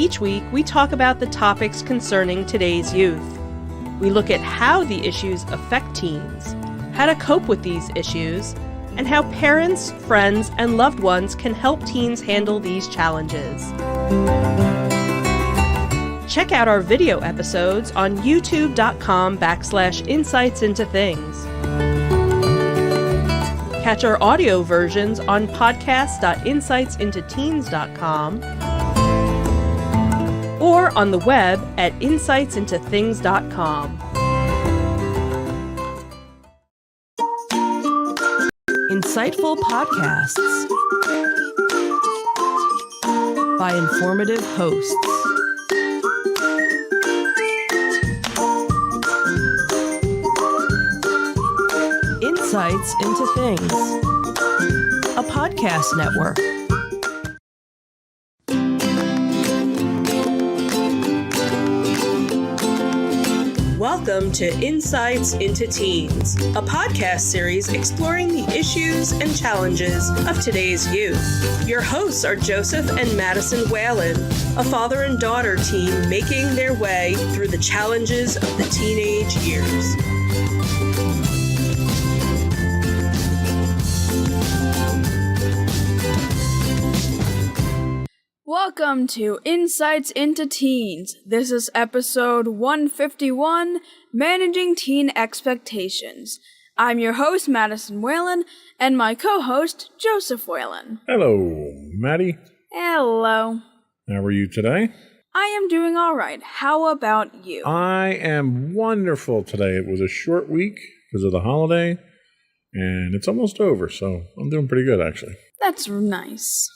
Each week, we talk about the topics concerning today's youth. We look at how the issues affect teens, how to cope with these issues, and how parents, friends, and loved ones can help teens handle these challenges. Check out our video episodes on youtube.com/insightsintothings. Catch our audio versions on podcast.insightsintoteens.com or on the web at insightsintothings.com. Insightful podcasts by informative hosts. Insights into Things, a podcast network. Welcome to Insights into Teens, a podcast series exploring the issues and challenges of today's youth. Your hosts are Joseph and Madison Whalen, a father and daughter team making their way through the challenges of the teenage years. Welcome to Insights into Teens. This is episode 151, Managing Teen Expectations. I'm your host, Madison Whalen, and my co-host, Joseph Whalen. Hello, Maddie. Hello. How are you today? I am doing all right. How about you? I am wonderful today. It was a short week because of the holiday, and it's almost over, so I'm doing pretty good, actually. That's nice.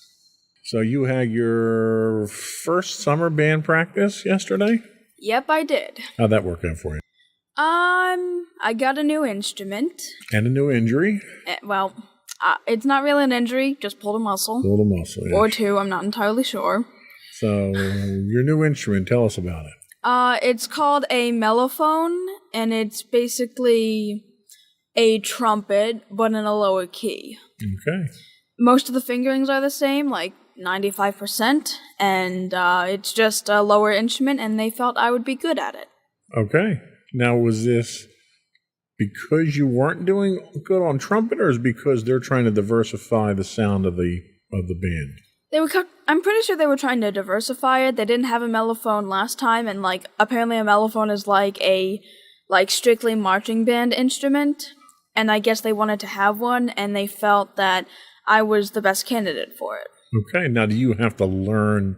So you had your first summer band practice yesterday? Yep, I did. How'd that work out for you? I got a new instrument. And a new injury? It's not really an injury, just pulled a muscle. Pulled a muscle, yeah. Or two, I'm not entirely sure. So, your new instrument, tell us about it. It's called a mellophone, and it's basically a trumpet, but in a lower key. Okay. Most of the fingerings are the same, like 95%, and it's just a lower instrument, and they felt I would be good at it. Okay. Now, was this because you weren't doing good on trumpet, or is it because they're trying to diversify the sound of the band? I'm pretty sure they were trying to diversify it. They didn't have a mellophone last time, and apparently a mellophone is a strictly marching band instrument, and I guess they wanted to have one, and they felt that I was the best candidate for it. Okay, now do you have to learn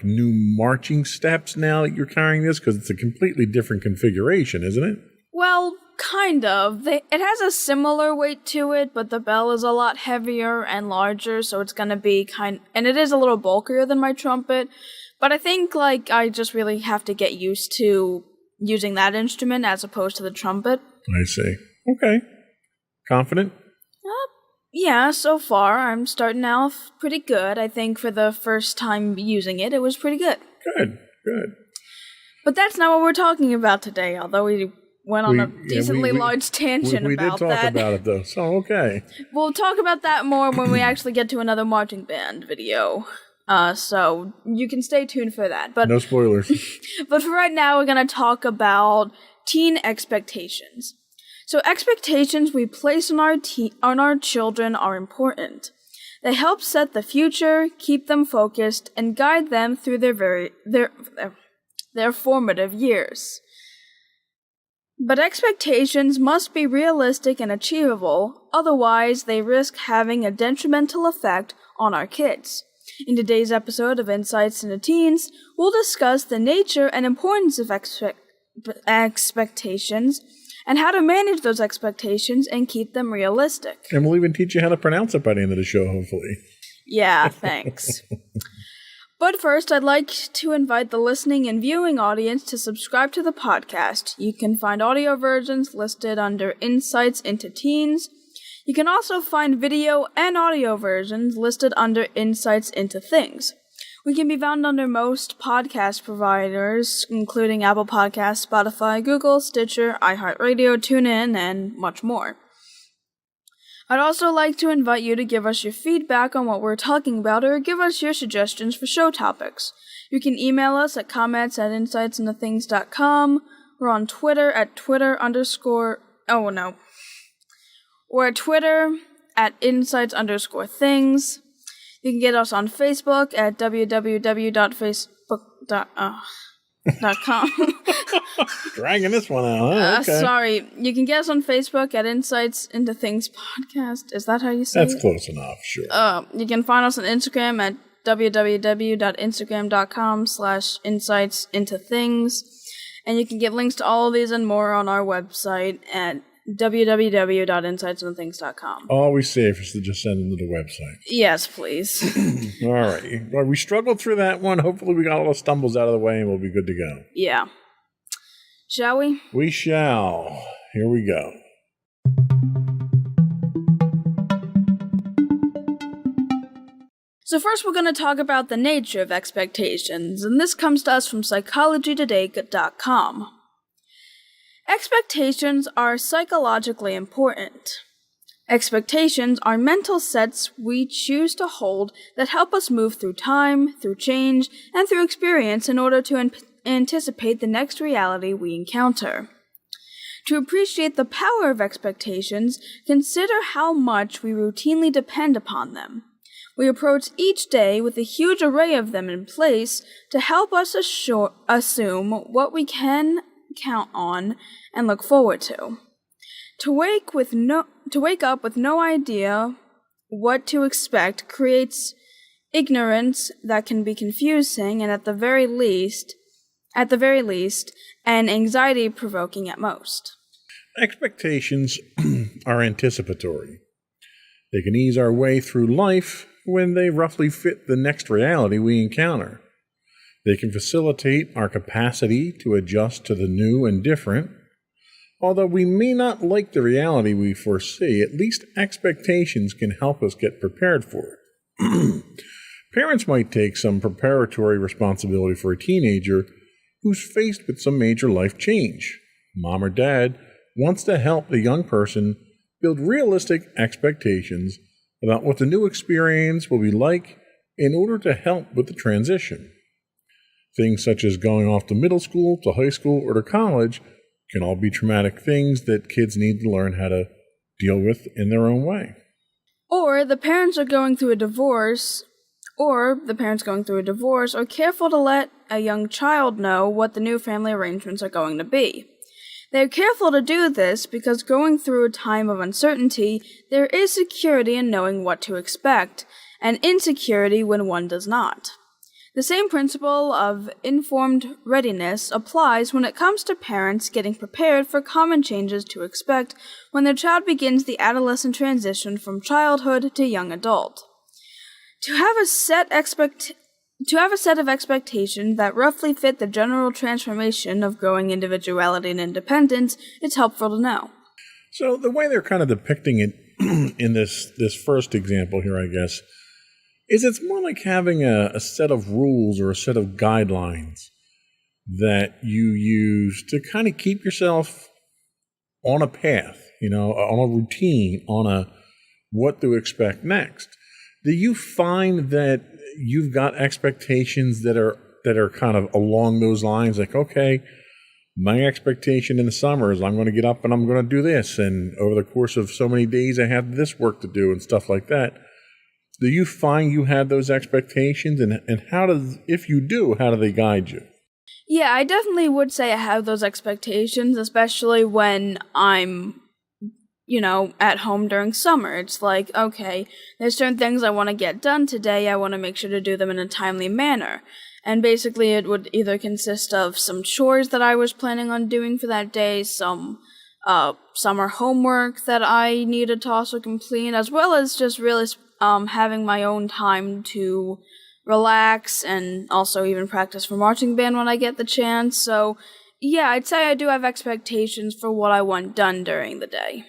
new marching steps now that you're carrying this? Because it's a completely different configuration, isn't it? Well, kind of. It has a similar weight to it, but the bell is a lot heavier and larger, so it's going to be and it is a little bulkier than my trumpet, but I think I just really have to get used to using that instrument as opposed to the trumpet. I see. Okay. Confident? Yeah, so far I'm starting out pretty good. I think for the first time using it, it was pretty good. Good. But that's not what we're talking about today, although we went on a decently large tangent about that. We did talk about it, though, so okay. We'll talk about that more when we actually get to another marching band video. So you can stay tuned for that. But no spoilers. But for right now, we're going to talk about teen expectations. So expectations we place on our children are important. They help set the future, keep them focused, and guide them through their formative years. But expectations must be realistic and achievable, otherwise they risk having a detrimental effect on our kids. In today's episode of Insights into Teens, we'll discuss the nature and importance of expectations, and how to manage those expectations and keep them realistic. And we'll even teach you how to pronounce it by the end of the show, hopefully. Yeah, thanks. But first, I'd like to invite the listening and viewing audience to subscribe to the podcast. You can find audio versions listed under Insights into Teens. You can also find video and audio versions listed under Insights into Things. We can be found under most podcast providers, including Apple Podcasts, Spotify, Google, Stitcher, iHeartRadio, TuneIn, and much more. I'd also like to invite you to give us your feedback on what we're talking about or give us your suggestions for show topics. You can email us at comments@insightsintothings.com. We're on Twitter at We're at Twitter at insights_things. You can get us on Facebook at www.facebook.com. Dragging this one out, huh? Okay. Sorry. You can get us on Facebook at Insights Into Things Podcast. Is that how you say it? That's close enough, sure. You can find us on Instagram at www.instagram.com/insightsintothings. And you can get links to all of these and more on our website at www.insightsintothings.com. Always safest to just send them to the website. Yes, please. All right. Well, we struggled through that one. Hopefully we got all the stumbles out of the way and we'll be good to go. Yeah. Shall we? We shall. Here we go. So first we're going to talk about the nature of expectations, and this comes to us from psychologytoday.com. Expectations are psychologically important. Expectations are mental sets we choose to hold that help us move through time, through change, and through experience in order to anticipate the next reality we encounter. To appreciate the power of expectations, consider how much we routinely depend upon them. We approach each day with a huge array of them in place to help us assume what we can count on and look forward to. To wake up with no idea what to expect creates ignorance that can be confusing and at the very least, and anxiety-provoking at most. Expectations are anticipatory. They can ease our way through life when they roughly fit the next reality we encounter. They can facilitate our capacity to adjust to the new and different. Although we may not like the reality we foresee, at least expectations can help us get prepared for it. Parents might take some preparatory responsibility for a teenager who's faced with some major life change. Mom or dad wants to help the young person build realistic expectations about what the new experience will be like in order to help with the transition. Things such as going off to middle school, to high school, or to college can all be traumatic things that kids need to learn how to deal with in their own way. Or the parents going through a divorce, are careful to let a young child know what the new family arrangements are going to be. They are careful to do this because going through a time of uncertainty, there is security in knowing what to expect, and insecurity when one does not. The same principle of informed readiness applies when it comes to parents getting prepared for common changes to expect when their child begins the adolescent transition from childhood to young adult. To have a set of expectations that roughly fit the general transformation of growing individuality and independence, it's helpful to know. So the way they're kind of depicting it in this first example here, I guess, is it's more like having a set of rules or a set of guidelines that you use to kind of keep yourself on a path, on a routine, on what to expect next. Do you find that you've got expectations that are kind of along those lines? Like, okay, my expectation in the summer is I'm going to get up and I'm going to do this, and over the course of so many days I have this work to do and stuff like that. Do you find you have those expectations, and if you do, how do they guide you? Yeah, I definitely would say I have those expectations, especially when I'm at home during summer. It's like, okay, there's certain things I want to get done today. I want to make sure to do them in a timely manner. And basically it would either consist of some chores that I was planning on doing for that day, some summer homework that I needed to also complete, as well as just really having my own time to relax and also even practice for marching band when I get the chance. So yeah, I'd say I do have expectations for what I want done during the day.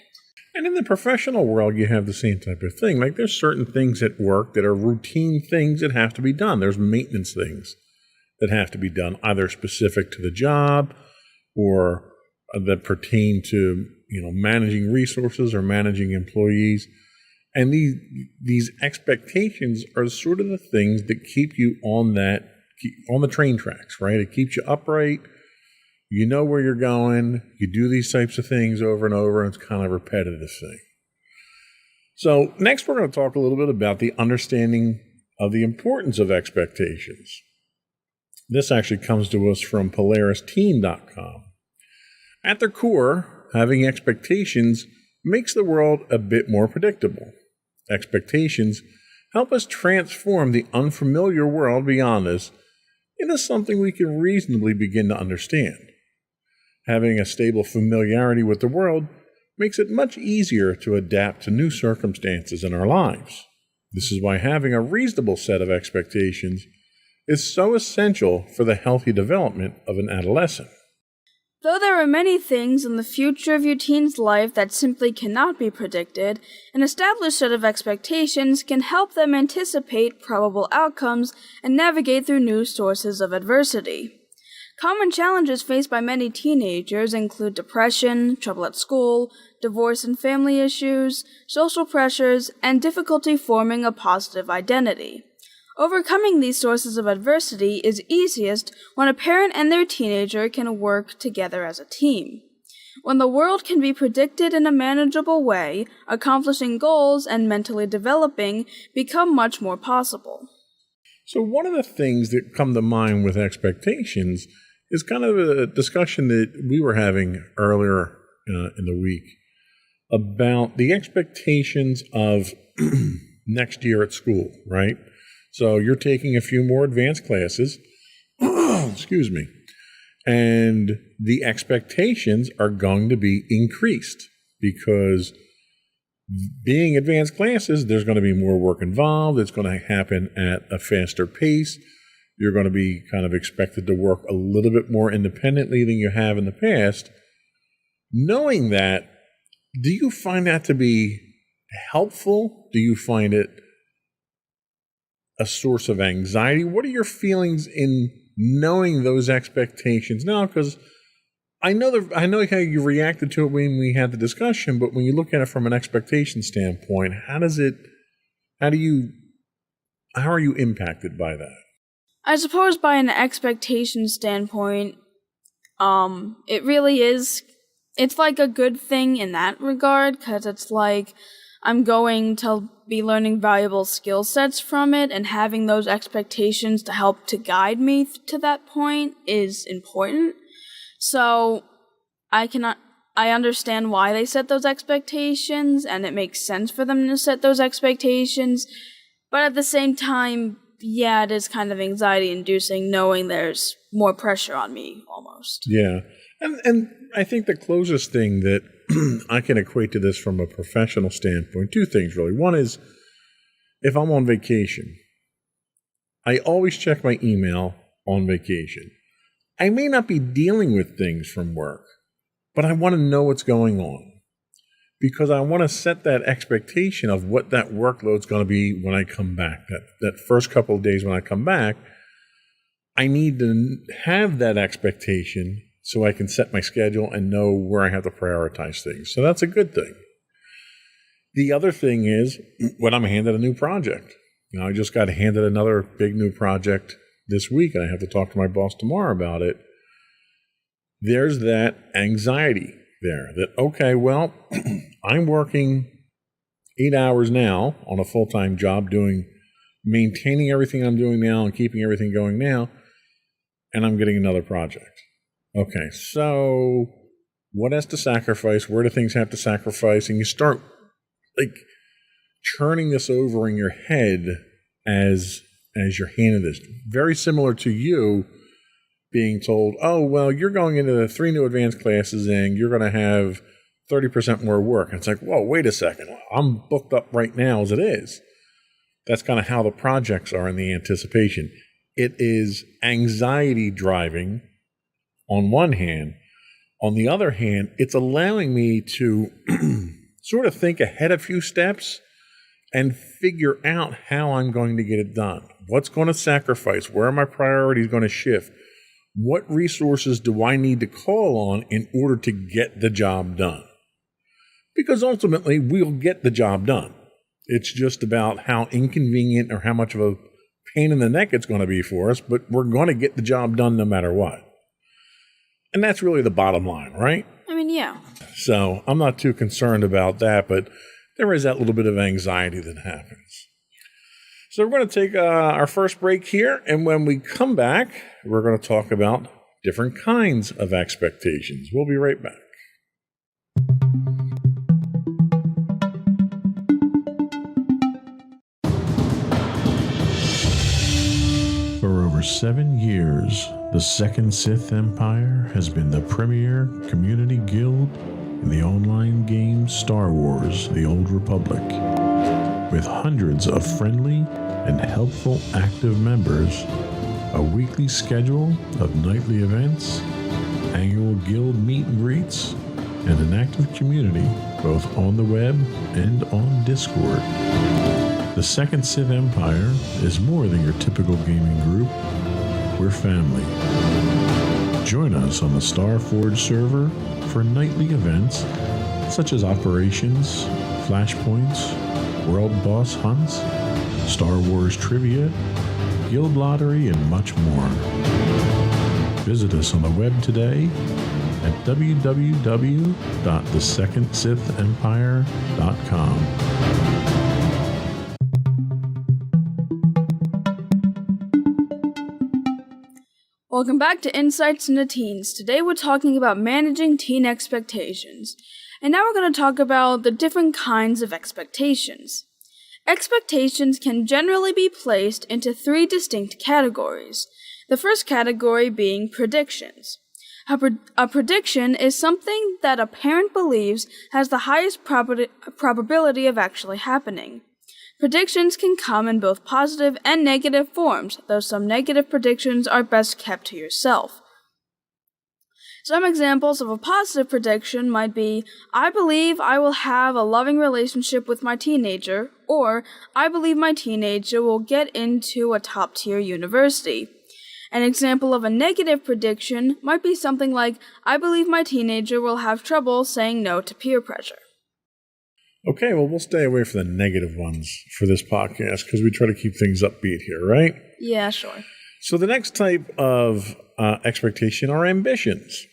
And in the professional world, you have the same type of thing. Like, there's certain things at work that are routine things that have to be done. There's maintenance things that have to be done, either specific to the job or that pertain to, managing resources or managing employees. And these expectations are sort of the things that keep you on the train tracks, right? It keeps you upright. You know where you're going. You do these types of things over and over, and it's kind of a repetitive thing. So next we're going to talk a little bit about the understanding of the importance of expectations. This actually comes to us from PolarisTeam.com. At their core, having expectations makes the world a bit more predictable. Expectations help us transform the unfamiliar world beyond us into something we can reasonably begin to understand. Having a stable familiarity with the world makes it much easier to adapt to new circumstances in our lives. This is why having a reasonable set of expectations is so essential for the healthy development of an adolescent. Though there are many things in the future of your teen's life that simply cannot be predicted, an established set of expectations can help them anticipate probable outcomes and navigate through new sources of adversity. Common challenges faced by many teenagers include depression, trouble at school, divorce and family issues, social pressures, and difficulty forming a positive identity. Overcoming these sources of adversity is easiest when a parent and their teenager can work together as a team. When the world can be predicted in a manageable way, accomplishing goals and mentally developing become much more possible. So one of the things that come to mind with expectations is kind of a discussion that we were having earlier in the week about the expectations of next year at school, right? So you're taking a few more advanced classes, excuse me, and the expectations are going to be increased because being advanced classes, there's going to be more work involved. It's going to happen at a faster pace. You're going to be kind of expected to work a little bit more independently than you have in the past. Knowing that, do you find that to be helpful? Do you find it a source of anxiety? What are your feelings in knowing those expectations now? Because I know how you reacted to it when we had the discussion, but when you look at it from an expectation standpoint, how are you impacted by that? I suppose by an expectation standpoint, it really is, it's like a good thing in that regard, because it's like I'm going to be learning valuable skill sets from it, and having those expectations to help to guide me to that point is important. So I understand why they set those expectations, and it makes sense for them to set those expectations, but at the same time, yeah, it is kind of anxiety-inducing knowing there's more pressure on me, almost. Yeah, and I think the closest thing that I can equate to this from a professional standpoint, two things really. One is, if I'm on vacation, I always check my email on vacation. I may not be dealing with things from work, but I want to know what's going on because I want to set that expectation of what that workload's going to be when I come back. That first couple of days when I come back, I need to have that expectation so I can set my schedule and know where I have to prioritize things. So that's a good thing. The other thing is when I'm handed a new project. I just got handed another big new project this week, and I have to talk to my boss tomorrow about it. There's that anxiety there that, okay, well, I'm working 8 hours now on a full-time job maintaining everything I'm doing now and keeping everything going now, and I'm getting another project. Okay, so what has to sacrifice? Where do things have to sacrifice? And you start like churning this over in your head as you're handed this. Very similar to you being told, oh, well, you're going into the 3 new advanced classes and you're going to have 30% more work. And it's like, whoa, wait a second. I'm booked up right now as it is. That's kind of how the projects are in the anticipation. It is anxiety driving on one hand. On the other hand, it's allowing me to sort of think ahead a few steps and figure out how I'm going to get it done. What's going to sacrifice? Where are my priorities going to shift? What resources do I need to call on in order to get the job done? Because ultimately, we'll get the job done. It's just about how inconvenient or how much of a pain in the neck it's going to be for us, but we're going to get the job done no matter what. And that's really the bottom line, right? I mean, yeah. So I'm not too concerned about that, but there is that little bit of anxiety that happens. So we're going to take our first break here, and when we come back, we're going to talk about different kinds of expectations. We'll be right back. For over 7 years, the Second Sith Empire has been the premier community guild in the online game Star Wars: The Old Republic. With hundreds of friendly and helpful active members, a weekly schedule of nightly events, annual guild meet and greets, and an active community both on the web and on Discord. The Second Sith Empire is more than your typical gaming group. We're family. Join us on the Starforge server for nightly events such as operations, flashpoints, world boss hunts, Star Wars trivia, guild lottery, and much more. Visit us on the web today at www.thesecondsithempire.com. Welcome back to Insights into Teens. Today we're talking about managing teen expectations. And now we're going to talk about the different kinds of expectations. Expectations can generally be placed into 3 distinct categories. The first category being predictions. A prediction is something that a parent believes has the highest probability of actually happening. Predictions can come in both positive and negative forms, though some negative predictions are best kept to yourself. Some examples of a positive prediction might be, I believe I will have a loving relationship with my teenager, or I believe my teenager will get into a top-tier university. An example of a negative prediction might be something like, I believe my teenager will have trouble saying no to peer pressure. Okay, well, we'll stay away from the negative ones for this podcast because we try to keep things upbeat here, right? Yeah, sure. So the next type of expectation are ambitions.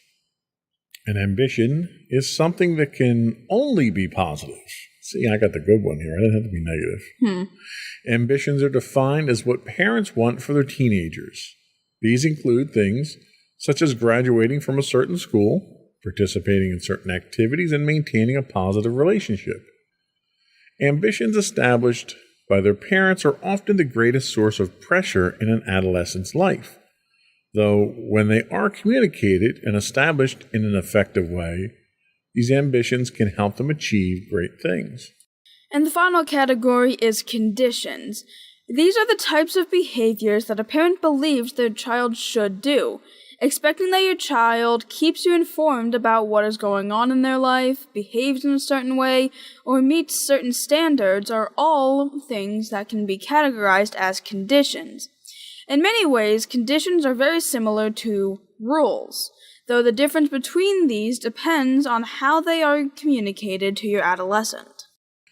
An ambition is something that can only be positive. See, I got the good one here. I didn't have to be negative. Ambitions are defined as what parents want for their teenagers. These include things such as graduating from a certain school, participating in certain activities, and maintaining a positive relationship. Ambitions established by their parents are often the greatest source of pressure in an adolescent's life, though when they are communicated and established in an effective way, these ambitions can help them achieve great things. And the final category is conditions. These are the types of behaviors that a parent believes their child should do. Expecting that your child keeps you informed about what is going on in their life, behaves in a certain way, or meets certain standards are all things that can be categorized as conditions. In many ways, conditions are very similar to rules, though the difference between these depends on how they are communicated to your adolescent.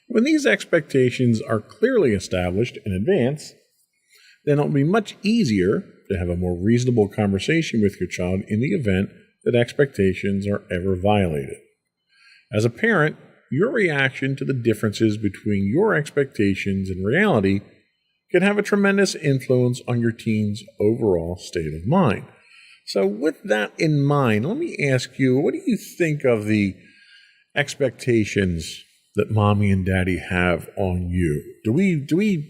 When these expectations are clearly established in advance, then it'll be much easier to have a more reasonable conversation with your child in the event that expectations are ever violated. As a parent, your reaction to the differences between your expectations and reality can have a tremendous influence on your teen's overall state of mind. So with that in mind, let me ask you, what do you think of the expectations that mommy and daddy have on you? Do we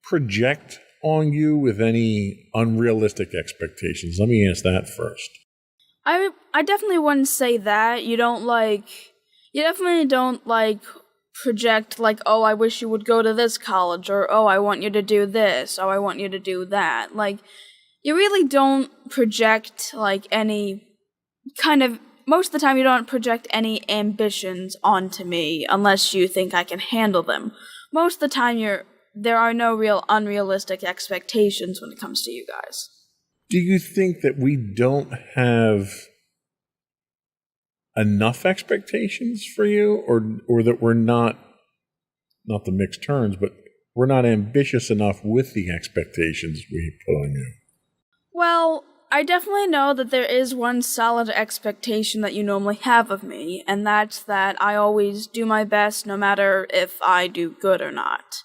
project on you with any unrealistic expectations? Let me ask that first. I definitely wouldn't say that. You definitely don't project oh, I wish you would go to this college, or oh, I want you to do this, oh, I want you to do that. You really don't project any kind of, most of the time you don't project any ambitions onto me unless you think I can handle them. Most of the time there are no real unrealistic expectations when it comes to you guys. Do you think that we don't have enough expectations for you, or that we're not not to mix terms, but we're not ambitious enough with the expectations we put on you. Well, I definitely know that there is one solid expectation that you normally have of me, and that's that I always do my best no matter if I do good or not.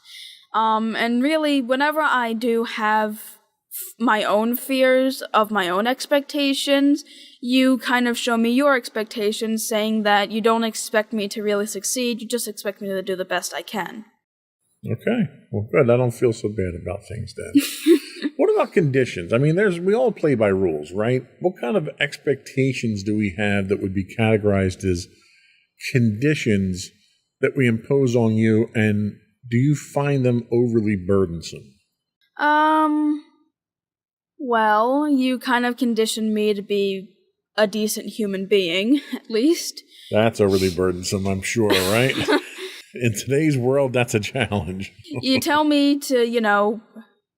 And really, whenever I do have my own fears of my own expectations, you kind of show me your expectations, saying that you don't expect me to really succeed, you just expect me to do the best I can. Okay, well, good. I don't feel so bad about things then. What about conditions? I mean, we all play by rules, right? What kind of expectations do we have that would be categorized as conditions that we impose on you, and do you find them overly burdensome? Well, you kind of conditioned me to be a decent human being, at least. That's overly burdensome, I'm sure, right? In today's world, that's a challenge. You tell me to,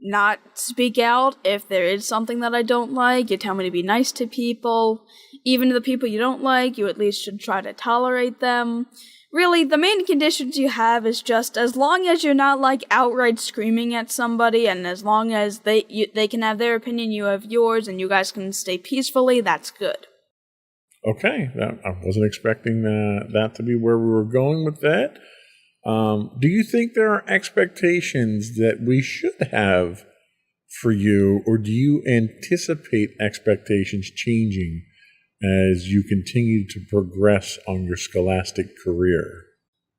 not speak out if there is something that I don't like. You tell me to be nice to people. Even to the people you don't like, you at least should try to tolerate them. Really, the main conditions you have is just as long as you're not, outright screaming at somebody, and as long as they can have their opinion, you have yours, and you guys can stay peacefully, that's good. Okay, I wasn't expecting that to be where we were going with that. Do you think there are expectations that we should have for you, or do you anticipate expectations changing as you continue to progress on your scholastic career?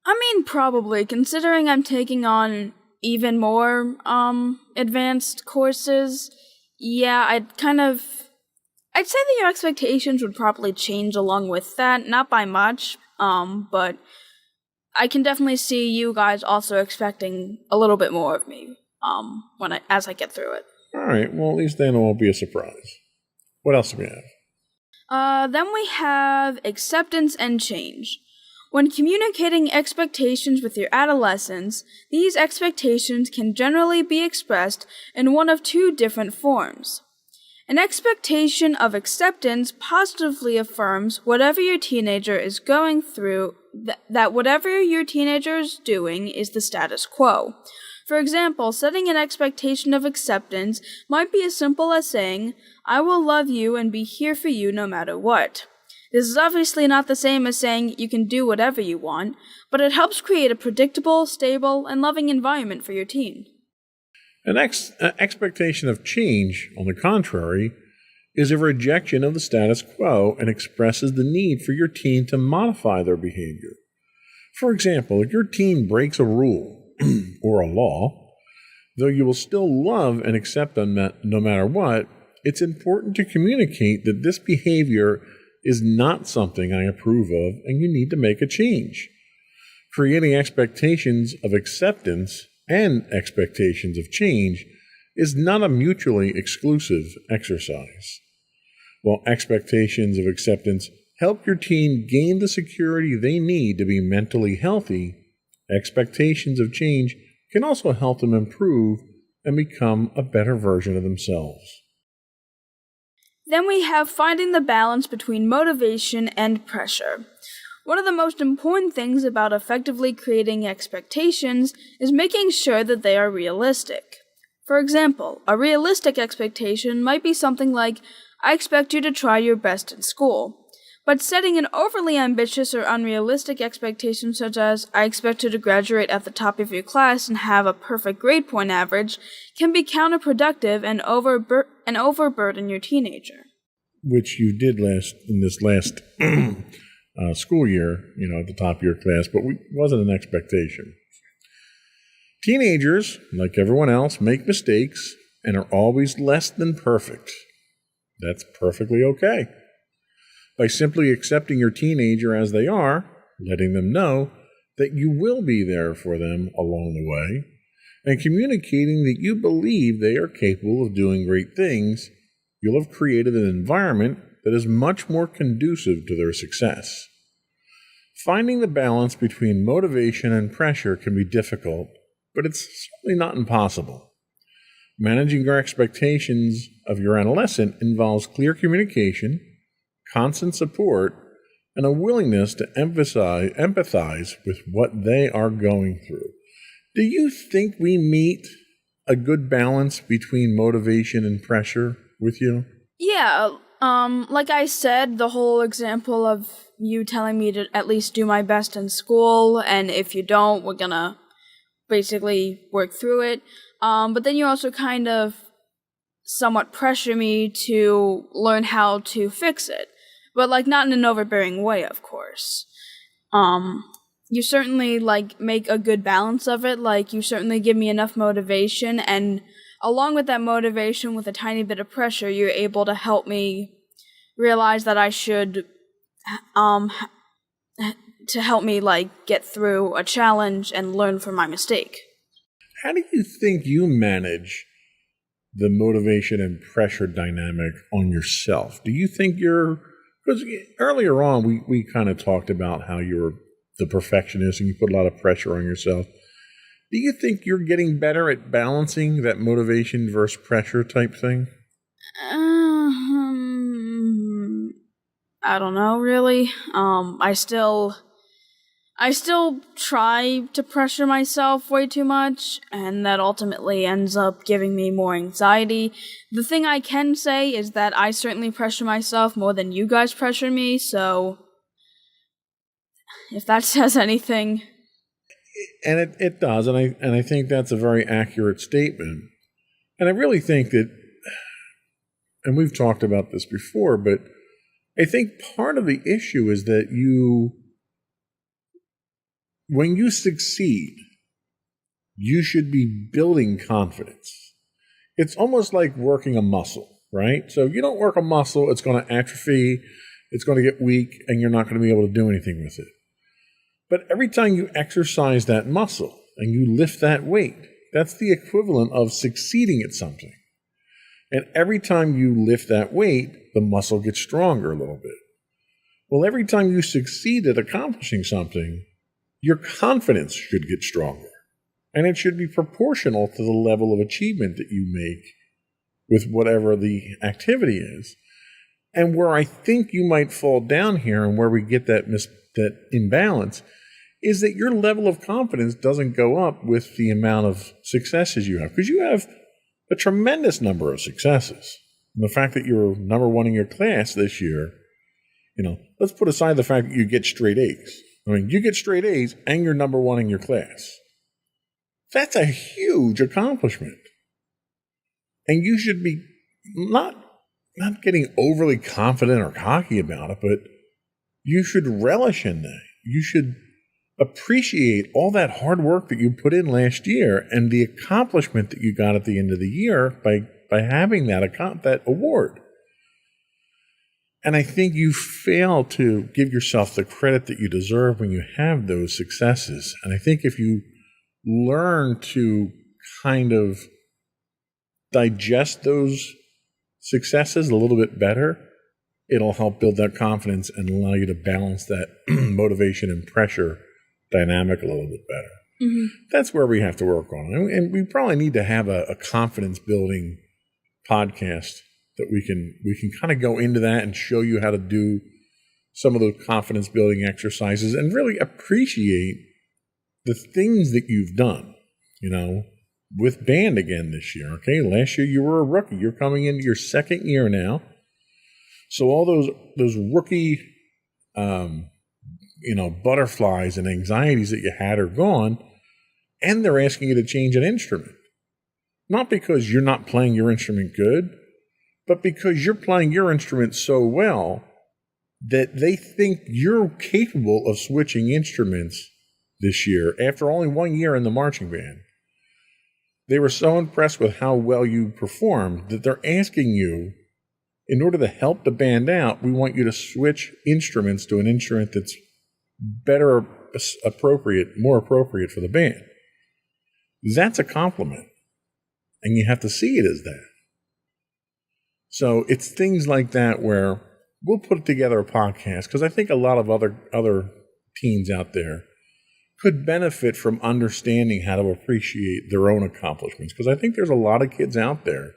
I mean, probably, considering I'm taking on even more advanced courses. Yeah, I'd say that your expectations would probably change along with that, not by much, but I can definitely see you guys also expecting a little bit more of me as I get through it. All right, well, at least then it won't be a surprise. What else do we have? Then we have acceptance and change. When communicating expectations with your adolescents, these expectations can generally be expressed in one of two different forms. An expectation of acceptance positively affirms whatever your teenager is going through, that whatever your teenager is doing is the status quo. For example, setting an expectation of acceptance might be as simple as saying, "I will love you and be here for you no matter what." This is obviously not the same as saying you can do whatever you want, but it helps create a predictable, stable, and loving environment for your teen. An expectation of change, on the contrary, is a rejection of the status quo and expresses the need for your teen to modify their behavior. For example, if your teen breaks a rule or a law, though you will still love and accept them no matter what, it's important to communicate that this behavior is not something I approve of and you need to make a change. Creating expectations of acceptance and expectations of change is not a mutually exclusive exercise. While expectations of acceptance help your teen gain the security they need to be mentally healthy, expectations of change can also help them improve and become a better version of themselves. Then we have finding the balance between motivation and pressure. One of the most important things about effectively creating expectations is making sure that they are realistic. For example, a realistic expectation might be something like, "I expect you to try your best in school." But setting an overly ambitious or unrealistic expectation such as, "I expect you to graduate at the top of your class and have a perfect grade point average," can be counterproductive and overburden your teenager. Which you did in this last school year, at the top of your class, but it wasn't an expectation. Teenagers, like everyone else, make mistakes and are always less than perfect. That's perfectly okay. By simply accepting your teenager as they are, letting them know that you will be there for them along the way, and communicating that you believe they are capable of doing great things, you'll have created an environment that is much more conducive to their success. Finding the balance between motivation and pressure can be difficult, but it's certainly not impossible. Managing your expectations of your adolescent involves clear communication, constant support, and a willingness to empathize with what they are going through. Do you think we meet a good balance between motivation and pressure with you? Yeah, like I said, the whole example of you telling me to at least do my best in school, and if you don't, we're gonna basically work through it. But then you also kind of somewhat pressure me to learn how to fix it. But, like, not in an overbearing way, of course. You certainly, like, make a good balance of it. Like, you certainly give me enough motivation, and along with that motivation, with a tiny bit of pressure, you're able to help me realize that I should, to help me, like, get through a challenge and learn from my mistake. How do you think you manage the motivation and pressure dynamic on yourself? Do you think because earlier on we kind of talked about how you're the perfectionist and you put a lot of pressure on yourself. Do you think you're getting better at balancing that motivation versus pressure type thing? I don't know, really. I still try to pressure myself way too much, and that ultimately ends up giving me more anxiety. The thing I can say is that I certainly pressure myself more than you guys pressure me, so if that says anything. And it does, and I think that's a very accurate statement. And I really think that, and we've talked about this before, but I think part of the issue is that when you succeed, you should be building confidence. It's almost like working a muscle, right? So if you don't work a muscle, it's going to atrophy, it's going to get weak, and you're not going to be able to do anything with it. But every time you exercise that muscle and you lift that weight, that's the equivalent of succeeding at something. And every time you lift that weight, the muscle gets stronger a little bit. Well, every time you succeed at accomplishing something, your confidence should get stronger. And it should be proportional to the level of achievement that you make with whatever the activity is. And where I think you might fall down here and where we get that imbalance is that your level of confidence doesn't go up with the amount of successes you have. Because you have a tremendous number of successes. And the fact that you're number one in your class this year, let's put aside the fact that you get straight A's. I mean, you get straight A's and you're number one in your class. That's a huge accomplishment. And you should be not getting overly confident or cocky about it, but you should relish in that. You should appreciate all that hard work that you put in last year and the accomplishment that you got at the end of the year by having that award. And I think you fail to give yourself the credit that you deserve when you have those successes. And I think if you learn to kind of digest those successes a little bit better, it'll help build that confidence and allow you to balance that motivation and pressure dynamic a little bit better. Mm-hmm. That's where we have to work on. And we probably need to have a confidence building podcast that we can kind of go into that and show you how to do some of those confidence building exercises and really appreciate the things that you've done, with band again this year. Okay, last year you were a rookie. You're coming into your second year now. So all those rookie, butterflies and anxieties that you had are gone, and they're asking you to change an instrument. Not because you're not playing your instrument good, but because you're playing your instrument so well that they think you're capable of switching instruments this year after only 1 year in the marching band. They were so impressed with how well you performed that they're asking you, in order to help the band out, we want you to switch instruments to an instrument that's more appropriate for the band. That's a compliment. And you have to see it as that. So it's things like that where we'll put together a podcast, because I think a lot of other teens out there could benefit from understanding how to appreciate their own accomplishments. Because I think there's a lot of kids out there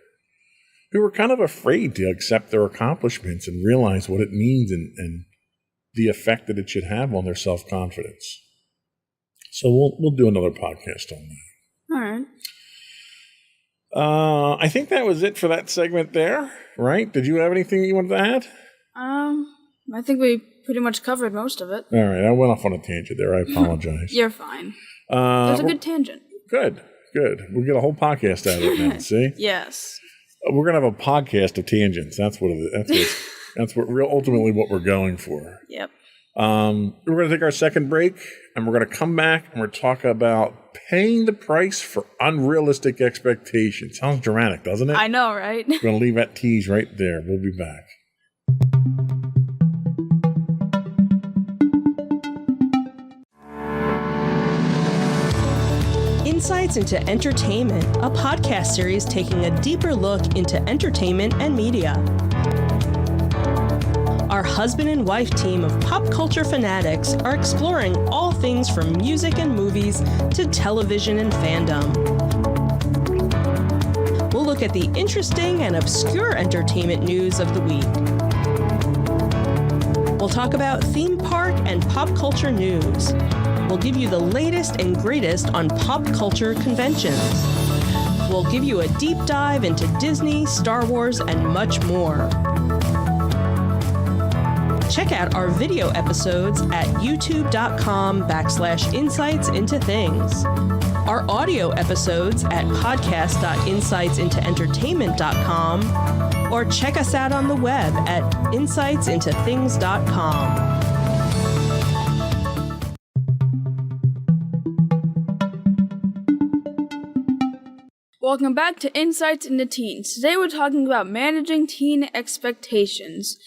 who are kind of afraid to accept their accomplishments and realize what it means and the effect that it should have on their self-confidence. So we'll do another podcast on that. All right. I think that was it for that segment there, right? Did you have anything you wanted to add? I think we pretty much covered most of it. All right, I went off on a tangent there. I apologize. You're fine. It was a good tangent. Good. We'll get a whole podcast out of it now, see? Yes. We're going to have a podcast of tangents. That's what it is. That's ultimately what we're going for. Yep. We're going to take our second break, and we're going to come back, and we're talk about paying the price for unrealistic expectations. Sounds dramatic, doesn't it? I know, right? We're going to leave that tease right there. We'll be back. Insights into Entertainment, a podcast series taking a deeper look into entertainment and media. Our husband and wife team of pop culture fanatics are exploring all things from music and movies to television and fandom. We'll look at the interesting and obscure entertainment news of the week. We'll talk about theme park and pop culture news. We'll give you the latest and greatest on pop culture conventions. We'll give you a deep dive into Disney, Star Wars, and much more. Check out our video episodes at youtube.com/insightsintothings. Our audio episodes at podcast.insightsintoentertainment.com, or check us out on the web at insightsintothings.com. Welcome back to Insights into Teens. Today we're talking about managing teen expectations.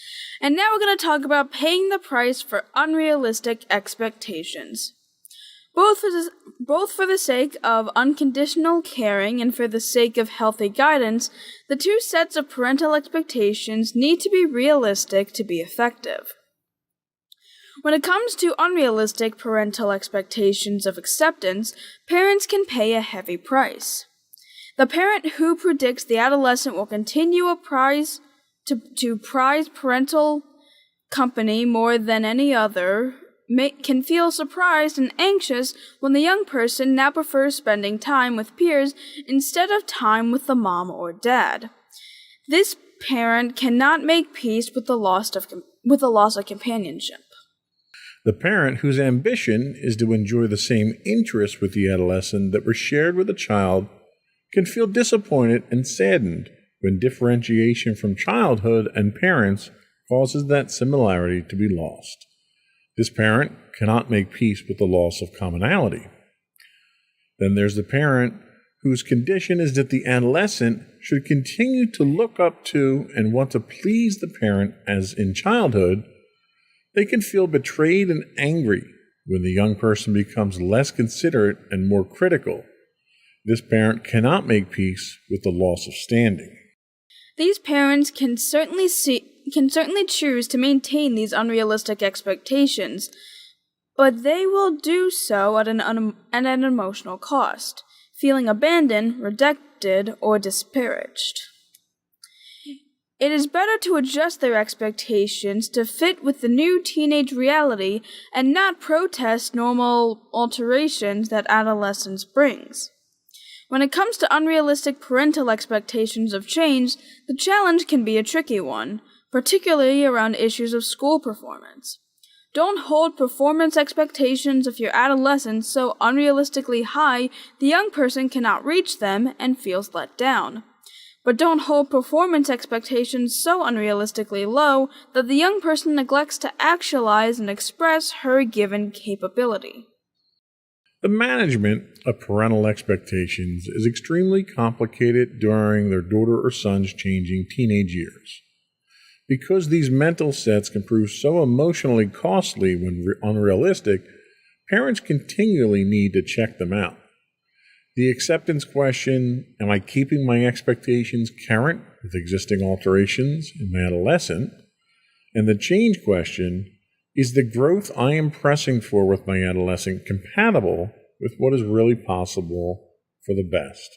And now we're going to talk about paying the price for unrealistic expectations. Both for the sake of unconditional caring and for the sake of healthy guidance, the two sets of parental expectations need to be realistic to be effective. When it comes to unrealistic parental expectations of acceptance, parents can pay a heavy price. The parent who predicts the adolescent will continue to prize parental company more than any other can feel surprised and anxious when the young person now prefers spending time with peers instead of time with the mom or dad. This parent cannot make peace with the loss of companionship. The parent whose ambition is to enjoy the same interests with the adolescent that were shared with the child can feel disappointed and saddened when differentiation from childhood and parents causes that similarity to be lost. This parent cannot make peace with the loss of commonality. Then there's the parent whose condition is that the adolescent should continue to look up to and want to please the parent as in childhood. They can feel betrayed and angry when the young person becomes less considerate and more critical. This parent cannot make peace with the loss of standing. These parents can certainly choose to maintain these unrealistic expectations, but they will do so at an emotional cost, feeling abandoned, rejected, or disparaged. It is better to adjust their expectations to fit with the new teenage reality and not protest normal alterations that adolescence brings. When it comes to unrealistic parental expectations of change, the challenge can be a tricky one, particularly around issues of school performance. Don't hold performance expectations of your adolescent so unrealistically high the young person cannot reach them and feels let down. But don't hold performance expectations so unrealistically low that the young person neglects to actualize and express her given capability. The management of parental expectations is extremely complicated during their daughter or son's changing teenage years. Because these mental sets can prove so emotionally costly when unrealistic, parents continually need to check them out. The acceptance question, am I keeping my expectations current with existing alterations in my adolescent? And the change question, is the growth I am pressing for with my adolescent compatible with what is really possible for the best?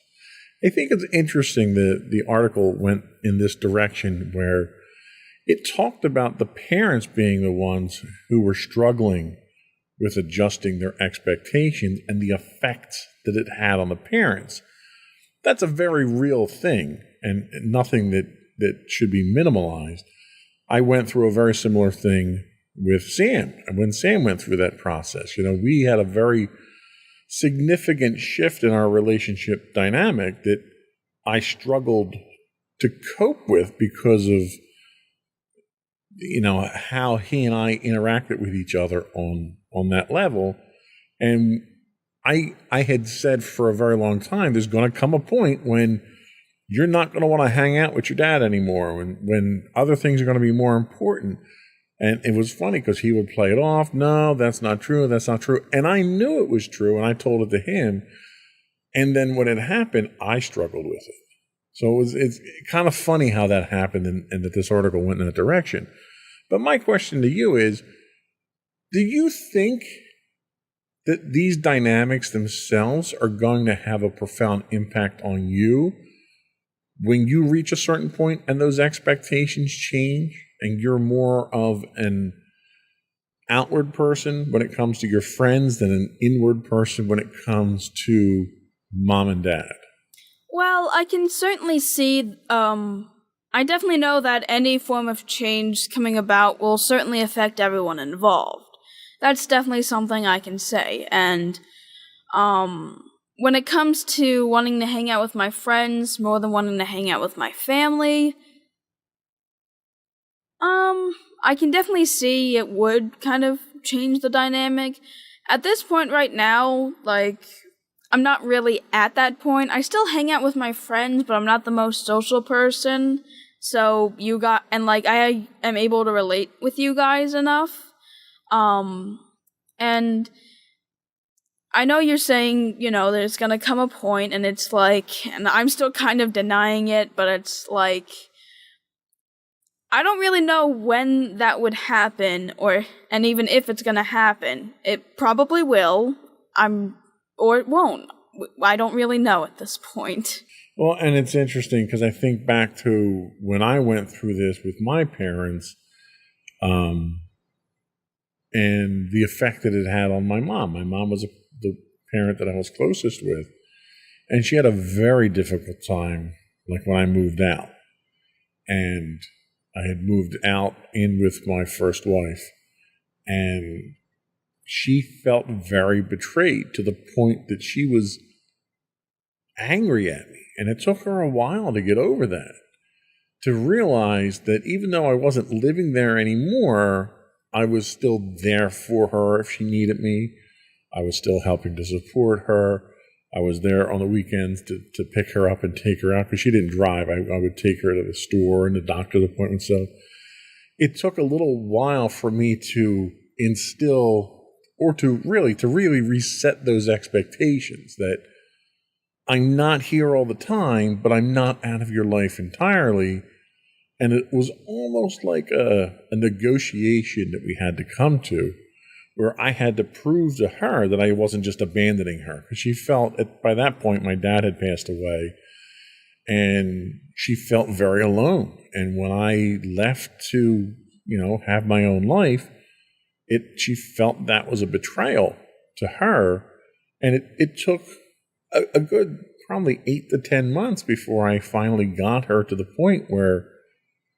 I think it's interesting that the article went in this direction where it talked about the parents being the ones who were struggling with adjusting their expectations and the effects that it had on the parents. That's a very real thing and nothing that should be minimalized. I went through a very similar thing with Sam. And when Sam went through that process, we had a very significant shift in our relationship dynamic that I struggled to cope with because of, how he and I interacted with each other on that level. And I had said for a very long time, there's going to come a point when you're not going to want to hang out with your dad anymore, when other things are going to be more important. And it was funny because he would play it off. No, that's not true. That's not true. And I knew it was true, and I told it to him. And then when it happened, I struggled with it. So it's kind of funny how that happened and that this article went in that direction. But my question to you is, do you think that these dynamics themselves are going to have a profound impact on you when you reach a certain point and those expectations change and you're more of an outward person when it comes to your friends than an inward person when it comes to mom and dad? Well, I can certainly see, I definitely know that any form of change coming about will certainly affect everyone involved. That's definitely something I can say. And when it comes to wanting to hang out with my friends more than wanting to hang out with my family, I can definitely see it would kind of change the dynamic. At this point right now, I'm not really at that point. I still hang out with my friends, but I'm not the most social person. So I am able to relate with you guys enough. And I know you're saying, there's gonna come a point, and it's and I'm still kind of denying it, but it's I don't really know when that would happen, and even if it's gonna happen. It probably will, or it won't. I don't really know at this point. Well, and it's interesting because I think back to when I went through this with my parents, and the effect that it had on my mom. My mom was the parent that I was closest with, and she had a very difficult time, when I moved out. And I had moved out in with my first wife, and she felt very betrayed to the point that she was angry at me. And it took her a while to get over that, to realize that even though I wasn't living there anymore, I was still there for her if she needed me. I was still helping to support her. I was there on the weekends to pick her up and take her out because she didn't drive. I would take her to the store and the doctor's appointment. So it took a little while for me to instill or to really reset those expectations that I'm not here all the time, but I'm not out of your life entirely. And it was almost like a negotiation that we had to come to, where I had to prove to her that I wasn't just abandoning her. Because she felt, by that point, my dad had passed away, and she felt very alone. And when I left to, have my own life, she felt that was a betrayal to her. And it took a good probably 8 to 10 months before I finally got her to the point where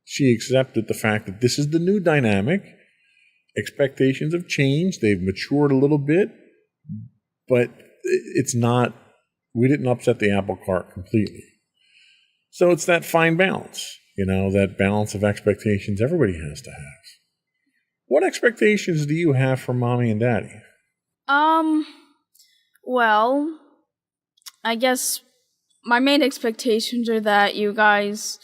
she accepted the fact that this is the new dynamic. Expectations have changed. They've matured a little bit, but it's not, we didn't upset the apple cart completely. So it's that fine balance, that balance of expectations everybody has to have. What expectations do you have for mommy and daddy? Well, I guess my main expectations are that you guys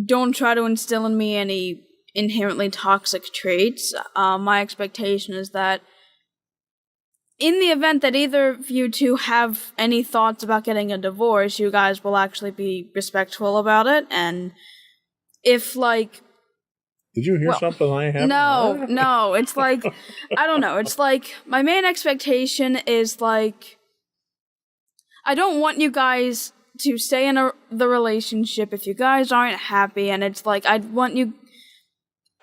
don't try to instill in me any inherently toxic traits. My expectation is that in the event that either of you two have any thoughts about getting a divorce, you guys will actually be respectful about it. And if, Did you hear something I haven't heard? No, it's I don't know, it's my main expectation is I don't want you guys to stay in the relationship if you guys aren't happy, and it's I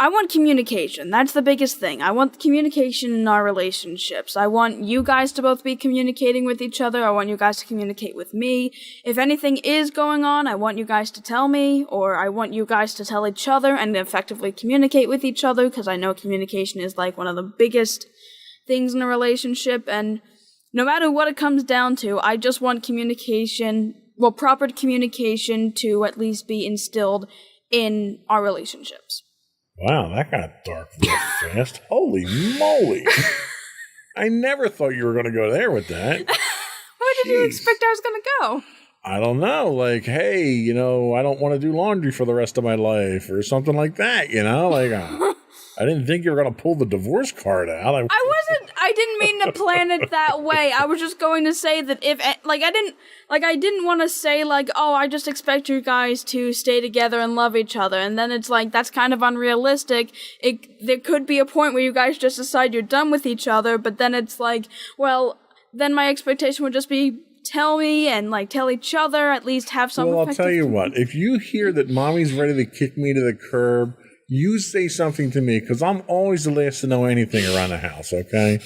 I want communication. That's the biggest thing. I want communication in our relationships. I want you guys to both be communicating with each other. I want you guys to communicate with me. If anything is going on, I want you guys to tell me, or I want you guys to tell each other and effectively communicate with each other, because I know communication is like one of the biggest things in a relationship, and no matter what it comes down to, I just want communication, proper communication to at least be instilled in our relationships. Wow, that got dark real fast. Holy moly. I never thought you were going to go there with that. Where did you expect I was going to go? I don't know. Like, hey, I don't want to do laundry for the rest of my life or something like that, Like, I didn't think you were going to pull the divorce card out. I didn't mean to plan it that way. I was just going to say that I didn't want to say, I just expect you guys to stay together and love each other. And then it's like, that's kind of unrealistic. There could be a point where you guys just decide you're done with each other, but then it's like, then my expectation would just be tell me and, tell each other, at least have some Well, I'll tell you what. If you hear that mommy's ready to kick me to the curb, you say something to me, because I'm always the last to know anything around the house, okay?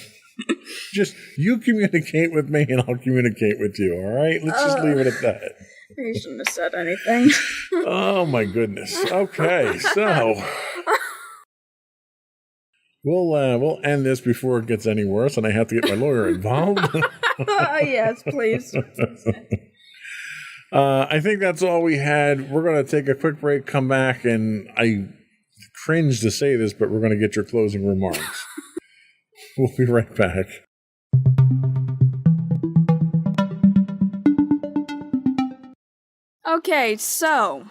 Just, you communicate with me and I'll communicate with you, all right? Let's just leave it at that. You shouldn't have said anything. Oh, my goodness. Okay, so we'll end this before it gets any worse and I have to get my lawyer involved. Yes, please. I think that's all we had. We're going to take a quick break, come back, and I cringe to say this, but we're going to get your closing remarks. We'll be right back. Okay, so,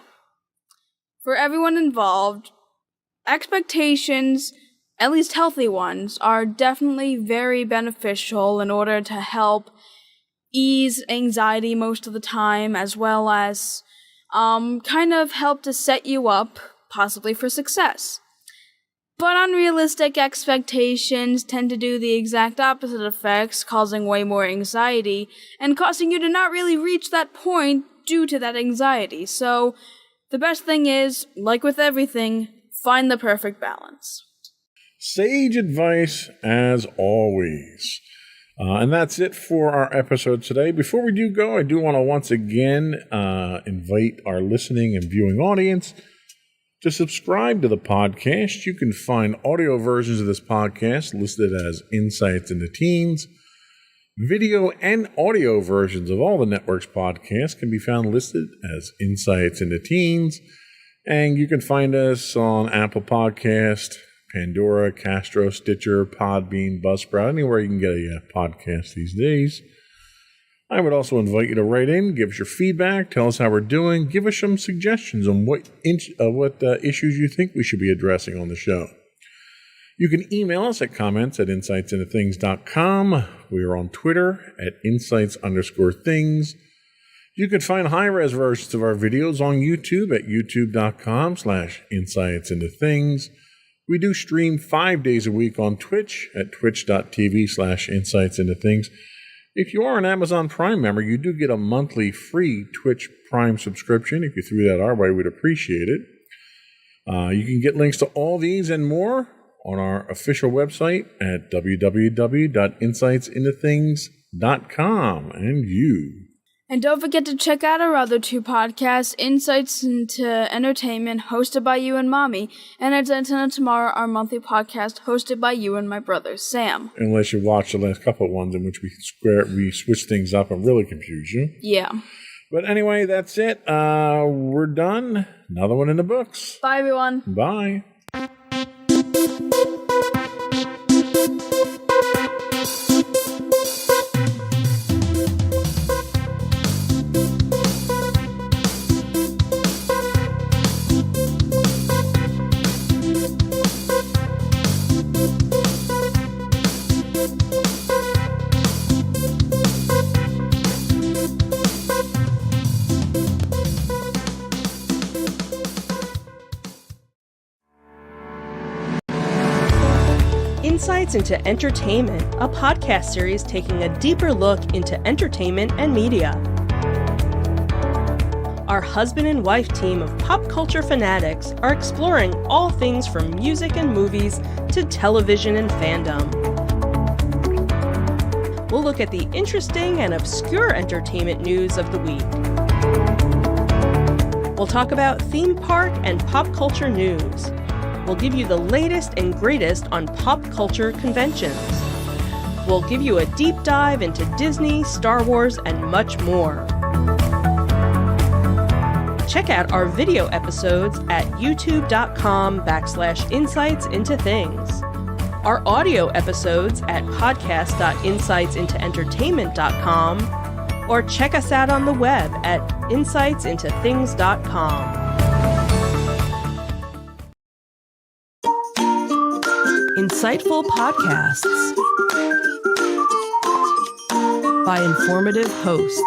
for everyone involved, expectations, at least healthy ones, are definitely very beneficial in order to help ease anxiety most of the time, as well as kind of help to set you up possibly for success. But unrealistic expectations tend to do the exact opposite effects, causing way more anxiety, and causing you to not really reach that point due to that anxiety. So, the best thing is, like with everything, find the perfect balance. Sage advice, as always. And that's it for our episode today. Before we do go, I do want to once again invite our listening and viewing audience to subscribe to the podcast. You can find audio versions of this podcast listed as Insights into Teens. Video and audio versions of all the network's podcasts can be found listed as Insights into Teens. And you can find us on Apple Podcast, Pandora, Castro, Stitcher, Podbean, Buzzsprout, anywhere you can get a podcast these days. I would also invite you to write in, give us your feedback, tell us how we're doing, give us some suggestions on what issues you think we should be addressing on the show. You can email us at comments@insightsintothings.com. We are on Twitter at insights_things. You can find high-res versions of our videos on YouTube at youtube.com/insightsintothings. We do stream 5 days a week on Twitch at twitch.tv/insightsintothings. If you are an Amazon Prime member, you do get a monthly free Twitch Prime subscription. If you threw that our way, we'd appreciate it. You can get links to all these and more on our official website at www.insightsintothings.com. And don't forget to check out our other two podcasts, Insights into Entertainment, hosted by you and Mommy, and Antenna Tomorrow, our monthly podcast, hosted by you and my brother, Sam. Unless you watch the last couple of ones in which we switch things up and really confuse you. Yeah. But anyway, that's it. We're done. Another one in the books. Bye, everyone. Bye. Insights into Entertainment, a podcast series taking a deeper look into entertainment and media. Our husband and wife team of pop culture fanatics are exploring all things from music and movies to television and fandom. We'll look at the interesting and obscure entertainment news of the week. We'll talk about theme park and pop culture news. We'll give you the latest and greatest on pop culture conventions. We'll give you a deep dive into Disney, Star Wars, and much more. Check out our video episodes at youtube.com/insightsintothings. Our audio episodes at podcast.insightsintoentertainment.com, or check us out on the web at insightsintothings.com. Insightful podcasts by informative hosts.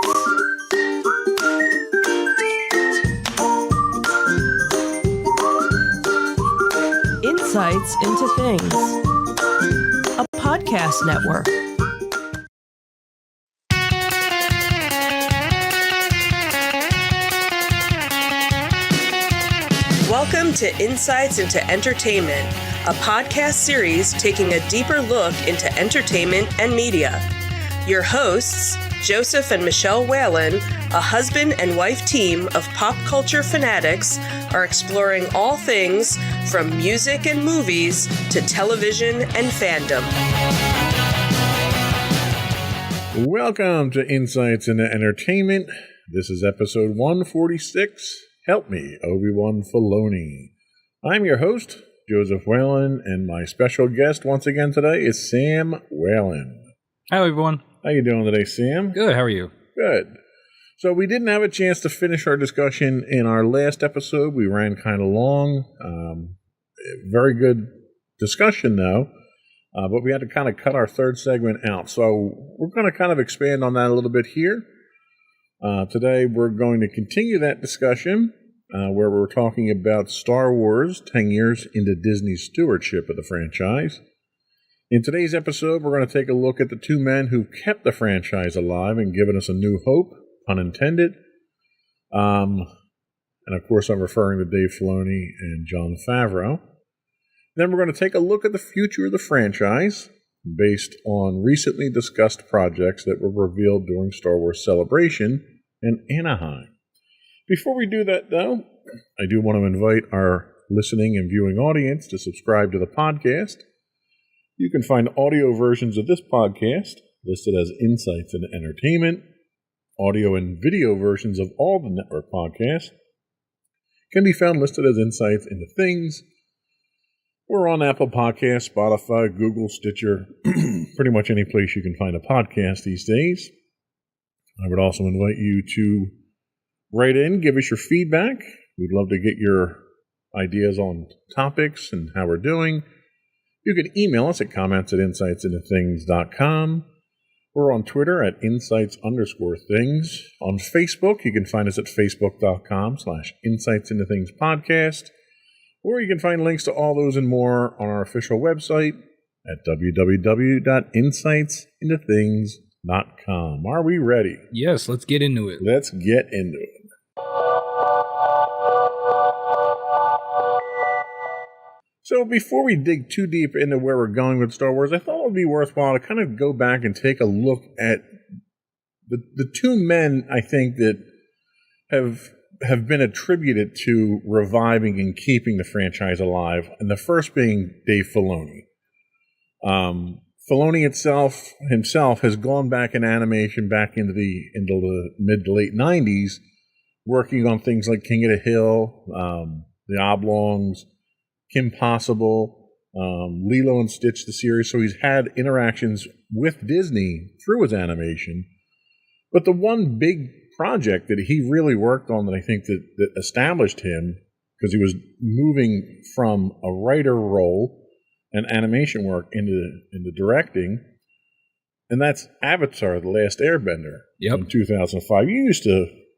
Insights into Things, a podcast network. Welcome to Insights into Entertainment, a podcast series taking a deeper look into entertainment and media. Your hosts, Joseph and Michelle Whalen, a husband and wife team of pop culture fanatics, are exploring all things from music and movies to television and fandom. Welcome to Insights into Entertainment. This is episode 146. Help me, Obi-Wan Filoni. I'm your host, Joseph Whalen, and my special guest once again today is Sam Whalen. Hi, everyone. How you doing today, Sam? Good. How are you? Good. So we didn't have a chance to finish our discussion in our last episode. We ran kind of long. Very good discussion, though. But we had to kind of cut our third segment out. So we're going to kind of expand on that a little bit here. Today we're going to continue that discussion where we're talking about Star Wars 10 years into Disney's stewardship of the franchise. In today's episode, we're going to take a look at the two men who've kept the franchise alive and given us a new hope, pun intended. And of course, I'm referring to Dave Filoni and Jon Favreau. Then we're going to take a look at the future of the franchise based on recently discussed projects that were revealed during Star Wars Celebration in Anaheim. Before we do that, though, I do want to invite our listening and viewing audience to subscribe to the podcast. You can find audio versions of this podcast listed as Insights into Entertainment. Audio and video versions of all the network podcasts can be found listed as Insights into Things. We're on Apple Podcasts, Spotify, Google, Stitcher, pretty much any place you can find a podcast these days. I would also invite you to write in, give us your feedback. We'd love to get your ideas on topics and how we're doing. You can email us at comments@insightsintothings.com. We're on Twitter at insights_things. On Facebook, you can find us at facebook.com/insightsintothingspodcast. Or you can find links to all those and more on our official website at www.insightsintothings.com. Are we ready? Yes, let's get into it. Let's get into it. So before we dig too deep into where we're going with Star Wars, I thought it would be worthwhile to kind of go back and take a look at the two men, I think, that have been attributed to reviving and keeping the franchise alive, and the first being Dave Filoni. Filoni himself has gone back in animation back into the mid to late 90s, working on things like King of the Hill, The Oblongs, Kim Possible, Lilo and Stitch, the series. So he's had interactions with Disney through his animation. But the one big project that he really worked on that I think that established him, because he was moving from a writer role and animation work into directing, and that's Avatar: The Last Airbender in 2005.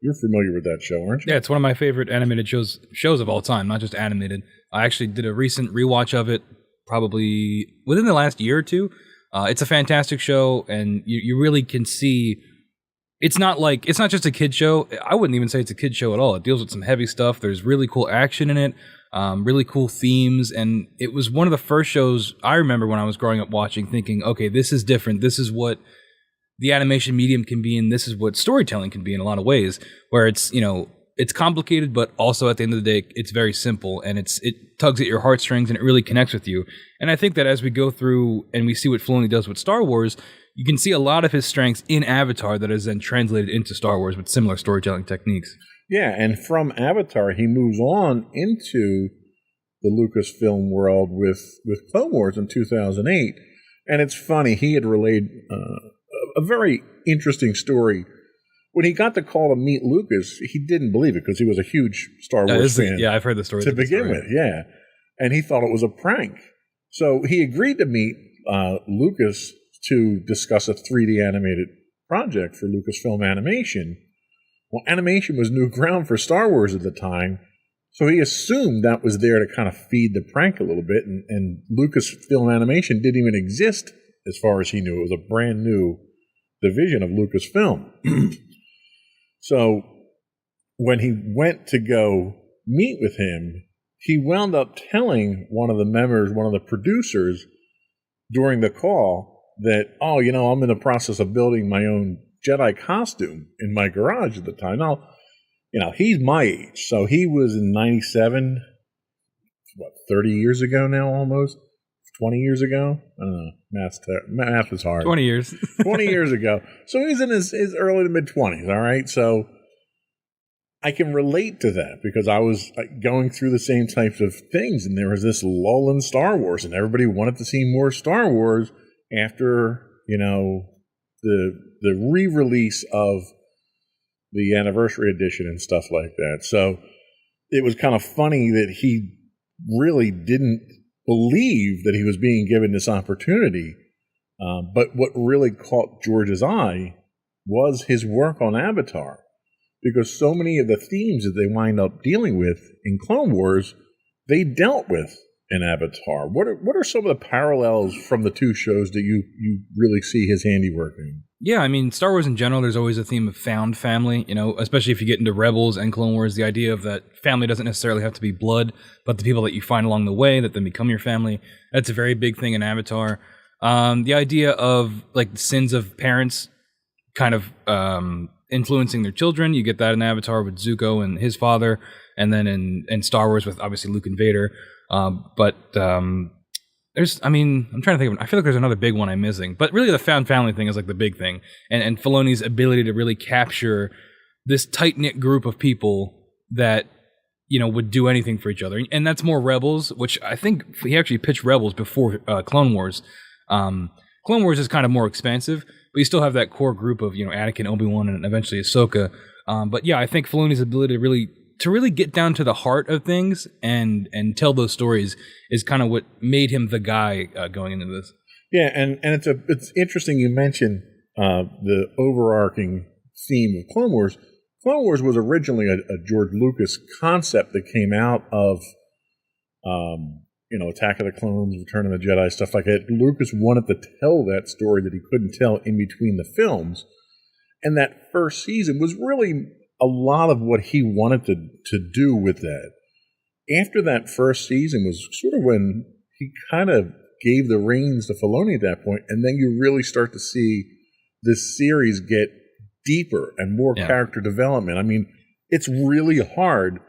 You're familiar with that show, aren't you? Yeah, it's one of my favorite animated shows of all time, not just animated. I actually did a recent rewatch of it, probably within the last year or two. It's a fantastic show, and you really can see it's not just a kid show. I wouldn't even say it's a kid show at all. It deals with some heavy stuff. There's really cool action in it, really cool themes, and it was one of the first shows I remember when I was growing up watching, thinking, okay, this is different. This is what the animation medium can be, and this is what storytelling can be in a lot of ways, where it's, it's complicated, but also at the end of the day, it's very simple, and it tugs at your heartstrings, and it really connects with you. And I think that as we go through and we see what Filoni does with Star Wars, you can see a lot of his strengths in Avatar that is then translated into Star Wars with similar storytelling techniques. Yeah, and from Avatar, he moves on into the Lucasfilm world with Clone Wars in 2008. And it's funny, he had relayed a very interesting story. When he got the call to meet Lucas, he didn't believe it because he was a huge Star Wars fan. Yeah, I've heard the story. To begin with, yeah. And he thought it was a prank. So he agreed to meet Lucas to discuss a 3D animated project for Lucasfilm Animation. Well, animation was new ground for Star Wars at the time, so he assumed that was there to kind of feed the prank a little bit, and Lucasfilm Animation didn't even exist as far as he knew. It was a brand new division of Lucasfilm. So when he went to go meet with him, he wound up telling one of the producers during the call that, I'm in the process of building my own Jedi costume in my garage at the time. Now, he's my age, so he was in 97, 30 years ago now almost? 20 years ago? I don't know. Math is hard. 20 years. 20 years ago. So he's in his early to mid-20s, all right? So I can relate to that because I was going through the same types of things, and there was this lull in Star Wars, and everybody wanted to see more Star Wars after, the re-release of the anniversary edition and stuff like that. So it was kind of funny that he really didn't believe that he was being given this opportunity. But what really caught George's eye was his work on Avatar, because so many of the themes that they wind up dealing with in Clone Wars, they dealt with in Avatar. What are some of the parallels from the two shows that you really see his handiwork in? Yeah, I mean, Star Wars in general, there's always a theme of found family, especially if you get into Rebels and Clone Wars, the idea of that family doesn't necessarily have to be blood, but the people that you find along the way that then become your family. That's a very big thing in Avatar. The idea of like the sins of parents kind of influencing their children, you get that in Avatar with Zuko and his father, and then in Star Wars with obviously Luke and Vader. I'm trying to think of, I feel like there's another big one I'm missing, but really the found family thing is like the big thing, and Filoni's ability to really capture this tight-knit group of people that, would do anything for each other. And that's more Rebels, which I think he actually pitched Rebels before Clone Wars. Clone Wars is kind of more expansive, but you still have that core group of, Anakin, Obi-Wan, and eventually Ahsoka. But yeah, I think Filoni's ability to really get down to the heart of things and tell those stories is kind of what made him the guy going into this. Yeah, and it's interesting you mentioned the overarching theme of Clone Wars. Clone Wars was originally a George Lucas concept that came out of Attack of the Clones, Return of the Jedi, stuff like that. Lucas wanted to tell that story that he couldn't tell in between the films, and that first season was really a lot of what he wanted to do with that. After that first season was sort of when he kind of gave the reins to Filoni at that point, and then you really start to see this series get deeper and more character development. I mean, it's really hard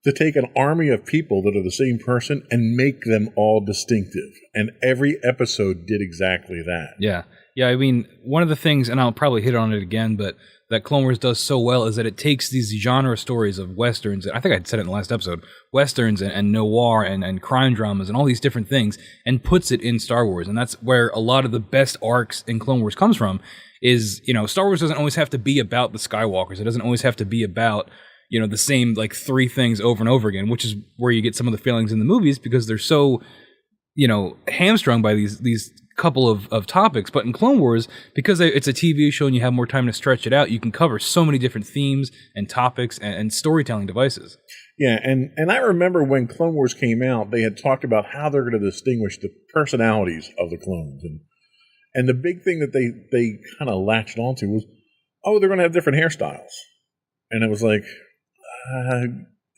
to take an army of people that are the same person and make them all distinctive. And every episode did exactly that. Yeah. Yeah, I mean, one of the things, and I'll probably hit on it again, but that Clone Wars does so well is that it takes these genre stories of Westerns, I think I said it in the last episode, Westerns and noir and crime dramas and all these different things, and puts it in Star Wars. And that's where a lot of the best arcs in Clone Wars comes from, is, Star Wars doesn't always have to be about the Skywalkers. It doesn't always have to be about, the same, like, three things over and over again, which is where you get some of the failings in the movies because they're so, hamstrung by these couple of topics. But in Clone Wars, because it's a TV show and you have more time to stretch it out, you can cover so many different themes and topics and storytelling devices. Yeah, and I remember when Clone Wars came out, they had talked about how they're going to distinguish the personalities of the clones. And the big thing that they kind of latched onto was oh, they're going to have different hairstyles. And it was like,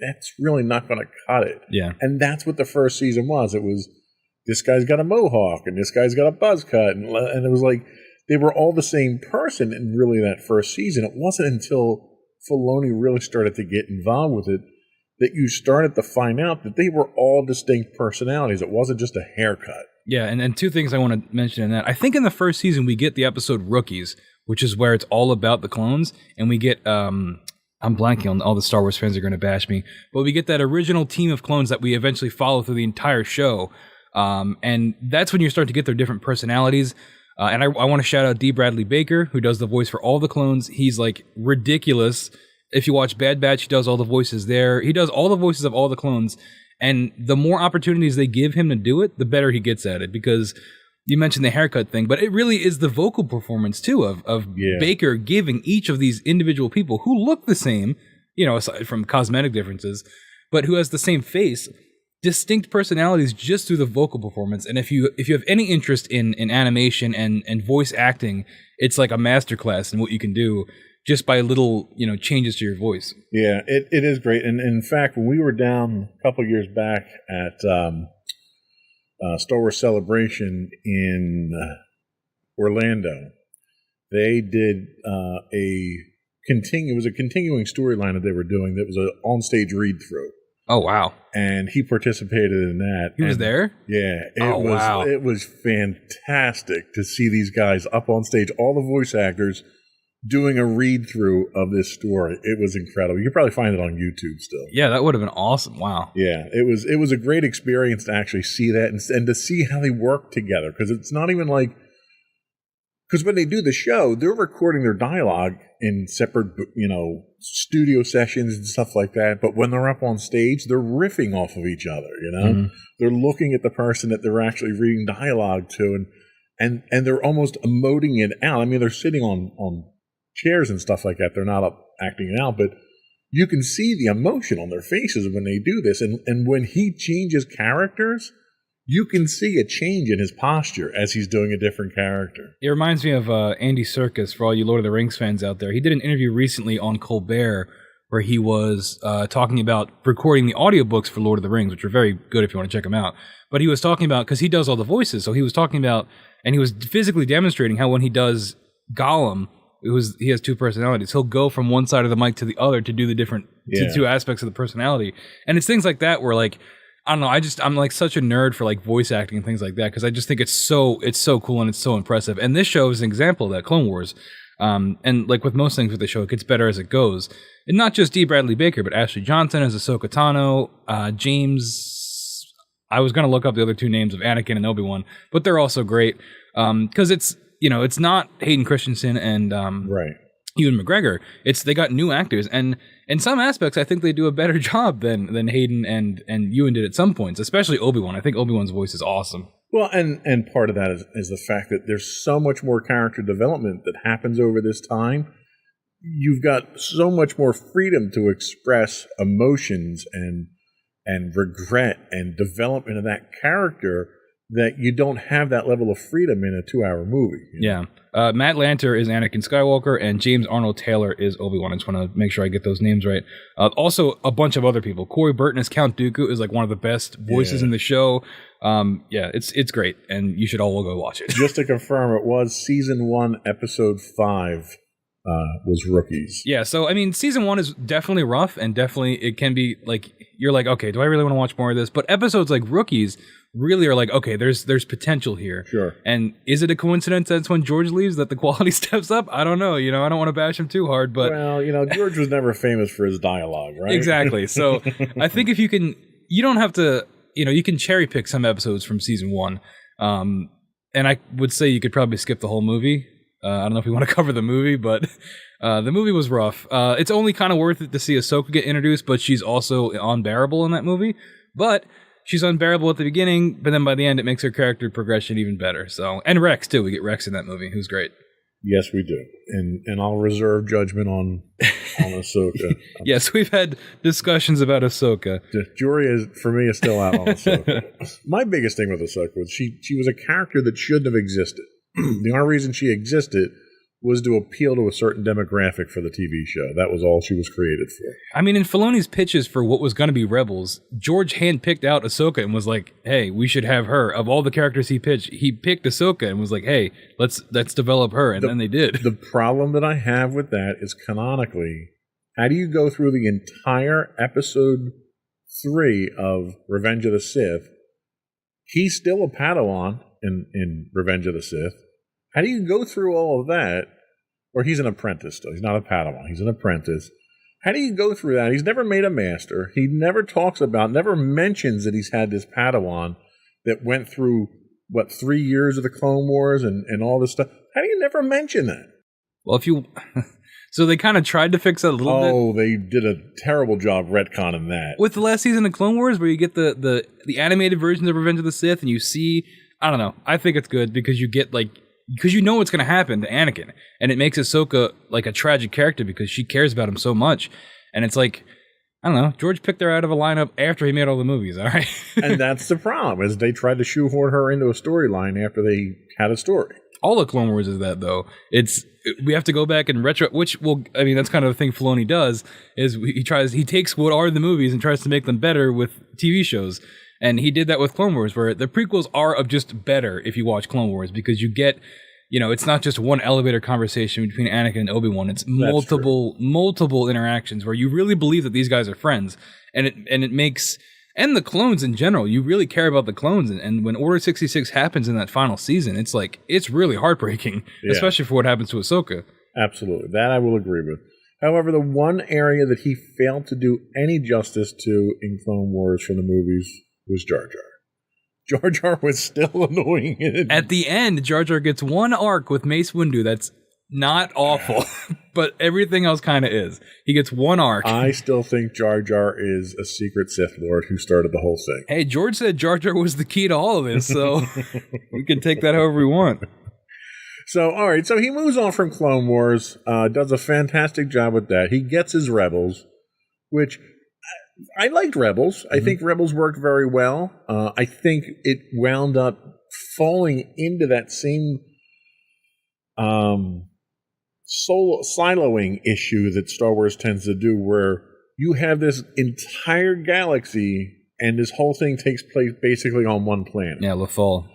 that's really not going to cut it. Yeah. And that's what the first season was. It was, this guy's got a mohawk and this guy's got a buzz cut. And it was like, they were all the same person in really that first season. It wasn't until Filoni really started to get involved with it that you started to find out that they were all distinct personalities. It wasn't just a haircut. Yeah, and two things I want to mention in that. I think in the first season we get the episode Rookies, which is where it's all about the clones, and we get, I'm blanking on, all the Star Wars fans are going to bash me, but we get that original team of clones that we eventually follow through the entire show, and that's when you start to get their different personalities. And I want to shout out D. Bradley Baker, who does the voice for all the clones. He's like ridiculous. If you watch Bad Batch, he does all the voices there. He does all the voices of all the clones. And the more opportunities they give him to do it, the better he gets at it. Because you mentioned the haircut thing, but it really is the vocal performance too of Baker giving each of these individual people who look the same, you know, aside from cosmetic differences, but who has the same face, distinct personalities just through the vocal performance. And if you have any interest in animation and voice acting, it's like a masterclass in what you can do just by little, you know, changes to your voice. Yeah, it is great. And in fact, when we were down a couple years back at Star Wars Celebration in Orlando, they did it was a continuing storyline that they were doing that was an on-stage read-through. Oh, wow. And he participated in that. He was there? Yeah. It was fantastic to see these guys up on stage, all the voice actors doing a read-through of this story. It was incredible. You could probably find it on YouTube still. Yeah, that would have been awesome. Wow. Yeah, it was a great experience to actually see that and to see how they work together. Because it's not even like... Because when they do the show, they're recording their dialogue in separate, you know, studio sessions and stuff like that. But when they're up on stage, they're riffing off of each other, you know? Mm-hmm. They're looking at the person that they're actually reading dialogue to, and they're almost emoting it out. I mean, they're sitting on chairs and stuff like that. They're not up acting it out, but you can see the emotion on their faces when they do this. And when he changes characters, you can see a change in his posture as he's doing a different character. It reminds me of Andy Serkis, for all you Lord of the Rings fans out there. He did an interview recently on Colbert where he was talking about recording the audiobooks for Lord of the Rings, which are very good if you want to check them out. But he was talking about, because he does all the voices, so he was talking about, and he was physically demonstrating how when he does Gollum, he has two personalities. He'll go from one side of the mic to the other to do the different two aspects of the personality. And it's things like that where, like, I don't know, I'm like such a nerd for like voice acting and things like that, because I just think it's so cool and it's so impressive. And this show is an example of that, Clone Wars. And like with most things with the show, it gets better as it goes. And not just D. Bradley Baker, but Ashley Johnson as Ahsoka Tano, James. I was going to look up the other two names of Anakin and Obi-Wan, but they're also great. Because it's, you know, it's not Hayden Christensen and Ewan McGregor. They got new actors, and in some aspects, I think they do a better job than Hayden and Ewan did at some points, especially Obi-Wan. I think Obi-Wan's voice is awesome. Well, and part of that is the fact that there's so much more character development that happens over this time. You've got so much more freedom to express emotions and regret and development of that character, that you don't have that level of freedom in a 2-hour movie. Yeah. Matt Lanter is Anakin Skywalker, and James Arnold Taylor is Obi-Wan. I just want to make sure I get those names right. Also, a bunch of other people. Corey Burton as Count Dooku is like one of the best voices in the show. It's great, and you should all go watch it. Just to confirm, it was Season 1, Episode 5 was Rookies. Yeah, so, I mean, Season 1 is definitely rough, and definitely it can be, like, you're like, okay, do I really want to watch more of this? But episodes like Rookies really are like, okay, there's potential here. Sure. And is it a coincidence that's when George leaves that the quality steps up? I don't know. You know, I don't want to bash him too hard, but... Well, you know, George was never famous for his dialogue, right? Exactly. So I think if you can... You don't have to... You know, you can cherry pick some episodes from Season 1. And I would say you could probably skip the whole movie. I don't know if we want to cover the movie, but the movie was rough. It's only kind of worth it to see Ahsoka get introduced, but she's also unbearable in that movie. But... she's unbearable at the beginning, but then by the end, it makes her character progression even better. So, and Rex too. We get Rex in that movie, who's great. Yes, we do. And I'll reserve judgment on Ahsoka. Yes, we've had discussions about Ahsoka. The jury for me is still out on Ahsoka. My biggest thing with Ahsoka was she was a character that shouldn't have existed. The only reason she existed was to appeal to a certain demographic for the TV show. That was all she was created for. I mean, in Filoni's pitches for what was going to be Rebels, George handpicked out Ahsoka and was like, hey, we should have her. Of all the characters he pitched, he picked Ahsoka and was like, hey, let's develop her. And then they did. The problem that I have with that is canonically, how do you go through the entire episode 3 of Revenge of the Sith? He's still a Padawan in Revenge of the Sith. How do you go through all of that? Or he's an apprentice still. He's not a Padawan. He's an apprentice. How do you go through that? He's never made a master. He never talks about, never mentions that he's had this Padawan that went through, 3 years of the Clone Wars and all this stuff. How do you never mention that? Well, so they kind of tried to fix that a little bit. Oh, they did a terrible job retconning that. With the last season of Clone Wars, where you get the animated versions of Revenge of the Sith, and you see, I don't know, I think it's good because you get because you know what's going to happen to Anakin, and it makes Ahsoka like a tragic character because she cares about him so much, and it's like, I don't know, George picked her out of a lineup after he made all the movies, all right? And that's the problem, is they tried to shoehorn her into a storyline after they had a story. All of Clone Wars is that, though. We have to go back and retro, that's kind of the thing Filoni does, is he takes what are the movies and tries to make them better with TV shows. And he did that with Clone Wars, where the prequels are just better if you watch Clone Wars, because you get, it's not just one elevator conversation between Anakin and Obi-Wan. It's multiple interactions where you really believe that these guys are friends. And it makes, and the clones in general, you really care about the clones. And when Order 66 happens in that final season, it's really heartbreaking, especially for what happens to Ahsoka. Absolutely. That I will agree with. However, the one area that he failed to do any justice to in Clone Wars from the movies was Jar Jar. Jar Jar was still annoying. At the end, Jar Jar gets one arc with Mace Windu that's not awful, but everything else kind of is. He gets one arc. I still think Jar Jar is a secret Sith Lord who started the whole thing. Hey, George said Jar Jar was the key to all of this, so we can take that however we want. So, all right, so he moves on from Clone Wars, does a fantastic job with that. He gets his Rebels, which I liked Rebels. I think Rebels worked very well. I think it wound up falling into that same siloing issue that Star Wars tends to do, where you have this entire galaxy and this whole thing takes place basically on one planet. Yeah, Lothal.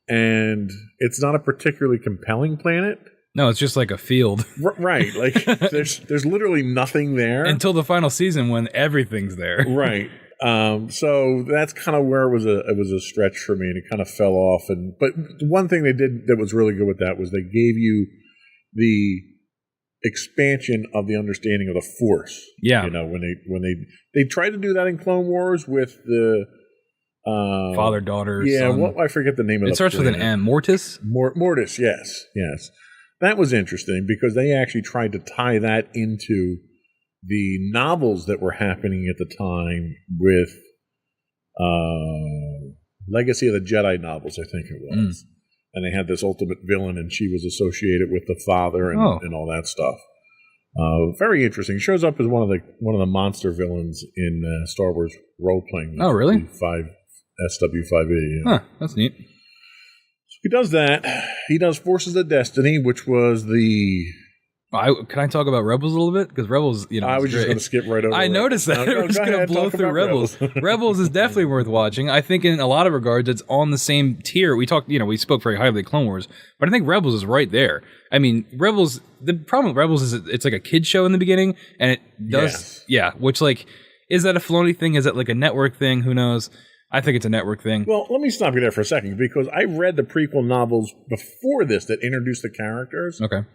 And it's not a particularly compelling planet. No, it's just like a field. Right. Like there's literally nothing there. Until the final season when everything's there. Right. So that's kind of where it was a stretch for me, and it kind of fell off. But one thing they did that was really good with that was they gave you the expansion of the understanding of the Force. Yeah. When they tried to do that in Clone Wars with the father-daughter. Yeah, son. I forget the name of it. It starts with an M. Mortis? Mortis, yes. That was interesting because they actually tried to tie that into the novels that were happening at the time with Legacy of the Jedi novels, I think it was. And they had this ultimate villain, and she was associated with the father and all that stuff. Very interesting. Shows up as one of the monster villains in Star Wars role playing. Oh, really? SW5E. Huh, that's neat. So he does that. He does Forces of Destiny, which was the... Can I talk about Rebels a little bit? Because Rebels, I was just going to skip right over. I noticed that. We're just going to blow through Rebels. Rebels is definitely worth watching. I think in a lot of regards, it's on the same tier. We spoke very highly of Clone Wars, but I think Rebels is right there. I mean, Rebels. The problem with Rebels is it's like a kid show in the beginning, and it does, which is that a Filoni thing? Is that like a network thing? Who knows? I think it's a network thing. Well, let me stop you there for a second, because I read the prequel novels before this that introduced the characters. Okay.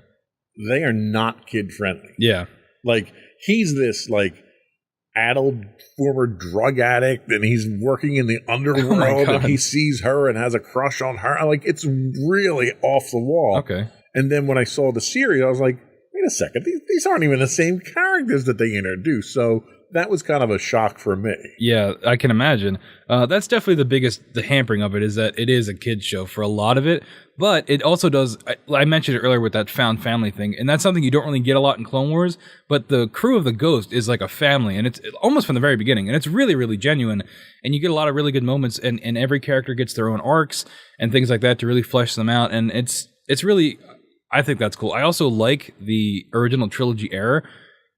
They are not kid-friendly. Yeah. Like, he's this, addled former drug addict, and he's working in the underworld, and he sees her and has a crush on her. It's really off the wall. Okay. And then when I saw the series, I was like, wait a second, these aren't even the same characters that they introduced. So that was kind of a shock for me. Yeah, I can imagine. That's definitely the hampering of it, is that it is a kid's show for a lot of it. But it also does, I mentioned it earlier with that found family thing, and that's something you don't really get a lot in Clone Wars, but the crew of the Ghost is like a family, and it's almost from the very beginning, and it's really, really genuine, and you get a lot of really good moments, and every character gets their own arcs and things like that to really flesh them out, and it's really... I think that's cool. I also like the original trilogy era,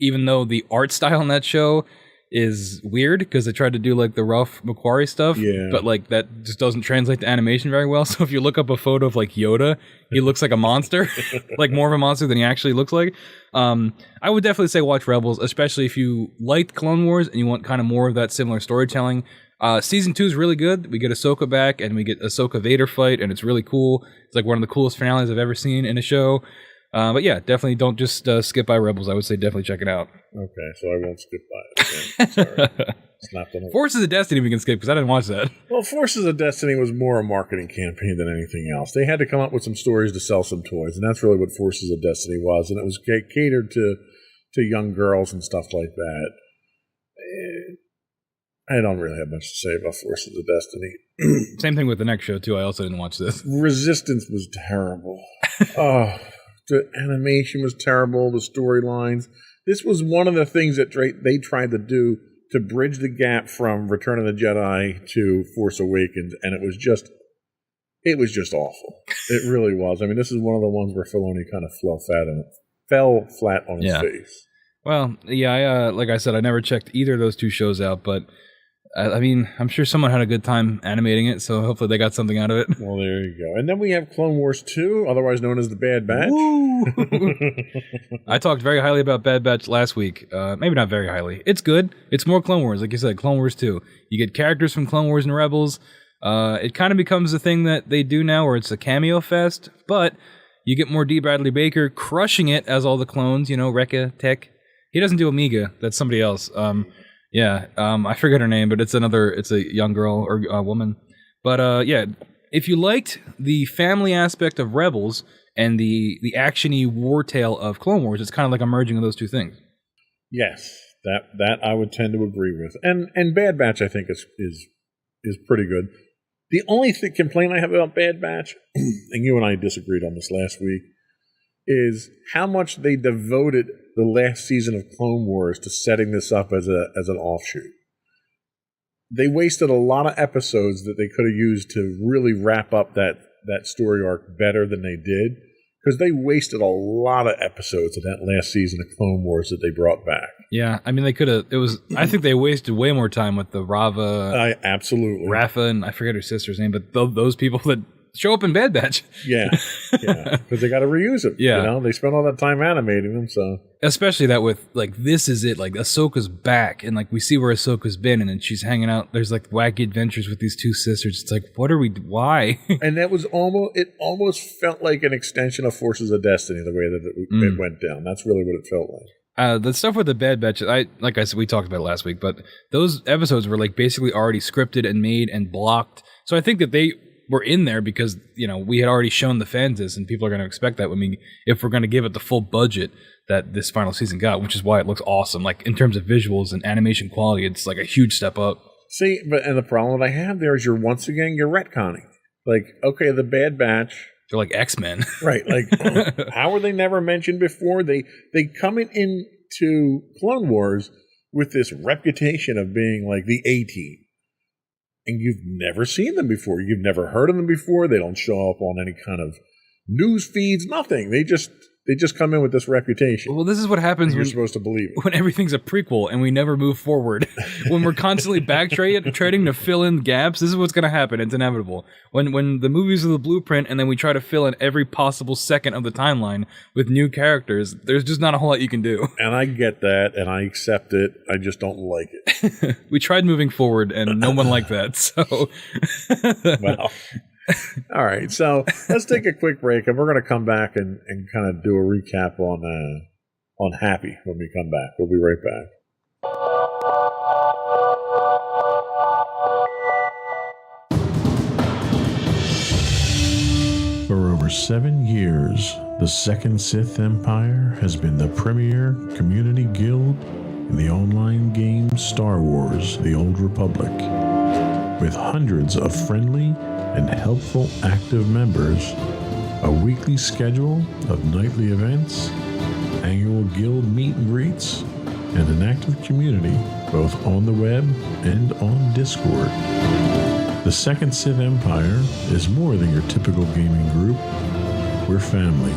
even though the art style in that show is weird because they tried to do like the Ralph McQuarrie stuff, but like that just doesn't translate to animation very well. So if you look up a photo of like Yoda, he looks like a monster, like more of a monster than he actually looks like. I would definitely say watch Rebels, especially if you liked Clone Wars and you want kind of more of that similar storytelling. Season 2 is really good. We get Ahsoka back and we get Ahsoka Vader fight, and it's really cool. It's like one of the coolest finales I've ever seen in a show. But yeah, definitely don't just skip by Rebels. I would say definitely check it out. Okay, so I won't skip by it. Sorry. It's not gonna Forces of Destiny we can skip because I didn't watch that. Well, Forces of Destiny was more a marketing campaign than anything else. They had to come up with some stories to sell some toys, and that's really what Forces of Destiny was. And it was catered to young girls and stuff like that. I don't really have much to say about Forces of Destiny. Same thing with the next show, too. I also didn't watch this. Resistance was terrible. The animation was terrible. The storylines. This was one of the things that they tried to do to bridge the gap from Return of the Jedi to Force Awakens, and it was just awful. It really was. I mean, this is one of the ones where Filoni kind of fell flat on his face. Well, yeah, like I said, I never checked either of those two shows out, but I mean, I'm sure someone had a good time animating it, so hopefully they got something out of it. Well, there you go. And then we have Clone Wars 2, otherwise known as The Bad Batch. I talked very highly about Bad Batch last week. Maybe not very highly. It's good. It's more Clone Wars, like you said, Clone Wars 2. You get characters from Clone Wars and Rebels. It kind of becomes a thing that they do now where it's a cameo fest, but you get more D. Bradley Baker crushing it as all the clones, Rekka, Tech. He doesn't do Omega. That's somebody else. I forget her name, but it's a young girl or a woman. But yeah, if you liked the family aspect of Rebels and the actiony war tale of Clone Wars, it's kind of like a merging of those two things. Yes, that I would tend to agree with. And Bad Batch, I think, is pretty good. The only complaint I have about Bad Batch, and you and I disagreed on this last week, is how much they devoted the last season of Clone Wars to setting this up as an offshoot. They wasted a lot of episodes that they could have used to really wrap up that story arc better than they did, because they wasted a lot of episodes of that last season of Clone Wars that they brought back. Yeah, I mean, they could have. I think they wasted way more time with the Rava. Absolutely. Rafa, and I forget her sister's name, but those people that show up in Bad Batch. Yeah, because they got to reuse them. Yeah, they spent all that time animating them, so especially that with like this is it. Like Ahsoka's back, and like we see where Ahsoka's been, and then she's hanging out. There's like wacky adventures with these two sisters. It's like, what are we? Why? And that was almost felt like an extension of Forces of Destiny, the way that it went down. That's really what it felt like. The stuff with the Bad Batch, like I said, we talked about it last week, but those episodes were like basically already scripted and made and blocked. So I think that they were in there because, we had already shown the fans this, and people are going to expect that if we're going to give it the full budget that this final season got, which is why it looks awesome. Like in terms of visuals and animation quality, it's like a huge step up. See, and the problem that I have there is you're retconning. Like, okay, the Bad Batch. They're like X-Men. Right. Like, how were they never mentioned before? They come into Clone Wars with this reputation of being like the A-Team. And you've never seen them before. You've never heard of them before. They don't show up on any kind of news feeds, nothing. They just come in with this reputation. Well, this is what happens when you're supposed to believe it. When everything's a prequel and we never move forward. When we're constantly backtracking to fill in gaps, this is what's going to happen. It's inevitable. When the movies are the blueprint and then we try to fill in every possible second of the timeline with new characters, there's just not a whole lot you can do. And I get that, and I accept it. I just don't like it. We tried moving forward, and no one liked that. So, well. All right, so let's take a quick break, and we're going to come back and kind of do a recap on Happy when we come back. We'll be right back. For over 7 years, the Second Sith Empire has been the premier community guild in the online game Star Wars: The Old Republic. With hundreds of friendly and helpful active members, a weekly schedule of nightly events, annual guild meet and greets, and an active community both on the web and on Discord. The Second Sith Empire is more than your typical gaming group. We're family.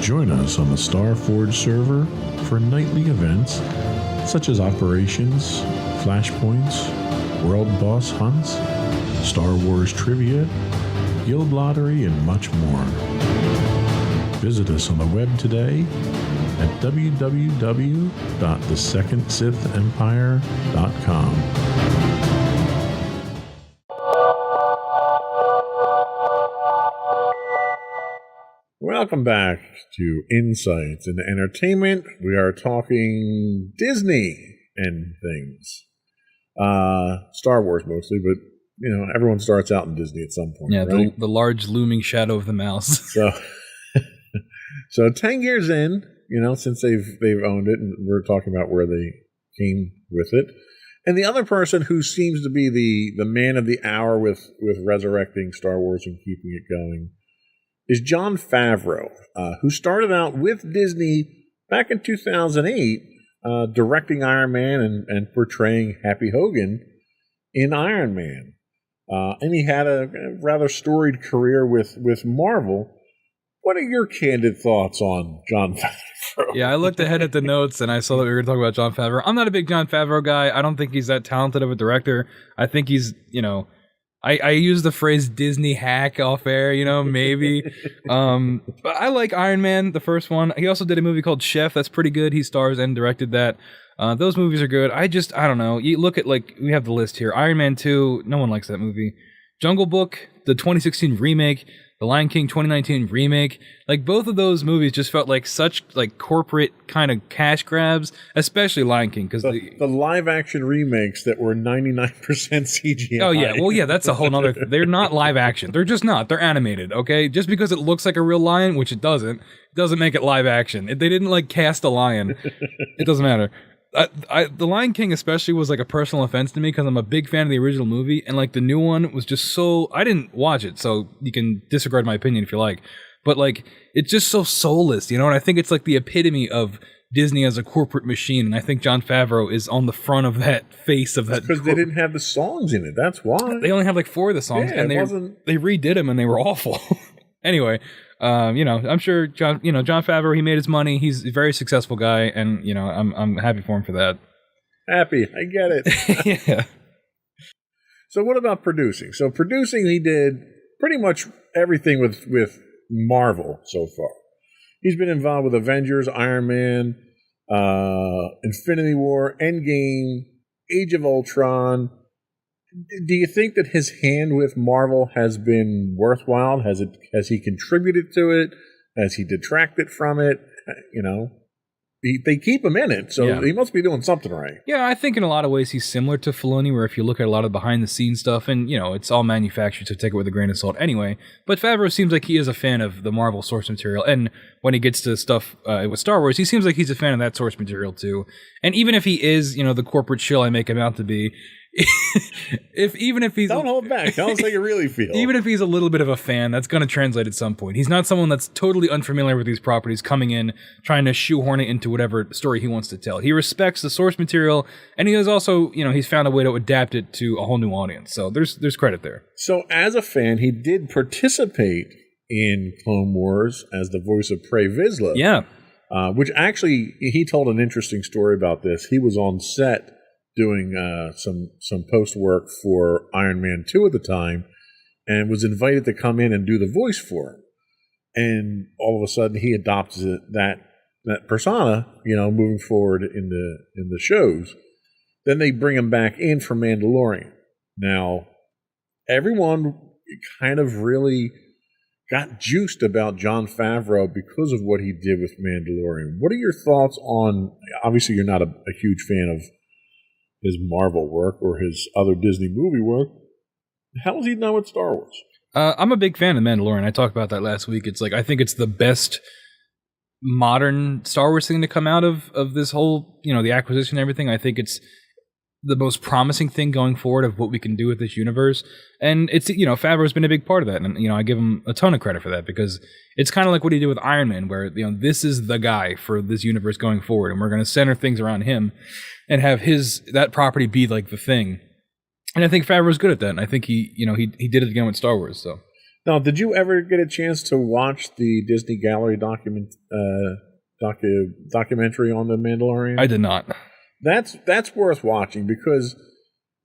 Join us on the Starforge server for nightly events such as operations, flashpoints, world boss hunts, Star Wars trivia, guild lottery, and much more. Visit us on the web today at www.thesecondsithempire.com. Welcome back to Insights into Entertainment. We are talking Disney and things. Star Wars mostly, but everyone starts out in Disney at some point. Yeah, right? the large looming shadow of the mouse. So 10 years in, since they've owned it, and we're talking about where they came with it. And the other person who seems to be the man of the hour with resurrecting Star Wars and keeping it going is Jon Favreau, who started out with Disney back in 2008, directing Iron Man and portraying Happy Hogan in Iron Man. And he had a rather storied career with Marvel. What are your candid thoughts on Jon Favreau? Yeah, I looked ahead at the notes and I saw that we were going to talk about Jon Favreau. I'm not a big Jon Favreau guy. I don't think he's that talented of a director. I think he's, I use the phrase Disney hack off air, maybe. But I like Iron Man, the first one. He also did a movie called Chef. That's pretty good. He stars and directed that. Those movies are good. I don't know. You look at, we have the list here. Iron Man 2, no one likes that movie. Jungle Book, the 2016 remake. The Lion King 2019 remake, both of those movies just felt like such corporate kind of cash grabs, especially Lion King, because the live action remakes that were 99% CGI. Oh yeah, well yeah, that's a whole nother. They're not live action. They're just not. They're animated. Okay, just because it looks like a real lion, which it doesn't make it live action. If they didn't cast a lion, it doesn't matter. The Lion King especially was a personal offense to me because I'm a big fan of the original movie, and the new one was just so. I didn't watch it, so you can disregard my opinion if you like. But it's just so soulless, And I think it's the epitome of Disney as a corporate machine, and I think Jon Favreau is on the front of that face of that. Because they didn't have the songs in it. That's why they only have 4 of the songs, and they redid them, and they were awful. Anyway. I'm sure Jon Favreau, he made his money. He's a very successful guy, and I'm happy for him for that. Happy, I get it. Yeah. So what about producing? So producing, he did pretty much everything with Marvel so far. He's been involved with Avengers, Iron Man, Infinity War, Endgame, Age of Ultron. Do you think that his hand with Marvel has been worthwhile? Has he contributed to it? Has he detracted from it? They keep him in it, so yeah. He must be doing something right. Yeah, I think in a lot of ways he's similar to Filoni, where if you look at a lot of behind-the-scenes stuff, and, it's all manufactured, so take it with a grain of salt anyway. But Favreau seems like he is a fan of the Marvel source material, and when he gets to stuff with Star Wars, he seems like he's a fan of that source material too. And even if he is, the corporate shill I make him out to be, even if he's don't hold back. Tell us how you really feel. Even if he's a little bit of a fan, that's going to translate at some point. He's not someone that's totally unfamiliar with these properties, coming in trying to shoehorn it into whatever story he wants to tell. He respects the source material, and he has also, he's found a way to adapt it to a whole new audience. So there's credit there. So as a fan, he did participate in Clone Wars as the voice of Pre Vizsla. Yeah, which actually he told an interesting story about this. He was on set doing some post work for Iron Man 2 at the time, and was invited to come in and do the voice for him. And all of a sudden, he adopts that persona, moving forward in the shows. Then they bring him back in for Mandalorian. Now, everyone kind of really got juiced about Jon Favreau because of what he did with Mandalorian. What are your thoughts on? Obviously, you're not a huge fan of his Marvel work or his other Disney movie work. How is he done with Star Wars? I'm a big fan of Mandalorian. I talked about that last week. It's I think it's the best modern Star Wars thing to come out of this whole, the acquisition and everything. I think it's the most promising thing going forward of what we can do with this universe. And it's, Favreau's been a big part of that. And, I give him a ton of credit for that, because it's kind of like what he did with Iron Man, where, this is the guy for this universe going forward. And we're going to center things around him and have that property be the thing. And I think Favreau's good at that. And I think he did it again with Star Wars. So Now, did you ever get a chance to watch the Disney Gallery documentary on The Mandalorian? I did not. That's worth watching because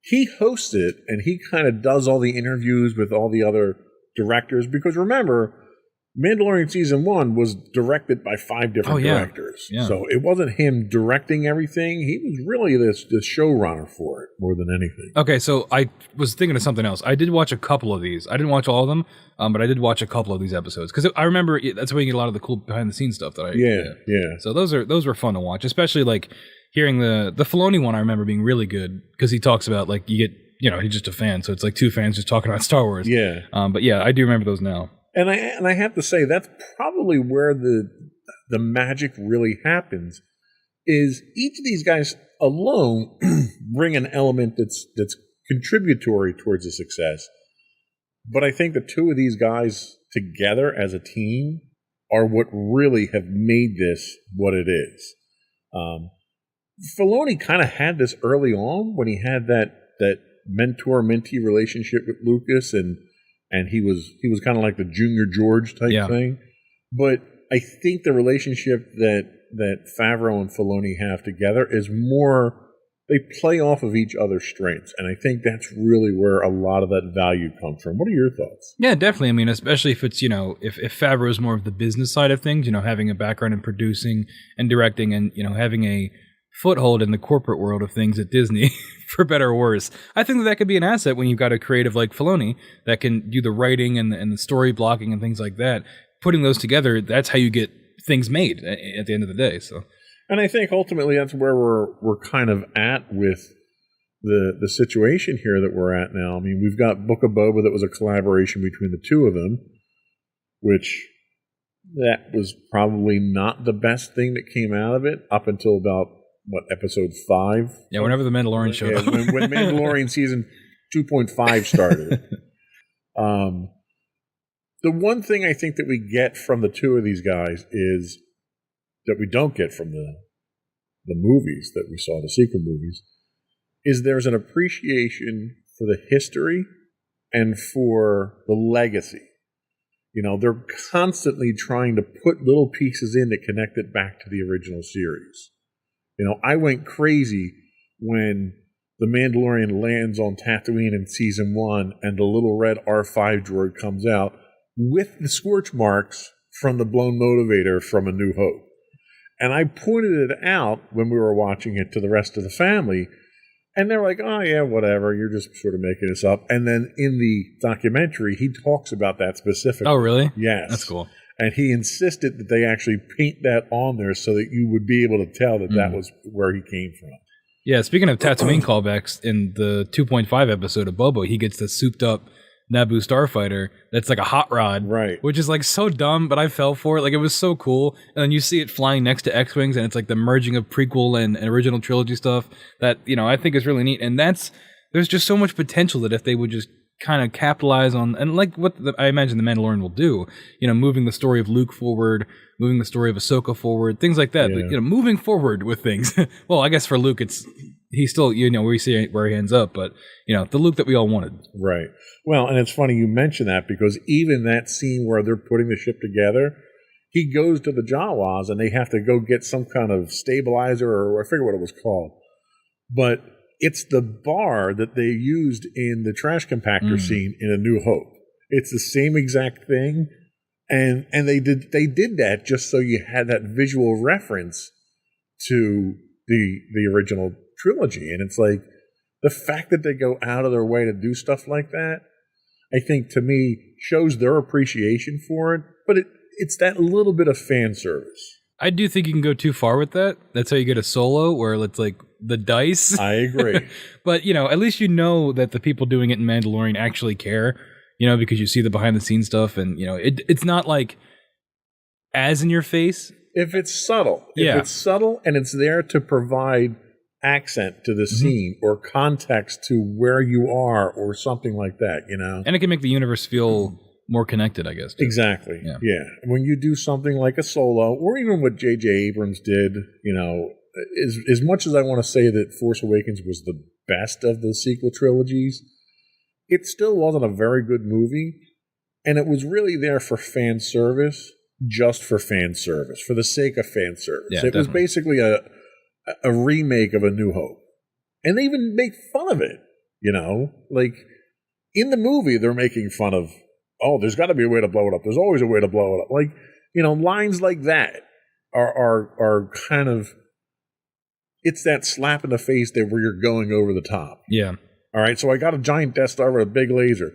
he hosts it and he kind of does all the interviews with all the other directors. Because remember, Mandalorian Season 1 was directed by 5 different directors. Yeah. So it wasn't him directing everything. He was really the showrunner for it more than anything. Okay, so I was thinking of something else. I did watch a couple of these. I didn't watch all of them, but I did watch a couple of these episodes. Because I remember that's where you get a lot of the cool behind-the-scenes stuff that Yeah. So those were fun to watch, especially like hearing the Filoni one I remember being really good because he talks about like you get, he's just a fan. So it's like 2 fans just talking about Star Wars. Yeah. But yeah, I do remember those now. And I have to say that's probably where the magic really happens. Is each of these guys alone bring an element that's contributory towards the success, but I think the 2 of these guys together as a team are what really have made this what it is. Filoni kind of had this early on when he had that mentor-mentee relationship with Lucas and he was kind of like the Junior George type thing. But I think the relationship that Favreau and Filoni have together is more, they play off of each other's strengths. And I think that's really where a lot of that value comes from. What are your thoughts? Yeah, definitely. I mean, especially if it's, if Favreau is more of the business side of things, having a background in producing and directing and, having a foothold in the corporate world of things at Disney, for better or worse. I think that could be an asset when you've got a creative like Filoni that can do the writing and the story blocking and things like that. Putting those together, that's how you get things made at the end of the day. So, and I think ultimately that's where we're kind of at with the situation here that we're at now. I mean, we've got Book of Boba that was a collaboration between the 2 of them, which that was probably not the best thing that came out of it up until about episode 5? Yeah, whenever the Mandalorian showed up. when Mandalorian season 2.5 started. The one thing I think that we get from the 2 of these guys is that we don't get from the movies that we saw, the sequel movies, is there's an appreciation for the history and for the legacy. They're constantly trying to put little pieces in to connect it back to the original series. I went crazy when the Mandalorian lands on Tatooine in season 1 and the little red R5 droid comes out with the scorch marks from the blown motivator from A New Hope. And I pointed it out when we were watching it to the rest of the family, and they're like, oh yeah, whatever, you're just sort of making this up. And then in the documentary, he talks about that specifically. Oh, really? Yes. That's cool. And he insisted that they actually paint that on there so that you would be able to tell that that was where he came from. Yeah, speaking of Tatooine callbacks, in the 2.5 episode of Boba, he gets the souped up Naboo starfighter that's like a hot rod, right? Which is like so dumb, but I fell for it. Like, it was so cool. And then you see it flying next to X-Wings, and it's like the merging of prequel and original trilogy stuff that, I think is really neat. And there's just so much potential that if they would just kind of capitalize on, and like what I imagine the Mandalorian will do, moving the story of Luke forward, moving the story of Ahsoka forward, things like that. Yeah. Like, moving forward with things. Well, I guess for Luke, he's still, we see where he ends up, but the Luke that we all wanted. Right. Well, and it's funny you mention that because even that scene where they're putting the ship together, he goes to the Jawas and they have to go get some kind of stabilizer, or I forget what it was called, but it's the bar that they used in the trash compactor scene in A New Hope. It's the same exact thing, and they did that just so you had that visual reference to the original trilogy. And it's like the fact that they go out of their way to do stuff like that, I think to me shows their appreciation for it. But it's that little bit of fan service. I do think you can go too far with that. That's how you get a Solo where it's like the dice. I agree. But, at least that the people doing it in Mandalorian actually care, because you see the behind the scenes stuff and, it's not like as in your face. If it's subtle. If it's subtle and it's there to provide accent to the scene or context to where you are or something like that, And it can make the universe feel more connected, I guess. Too. Exactly. Yeah. When you do something like a Solo, or even what J.J. Abrams did, as much as I want to say that Force Awakens was the best of the sequel trilogies, it still wasn't a very good movie. And it was really there for fan service, just for fan service, for the sake of fan service. Yeah, it was basically a remake of A New Hope. And they even make fun of it, you know? Like, in the movie, they're making fun of, oh, there's got to be a way to blow it up. There's always a way to blow it up. Like, you know, lines like that are kind of, it's that slap in the face that where you're going over the top. Yeah. All right, so I got a giant Death Star with a big laser.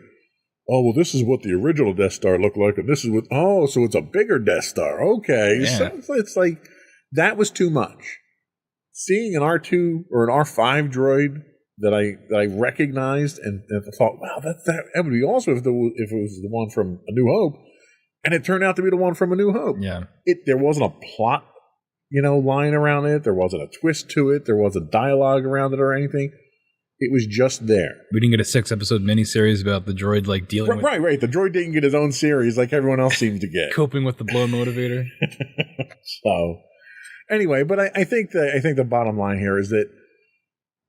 Oh, well, this is what the original Death Star looked like, and this is what, oh, so it's a bigger Death Star. Okay. Yeah. So it's like, that was too much. Seeing an R2 or an R5 droid that I recognized and thought, wow, that would be awesome if it was the one from A New Hope, and it turned out to be the one from A New Hope. Yeah. There wasn't a plot, you know, line around it. There wasn't a twist to it. There wasn't dialogue around it or anything. It was just there. We didn't get a 6-episode miniseries about the droid like dealing with... Right. The droid didn't get his own series like everyone else seemed to get. Coping with the blow motivator. So, anyway, but I think the bottom line here is that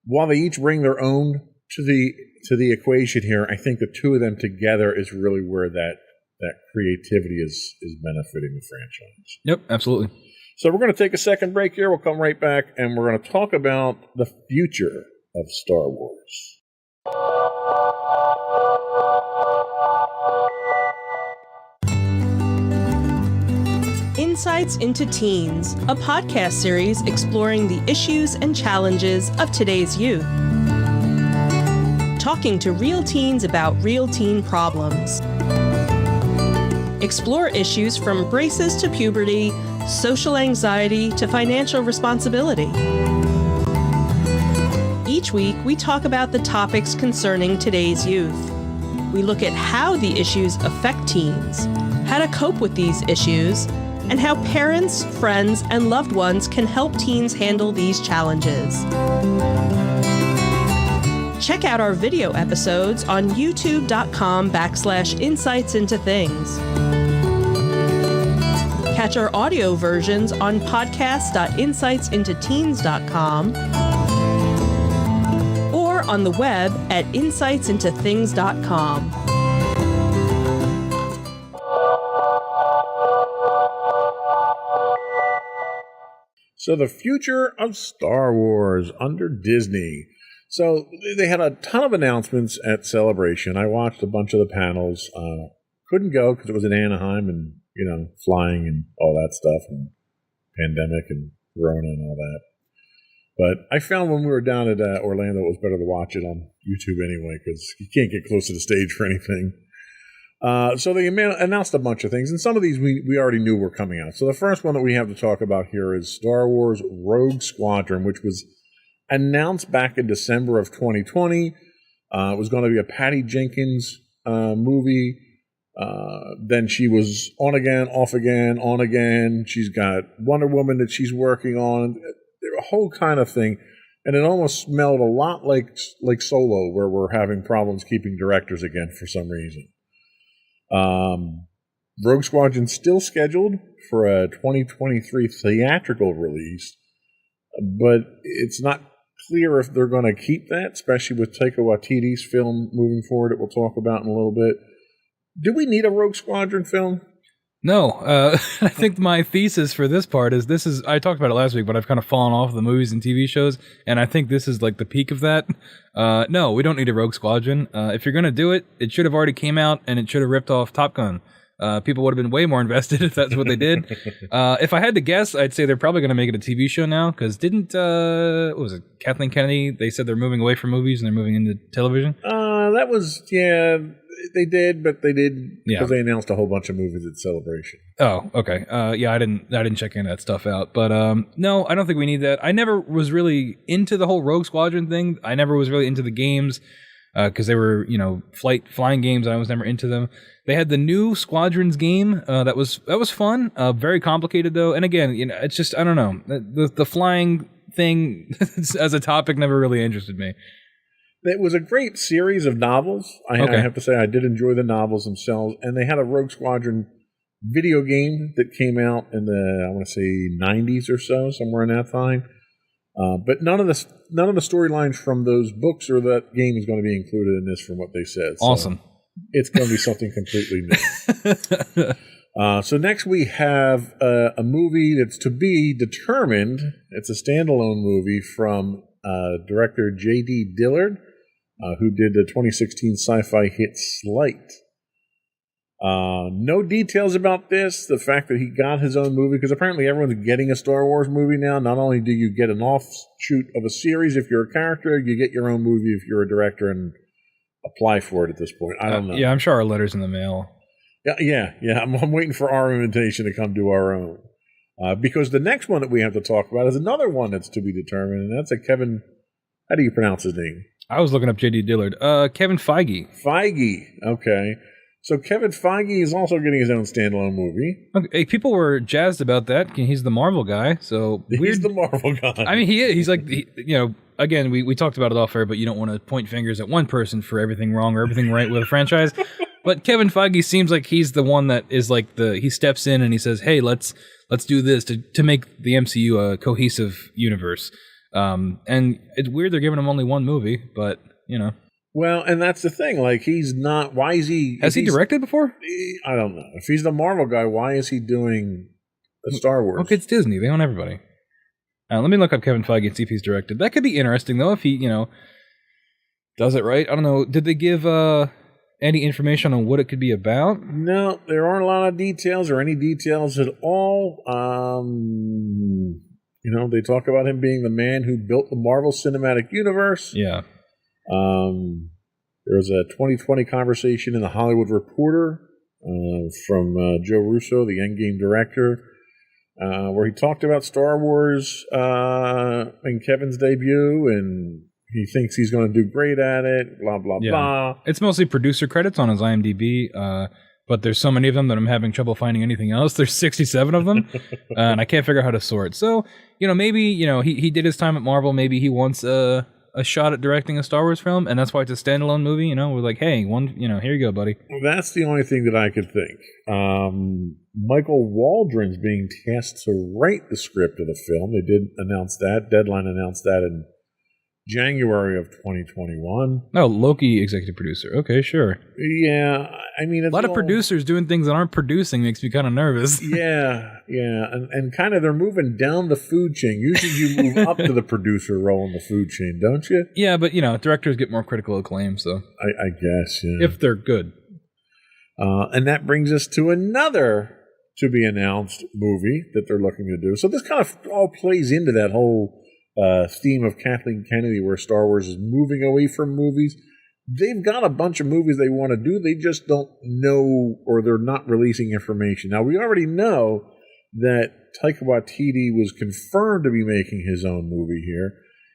while they each bring their own to the equation here, I think the two of them together is really where that creativity is benefiting the franchise. Yep, absolutely. So we're going to take a second break here. We'll come right back, and we're going to talk about the future of Star Wars. Insights into Teens, a podcast series exploring the issues and challenges of today's youth. Talking to real teens about real teen problems. Explore issues from braces to puberty, social anxiety to financial responsibility. Each week, we talk about the topics concerning today's youth. We look at how the issues affect teens, how to cope with these issues, and how parents, friends, and loved ones can help teens handle these challenges. Check out our video episodes on youtube.com/insightsintothings. Catch our audio versions on podcast.insightsintoteens.com or on the web at insightsintothings.com. So the future of Star Wars under Disney. So they had a ton of announcements at Celebration. I watched a bunch of the panels. Couldn't go because it was in Anaheim and, you know, flying and all that stuff and pandemic and Corona and all that. But I found when we were down at Orlando, it was better to watch it on YouTube anyway because you can't get close to the stage for anything. So they announced a bunch of things, and some of these we already knew were coming out. So the first one that we have to talk about here is Star Wars Rogue Squadron, which was announced back in December of 2020. It was going to be a Patty Jenkins movie. Then she was on again, off again, on again. She's got Wonder Woman that she's working on. A whole kind of thing. And it almost smelled a lot like Solo, where we're having problems keeping directors again for some reason. Rogue Squadron still scheduled for a 2023 theatrical release, but it's not clear if they're going to keep that, especially with Taika Waititi's film moving forward that we'll talk about in a little bit. Do we need a Rogue Squadron film? No. I think my thesis for this part is I talked about it last week, but I've kind of fallen off the movies and TV shows, and I think this is like the peak of that. No, we don't need a Rogue Squadron. If you're going to do it, it should have already came out, and it should have ripped off Top Gun. People would have been way more invested if that's what they did. If I had to guess, I'd say they're probably going to make it a TV show now, because didn't, what was it, Kathleen Kennedy, they said they're moving away from movies and they're moving into television? That was, yeah, they did, but they did, because they announced a whole bunch of movies at Celebration. Oh, okay. Yeah, I didn't check any of that stuff out. But no, I don't think we need that. I never was really into the whole Rogue Squadron thing. I never was really into the games, because they were, flying games, and I was never into them. They had the new Squadrons game that was fun. Very complicated though, and again, it's just, I don't know, the flying thing as a topic never really interested me. It was a great series of novels. I have to say, I did enjoy the novels themselves, and they had a Rogue Squadron video game that came out in the, I want to say, 90s or so, somewhere in that time. But none of the storylines from those books or that game is going to be included in this, from what they said. So awesome. It's going to be something completely new. So next we have a movie that's to be determined. It's a standalone movie from director J.D. Dillard, who did the 2016 sci-fi hit Slight. No details about this. The fact that he got his own movie, because apparently everyone's getting a Star Wars movie now. Not only do you get an offshoot of a series if you're a character, you get your own movie if you're a director and apply for it at this point. I don't know. Yeah, I'm sure our letter's in the mail. Yeah. I'm waiting for our invitation to come do our own. Because the next one that we have to talk about is another one that's to be determined, and that's a Kevin. How do you pronounce his name? I was looking up J.D. Dillard. Kevin Feige. Feige. Okay. So Kevin Feige is also getting his own standalone movie. Okay, people were jazzed about that. He's the Marvel guy, so he's the Marvel guy. I mean, he is. He's like, again, we talked about it off air, but you don't want to point fingers at one person for everything wrong or everything right with a franchise. But Kevin Feige seems like he's the one that is like he steps in and he says, "Hey, let's do this to make the MCU a cohesive universe." And it's weird they're giving him only one movie, but Well, and that's the thing. Like, he's not. Why is he? Has he directed before? I don't know. If he's the Marvel guy, why is he doing a Star Wars? Okay, it's Disney. They own everybody. Let me look up Kevin Feige and see if he's directed. That could be interesting, though, if he, does it right. I don't know. Did they give any information on what it could be about? No, there aren't a lot of details or any details at all. They talk about him being the man who built the Marvel Cinematic Universe. Yeah. There was a 2020 conversation in the Hollywood Reporter from Joe Russo, the Endgame director, where he talked about Star Wars in Kevin's debut, and he thinks he's going to do great at it, blah, blah, blah. It's mostly producer credits on his IMDb, but there's so many of them that I'm having trouble finding anything else. There's 67 of them, and I can't figure out how to sort. So, maybe, he did his time at Marvel. Maybe he wants a shot at directing a Star Wars film, and that's why it's a standalone movie. We're like, hey, here you go, buddy. Well, that's the only thing that I could think. Michael Waldron's being tasked to write the script of the film. They did announce that. Deadline announced that in January of 2021. Oh, Loki executive producer. Okay, sure. Yeah, I mean, it's a lot of producers doing things that aren't producing makes me kind of nervous. Yeah, and kind of they're moving down the food chain. Usually you move up to the producer role in the food chain, don't you? Yeah, but directors get more critical acclaim, so I guess, yeah. If they're good. And that brings us to another to be announced movie that they're looking to do. So this kind of all plays into that whole theme of Kathleen Kennedy, where Star Wars is moving away from movies. They've got a bunch of movies they want to do. They just don't know, or they're not releasing information. Now, we already know that Taika Waititi was confirmed to be making his own movie here.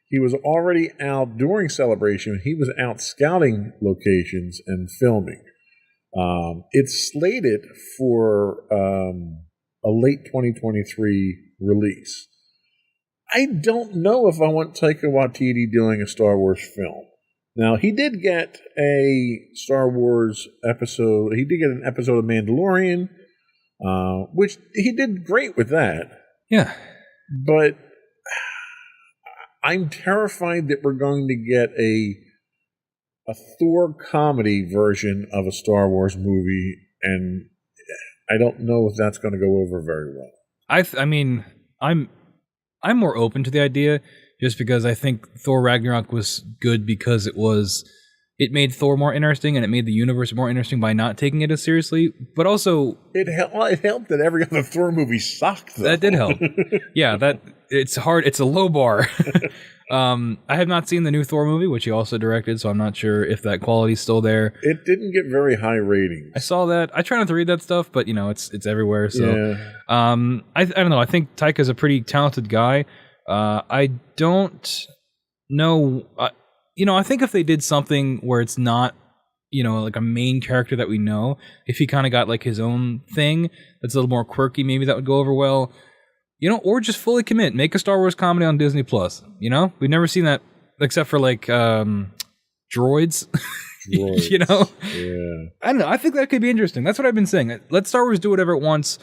He was already out during Celebration. He was out scouting locations and filming. It's slated for a late 2023 release. I don't know if I want Taika Waititi doing a Star Wars film. Now, he did get a Star Wars episode. He did get an episode of Mandalorian, which he did great with that. Yeah. But I'm terrified that we're going to get a Thor comedy version of a Star Wars movie, and I don't know if that's going to go over very well. I mean, I'm more open to the idea just because I think Thor Ragnarok was good because it made Thor more interesting and it made the universe more interesting by not taking it as seriously. But also, it helped that every other Thor movie sucked, though. That did help. Yeah, it's hard. It's a low bar. I have not seen the new Thor movie, which he also directed, so I'm not sure if that quality's still there. It didn't get very high ratings. I saw that. I try not to read that stuff, but it's everywhere. So, I don't know. I think Taika's a pretty talented guy. I don't know. I think if they did something where it's not, like a main character that we know, if he kind of got like his own thing that's a little more quirky, maybe that would go over well. Or just fully commit. Make a Star Wars comedy on Disney Plus. We've never seen that except for like Droids. Droids. Yeah. I don't know. I think that could be interesting. That's what I've been saying. Let Star Wars do whatever it wants.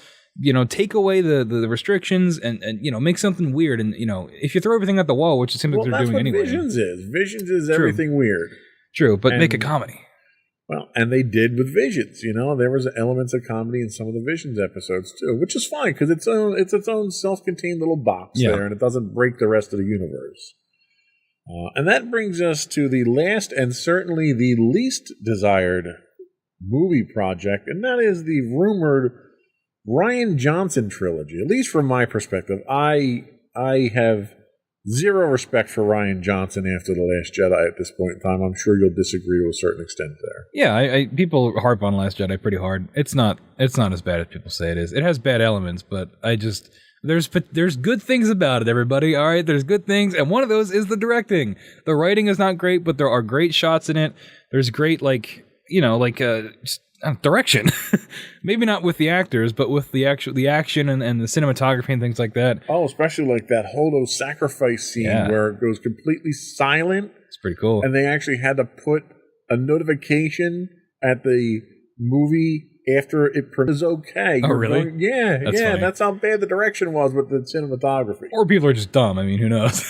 Take away the restrictions and make something weird. And if you throw everything at the wall, which it seems like they're doing anyway. Visions is everything weird. True, but make a comedy. Well, and they did with Visions. There was elements of comedy in some of the Visions episodes too, which is fine because it's its own self-contained little box there, and it doesn't break the rest of the universe. And that brings us to the last and certainly the least desired movie project, and that is the rumored Rian Johnson trilogy. At least from my perspective, I have zero respect for Rian Johnson after The Last Jedi at this point in time. I'm sure you'll disagree to a certain extent there. Yeah, people harp on Last Jedi pretty hard. It's not as bad as people say it is. It has bad elements, but there's good things about it, everybody. All right, there's good things, and one of those is the directing. The writing is not great, but there are great shots in it. There's great direction. Maybe not with the actors, but with the action and the cinematography and things like that. Oh, especially like that Holdo sacrifice scene where it goes completely silent. It's pretty cool. And they actually had to put a notification at the movie after it is okay. Oh, really? That's how bad the direction was with the cinematography. Or people are just dumb. I mean, who knows?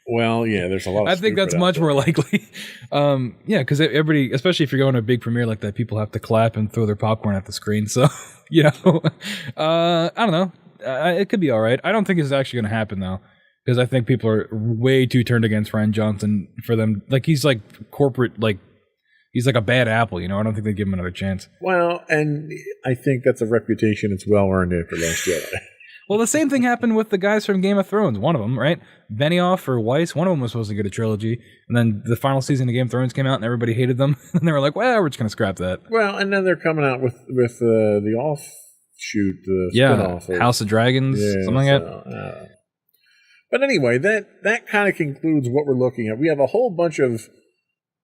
Well, yeah, there's a lot of I think that's much more likely. Because everybody, especially if you're going to a big premiere like that, people have to clap and throw their popcorn at the screen. So, I don't know. It could be all right. I don't think it's actually going to happen, though, because I think people are way too turned against Rian Johnson for them. Like, he's like corporate, like, he's like a bad apple, I don't think they'd give him another chance. Well, and I think that's a reputation it's well earned after Last Jedi. Well, the same thing happened with the guys from Game of Thrones. One of them, right? Benioff or Weiss, one of them was supposed to get a trilogy. And then the final season of Game of Thrones came out and everybody hated them. And they were like, well, we're just going to scrap that. Well, and then they're coming out with the offshoot, the spin-off. House of Dragons, something like that. But anyway, that kind of concludes what we're looking at. We have a whole bunch of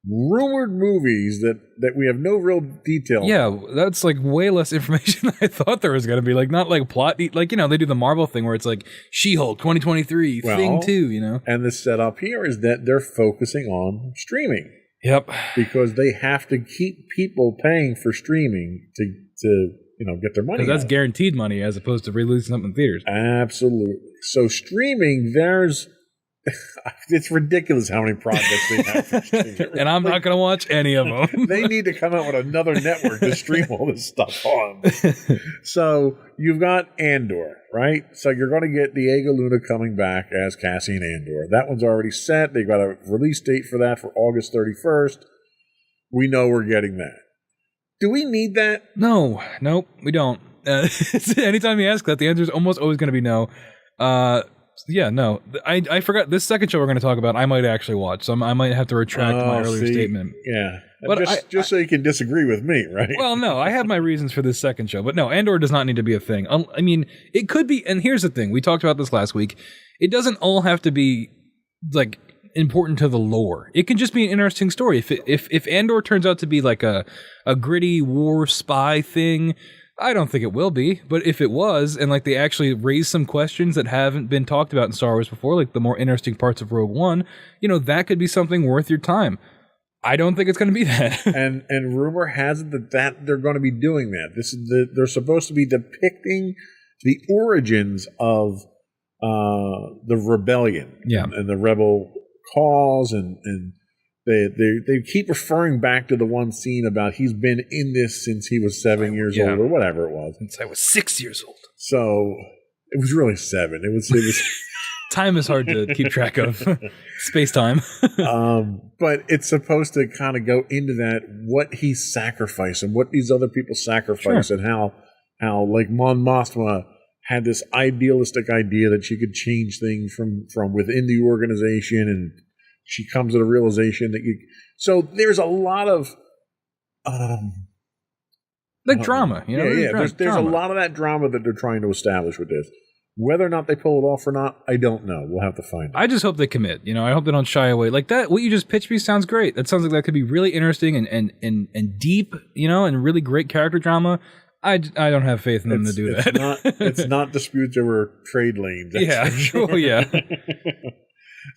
rumored movies that we have no real detail. Yeah, that's like way less information than I thought there was going to be. Like, not like plot, like, they do the Marvel thing where it's like She-Hulk 2023, Thing 2, And the setup here is that they're focusing on streaming. Yep. Because they have to keep people paying for streaming to get their money. Because that's guaranteed money as opposed to releasing something in theaters. Absolutely. So streaming, it's ridiculous how many projects they have for streaming. And I'm not going to watch any of them. They need to come out with another network to stream all this stuff on. So you've got Andor, right? So you're going to get Diego Luna coming back as Cassian Andor. That one's already set. They've got a release date for that for August 31st. We know we're getting that. Do we need that? No. Nope, we don't. Anytime you ask that, the answer is almost always going to be no. Yeah, no. I forgot this second show we're going to talk about. I might actually watch, so I might have to retract my earlier statement. Yeah, but just so you can disagree with me, right? Well, no, I have my reasons for this second show, but no, Andor does not need to be a thing. I mean, it could be. And here's the thing: we talked about this last week. It doesn't all have to be like important to the lore. It can just be an interesting story. If Andor turns out to be like a gritty war spy thing. I don't think it will be, but if it was, and like they actually raise some questions that haven't been talked about in Star Wars before, like the more interesting parts of Rogue One, that could be something worth your time. I don't think it's going to be that. and rumor has it that they're going to be doing that. They're supposed to be depicting the origins of the rebellion, and the rebel cause, and They keep referring back to the one scene about he's been in this since he was 7 years old or whatever it was. Since I was 6 years old. So it was really 7. It was Time is hard to keep track of. Space time. But it's supposed to kind of go into that, what he sacrificed and what these other people sacrificed, and how like Mon Mothma had this idealistic idea that she could change things from within the organization, and she comes to the realization that so there's a lot of drama, There's a lot of that drama that they're trying to establish with this. Whether or not they pull it off or not, I don't know. We'll have to find out. I just hope they commit. I hope they don't shy away. Like that, what you just pitched me sounds great. That sounds like that could be really interesting and deep, and really great character drama. I don't have faith in them to do that. It's not disputes over trade lanes. Yeah, sure, yeah.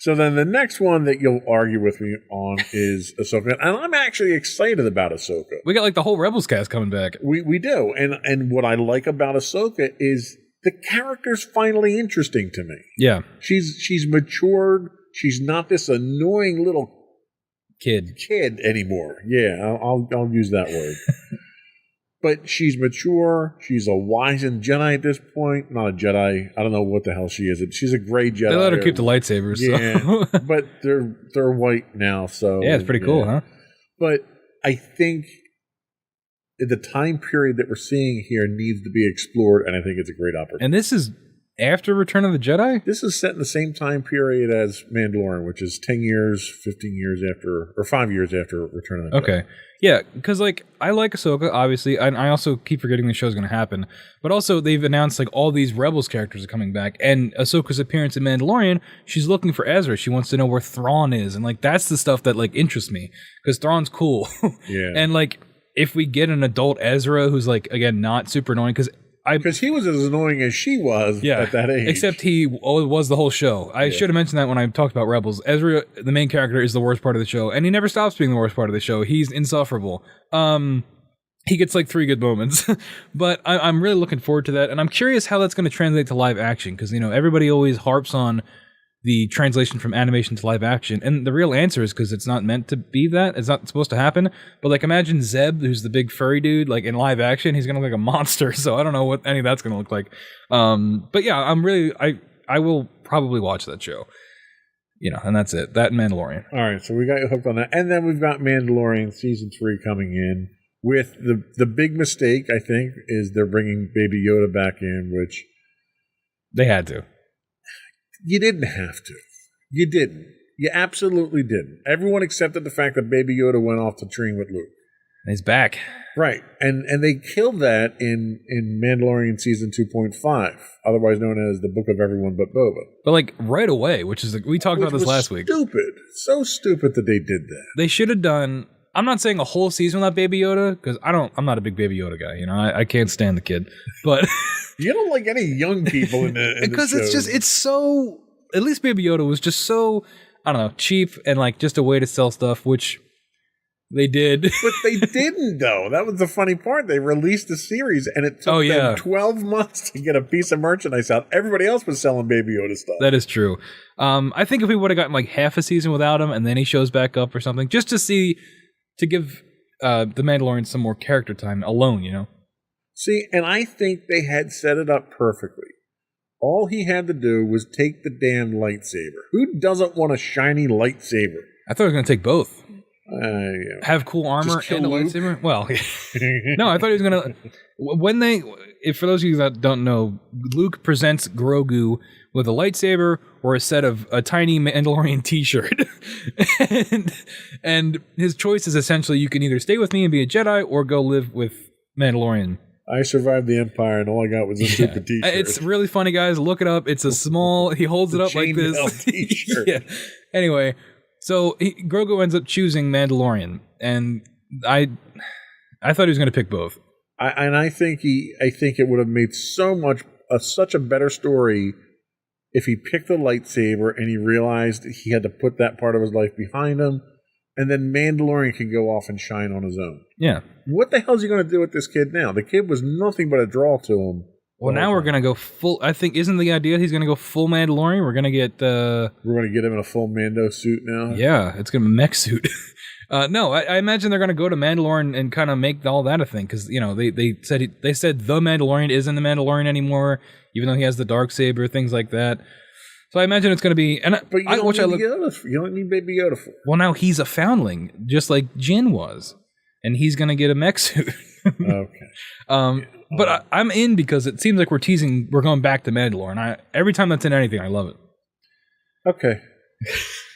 So then the next one that you'll argue with me on is Ahsoka. And I'm actually excited about Ahsoka. We got like the whole Rebels cast coming back. We do. And what I like about Ahsoka is the character's finally interesting to me. Yeah. She's matured. She's not this annoying little kid anymore. Yeah, I'll use that word. But she's mature. She's a wizened Jedi at this point. Not a Jedi. I don't know what the hell she is. She's a gray Jedi. They let her keep the lightsabers. Yeah, So. but they're white now. So Yeah, it's pretty cool, huh? But I think the time period that we're seeing here needs to be explored, and I think it's a great opportunity. And this is after Return of the Jedi? This is set in the same time period as Mandalorian, which is 10 years, 15 years after, or 5 years after Return of the Jedi. Okay. Yeah, because, like, I like Ahsoka, obviously, and I also keep forgetting the show's going to happen. But also, they've announced, like, all these Rebels characters are coming back, and Ahsoka's appearance in Mandalorian, she's looking for Ezra. She wants to know where Thrawn is, and, like, that's the stuff that, like, interests me, because Thrawn's cool. Yeah. And, like, if we get an adult Ezra who's, like, again, not super annoying, because he was as annoying as she was at that age. Except he was the whole show. I should have mentioned that when I talked about Rebels. Ezra, the main character, is the worst part of the show, and he never stops being the worst part of the show. He's insufferable. He gets like 3 good moments, but I'm really looking forward to that, and I'm curious how that's going to translate to live action, because everybody always harps on the translation from animation to live action, and the real answer is because it's not meant to be that. It's not supposed to happen. But like, imagine Zeb, who's the big furry dude, like in live action, he's gonna look like a monster. So I don't know what any of that's gonna look like. But yeah, I will probably watch that show. And that's it. That and Mandalorian. All right, so we got you hooked on that, and then we've got Mandalorian season 3 coming in with the big mistake. I think is they're bringing Baby Yoda back in, which they had to. You didn't have to. You didn't. You absolutely didn't. Everyone accepted the fact that Baby Yoda went off to train with Luke. And he's back. Right. And they killed that in Mandalorian Season 2.5, otherwise known as the Book of Everyone But Boba. But like right away, we talked about this last week. Stupid. So stupid that they did that. They should have done... I'm not saying a whole season without Baby Yoda, because I'm not a big Baby Yoda guy. I can't stand the kid. But... You don't like any young people in the because it's so, at least Baby Yoda was just so, I don't know, cheap and like just a way to sell stuff, which they did. But they didn't, though. That was the funny part. They released the series and it took them 12 months to get a piece of merchandise out. Everybody else was selling Baby Yoda stuff. That is true. I think if we would have gotten like half a season without him and then he shows back up or something, just to give the Mandalorian some more character time alone, See, and I think they had set it up perfectly. All he had to do was take the damn lightsaber. Who doesn't want a shiny lightsaber? I thought he was going to take both. Yeah. Have cool armor and a lightsaber? Well, no, I thought he was going to... For those of you that don't know, Luke presents Grogu with a lightsaber or a set of a tiny Mandalorian t-shirt. and his choice is essentially you can either stay with me and be a Jedi or go live with Mandalorian. I survived the Empire, and all I got was a stupid t-shirt. It's really funny, guys. Look it up. It's a small... He holds it up like this. T-shirt. Yeah. Anyway, so Grogu ends up choosing Mandalorian, and I thought he was going to pick both. I think it would have made such a better story if he picked the lightsaber and he realized he had to put that part of his life behind him, and then Mandalorian can go off and shine on his own. Yeah. What the hell is he going to do with this kid now? The kid was nothing but a draw to him. Well, now we're going to go full... I think, isn't the idea he's going to go full Mandalorian? We're going to get... We're going to get him in a full Mando suit now? Yeah, it's going to be a mech suit. No, I imagine they're going to go to Mandalorian and kind of make all that a thing, because, they said the Mandalorian isn't the Mandalorian anymore, even though he has the Darksaber, things like that. So I imagine it's going to be... But you don't need Baby Yoda for it. Well, now he's a foundling, just like Jin was. And he's going to get a mech suit. Okay. But I'm in because it seems like we're going back to Mandalorian. Every time that's in anything, I love it. Okay.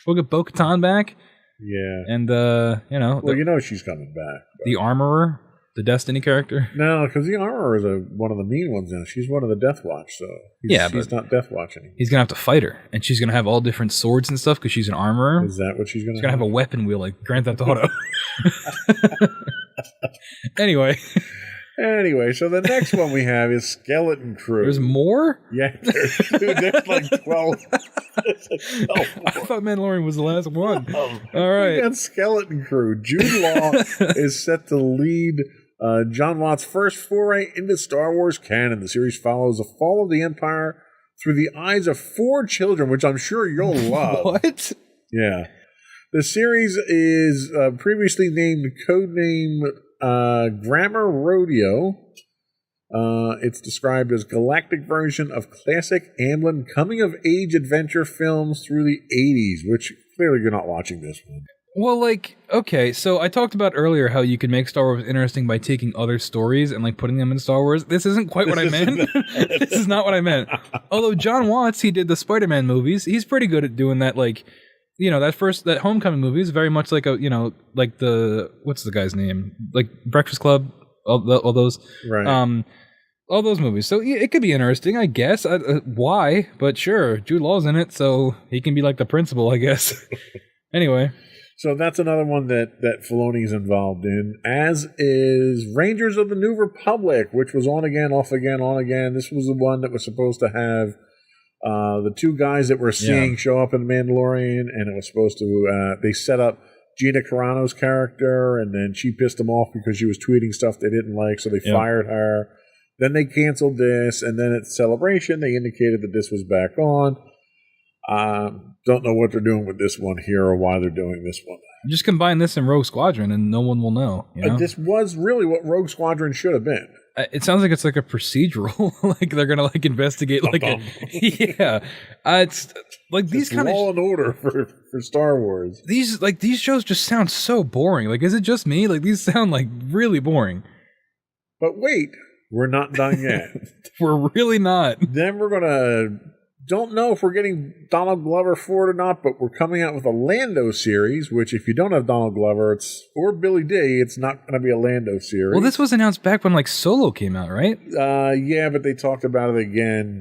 We'll get Bo-Katan back. Yeah. And, Well, she's coming back. But. The Armorer, the Destiny character. No, because the Armorer is one of the mean ones now. She's one of the Death Watch, so he's not Death Watch anymore. He's going to have to fight her, and she's going to have all different swords and stuff because she's an armorer. Is that what she's going to have? She's going to have a weapon wheel like Grand Theft Auto. Anyway, so the next one we have is Skeleton Crew. There's more? Yeah, there's like 12. I thought Mandalorian was the last one. All right. We got Skeleton Crew. Jude Law is set to lead John Watt's first foray into Star Wars canon. The series follows the fall of the Empire through the eyes of 4 children, which I'm sure you'll love. What? Yeah. The series is previously named codename Grammar Rodeo. It's described as galactic version of classic Amblin coming-of-age adventure films through the 80s, which clearly you're not watching this one. Well, like, okay, so I talked about earlier how you can make Star Wars interesting by taking other stories and, like, putting them in Star Wars. This isn't quite what I meant. This is not what I meant. Although John Watts, he did the Spider-Man movies. He's pretty good at doing that, like, you know, that Homecoming movie is very much like a, you know, like the, what's the guy's name? Like Breakfast Club, all those. Right. All those movies. So yeah, it could be interesting, I guess. Why? But sure, Jude Law's in it, so he can be like the principal, I guess. Anyway. So that's another one that Filoni's involved in, as is Rangers of the New Republic, which was on again, off again, on again. This was the one that was supposed to have the two guys that we're seeing show up in The Mandalorian, and it was supposed to, they set up Gina Carano's character, and then she pissed them off because she was tweeting stuff they didn't like, so they fired her. Then they canceled this, and then at Celebration, they indicated that this was back on. Don't know what they're doing with this one here or why they're doing this one. Just combine this and Rogue Squadron and no one will know. You know? This was really what Rogue Squadron should have been. It sounds like it's like a procedural. Like they're gonna like investigate like yeah. It's like these kind of Law and Order for Star Wars. These shows just sound so boring. Like, is it just me? Like these sound like really boring. But wait, we're not done yet. We're really not. Then we're gonna. Don't know if we're getting Donald Glover for it or not, but we're coming out with a Lando series, which if you don't have Donald Glover or Billy D, it's not going to be a Lando series. Well, this was announced back when like Solo came out, right? Yeah, but they talked about it again.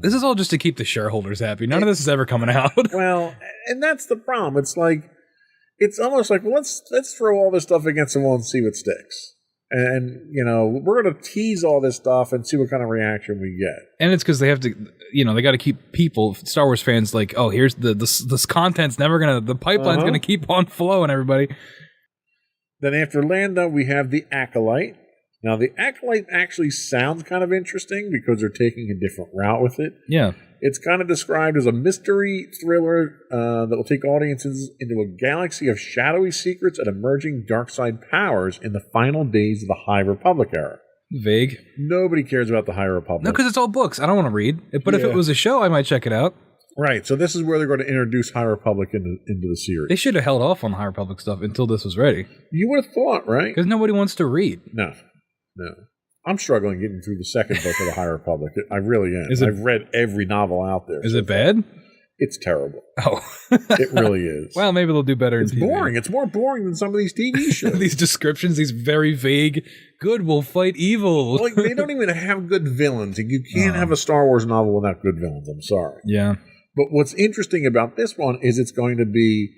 This is all just to keep the shareholders happy. None of this is ever coming out. Well, and that's the problem. It's like, it's almost like, well, let's throw all this stuff against the wall and see what sticks. And, you know, we're going to tease all this stuff and see what kind of reaction we get. And it's because they have to, you know, they got to keep people, Star Wars fans, like, oh, here's this content's never going to, the pipeline's going to keep on flowing, everybody. Then after Lando, we have the Acolyte. Now, the Acolyte actually sounds kind of interesting because they're taking a different route with it. Yeah. It's kind of described as a mystery thriller that will take audiences into a galaxy of shadowy secrets and emerging dark side powers in the final days of the High Republic era. Vague. Nobody cares about the High Republic. No, because it's all books. I don't want to read. But if it was a show, I might check it out. Right. So this is where they're going to introduce High Republic into the series. They should have held off on the High Republic stuff until this was ready. You would have thought, right? Because nobody wants to read. No. I'm struggling getting through the second book of the High Republic. I really am. I've read every novel out there. Is it bad? It's terrible. Oh. It really is. Well, maybe they'll do better. It's boring. It's more boring than some of these TV shows. These descriptions, these very vague, good will fight evil. Like, they don't even have good villains. You can't have a Star Wars novel without good villains. I'm sorry. Yeah. But what's interesting about this one is it's going to be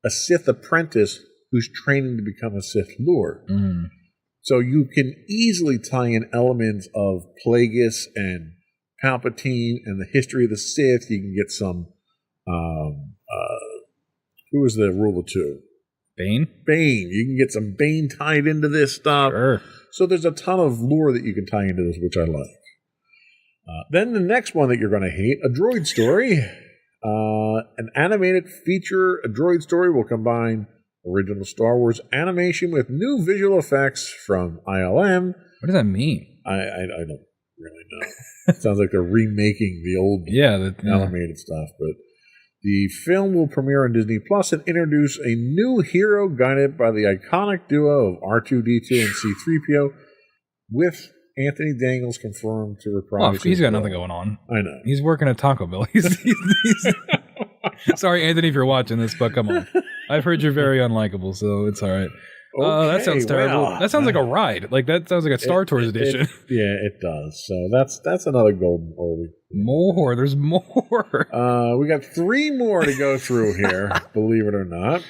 a Sith apprentice who's training to become a Sith Lord. Mm. So you can easily tie in elements of Plagueis and Palpatine and the history of the Sith. You can get some, who was the ruler two? Bane? Bane. You can get some Bane tied into this stuff. Sure. So there's a ton of lore that you can tie into this, which I like. Then the next one that you're going to hate, A Droid Story. An animated feature, A Droid Story, will combine original Star Wars animation with new visual effects from ILM. What does that mean? I don't really know. It sounds like they're remaking the old animated stuff. But the film will premiere on Disney Plus and introduce a new hero guided by the iconic duo of R2-D2 and C-3PO, with Anthony Daniels confirmed to reprise. Oh, he's got nothing going on. I know. He's working at Taco Bell. He's sorry, Anthony, if you're watching this, but come on. I've heard you're very unlikable, so it's all right. Okay, that sounds terrible. That sounds like a ride. Like that sounds like a Star Tours edition. It does. So that's another golden oldie. More. There's more. We got 3 more to go through here, believe it or not.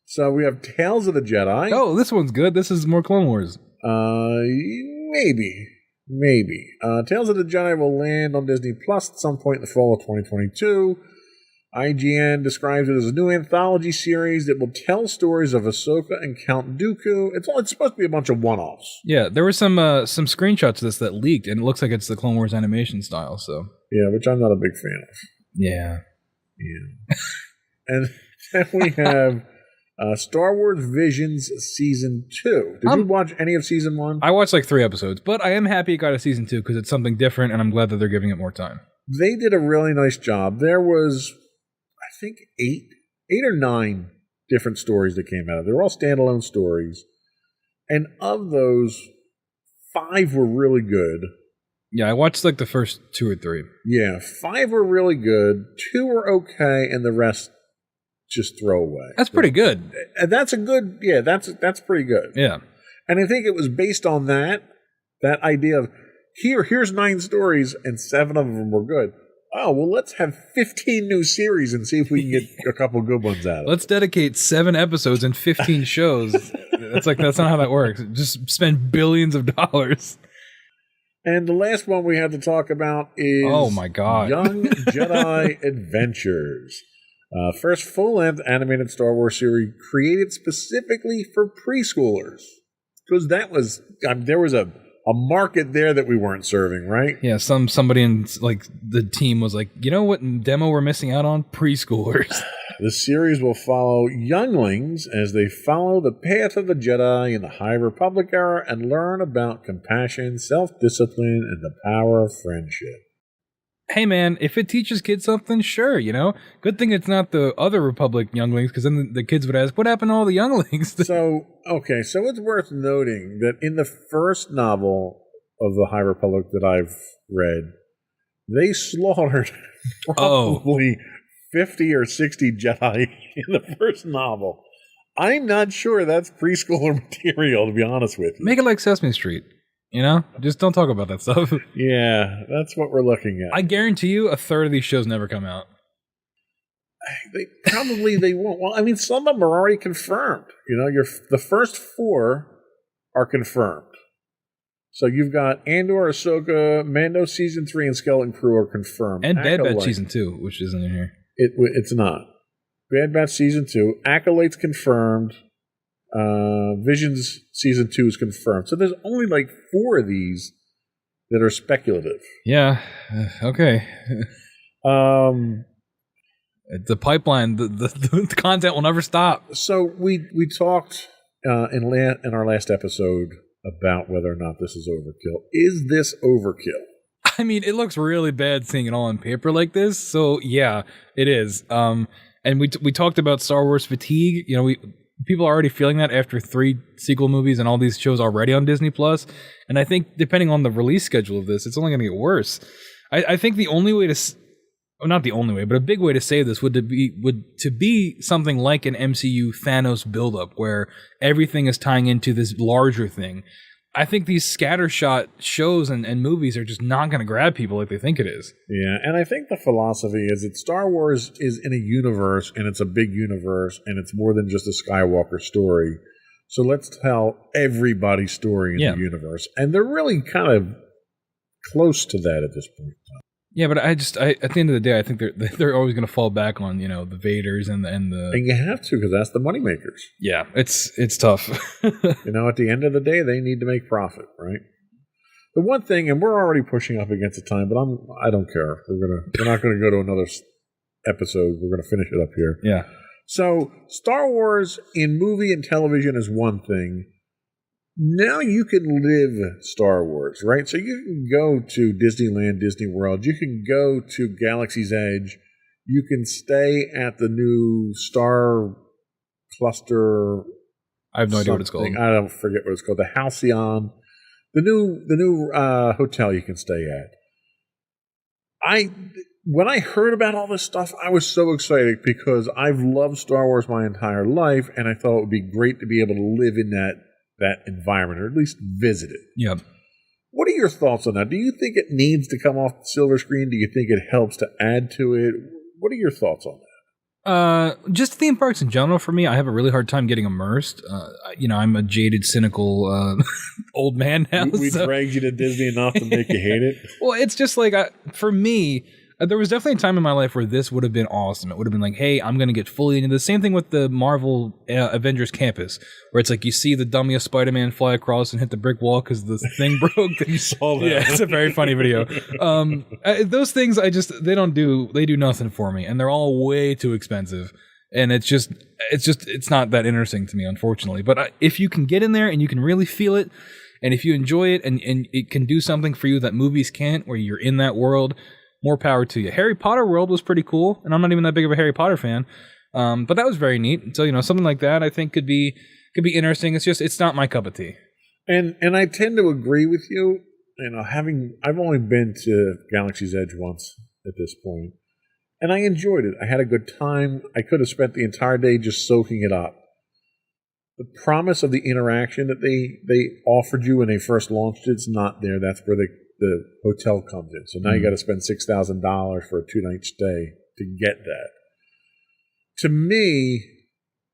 So we have Tales of the Jedi. Oh, this one's good. This is more Clone Wars. Maybe. Tales of the Jedi will land on Disney Plus at some point in the fall of 2022. IGN describes it as a new anthology series that will tell stories of Ahsoka and Count Dooku. It's supposed to be a bunch of one-offs. Yeah, there were some screenshots of this that leaked, and it looks like it's the Clone Wars animation style. So yeah, which I'm not a big fan of. Yeah. And Then we have Star Wars Visions Season 2. Did you watch any of Season 1? I watched like 3 episodes, but I am happy it got a Season 2 because it's something different, and I'm glad that they're giving it more time. They did a really nice job. There was, I think, 8 or 9 different stories that came out of it. They were all standalone stories. And of those, 5 were really good. Yeah, I watched like the first 2 or 3. Yeah, 5 were really good. 2 were okay, and the rest just throw away. That's pretty good. And that's a good, yeah, that's pretty good. Yeah. And I think it was based on that idea of, here's 9 stories, and 7 of them were good. Oh, well, let's have 15 new series and see if we can get a couple good ones out of it. Let's dedicate 7 episodes and 15 shows. That's not how that works. Just spend billions of dollars. And the last one we have to talk about is oh my God. Young Jedi Adventures. First full-length animated Star Wars series created specifically for preschoolers. Because there was a market there that we weren't serving, right? Yeah, somebody in like the team was like, you know what demo we're missing out on? Preschoolers. The series will follow younglings as they follow the path of the Jedi in the High Republic era and learn about compassion, self-discipline, and the power of friendship. Hey man, if it teaches kids something, sure, Good thing it's not the other Republic younglings, because then the kids would ask, what happened to all the younglings? So it's worth noting that in the first novel of the High Republic that I've read, they slaughtered probably 50 or 60 Jedi in the first novel. I'm not sure that's preschooler material, to be honest with you. Make it like Sesame Street. Just don't talk about that stuff. Yeah, that's what we're looking at. I guarantee you a third of these shows never come out. They won't. Well, I mean, some of them are already confirmed. The first 4 are confirmed. So you've got Andor, Ahsoka, Mando Season 3, and Skeleton Crew are confirmed. And Bad Batch Season 2, which isn't in here. It's not. Bad Batch Season 2. Acolyte's confirmed. Visions Season 2 is confirmed. So there's only like 4 of these that are speculative. Yeah. Okay. The pipeline, the content will never stop. So we talked in our last episode about whether or not this is overkill. Is this overkill? I mean, it looks really bad seeing it all on paper like this. So yeah, it is. And we talked about Star Wars fatigue. People are already feeling that after 3 sequel movies and all these shows already on Disney Plus. And I think depending on the release schedule of this, it's only going to get worse. I think the only way not the only way, but a big way to save this would be something like an MCU Thanos buildup where everything is tying into this larger thing. I think these scattershot shows and movies are just not going to grab people like they think it is. Yeah, and I think the philosophy is that Star Wars is in a universe, and it's a big universe, and it's more than just a Skywalker story. So let's tell everybody's story in the universe. And they're really kind of close to that at this point. Yeah, but I at the end of the day, I think they're always going to fall back on the Vaders and you have to, because that's the moneymakers. Yeah, it's tough. At the end of the day, they need to make profit, right? The one thing, and we're already pushing up against the time, but I don't care. We're not gonna go to another episode. We're gonna finish it up here. Yeah. So Star Wars in movie and television is one thing. Now you can live Star Wars, right? So you can go to Disneyland, Disney World. You can go to Galaxy's Edge. You can stay at the new Star Cluster. I have no idea what it's called. I don't forget what it's called. The Halcyon. The new hotel you can stay at. When I heard about all this stuff, I was so excited because I've loved Star Wars my entire life, and I thought it would be great to be able to live in that environment, or at least visit it. Yeah. What are your thoughts on that? Do you think it needs to come off the silver screen? Do you think it helps to add to it? What are your thoughts on that? Just theme parks in general for me, I have a really hard time getting immersed. I'm a jaded, cynical old man now. We dragged you to Disney enough to make you hate it? Well, it's just like, for me, there was definitely a time in my life where this would have been awesome. It would have been like, hey, I'm going to get fully into the same thing with the Marvel Avengers campus, where it's like you see the dummy of Spider-Man fly across and hit the brick wall because the thing broke. You saw that. Yeah, it's a very funny video. Those things, they do nothing for me, and they're all way too expensive. And it's not that interesting to me, unfortunately. But if you can get in there and you can really feel it, and if you enjoy it and it can do something for you that movies can't, where you're in that world, more power to you. Harry Potter world was pretty cool, and I'm not even that big of a Harry Potter fan, but that was very neat. So something like that I think could be interesting. It's not my cup of tea. And I tend to agree with you. I've only been to Galaxy's Edge once at this point. And I enjoyed it. I had a good time. I could have spent the entire day just soaking it up. The promise of the interaction that they offered you when they first launched it's not there. That's where the hotel comes in. So now you got to spend $6,000 for a 2-night stay to get that. To me,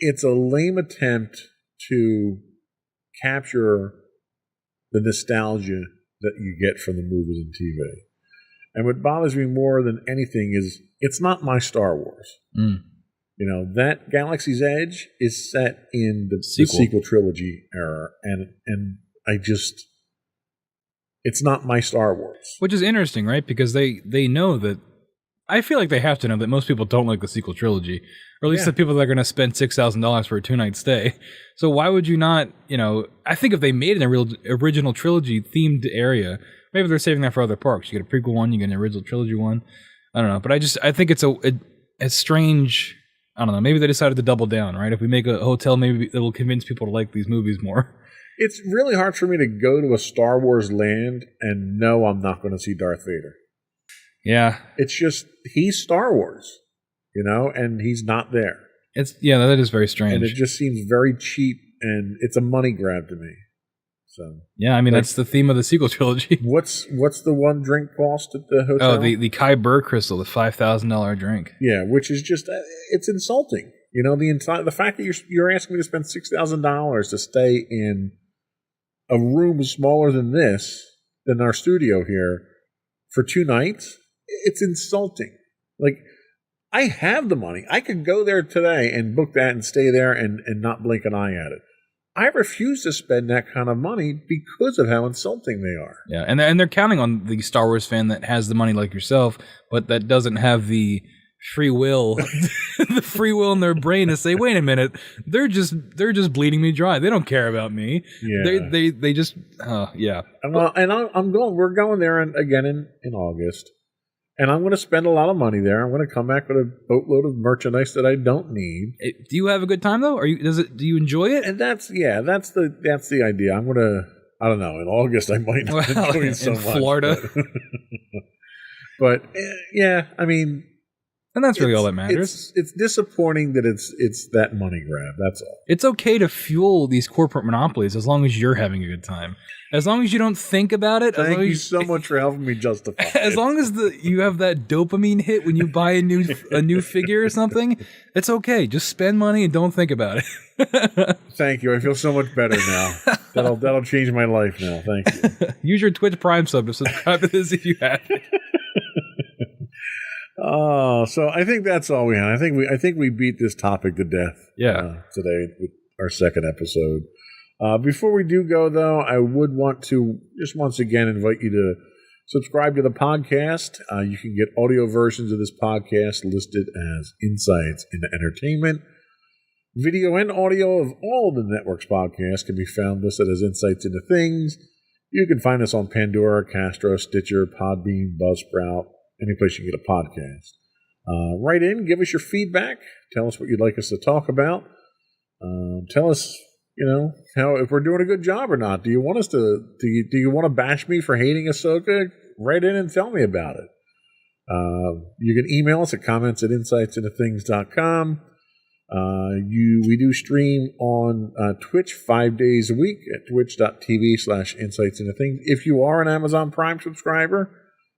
it's a lame attempt to capture the nostalgia that you get from the movies and TV. And what bothers me more than anything is it's not my Star Wars. That Galaxy's Edge is set in the sequel trilogy era, and it's not my Star Wars. Which is interesting, right? Because they know that, I feel like they have to know that most people don't like the sequel trilogy, or at least the people that are going to spend $6,000 for a 2-night stay. So why would you not, I think if they made an original trilogy themed area, maybe they're saving that for other parks. You get a prequel one, you get an original trilogy one. I don't know, but I think it's a strange, I don't know, maybe they decided to double down, right? If we make a hotel, maybe it'll convince people to like these movies more. It's really hard for me to go to a Star Wars land and know I'm not going to see Darth Vader. Yeah. It's just, he's Star Wars, and he's not there. That is very strange. And it just seems very cheap, and it's a money grab to me. So yeah, I mean, that's the theme of the sequel trilogy. What's the one drink cost at the hotel? Oh, the Kai Burr crystal, the $5,000 drink. Yeah, which is just, it's insulting. The fact that you're asking me to spend $6,000 to stay in a room smaller than our studio here, for 2 nights, it's insulting. Like, I have the money. I could go there today and book that and stay there and not blink an eye at it. I refuse to spend that kind of money because of how insulting they are. Yeah, and they're counting on the Star Wars fan that has the money like yourself, but that doesn't have the free will, the free will in their brain to say, wait a minute, they're just bleeding me dry. They don't care about me. Yeah. They just, yeah. We're going there again in August. And I'm going to spend a lot of money there. I'm going to come back with a boatload of merchandise that I don't need. Do you have a good time though? Do you enjoy it? And that's the idea. I'm going to, I don't know, in August I might not enjoy it so much. In Florida. But yeah, I mean, and that's really all that matters. It's disappointing that it's that money grab. That's all. It's okay to fuel these corporate monopolies as long as you're having a good time. As long as you don't think about it. Thank you so much for helping me justify it. As long as you have that dopamine hit when you buy a new figure or something, it's okay. Just spend money and don't think about it. Thank you. I feel so much better now. That'll change my life now. Thank you. Use your Twitch Prime sub to subscribe to this if you have it. Oh, so I think that's all we have. I think we beat this topic to death. Yeah. Today with our second episode. Before we do go, though, I would want to just once again invite you to subscribe to the podcast. You can get audio versions of this podcast listed as Insights into Entertainment. Video and audio of all the network's podcasts can be found listed as Insights into Things. You can find us on Pandora, Castro, Stitcher, Podbean, Buzzsprout, any place you can get a podcast. Write in, give us your feedback. Tell us what you'd like us to talk about. Tell us, how if we're doing a good job or not. Do you want us to? Do you want to bash me for hating Ahsoka? Write in and tell me about it. You can email us at comments@insightsintothings.com. We do stream on Twitch 5 days a week at twitch.tv/insightsintothings. If you are an Amazon Prime subscriber,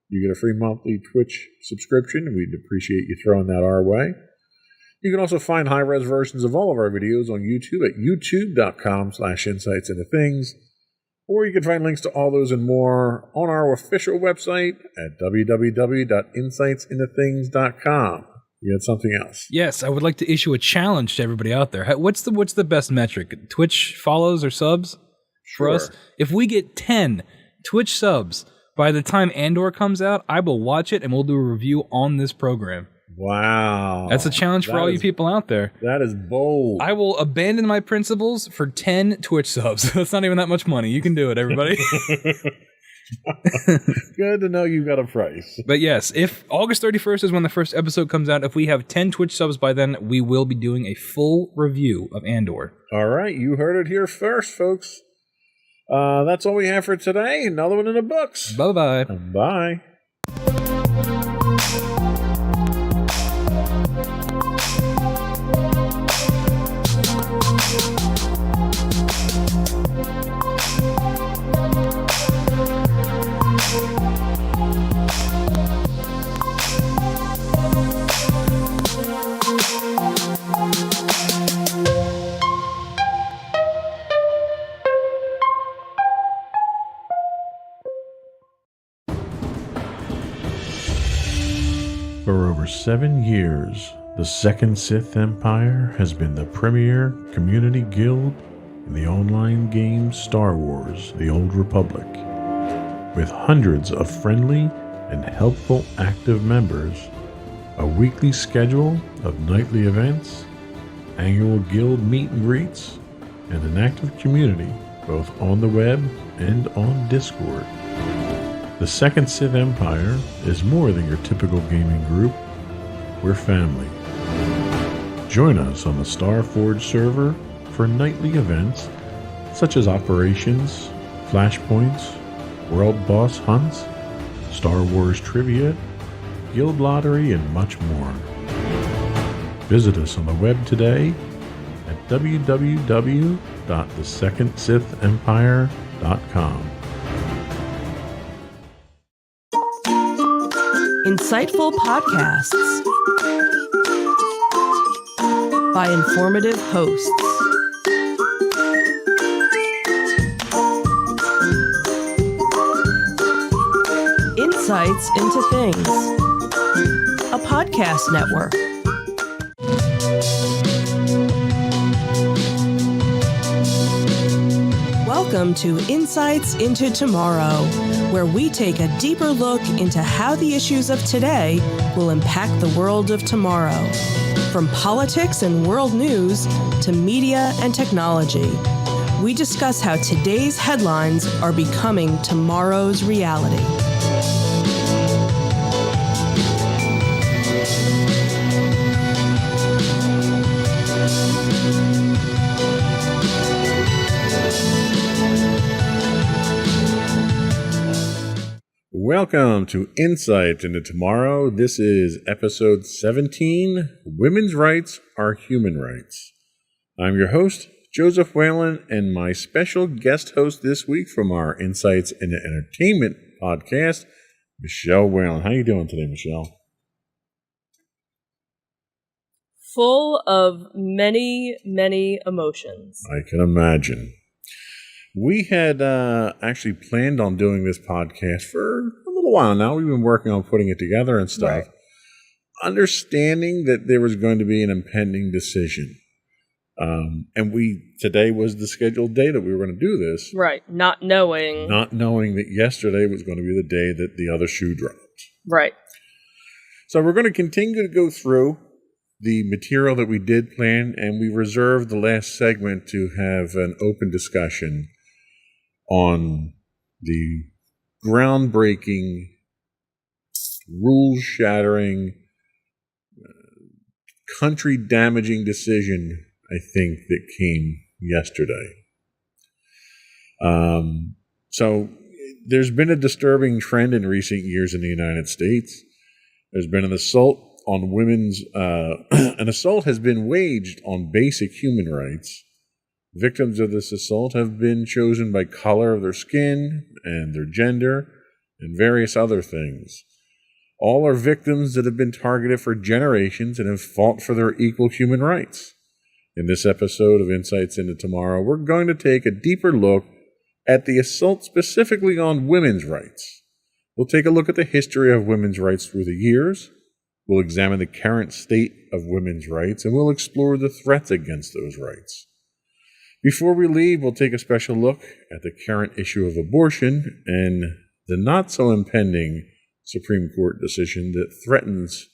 you get a free monthly Twitch subscription, and we'd appreciate you throwing that our way. You can also find high-res versions of all of our videos on YouTube at youtube.com/insightsintothings, or you can find links to all those and more on our official website at www.insightsintothings.com. You had something else? Yes, I would like to issue a challenge to everybody out there. What's the best metric? Twitch follows or subs for us? If we get 10 Twitch subs by the time Andor comes out, I will watch it and we'll do a review on this program. Wow. That's a challenge for all you people out there. That is bold. I will abandon my principles for 10 Twitch subs. That's not even that much money. You can do it, everybody. Good to know you got a price. But yes, if August 31st is when the first episode comes out, if we have 10 Twitch subs by then, we will be doing a full review of Andor. All right, you heard it here first, folks. That's all we have for today. Another one in the books. Bye-bye. Bye. For over 7 years, the Second Sith Empire has been the premier community guild in the online game Star Wars: The Old Republic. With hundreds of friendly and helpful active members, a weekly schedule of nightly events, annual guild meet and greets, and an active community both on the web and on Discord. The Second Sith Empire is more than your typical gaming group. We're family. Join us on the Starforge server for nightly events such as operations, flashpoints, world boss hunts, Star Wars trivia, guild lottery, and much more. Visit us on the web today at www.thesecondsithempire.com. Insightful podcasts by informative hosts. Insights into Things, a podcast network. Welcome to Insights into Tomorrow, where we take a deeper look into how the issues of today will impact the world of tomorrow. From politics and world news to media and technology, we discuss how today's headlines are becoming tomorrow's reality. Welcome to Insight into Tomorrow. This is episode 17, Women's Rights Are Human Rights. I'm your host, Joseph Whalen, and my special guest host this week from our Insights into Entertainment podcast, Michelle Whalen. How you doing today, Michelle? Full of many, many emotions. I can imagine. We had actually planned on doing this podcast for a little while now. We've been working on putting it together and stuff. Right. Understanding that there was going to be an impending decision. And today was the scheduled day that we were going to do this. Right. Not knowing that yesterday was going to be the day that the other shoe dropped. Right. So we're going to continue to go through the material that we did plan, and we reserved the last segment to have an open discussion on the groundbreaking, rule-shattering, country-damaging decision, I think, that came yesterday. So there's been a disturbing trend in recent years in the United States. There's been an assault on women's... an assault has been waged on basic human rights. Victims of this assault have been chosen by color of their skin and their gender and various other things. All are victims that have been targeted for generations and have fought for their equal human rights. In this episode of Insights into Tomorrow, we're going to take a deeper look at the assault specifically on women's rights. We'll take a look at the history of women's rights through the years. We'll examine the current state of women's rights, and we'll explore the threats against those rights. Before we leave, we'll take a special look at the current issue of abortion and the not-so-impending Supreme Court decision that threatens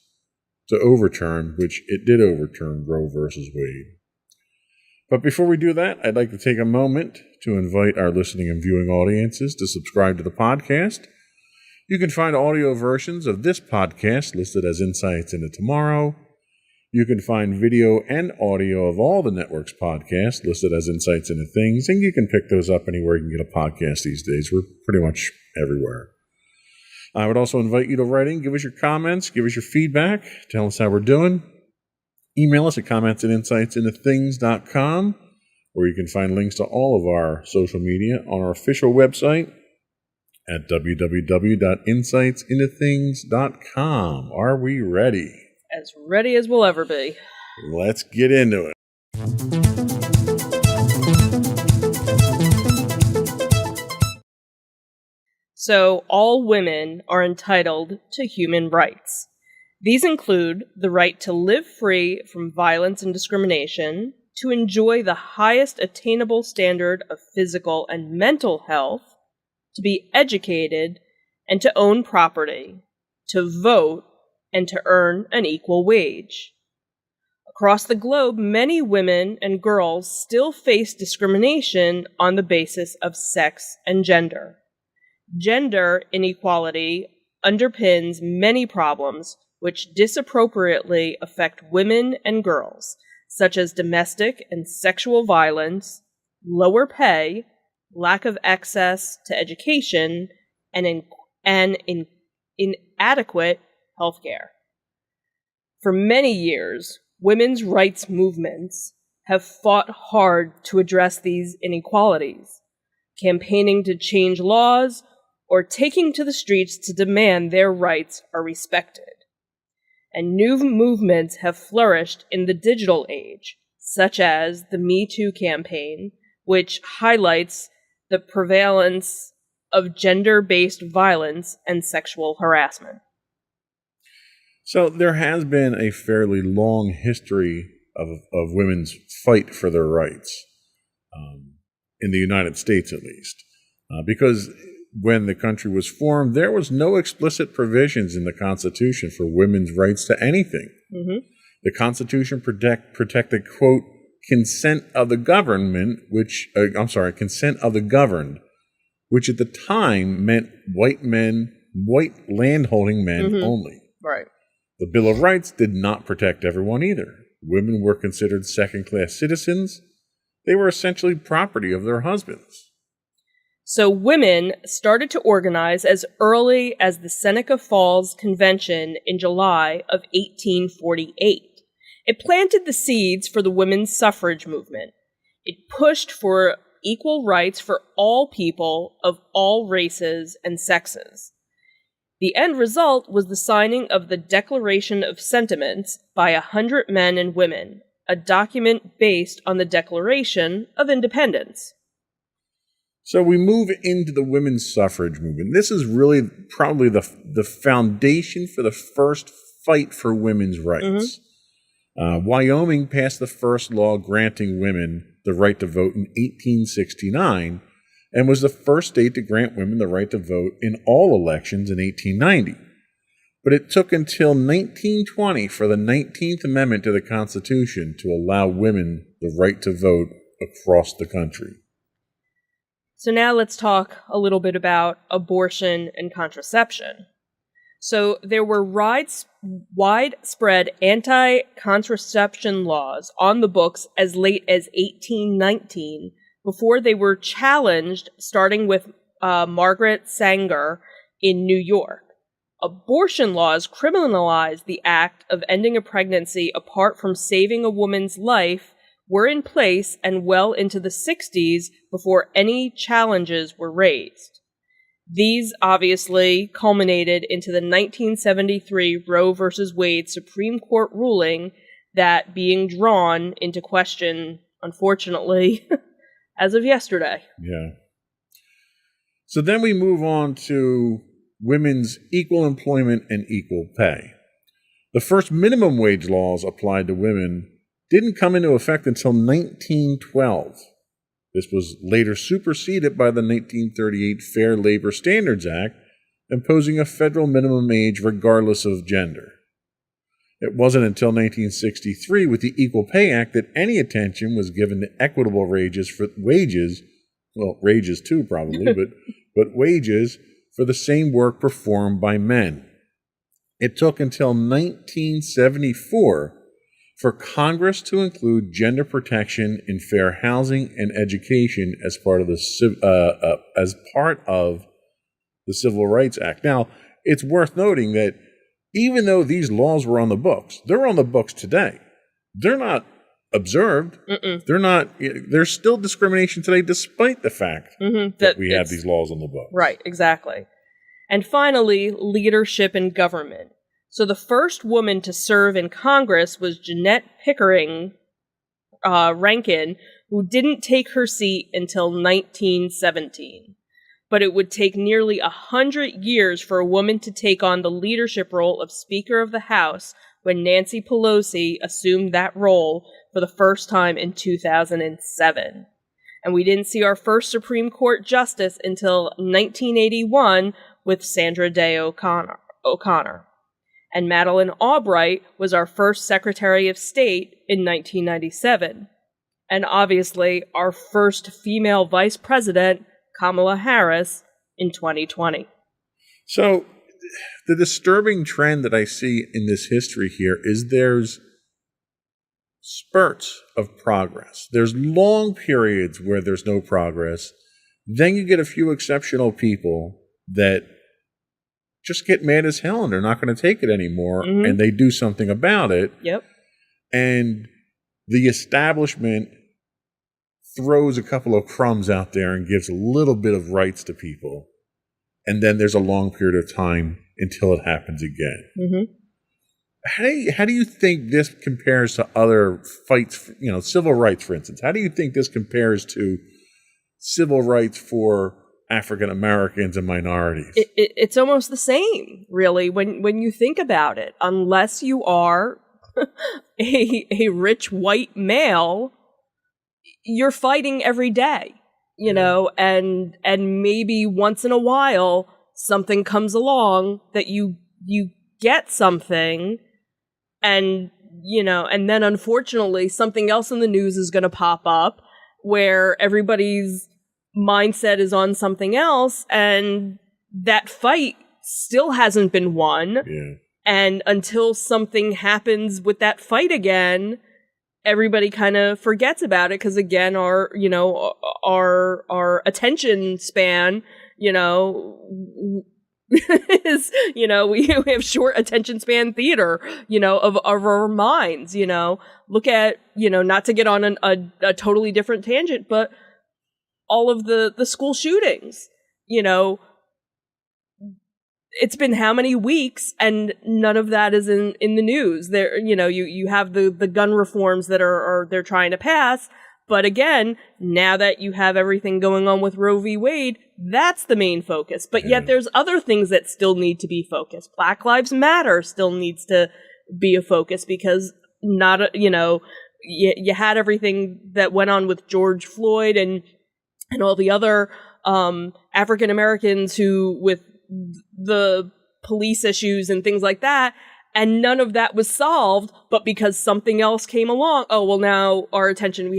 to overturn, which it did overturn Roe versus Wade. But before we do that, I'd like to take a moment to invite our listening and viewing audiences to subscribe to the podcast. You can find audio versions of this podcast listed as Insights into Tomorrow. You can find video and audio of all the network's podcasts listed as Insights into Things, and you can pick those up anywhere you can get a podcast these days. We're pretty much everywhere. I would also invite you to write in, give us your comments, give us your feedback, tell us how we're doing. Email us at comments@insightsintothings.com, or you can find links to all of our social media on our official website at www.insightsintothings.com. Are we ready? As ready as we'll ever be. Let's get into it. So, all women are entitled to human rights. These include the right to live free from violence and discrimination, to enjoy the highest attainable standard of physical and mental health, to be educated, and to own property, to vote, and to earn an equal wage. Across the globe, many women and girls still face discrimination on the basis of sex and gender. Gender inequality underpins many problems which disappropriately affect women and girls, such as domestic and sexual violence, lower pay, lack of access to education, and inadequate healthcare. For many years, women's rights movements have fought hard to address these inequalities, campaigning to change laws or taking to the streets to demand their rights are respected. And new movements have flourished in the digital age, such as the Me Too campaign, which highlights the prevalence of gender-based violence and sexual harassment. So there has been a fairly long history of women's fight for their rights, in the United States at least, because when the country was formed, there was no explicit provisions in the Constitution for women's rights to anything. Mm-hmm. The Constitution protected, quote, consent of the government, consent of the governed, which at the time meant white landholding men only. Right. The Bill of Rights did not protect everyone either. Women were considered second-class citizens. They were essentially property of their husbands. So women started to organize as early as the Seneca Falls Convention in July of 1848. It planted the seeds for the women's suffrage movement. It pushed for equal rights for all people of all races and sexes. The end result was the signing of the Declaration of Sentiments by 100 men and women, a document based on the Declaration of Independence. So we move into the women's suffrage movement. This is really probably the foundation for the first fight for women's rights. Wyoming passed the first law granting women the right to vote in 1869 and was the first state to grant women the right to vote in all elections in 1890. But it took until 1920 for the 19th Amendment to the Constitution to allow women the right to vote across the country. So now let's talk a little bit about abortion and contraception. So there were widespread anti-contraception laws on the books as late as 1819 before they were challenged, starting with Margaret Sanger in New York. Abortion laws criminalized the act of ending a pregnancy apart from saving a woman's life were in place and well into the 60s before any challenges were raised. These obviously culminated into the 1973 Roe v. Wade Supreme Court ruling that being drawn into question, unfortunately, as of yesterday. Yeah. So then we move on to women's equal employment and equal pay. The first minimum wage laws applied to women didn't come into effect until 1912. This was later superseded by the 1938 Fair Labor Standards Act, imposing a federal minimum age regardless of gender. It wasn't until 1963 with the Equal Pay Act that any attention was given to equitable wages, well, wages too probably, but wages for the same work performed by men. It took until 1974 for Congress to include gender protection in fair housing and education as part of the Civil Rights Act. Now, it's worth noting that even though these laws were on the books, they're on the books today. They're not observed. There's still discrimination today, despite the fact that we have these laws on the books. Right, exactly. And finally, leadership in government. So the first woman to serve in Congress was Jeanette Pickering Rankin, who didn't take her seat until 1917. But it would take nearly 100 years for a woman to take on the leadership role of Speaker of the House when Nancy Pelosi assumed that role for the first time in 2007. And we didn't see our first Supreme Court justice until 1981 with Sandra Day O'Connor. And Madeleine Albright was our first Secretary of State in 1997. And obviously, our first female Vice President, Kamala Harris, in 2020. So, the disturbing trend that I see in this history here is there's spurts of progress. There's long periods where there's no progress. Then you get a few exceptional people that just get mad as hell and they're not going to take it anymore, and they do something about it. Yep. And the establishment throws a couple of crumbs out there and gives a little bit of rights to people. And then there's a long period of time until it happens again. How do you think this compares to other fights, civil rights, for instance? How do you think this compares to civil rights for African Americans and minorities? It's almost the same, really, when you think about it. Unless you are a rich white male, you're fighting every day, and maybe once in a while something comes along that you get something, and then unfortunately something else in the news is going to pop up where everybody's mindset is on something else, and that fight still hasn't been won. Yeah. And until something happens with that fight again, everybody kind of forgets about it, because again, our attention span, is, we have short attention span theater, of our minds. Look at, not to get on a totally different tangent, but all of the school shootings, it's been how many weeks and none of that is in the news. There, you have the gun reforms that they're trying to pass. But again, now that you have everything going on with Roe v. Wade, that's the main focus. But yet there's other things that still need to be focused. Black Lives Matter still needs to be a focus, because you had everything that went on with George Floyd and all the other African Americans who, with the police issues and things like that, and none of that was solved, but because something else came along, oh, well, now our attention,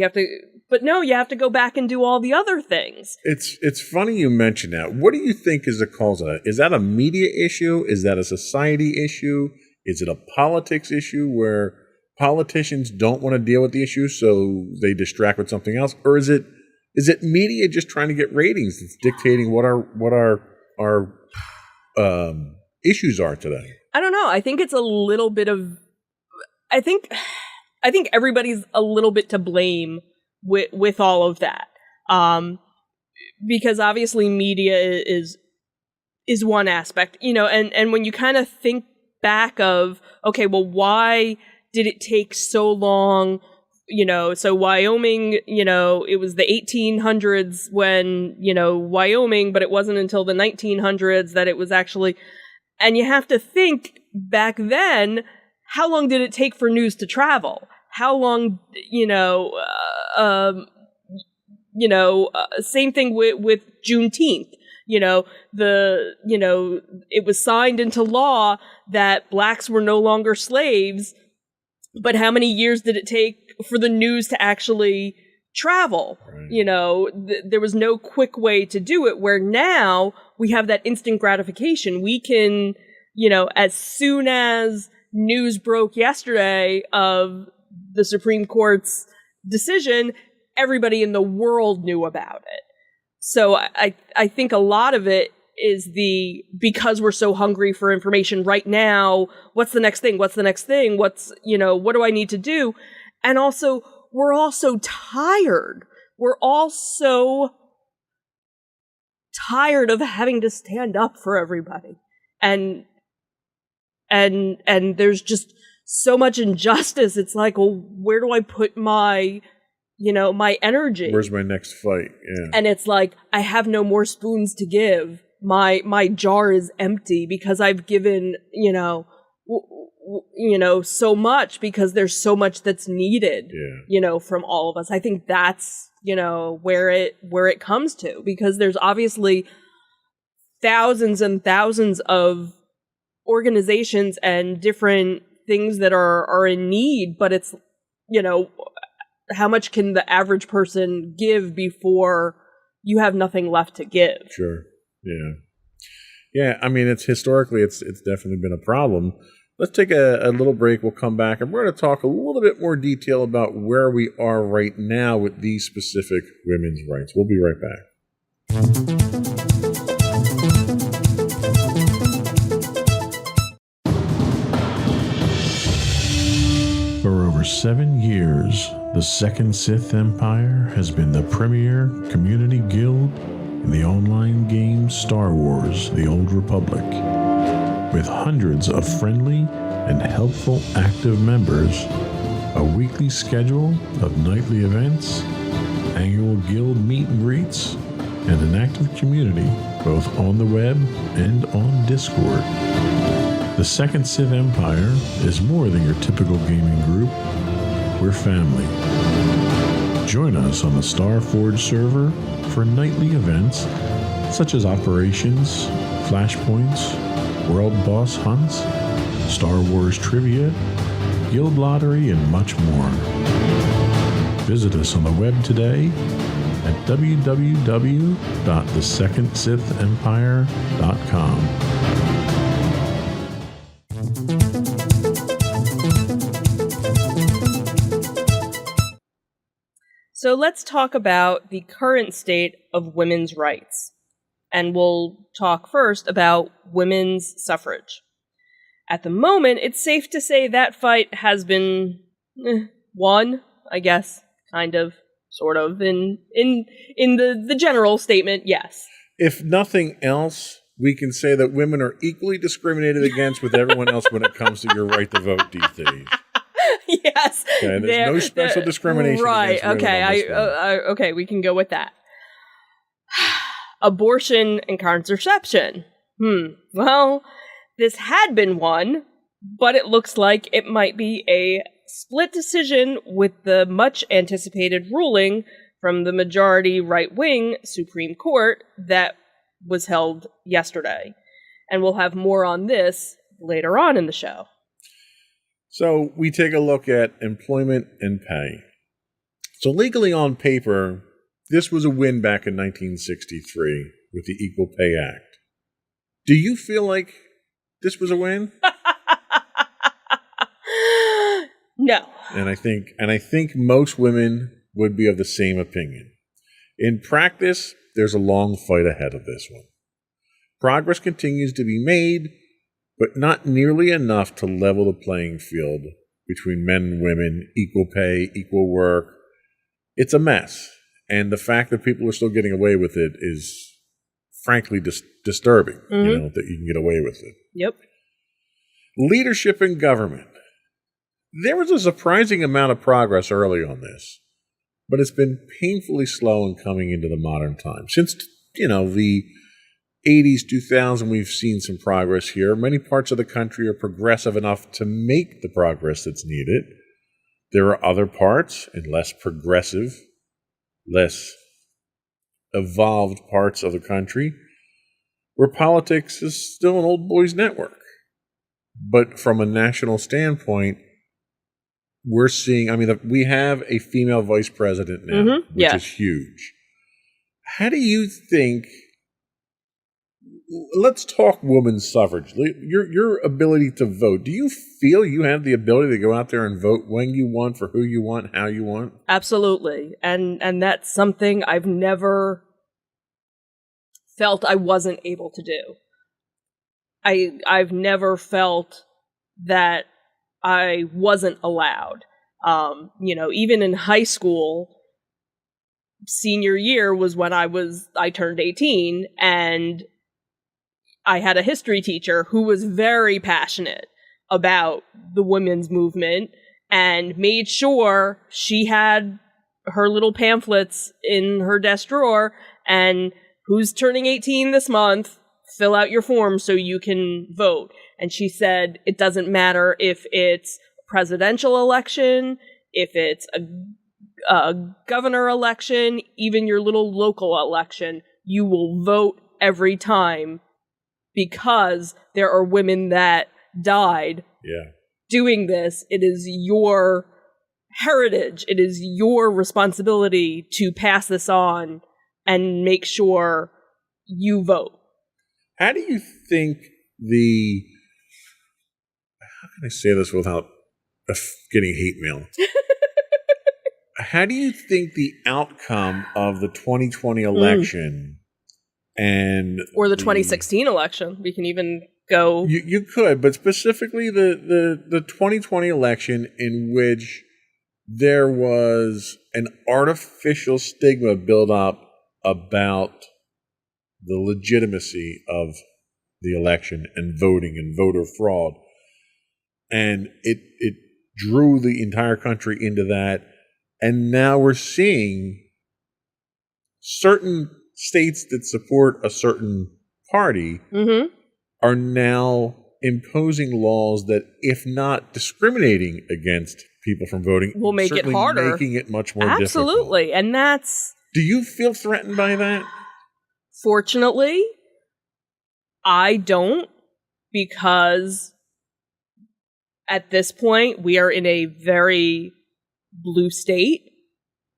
but no, you have to go back and do all the other things. It's funny you mention that. What do you think is the cause of that? Is that a media issue? Is that a society issue? Is it a politics issue where politicians don't want to deal with the issue, so they distract with something else? Or is it media just trying to get ratings that's dictating what our issues are today? I don't know. I think it's a little bit of. I think everybody's a little bit to blame with all of that, because obviously media is one aspect, and when you kind of think back of, okay, well, why did it take so long? So Wyoming, it was the 1800s when, Wyoming, but it wasn't until the 1900s that it was actually, and you have to think back then, how long did it take for news to travel? How long, same thing with Juneteenth. it was signed into law that blacks were no longer slaves, but how many years did it take for the news to actually travel? Right. There was no quick way to do it, where now we have that instant gratification. We can, as soon as news broke yesterday of the Supreme Court's decision, everybody in the world knew about it. So I think a lot of it is because we're so hungry for information right now, what's the next thing? What's the next thing? What do I need to do? And also, we're all so tired. We're all so tired of having to stand up for everybody. And there's just so much injustice. It's like, well, where do I put my energy? Where's my next fight? Yeah. And it's like, I have no more spoons to give. My jar is empty because I've given, so much, because there's so much that's needed, from all of us. I think that's, where it comes to, because there's obviously thousands and thousands of organizations and different things that are in need, but it's, how much can the average person give before you have nothing left to give? Sure. Yeah. Yeah. I mean, it's definitely been a problem. Let's take a little break. We'll come back and we're going to talk a little bit more detail about where we are right now with these specific women's rights. We'll be right back. For over 7 years, the Second Sith Empire has been the premier community guild in the online game Star Wars: The Old Republic. With hundreds of friendly and helpful active members, a weekly schedule of nightly events, annual guild meet and greets, and an active community both on the web and on Discord. The Second Sith Empire is more than your typical gaming group. We're family. Join us on the Starforge server for nightly events such as operations, flashpoints, world boss hunts, Star Wars trivia, guild lottery, and much more. Visit us on the web today at www.thesecondsithempire.com. So let's talk about the current state of women's rights. And we'll talk first about women's suffrage. At the moment, it's safe to say that fight has been won, I guess, kind of, sort of, in the general statement, yes. If nothing else, we can say that women are equally discriminated against with everyone else when it comes to your right to vote these days. Yes. Okay, there's no special discrimination. Right. Against women on this one. Okay, we can go with that. Abortion and contraception. Well, this had been won, but it looks like it might be a split decision with the much anticipated ruling from the majority right-wing Supreme Court that was held yesterday. And we'll have more on this later on in the show. So we take a look at employment and pay. So legally on paper, this was a win back in 1963 with the Equal Pay Act. Do you feel like this was a win? No. And I think most women would be of the same opinion. In practice, there's a long fight ahead of this one. Progress continues to be made, but not nearly enough to level the playing field between men and women, equal pay, equal work. It's a mess. And the fact that people are still getting away with it is frankly disturbing, that you can get away with it. Yep. Leadership in government. There was a surprising amount of progress early on this, but it's been painfully slow in coming into the modern time. Since, the 80s, 2000, we've seen some progress here. Many parts of the country are progressive enough to make the progress that's needed. There are other parts, and less progressive, less evolved parts of the country where politics is still an old boys network. But from a national standpoint, we're seeing, we have a female vice president now, which is huge. How do you think, let's talk women's suffrage, your ability to vote. Do you feel you have the ability to go out there and vote when you want, for who you want, how you want? Absolutely. And that's something I've never felt I wasn't able to do. I've never felt that I wasn't allowed. Even in high school, senior year was when I turned 18, and I had a history teacher who was very passionate about the women's movement and made sure she had her little pamphlets in her desk drawer, and who's turning 18 this month, fill out your form so you can vote. And she said it doesn't matter if it's a presidential election, if it's a governor election, even your little local election, you will vote every time, because there are women that died doing this. It is your heritage. It is your responsibility to pass this on and make sure you vote. How do you think how can I say this without getting hate mail? How do you think the outcome of the 2020 election or the 2016 election, we can even go. You could, but specifically the 2020 election, in which there was an artificial stigma built up about the legitimacy of the election and voting and voter fraud. And it drew the entire country into that. And now we're seeing certain states that support a certain party are now imposing laws that, if not discriminating against people from voting, will make it harder, making it much more difficult. Absolutely. And that's... Do you feel threatened by that? Fortunately, I don't, because at this point we are in a very blue state,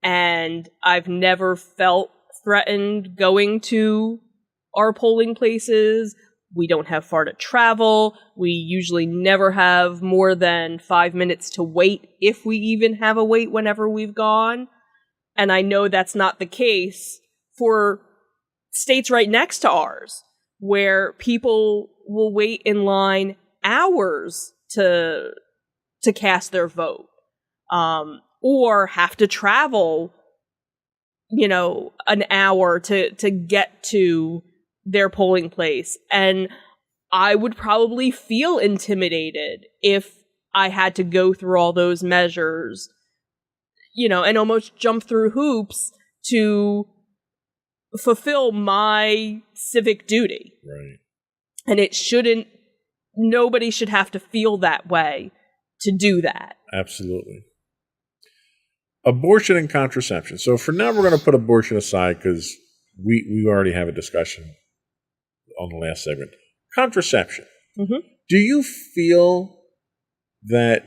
and I've never felt threatened going to our polling places. We don't have far to travel. We usually never have more than 5 minutes to wait, if we even have a wait whenever we've gone. And I know that's not the case for states right next to ours, where people will wait in line hours to cast their vote, or have to travel, an hour to get to their polling place. And I would probably feel intimidated if I had to go through all those measures, and almost jump through hoops to fulfill my civic duty. Right. And nobody should have to feel that way to do that. Absolutely. Abortion and contraception. So for now, we're going to put abortion aside because we already have a discussion on the last segment. Contraception. Mm-hmm. Do you feel that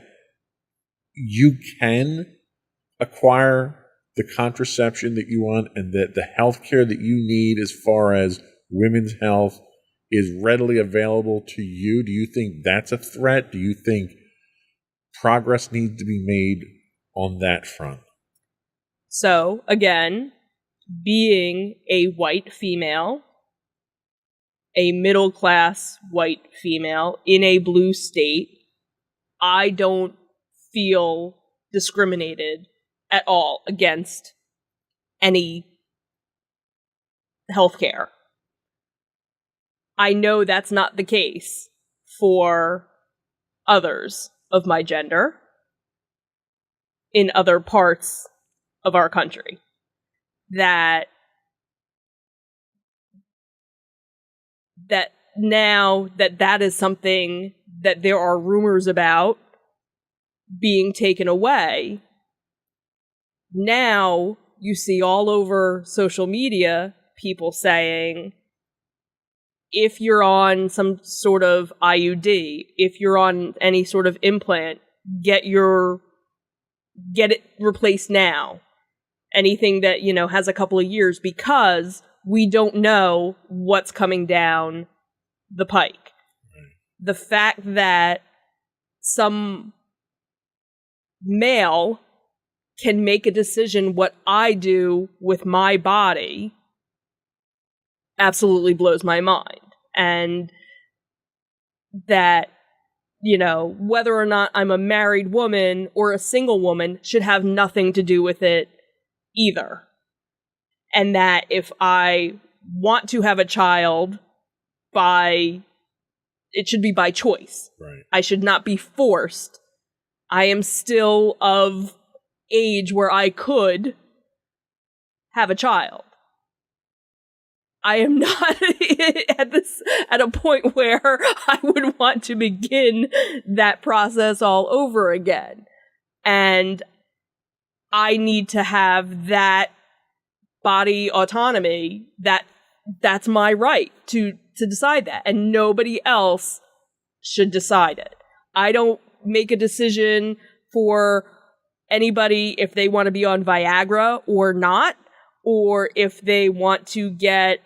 you can acquire the contraception that you want, and that the health care that you need as far as women's health is readily available to you? Do you think that's a threat? Do you think progress needs to be made on that front? So, again, being a white female, a middle-class white female in a blue state, I don't feel discriminated at all against any healthcare. I know that's not the case for others of my gender in other parts of our country. That now that is something that there are rumors about being taken away. Now you see all over social media people saying, if you're on some sort of IUD, if you're on any sort of implant, get it replaced now. Anything that, has a couple of years, because we don't know what's coming down the pike. The fact that some male can make a decision what I do with my body absolutely blows my mind. And that, whether or not I'm a married woman or a single woman should have nothing to do with it either. And that if I want to have a child, it should be by choice. Right. I should not be forced. I am still of age where I could have a child. I am not at a point where I would want to begin that process all over again. And I need to have that body autonomy. That's my right to decide that, and nobody else should decide it. I don't make a decision for anybody if they want to be on Viagra or not, or if they want to get,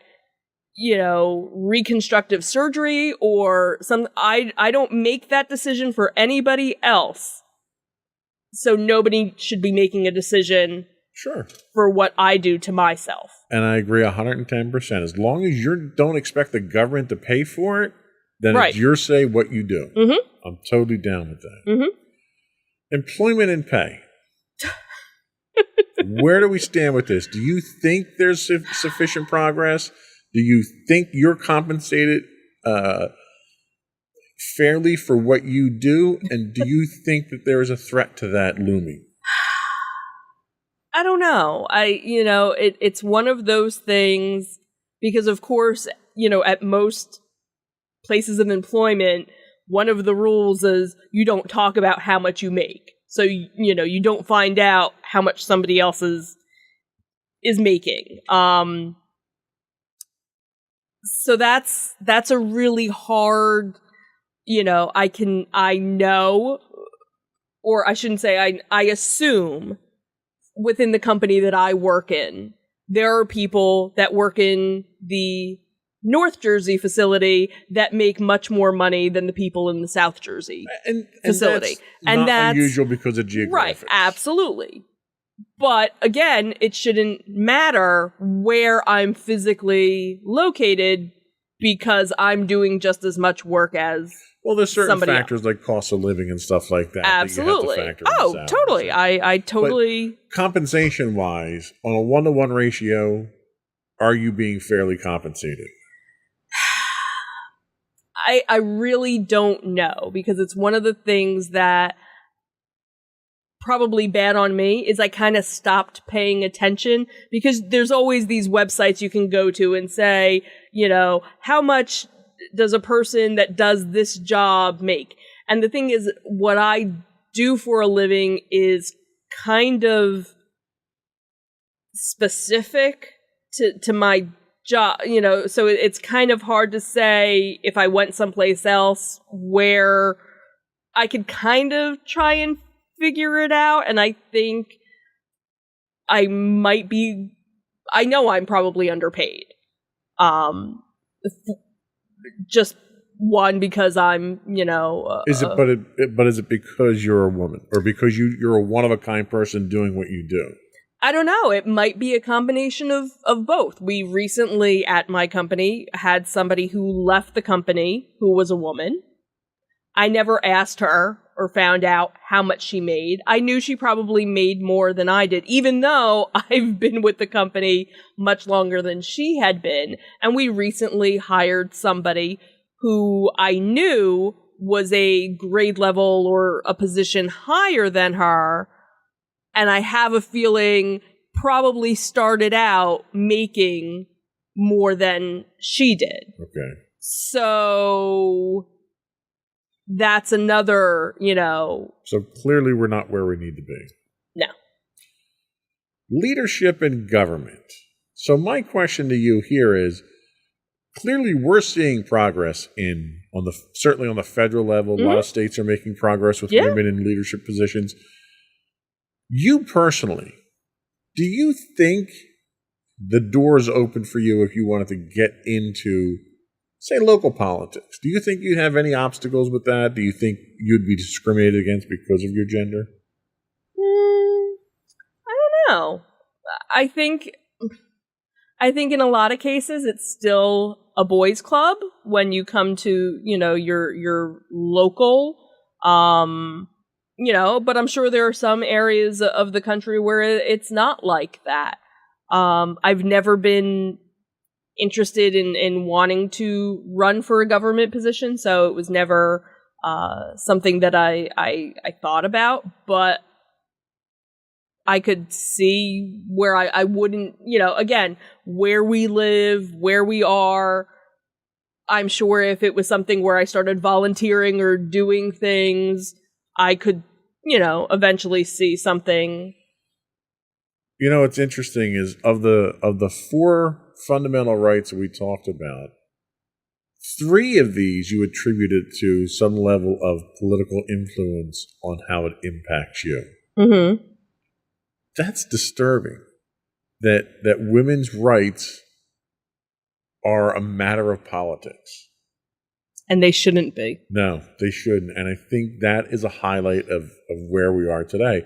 reconstructive surgery or some. I don't make that decision for anybody else. So nobody should be making a decision for what I do to myself. And I agree 110%. As long as you don't expect the government to pay for it, then it's your say what you do. Mm-hmm. I'm totally down with that. Mm-hmm. Employment and pay. Where do we stand with this? Do you think there's sufficient progress? Do you think you're compensated fairly for what you do? And do you think that there is a threat to that looming? I don't know. It's one of those things because, of course, at most places of employment, one of the rules is you don't talk about how much you make. So, you don't find out how much somebody else is making. So that's a really hard, I know, or I shouldn't say, I assume within the company that I work in, there are people that work in the North Jersey facility that make much more money than the people in the South Jersey facility. And that's unusual because of geographics. Right, absolutely. But again, it shouldn't matter where I'm physically located because I'm doing just as much work as there's certain factors else. Like cost of living and stuff like that. Absolutely. That you have to factor in totally. I totally. But compensation-wise, on a 1-to-1 ratio, are you being fairly compensated? I really don't know, because it's one of the things that probably bad on me is I kind of stopped paying attention, because there's always these websites you can go to and say, how much does a person that does this job make? And the thing is, what I do for a living is kind of specific to my job, so it's kind of hard to say if I went someplace else where I could kind of try and figure it out. And I think I know I'm probably underpaid. Just one, because I'm, is it because you're a woman, or because you're a one-of-a-kind person doing what you do? I don't know. It might be a combination of both. We recently, at my company, had somebody who left the company who was a woman. I never asked her or found out how much she made. I knew she probably made more than I did, even though I've been with the company much longer than she had been. And we recently hired somebody who I knew was a grade level or a position higher than her. And I have a feeling probably started out making more than she did. Okay. So that's another, So clearly we're not where we need to be. No. Leadership in government. So my question to you here is, clearly we're seeing progress certainly on the federal level. A lot of states are making progress with women in leadership positions. You personally, do you think the door's open for you if you wanted to get into, say, local politics? Do you think you'd have any obstacles with that? Do you think you'd be discriminated against because of your gender? I don't know. I think in a lot of cases it's still a boys' club when you come to, your local, but I'm sure there are some areas of the country where it's not like that. I've never been interested in wanting to run for a government position, so it was never something that I thought about, but I could see where I wouldn't, again, where we live, where we are. I'm sure if it was something where I started volunteering or doing things, I could, eventually see something. What's interesting is of the 4 fundamental rights that we talked about, 3 of these you attributed to some level of political influence on how it impacts you. Mm-hmm. That's disturbing. That women's rights are a matter of politics. And they shouldn't be. No, they shouldn't. And I think that is a highlight of where we are today.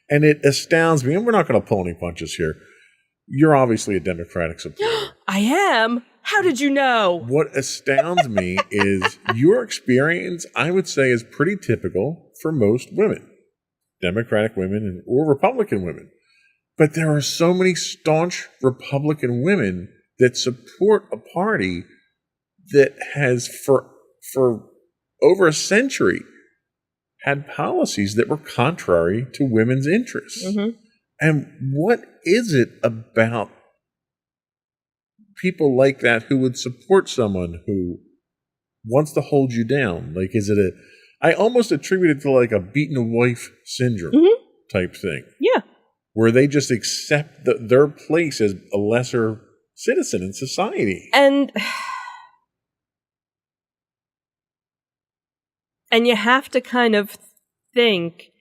And it astounds me, and we're not going to pull any punches here. You're obviously a Democratic supporter. I am? How did you know? What astounds me is your experience, I would say, is pretty typical for most women. Democratic women or Republican women. But there are so many staunch Republican women that support a party that has, for over a century, had policies that were contrary to women's interests. Mm-hmm. And what is it about people like that who would support someone who wants to hold you down? Like, is it I almost attribute it to like a beaten wife syndrome type thing. Yeah. Where they just accept their place as a lesser citizen in society. And you have to kind of think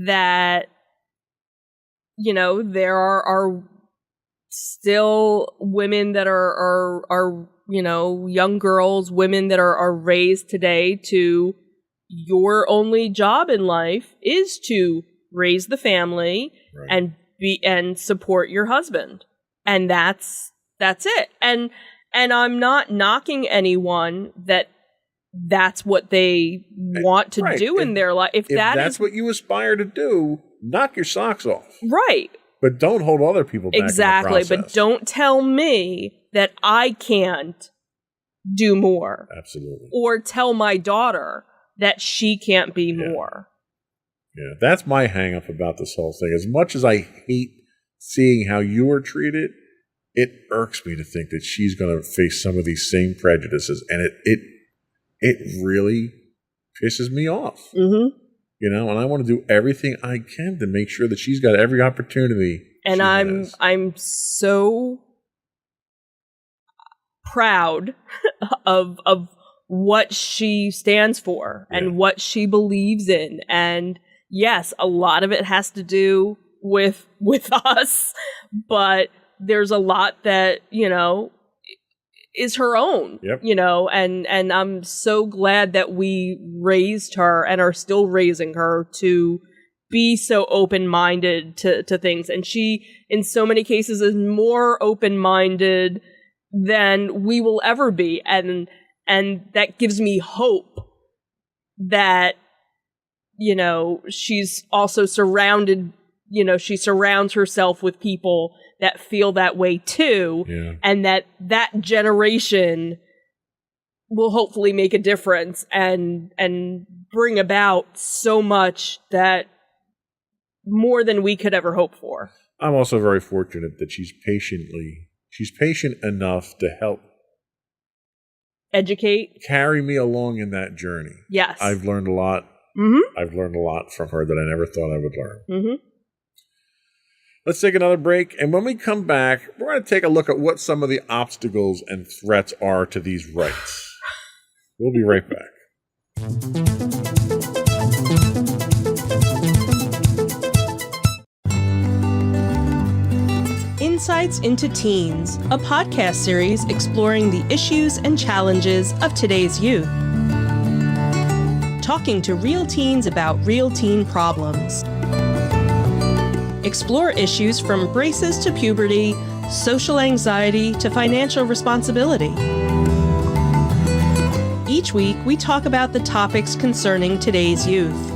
that, there are still women that are young girls, women that are raised today to your only job in life is to raise the family and support your husband. And that's it. And I'm not knocking anyone that's what they want to do in their life. If that's what you aspire to do, knock your socks off. Right. But don't hold other people back. Exactly. In the process. But don't tell me that I can't do more. Absolutely. Or tell my daughter that she can't be more. Yeah, that's my hang up about this whole thing. As much as I hate seeing how you are treated, it irks me to think that she's going to face some of these same prejudices, and it really pisses me off. Mm-hmm. And I want to do everything I can to make sure that she's got every opportunity. And I'm so proud of what she stands for and what she believes in. And yes, a lot of it has to do with us, but there's a lot that, is her own, and I'm so glad that we raised her and are still raising her to be so open-minded to things. And she, in so many cases, is more open-minded than we will ever be. And that gives me hope that, she's also surrounded, she surrounds herself with people that feel that way too. Yeah. And that generation will hopefully make a difference and bring about so much that more than we could ever hope for. I'm also very fortunate that she's patient enough to help educate, carry me along in that journey. Yes. I've learned a lot. Mm-hmm. I've learned a lot from her that I never thought I would learn. Mm-hmm. Let's take another break, and when we come back, we're going to take a look at what some of the obstacles and threats are to these rights. We'll be right back. Insights into Teens, a podcast series exploring the issues and challenges of today's youth. Talking to real teens about real teen problems. Explore issues from braces to puberty, social anxiety to financial responsibility. Each week, we talk about the topics concerning today's youth.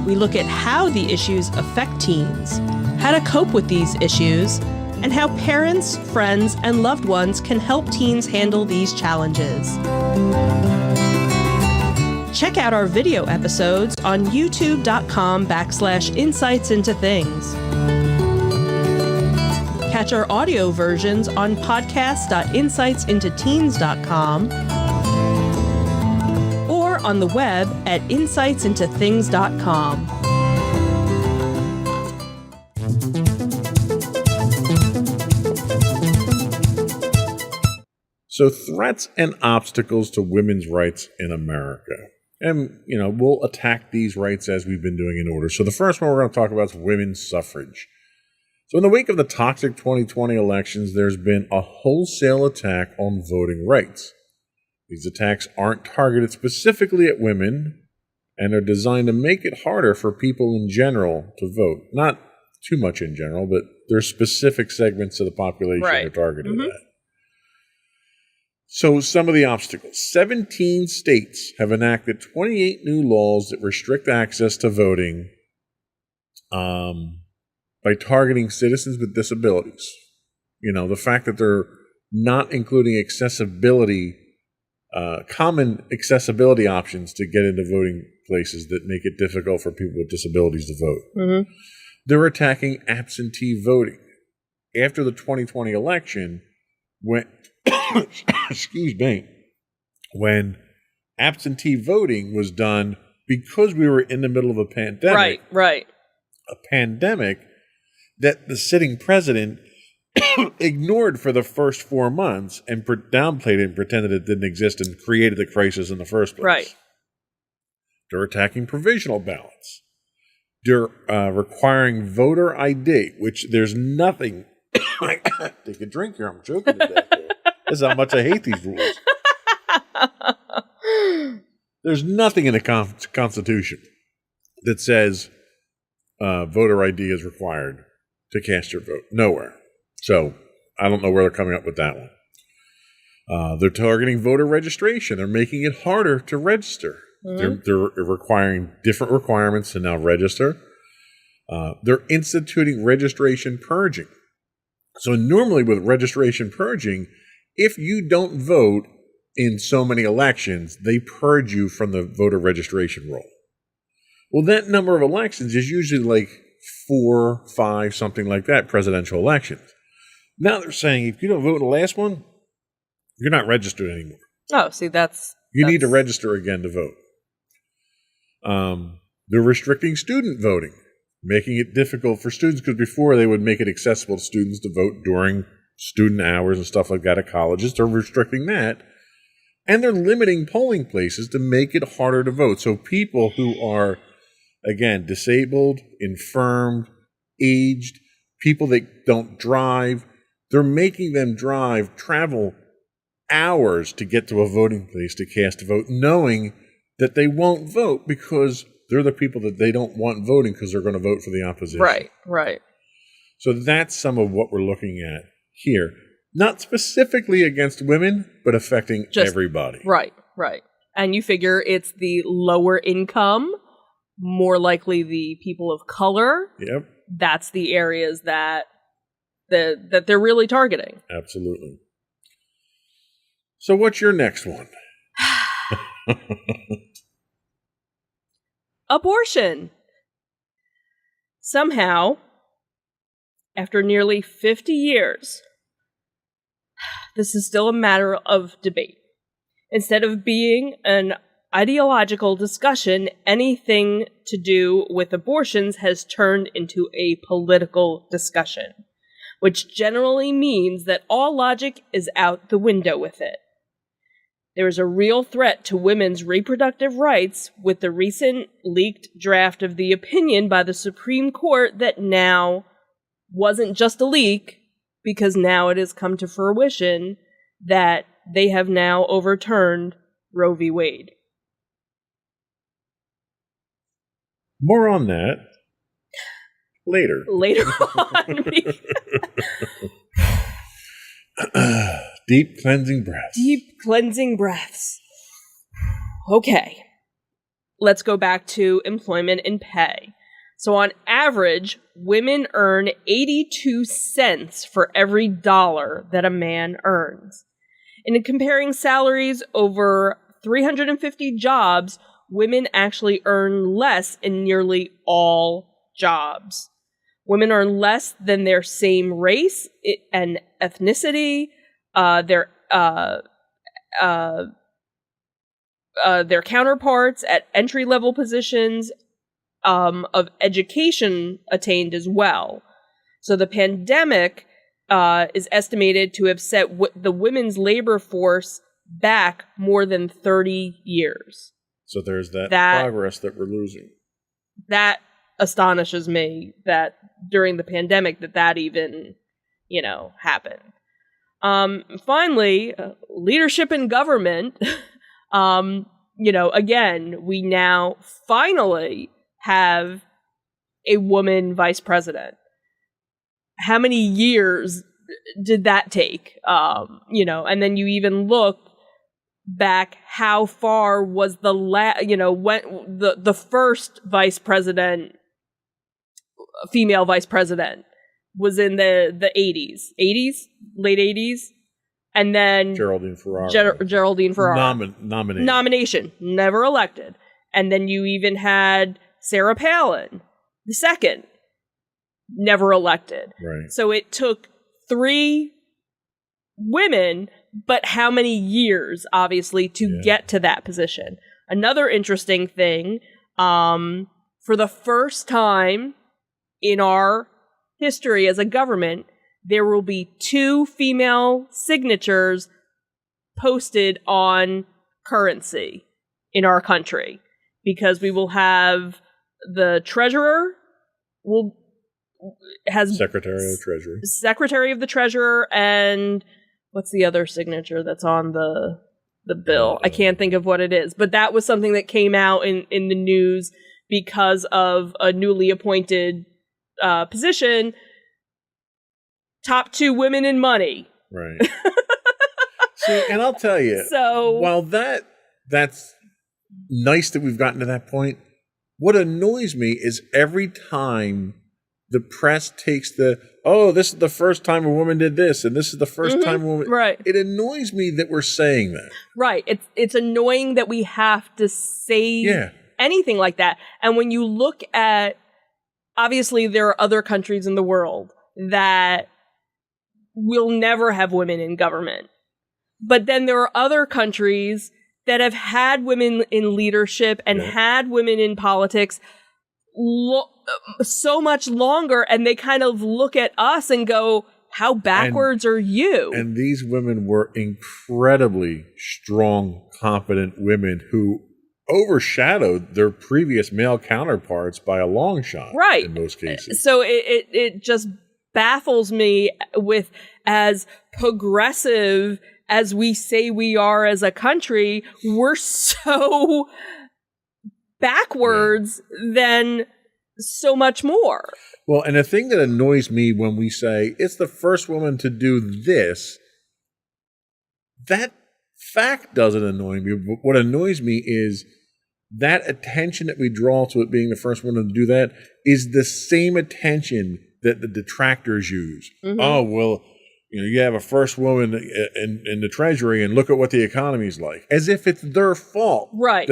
We look at how the issues affect teens, how to cope with these issues, and how parents, friends, and loved ones can help teens handle these challenges. Check out our video episodes on youtube.com/insightsintothings. Catch our audio versions on podcast.insightsintoteens.com or on the web at insightsintothings.com. So, threats and obstacles to women's rights in America. And, we'll attack these rights as we've been doing in order. So the first one we're going to talk about is women's suffrage. So in the wake of the toxic 2020 elections, there's been a wholesale attack on voting rights. These attacks aren't targeted specifically at women and are designed to make it harder for people in general to vote. Not too much in general, but there's specific segments of the population that are targeted at. So some of the obstacles. 17 states have enacted 28 new laws that restrict access to voting by targeting citizens with disabilities. The fact that they're not including accessibility, common accessibility options to get into voting places that make it difficult for people with disabilities to vote. Mm-hmm. They're attacking absentee voting. After the 2020 election, when when absentee voting was done because we were in the middle of a pandemic. Right. A pandemic that the sitting president ignored for the first 4 months and downplayed it and pretended it didn't exist and created the crisis in the first place. Right. They're attacking provisional ballots. They're requiring voter ID, which there's nothing. Take a drink here. I'm joking to death. This is how much I hate these rules. There's nothing in the Constitution that says voter ID is required to cast your vote. Nowhere. So I don't know where they're coming up with that one. They're targeting voter registration. They're making it harder to register. Mm-hmm. They're requiring different requirements to now register. They're instituting registration purging. So normally with registration purging, if you don't vote in so many elections, they purge you from the voter registration roll. Well, that number of elections is usually like 4, 5, something like that, presidential elections. Now they're saying if you don't vote in the last one, you're not registered anymore. Oh, see, You need to register again to vote. They're restricting student voting, making it difficult for students, because before they would make it accessible to students to vote during student hours and stuff like that at colleges. They're restricting that. And they're limiting polling places to make it harder to vote. So people who are, again, disabled, infirmed, aged, people that don't drive, they're making them travel hours to get to a voting place to cast a vote, knowing that they won't vote because they're the people that they don't want voting because they're going to vote for the opposition. Right. So that's some of what we're looking at here. Not specifically against women, but affecting everybody. Right. And you figure it's the lower income, more likely the people of color. Yep. That's the areas that they're really targeting. Absolutely. So what's your next one? Abortion. Somehow, after nearly 50 years, this is still a matter of debate. Instead of being an ideological discussion, anything to do with abortions has turned into a political discussion, which generally means that all logic is out the window with it. There is a real threat to women's reproductive rights with the recent leaked draft of the opinion by the Supreme Court that now wasn't just a leak, because now it has come to fruition that they have now overturned Roe v. Wade. More on that later. Later on. Deep cleansing breaths. Deep cleansing breaths. Okay. Let's go back to employment and pay. So on average, women earn 82 cents for every dollar that a man earns. And in comparing salaries over 350 jobs, women actually earn less in nearly all jobs. Women earn less than their same race and ethnicity, their counterparts at entry-level positions, of education attained as well. So the pandemic is estimated to have set the women's labor force back more than 30 years. So there's that progress that we're losing. That astonishes me that during the pandemic that even, happened. Finally, leadership in government, again, we now finally have a woman vice president. How many years did that take? And then you even look back, how far was when the first vice president, female vice president, was in the 80s, late 80s, and then Geraldine Ferraro. Geraldine Ferraro. Nomination, never elected. And then you even had Sarah Palin, the second, never elected. Right. So it took 3 women, but how many years, obviously, to get to that position? Another interesting thing, for the first time in our history as a government, there will be 2 female signatures posted on currency in our country, because we will have the treasurer has Secretary of the Treasurer, and what's the other signature that's on the bill? I can't think of what it is, but that was something that came out in the news because of a newly appointed position. Top 2 women in money. Right. See, and I'll tell you, so while that's nice that we've gotten to that point, what annoys me is every time the press takes this is the first time a woman did this, and this is the first time a woman... Right. It annoys me that we're saying that. Right. It's annoying that we have to say anything like that. And when you look at... Obviously, there are other countries in the world that will never have women in government. But then there are other countries that have had women in leadership and had women in politics so much longer, and they kind of look at us and go, how backwards are you? And these women were incredibly strong, competent women who overshadowed their previous male counterparts by a long shot, right? In most cases. So it just baffles me, with as progressive as we say we are as a country, we're so backwards than so much more. Well, and the thing that annoys me when we say it's the first woman to do this, that fact doesn't annoy me. But what annoys me is that attention that we draw to it being the first woman to do that is the same attention that the detractors use. Mm-hmm. Oh, well, you have a first woman in the Treasury, and look at what the economy's like, as if it's their fault, right?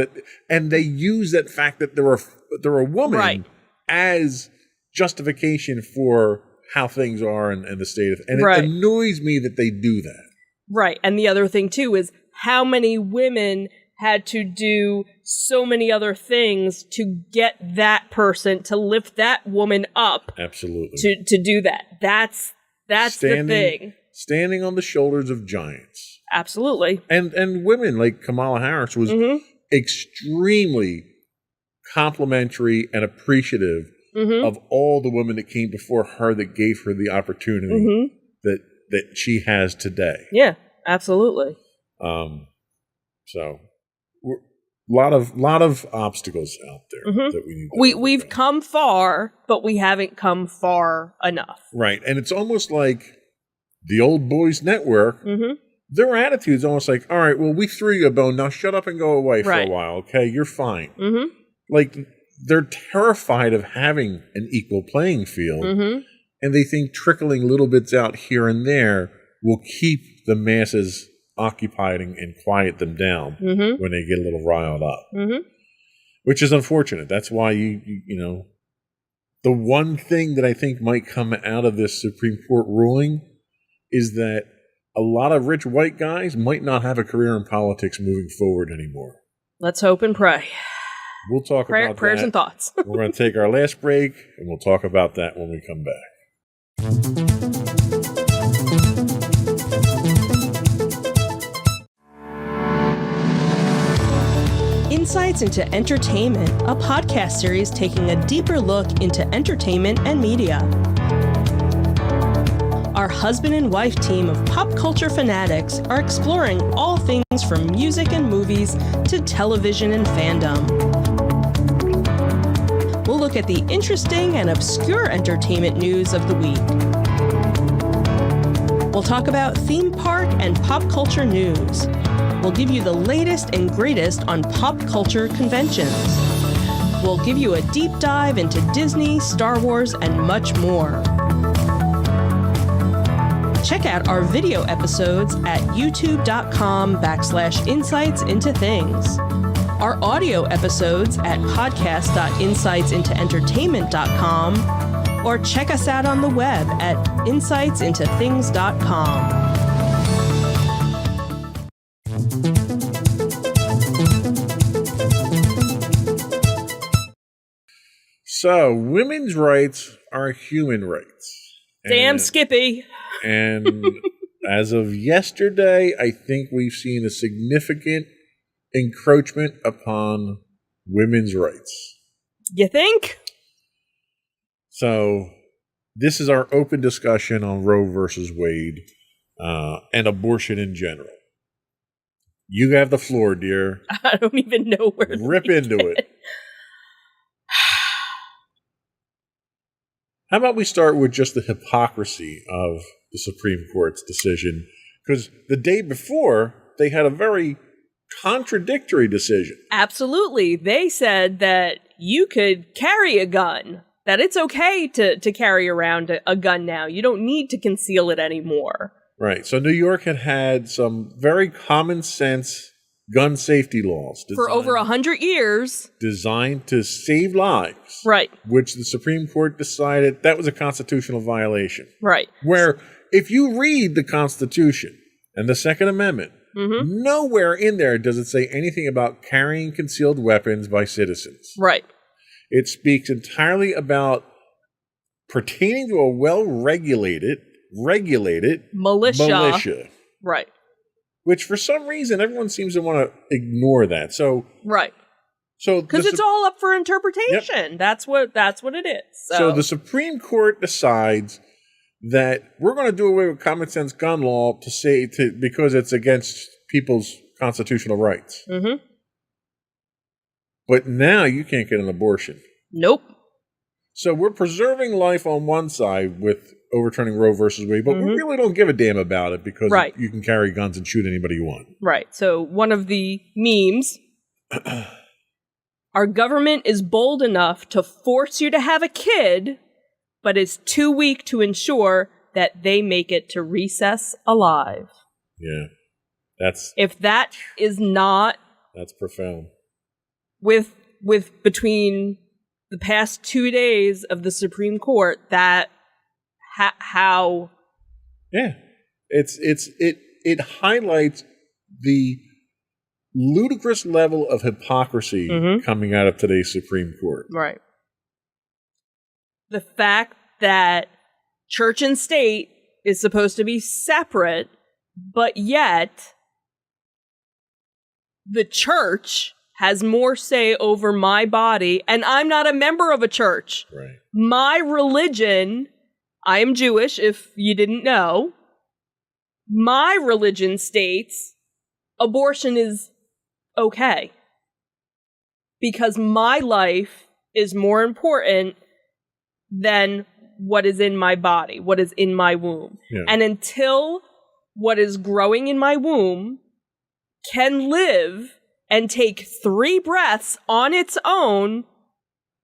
And they use that fact that they're a woman as justification for how things are and the state of, and it annoys me that they do that. Right, and the other thing too is how many women had to do so many other things to get that person, to lift that woman up. Absolutely. To do that. That's the thing. Standing on the shoulders of giants. Absolutely. And women like Kamala Harris was extremely complimentary and appreciative of all the women that came before her that gave her the opportunity that she has today. Yeah, absolutely. So lot of obstacles out there that we need to we've come far, but we haven't come far enough. Right. And it's almost like the old boys network, their attitude's almost like, all right, well, we threw you a bone, now shut up and go away for a while, okay? You're fine. Like, they're terrified of having an equal playing field, and they think trickling little bits out here and there will keep the masses occupied and quiet them down when they get a little riled up, which is unfortunate. That's why you know, the one thing that I think might come out of this Supreme Court ruling is that a lot of rich white guys might not have a career in politics moving forward anymore. Let's hope and pray. We'll talk about prayers that. And thoughts. We're going to take our last break, and we'll talk about that when we come back. Insights into Entertainment, a podcast series taking a deeper look into entertainment and media. Our husband and wife team of pop culture fanatics are exploring all things from music and movies to television and fandom. We'll look at the interesting and obscure entertainment news of the week. We'll talk about theme park and pop culture news. We'll give you the latest and greatest on pop culture conventions. We'll give you a deep dive into Disney, Star Wars, and much more. Check out our video episodes at youtube.com/insightsintothings. Our audio episodes at podcast.insightsintoentertainment.com, or check us out on the web at insightsintothings.com. So, women's rights are human rights. Damn Skippy. And as of yesterday, I think we've seen a significant encroachment upon women's rights. You think? So, this is our open discussion on Roe versus Wade and abortion in general. You have the floor, dear. I don't even know where to Rip into it. How about we start with just the hypocrisy of the Supreme Court's decision? Because the day before, they had a very contradictory decision. Absolutely. They said that you could carry a gun, that it's okay to carry around a gun now. You don't need to conceal it anymore. Right. So New York had some very common sense gun safety laws. For over 100 years. Designed to save lives. Right. Which the Supreme Court decided that was a constitutional violation. Right. Where if you read the Constitution and the Second Amendment, nowhere in there does it say anything about carrying concealed weapons by citizens. Right. It speaks entirely about pertaining to a well-regulated militia. Right. Which for some reason everyone seems to want to ignore that. So right. So because it's all up for interpretation. Yep. That's what it is. So the Supreme Court decides that we're going to do away with common sense gun law because it's against people's constitutional rights. But now you can't get an abortion. Nope. So we're preserving life on one side with overturning Roe versus Wade, but we really don't give a damn about it because you can carry guns and shoot anybody you want. Right. So one of the memes, our government is bold enough to force you to have a kid, but is too weak to ensure that they make it to recess alive. Yeah. If that is not... That's profound. With between the past 2 days of the Supreme Court, that... How? Yeah, it highlights the ludicrous level of hypocrisy coming out of today's Supreme Court. Right. The fact that church and state is supposed to be separate, but yet the church has more say over my body, and I'm not a member of a church. Right. My religion, I am Jewish, if you didn't know. My religion states abortion is okay. Because my life is more important than what is in my body, what is in my womb. Yeah. And until what is growing in my womb can live and take 3 breaths on its own,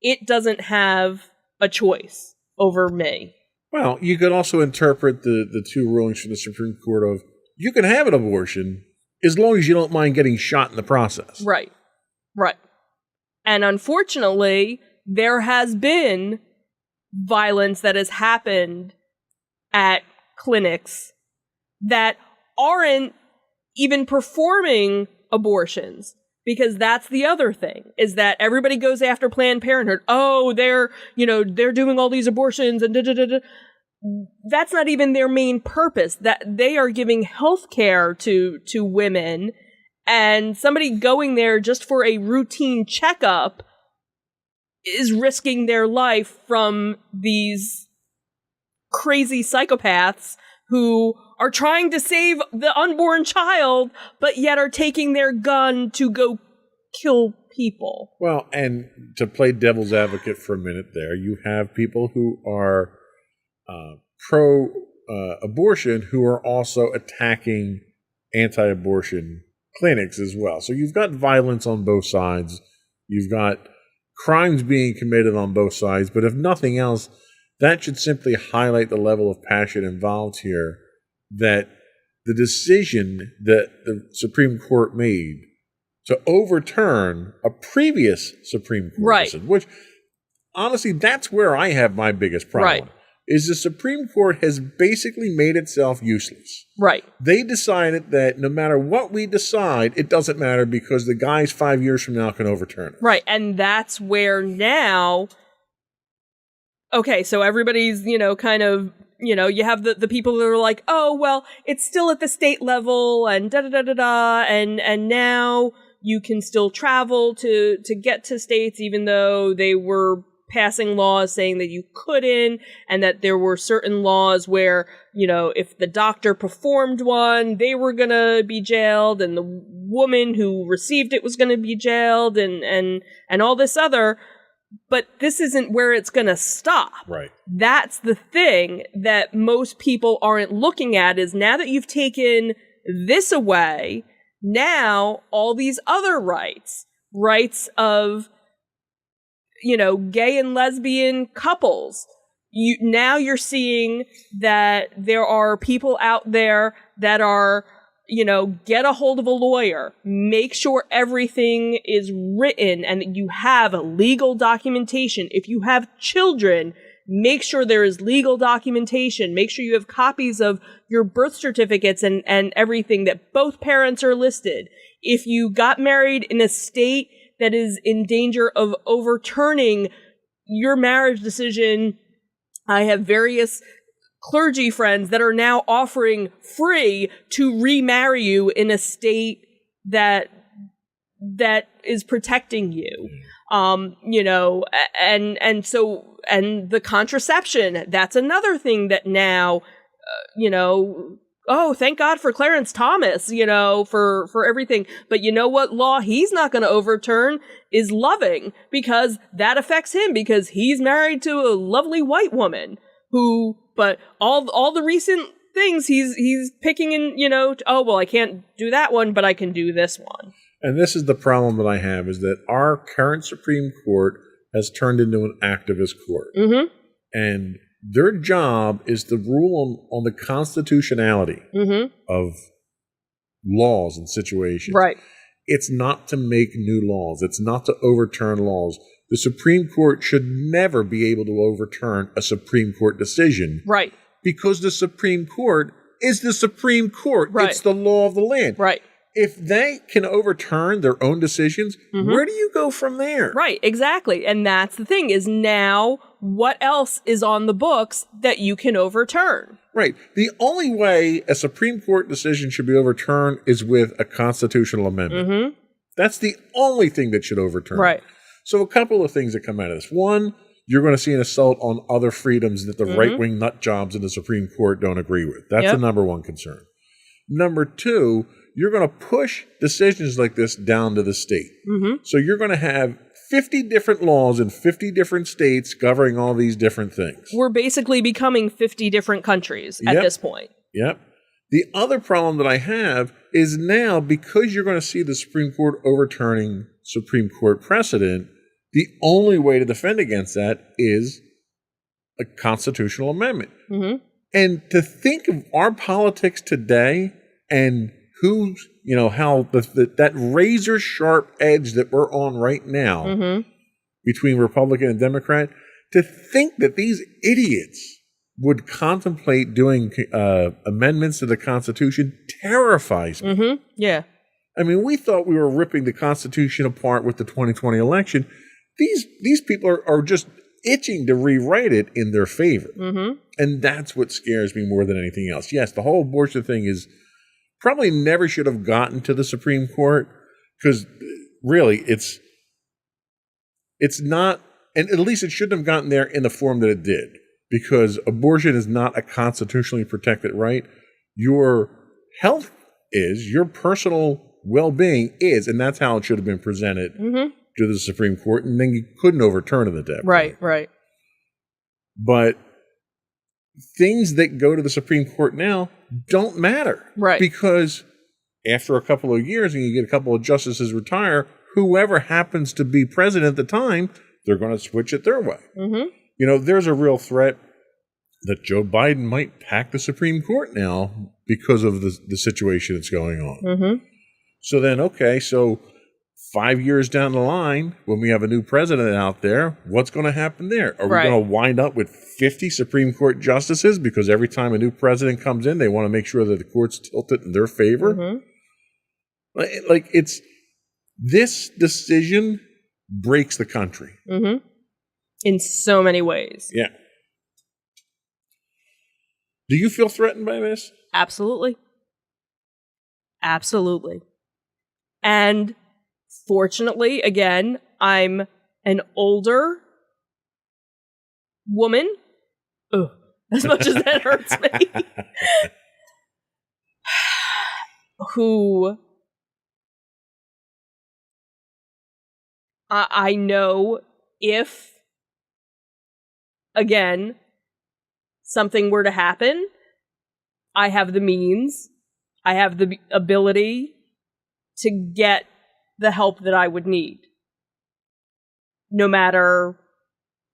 it doesn't have a choice over me. Well, you could also interpret the 2 rulings from the Supreme Court of you can have an abortion as long as you don't mind getting shot in the process. Right. Right. And unfortunately, there has been violence that has happened at clinics that aren't even performing abortions, because that's the other thing, is that everybody goes after Planned Parenthood. Oh, they're doing all these abortions and da-da-da-da. That's not even their main purpose. That they are giving health care to women, and somebody going there just for a routine checkup is risking their life from these crazy psychopaths who are trying to save the unborn child, but yet are taking their gun to go kill people. Well, and to play devil's advocate for a minute there, you have people who are pro-abortion who are also attacking anti-abortion clinics as well. So you've got violence on both sides. You've got crimes being committed on both sides. But if nothing else, that should simply highlight the level of passion involved here, that the decision that the Supreme Court made to overturn a previous Supreme Court decision, which, honestly, that's where I have my biggest problem, is the Supreme Court has basically made itself useless. Right. They decided that no matter what we decide, it doesn't matter because the guys 5 years from now can overturn it. Right, and that's where now... Okay, so everybody's, kind of, you have the people that are like, oh, well, it's still at the state level and da-da-da-da-da, and now you can still travel to get to states even though they were passing laws saying that you couldn't, and that there were certain laws where, if the doctor performed one, they were going to be jailed, and the woman who received it was going to be jailed, and all this other... But this isn't where it's going to stop. Right. That's the thing that most people aren't looking at, is now that you've taken this away, now all these other rights of, gay and lesbian couples, now you're seeing that there are people out there that are, get a hold of a lawyer, make sure everything is written and that you have legal documentation. If you have children, make sure there is legal documentation. Make sure you have copies of your birth certificates and everything, that both parents are listed. If you got married in a state that is in danger of overturning your marriage decision, I have various clergy friends that are now offering free to remarry you in a state that is protecting you. And the contraception, that's another thing that now, oh, thank God for Clarence Thomas, for everything. But you know what law he's not going to overturn is loving, because that affects him, because he's married to a lovely white woman but all the recent things he's picking in, oh, well, I can't do that one, but I can do this one. And this is the problem that I have, is that our current Supreme Court has turned into an activist court. Mm-hmm. And their job is to rule on the constitutionality of laws and situations. Right. It's not to make new laws. It's not to overturn laws. The Supreme Court should never be able to overturn a Supreme Court decision. Right. Because the Supreme Court is the Supreme Court. Right. It's the law of the land. Right. if they can overturn their own decisions, where do you go from there? Right, exactly. And that's the thing, is now what else is on the books that you can overturn? Right. The only way a Supreme Court decision should be overturned is with a constitutional amendment. That's the only thing that should overturn. Right. So a couple of things that come out of this. One, you're going to see an assault on other freedoms that the right-wing nut jobs in the Supreme Court don't agree with. That's the number one concern. Number two, you're going to push decisions like this down to the state. So you're going to have 50 different laws in 50 different states governing all these different things. We're basically becoming 50 different countries at this point. Yep. The other problem that I have is now, because you're going to see the Supreme Court overturning Supreme Court precedent, the only way to defend against that is a constitutional amendment. And to think of our politics today and who's, how that razor sharp edge that we're on right now between Republican and Democrat, to think that these idiots would contemplate doing amendments to the Constitution terrifies me. Yeah. I mean, we thought we were ripping the Constitution apart with the 2020 election. These people are just itching to rewrite it in their favor. And that's what scares me more than anything else. Yes, the whole abortion thing is probably never should have gotten to the Supreme Court, because really it's not, and at least it shouldn't have gotten there in the form that it did, because abortion is not a constitutionally protected right. Your health is, your personal well-being is, and that's how it should have been presented to the Supreme Court, and then you couldn't overturn it at that point. Right. But things that go to the Supreme Court now don't matter. Right. Because after a couple of years and you get a couple of justices retire, whoever happens to be president at the time, they're going to switch it their way. There's a real threat that Joe Biden might pack the Supreme Court now because of the situation that's going on. So then, so 5 years down the line, when we have a new president out there, what's going to happen there? Are we going to wind up with 50 Supreme Court justices? Because every time a new president comes in, they want to make sure that the court's tilted in their favor. Like this decision breaks the country. In so many ways. Yeah. Do you feel threatened by this? Absolutely. And fortunately, again, I'm an older woman. Ugh, as much as that hurts me. Who I know, if, again, something were to happen, I have the means, I have the ability to get the help that I would need, no matter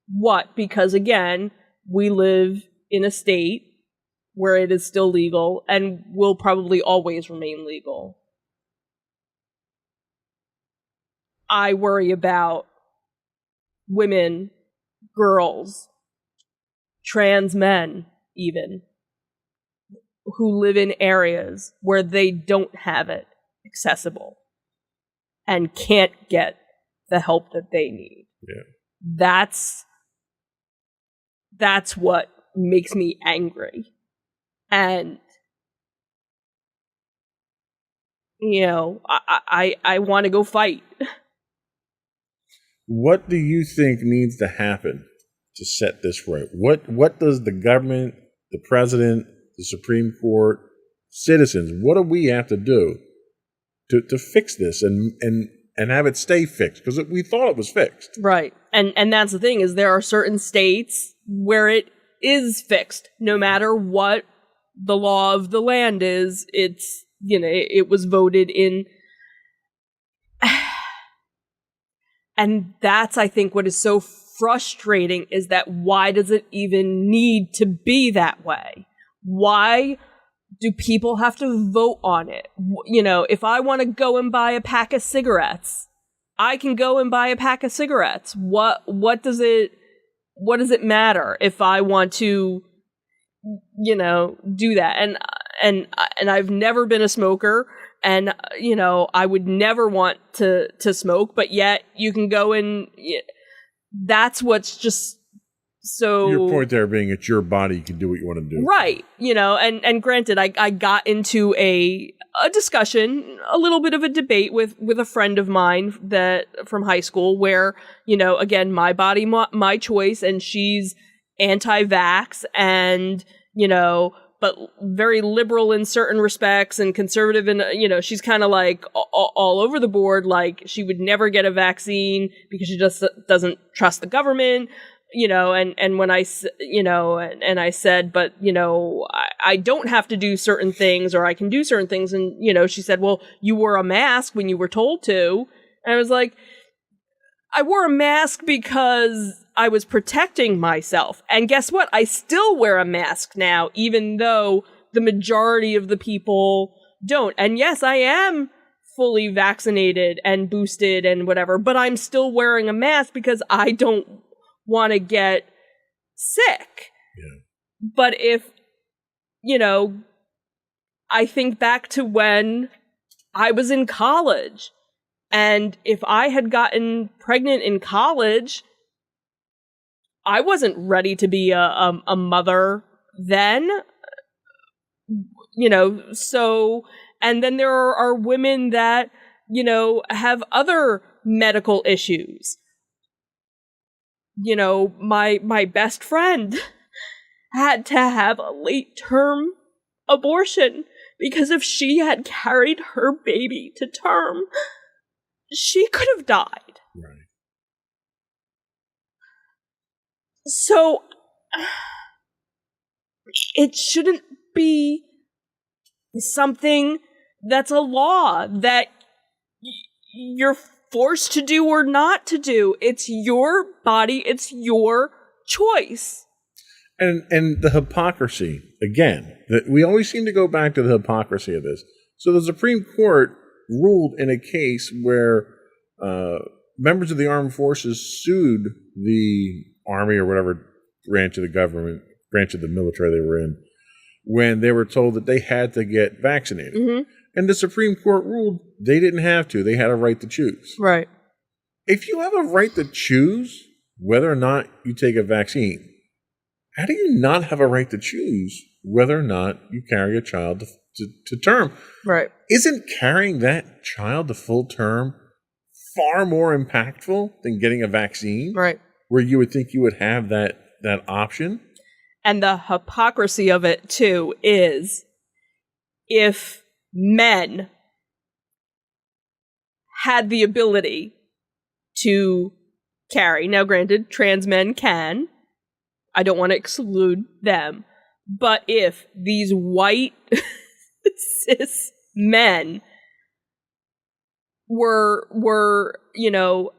what, because again, we live in a state where it is still legal and will probably always remain legal. I worry about women, girls, trans men, even, who live in areas where they don't have it accessible and can't get the help that they need. Yeah. That's what makes me angry. And I want to go fight. What do you think needs to happen to set this right? What does the government, the president, the Supreme Court, citizens, what do we have to do to fix this and have it stay fixed? Because we thought it was fixed. Right. And that's the thing, is there are certain states where it is fixed. No matter what the law of the land is, it's, it was voted in. And that's, I think, what is so frustrating, is that why does it even need to be that way? Why do people have to vote on it? If I want to go and buy a pack of cigarettes, I can go and buy a pack of cigarettes. What does it matter if I want to, do that? And I've never been a smoker, and I would never want to smoke, but yet you can go and that's what's just so. Your point there being it's your body, you can do what you want to do. Right. And granted, I got into a discussion, a little bit of a debate with a friend of mine that from high school where, again, my body, my choice, and she's anti-vax and, but very liberal in certain respects and conservative and, she's kind of like all over the board, like she would never get a vaccine because she just doesn't trust the government. And when I said, but, I don't have to do certain things or I can do certain things. And, she said, well, you wore a mask when you were told to. And I was like, I wore a mask because I was protecting myself. And guess what? I still wear a mask now, even though the majority of the people don't. And yes, I am fully vaccinated and boosted and whatever, but I'm still wearing a mask because I don't want to get sick. Yeah. But if, I think back to when I was in college, and if I had gotten pregnant in college, I wasn't ready to be a mother then, so, and then there are women that, have other medical issues. My best friend had to have a late-term abortion because if she had carried her baby to term, she could have died. Right. So, it shouldn't be something that's a law that you're forced to do or not to do. It's your body. It's your choice. And the hypocrisy, again, that we always seem to go back to the hypocrisy of this. So the Supreme Court ruled in a case where members of the armed forces sued the army or whatever branch of the government, branch of the military they were in, when they were told that they had to get vaccinated. Mm-hmm. And the Supreme Court ruled they didn't have to. They had a right to choose. Right. If you have a right to choose whether or not you take a vaccine, how do you not have a right to choose whether or not you carry a child to term? Right. Isn't carrying that child to full term far more impactful than getting a vaccine? Right. Where you would think you would have that option? And the hypocrisy of it, too, is if men had the ability to carry, now granted, trans men can, I don't want to exclude them, but if these white cis men were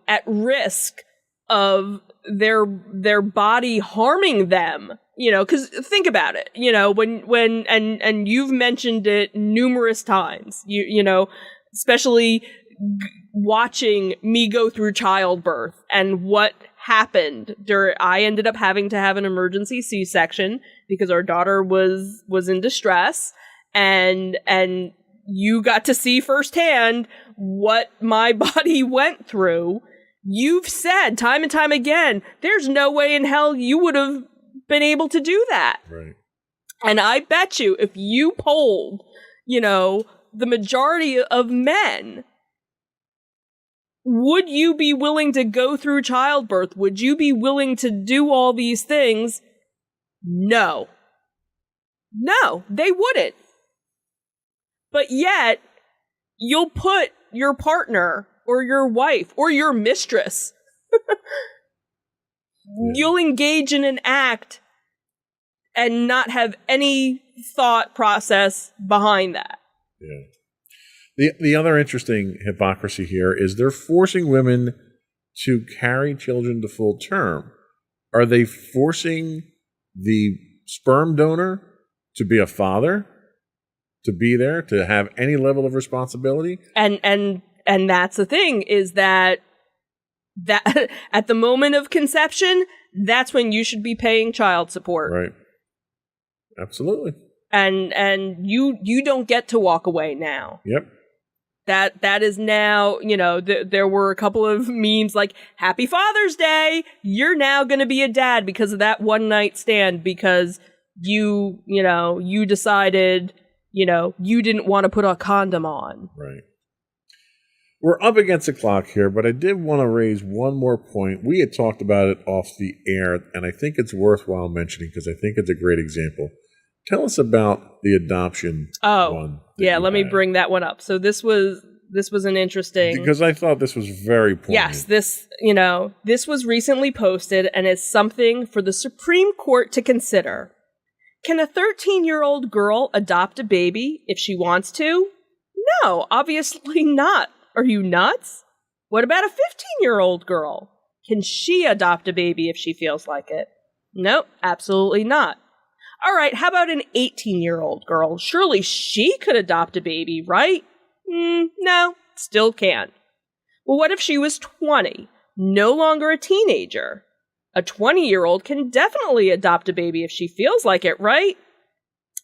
at risk of their body harming them, because think about it, when and you've mentioned it numerous times, especially watching me go through childbirth and what happened I ended up having to have an emergency C-section because our daughter was in distress, and you got to see firsthand what my body went through. You've said time and time again, there's no way in hell you would have been able to do that. Right. And I bet you if you polled, the majority of men, would you be willing to go through childbirth? Would you be willing to do all these things? No. No, they wouldn't. But yet, you'll put your partner or your wife or your mistress, you'll engage in an act and not have any thought process behind that. Yeah. The other interesting hypocrisy here is they're forcing women to carry children to full term. Are they forcing the sperm donor to be a father, to be there, to have any level of responsibility? And that's the thing, is that at the moment of conception, that's when you should be paying child support. Right. Absolutely. And you don't get to walk away now. Yep. That is now, there were a couple of memes like, Happy Father's Day! You're now gonna be a dad because of that one night stand because you decided, you didn't want to put a condom on. Right. We're up against the clock here, but I did want to raise one more point. We had talked about it off the air, and I think it's worthwhile mentioning because I think it's a great example. Tell us about the adoption one. Yeah, let me bring that one up. So this was an interesting... Because I thought this was very poignant. Yes, this was recently posted and is something for the Supreme Court to consider. Can a 13-year-old girl adopt a baby if she wants to? No, obviously not. Are you nuts? What about a 15-year-old girl? Can she adopt a baby if she feels like it? Nope, absolutely not. All right, how about an 18-year-old girl? Surely she could adopt a baby, right? No, still can't. Well, what if she was 20, no longer a teenager? A 20-year-old can definitely adopt a baby if she feels like it, right?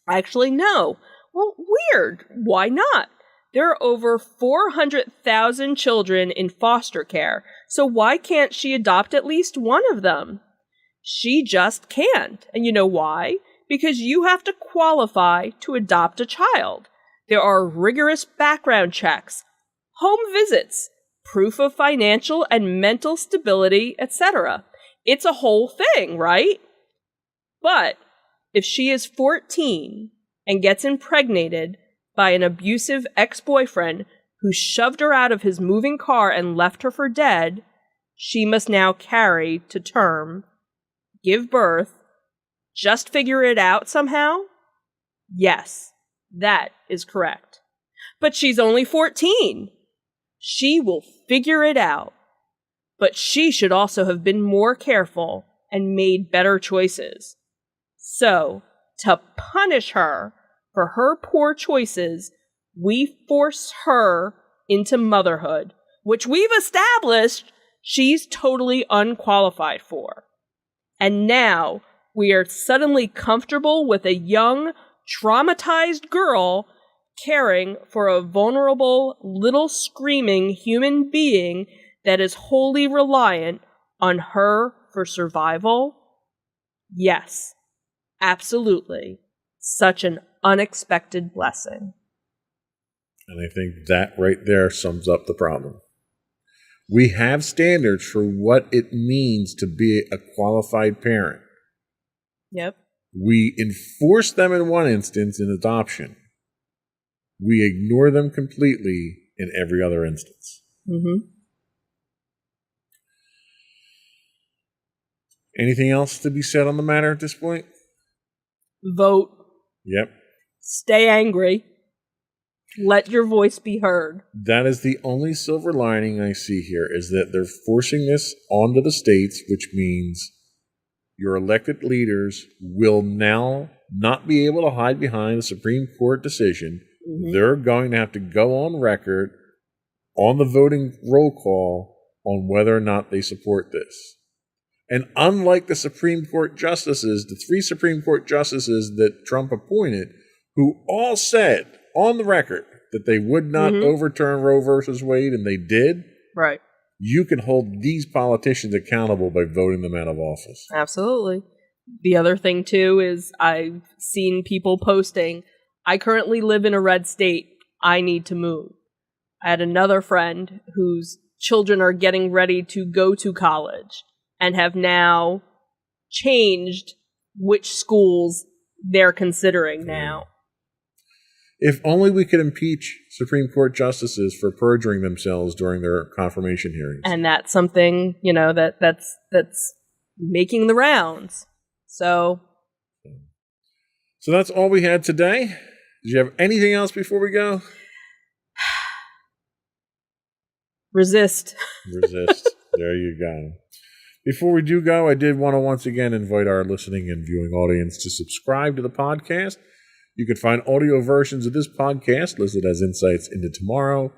Actually, no. Well, weird. Why not? There are over 400,000 children in foster care, so why can't she adopt at least one of them? She just can't. And you know why? Because you have to qualify to adopt a child. There are rigorous background checks, home visits, proof of financial and mental stability, etc. It's a whole thing, right? But if she is 14 and gets impregnated by an abusive ex-boyfriend who shoved her out of his moving car and left her for dead, she must now carry to term, give birth, just figure it out somehow? Yes, that is correct. But she's only 14. She will figure it out. But she should also have been more careful and made better choices. So, to punish her for her poor choices, we force her into motherhood, which we've established she's totally unqualified for. And now we are suddenly comfortable with a young, traumatized girl caring for a vulnerable, little screaming human being that is wholly reliant on her for survival? Yes, absolutely. Such an unexpected blessing. And I think that right there sums up the problem. We have standards for what it means to be a qualified parent. Yep. We enforce them in one instance in adoption. We ignore them completely in every other instance. Mm-hmm. Anything else to be said on the matter at this point? Vote. Yep. Stay angry. Let your voice be heard. That is the only silver lining I see here, is that they're forcing this onto the states, which means your elected leaders will now not be able to hide behind a Supreme Court decision. Mm-hmm. They're going to have to go on record on the voting roll call on whether or not they support this. And unlike the Supreme Court justices, the 3 Supreme Court justices that Trump appointed, who all said on the record that they would not overturn Roe versus Wade, and they did, right? You can hold these politicians accountable by voting them out of office. Absolutely. The other thing, too, is I've seen people posting, I currently live in a red state. I need to move. I had another friend whose children are getting ready to go to college and have now changed which schools they're considering now. If only we could impeach Supreme Court justices for perjuring themselves during their confirmation hearings. And that's something, that's making the rounds. So that's all we had today. Did you have anything else before we go? Resist. There you go. Before we do go, I did want to once again invite our listening and viewing audience to subscribe to the podcast. You can find audio versions of this podcast listed as Insights into Tomorrow.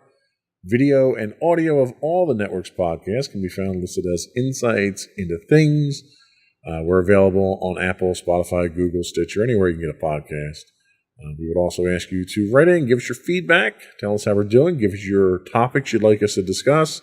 Video and audio of all the network's podcasts can be found listed as Insights into Things. We're available on Apple, Spotify, Google, Stitcher, anywhere you can get a podcast. We would also ask you to write in, give us your feedback, tell us how we're doing, give us your topics you'd like us to discuss.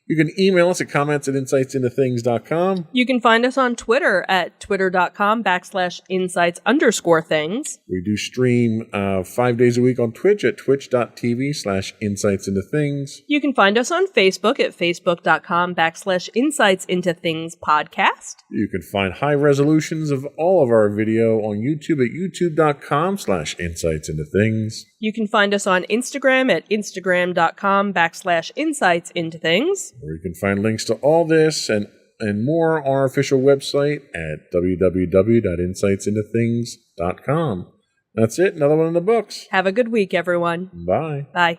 You can email us at comments@insightsintothings.com. You can find us on Twitter at twitter.com/insights_things. We do stream 5 days a week on Twitch at twitch.tv/insightsintothings. You can find us on Facebook at facebook.com/insightsintothingspodcast. You can find high resolutions of all of our video on YouTube at youtube.com/insightsintothings. You can find us on Instagram at instagram.com/insightsintothings. Where you can find links to all this and more on our official website at www.insightsintothings.com. That's it. Another one in the books. Have a good week, everyone. Bye. Bye.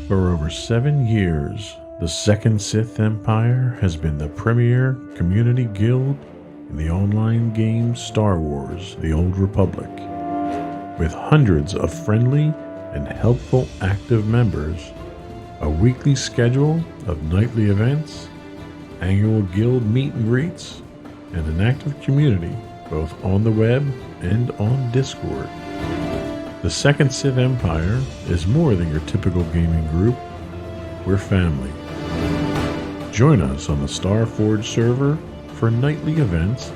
For over 7 years, the Second Sith Empire has been the premier community guild in the online game Star Wars: The Old Republic. With hundreds of friendly and helpful active members, a weekly schedule of nightly events, annual guild meet and greets, and an active community both on the web and on Discord. The Second Sith Empire is more than your typical gaming group. We're family. Join us on the Starforge server for nightly events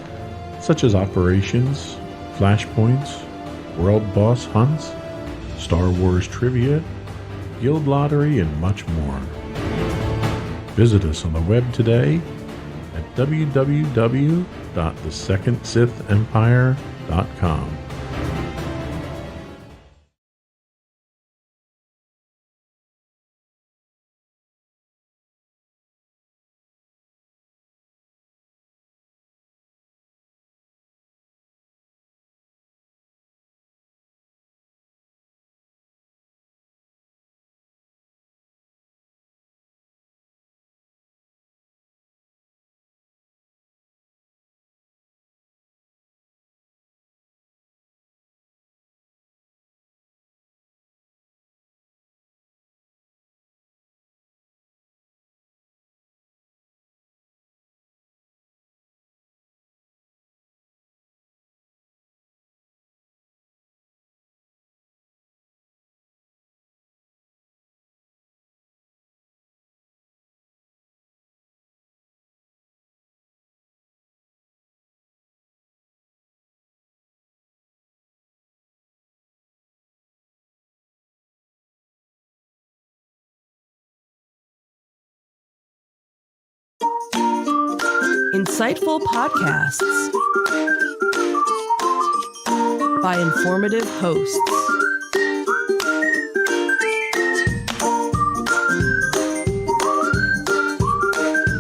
such as operations, flashpoints, world boss hunts, Star Wars trivia, guild lottery, and much more. Visit us on the web today at www.thesecondsithempire.com. Insightful podcasts by informative hosts.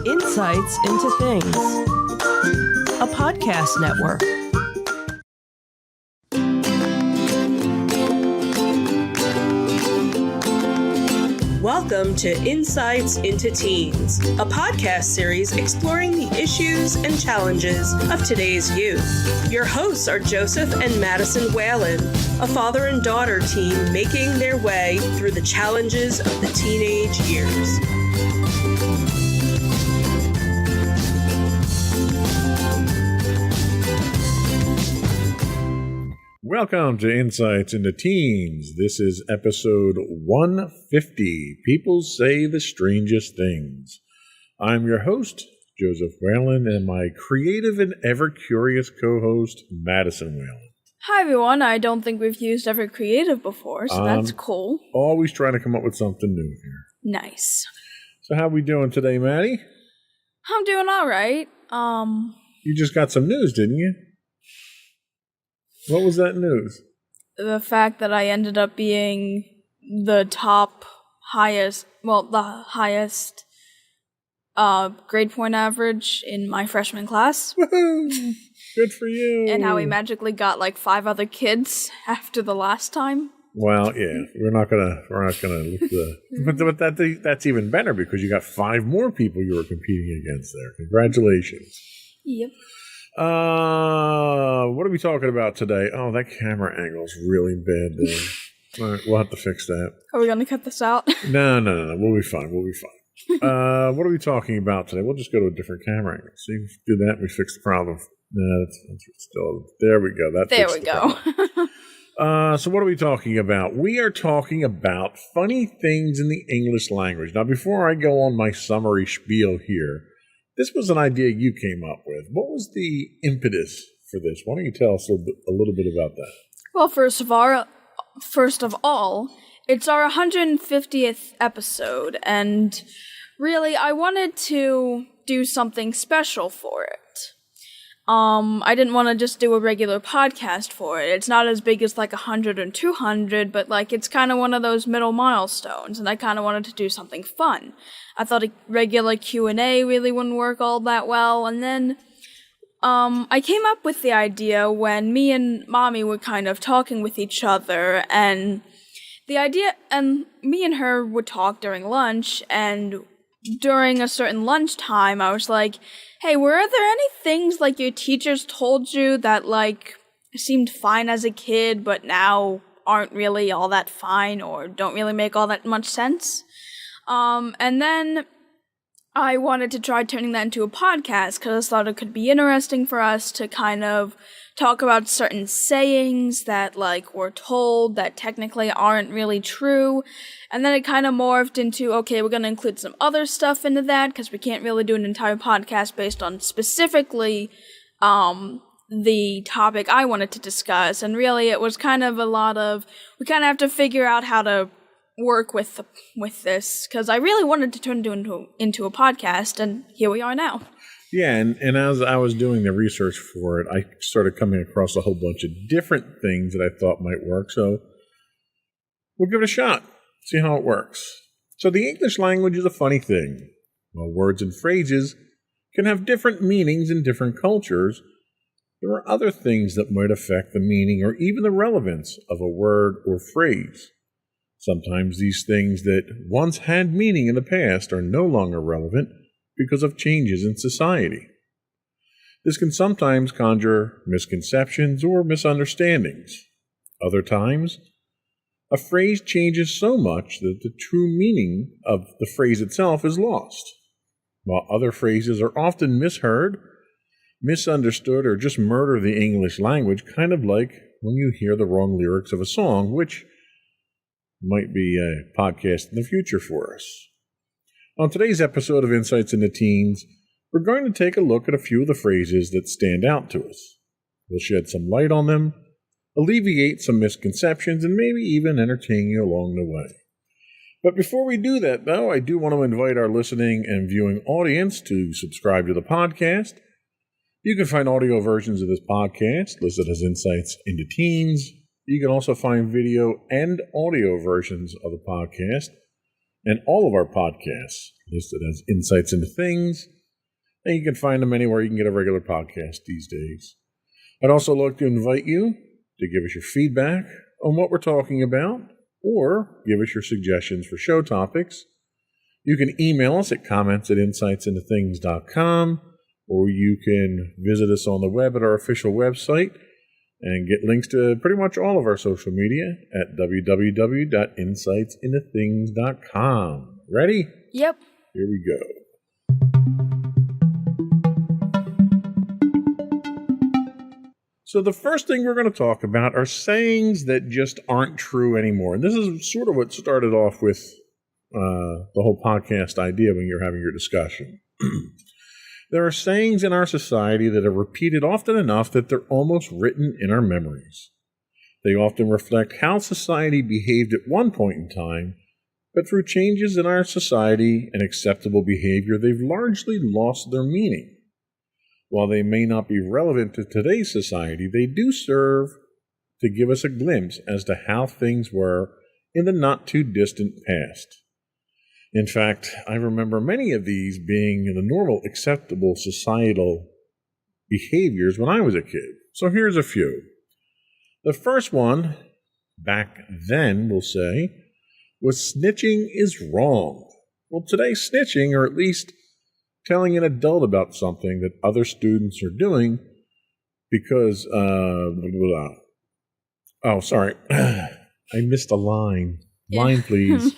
Insights into Things, a podcast network. Welcome to Insights into Teens, a podcast series exploring the issues and challenges of today's youth. Your hosts are Joseph and Madison Whalen, a father and daughter team making their way through the challenges of the teenage years. Welcome to Insights into Teens. This is episode 150, People Say the Strangest Things. I'm your host, Joseph Whalen, and my creative and ever-curious co-host, Madison Whalen. Hi everyone, I don't think we've used ever creative before, so that's cool. Always trying to come up with something new here. Nice. So how we doing today, Maddie? I'm doing alright. You just got some news, didn't you? What was that news? The fact that I ended up being the top highest grade point average in my freshman class. Woohoo! Good for you. And how we magically got like 5 other kids after the last time. Well, yeah, we're not gonna look but that's even better because you got 5 more people you were competing against there. Congratulations. Yep. What are we talking about today? Oh, that camera angle's really bad there. All right, we'll have to fix that. Are we gonna cut this out? No. We'll be fine. What are we talking about today? We'll just go to a different camera angle. See, if we do that, we fix the problem. No, that's still there. We go. There we go. So what are we talking about? We are talking about funny things in the English language. Now, before I go on my summary spiel here, this was an idea you came up with. What was the impetus for this? Why don't you tell us a little bit about that? Well, first of all, it's our 150th episode, and really, I wanted to do something special for it. I didn't want to just do a regular podcast for it. It's not as big as like 100 and 200, but like it's kind of one of those middle milestones, and I kind of wanted to do something fun. I thought a regular Q&A really wouldn't work all that well, and then I came up with the idea when me and Mommy were kind of talking with each other, and the idea, and me and her would talk during lunch, and during a certain lunchtime, I was like, hey, were there any things like your teachers told you that like seemed fine as a kid, but now aren't really all that fine or don't really make all that much sense? And then I wanted to try turning that into a podcast because I thought it could be interesting for us to kind of talk about certain sayings that like we're told that technically aren't really true. And then it kind of morphed into, okay, we're going to include some other stuff into that because we can't really do an entire podcast based on specifically the topic I wanted to discuss. And really it was kind of a lot of, we kind of have to figure out how to work with this because I really wanted to turn it into a podcast, and here we are now. Yeah, and as I was doing the research for it, I started coming across a whole bunch of different things that I thought might work, so we'll give it a shot, see how it works. So the English language is a funny thing. While words and phrases can have different meanings in different cultures, there are other things that might affect the meaning or even the relevance of a word or phrase. Sometimes these things that once had meaning in the past are no longer relevant because of changes in society. This can sometimes conjure misconceptions or misunderstandings. Other times, a phrase changes so much that the true meaning of the phrase itself is lost, while other phrases are often misheard, misunderstood, or just murder the English language, kind of like when you hear the wrong lyrics of a song, which might be a podcast in the future for us. On today's episode of Insights into Teens, we're going to take a look at a few of the phrases that stand out to us. We'll shed some light on them, alleviate some misconceptions, and maybe even entertain you along the way. But before we do that, though, I do want to invite our listening and viewing audience to subscribe to the podcast. You can find audio versions of this podcast listed as Insights into Teens. You can also find video and audio versions of the podcast and all of our podcasts listed as Insights into Things. And you can find them anywhere you can get a regular podcast these days. I'd also like to invite you to give us your feedback on what we're talking about or give us your suggestions for show topics. You can email us at comments@insightsintothings.com, or you can visit us on the web at our official website and get links to pretty much all of our social media at www.insightsintothings.com. Ready? Yep. Here we go. So the first thing we're going to talk about are sayings that just aren't true anymore. And this is sort of what started off with the whole podcast idea when you're having your discussion. There are sayings in our society that are repeated often enough that they're almost written in our memories. They often reflect how society behaved at one point in time, but through changes in our society and acceptable behavior, they've largely lost their meaning. While they may not be relevant to today's society, they do serve to give us a glimpse as to how things were in the not-too-distant past. In fact, I remember many of these being the normal, acceptable societal behaviors when I was a kid. So here's a few. The first one, back then, we'll say, was snitching is wrong. Well, today, snitching, or at least telling an adult about something that other students are doing because, oh, sorry. I missed a line. Line, please.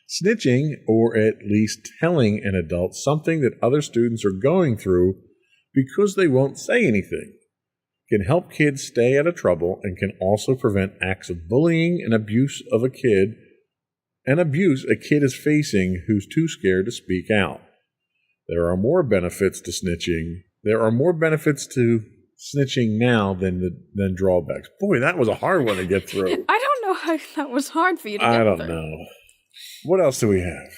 Snitching, or at least telling an adult something that other students are going through because they won't say anything, can help kids stay out of trouble and can also prevent acts of bullying and abuse of a kid, and abuse a kid is facing who's too scared to speak out. There are more benefits to snitching. There are more benefits to snitching now than drawbacks. Boy, that was a hard one to get through. I don't know how that was hard for you to get I through. don't know. What else do we have?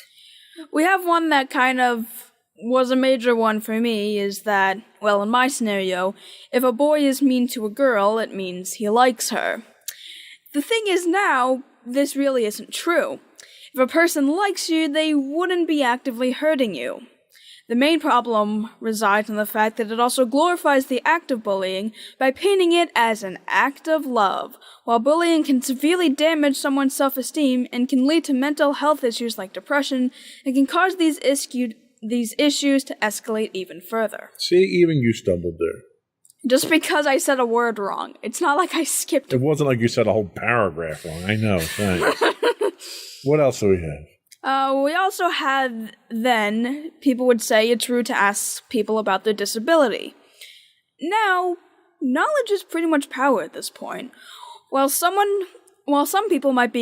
We have one that kind of was a major one for me, is that, well, in my scenario, if a boy is mean to a girl, it means he likes her. The thing is now, this really isn't true. If a person likes you, they wouldn't be actively hurting you. The main problem resides in the fact that it also glorifies the act of bullying by painting it as an act of love. While bullying can severely damage someone's self-esteem and can lead to mental health issues like depression, it can cause these issues to escalate even further. See, even you stumbled there. Just because I said a word wrong. It's not like I skipped. It wasn't like you said a whole paragraph wrong. I know, thanks. What else do we have? We also had, then, people would say it's rude to ask people about their disability. Now, knowledge is pretty much power at this point. While some people might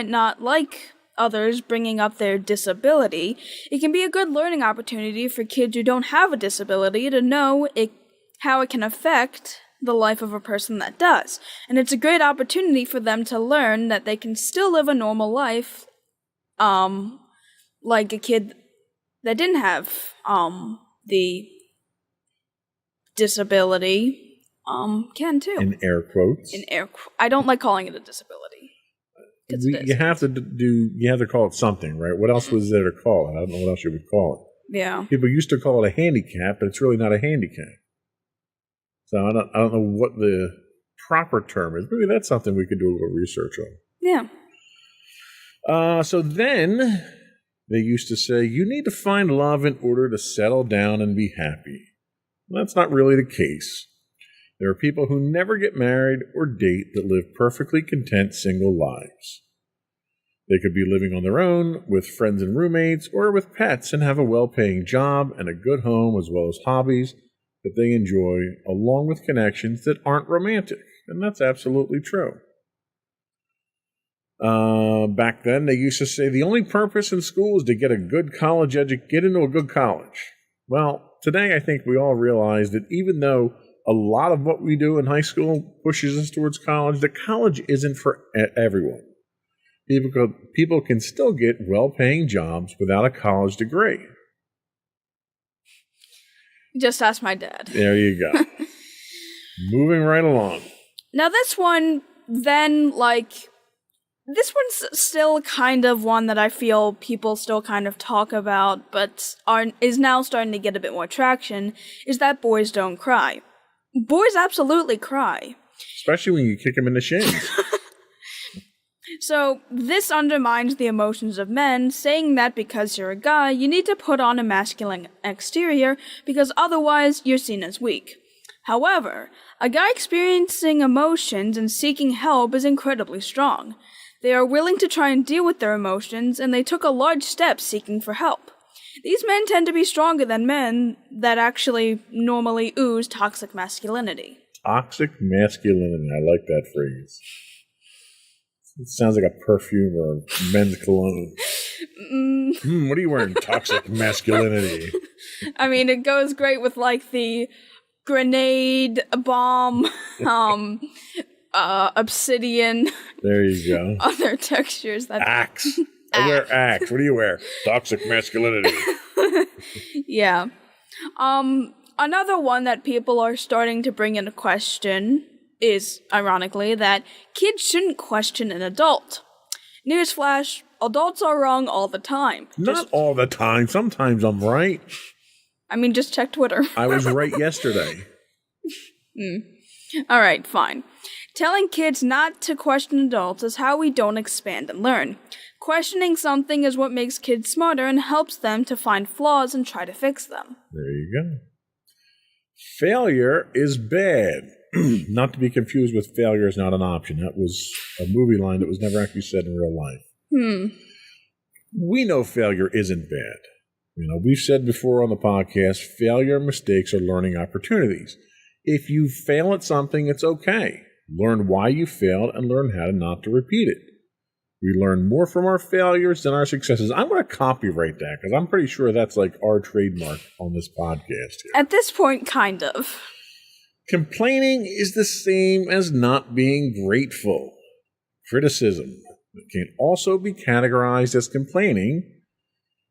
not like others bringing up their disability, it can be a good learning opportunity for kids who don't have a disability to know how it can affect the life of a person that does. And it's a great opportunity for them to learn that they can still live a normal life, like a kid that didn't have the disability can too. In air quotes. I don't like calling it a disability. You have to call it something, right? What else was there to call it? I don't know what else you would call it. Yeah. People used to call it a handicap, but it's really not a handicap. So I don't know what the proper term is. Maybe that's something we could do a little research on. Yeah. So then they used to say, you need to find love in order to settle down and be happy. Well, that's not really the case. There are people who never get married or date that live perfectly content single lives. They could be living on their own, with friends and roommates, or with pets and have a well-paying job and a good home as well as hobbies that they enjoy, along with connections that aren't romantic. And that's absolutely true. Back then, they used to say the only purpose in school is to get a good college get into a good college. Well, today I think we all realize that even though a lot of what we do in high school pushes us towards college, the college isn't for everyone. People can still get well-paying jobs without a college degree. Just ask my dad. There you go. Moving right along. Now this one, then, this one's still kind of one that I feel people still kind of talk about, but is now starting to get a bit more traction, is that boys don't cry. Boys absolutely cry. Especially when you kick them in the shins. So, this undermines the emotions of men, saying that because you're a guy, you need to put on a masculine exterior, because otherwise you're seen as weak. However, a guy experiencing emotions and seeking help is incredibly strong. They are willing to try and deal with their emotions, and they took a large step seeking for help. These men tend to be stronger than men that actually normally ooze toxic masculinity. Toxic masculinity. I like that phrase. It sounds like a perfume or men's cologne. What are you wearing? Toxic masculinity. I mean, it goes great with the grenade, bomb, obsidian. There you go. Other textures. Axe. I wear axe. What do you wear? Toxic masculinity. Yeah. Another one that people are starting to bring into question is, ironically, that kids shouldn't question an adult. Newsflash, adults are wrong all the time. Not all the time. Sometimes I'm right. I mean, just check Twitter. I was right yesterday. All right, fine. Telling kids not to question adults is how we don't expand and learn. Questioning something is what makes kids smarter and helps them to find flaws and try to fix them. There you go. Failure is bad. Not to be confused with failure is not an option. That was a movie line that was never actually said in real life. We know failure isn't bad. We've said before on the podcast, failure and mistakes are learning opportunities. If you fail at something, it's okay. Learn why you failed and learn how not to repeat it. We learn more from our failures than our successes. I'm going to copyright that because I'm pretty sure that's like our trademark on this podcast here. At this point, kind of. Complaining is the same as not being grateful. Criticism can also be categorized as complaining,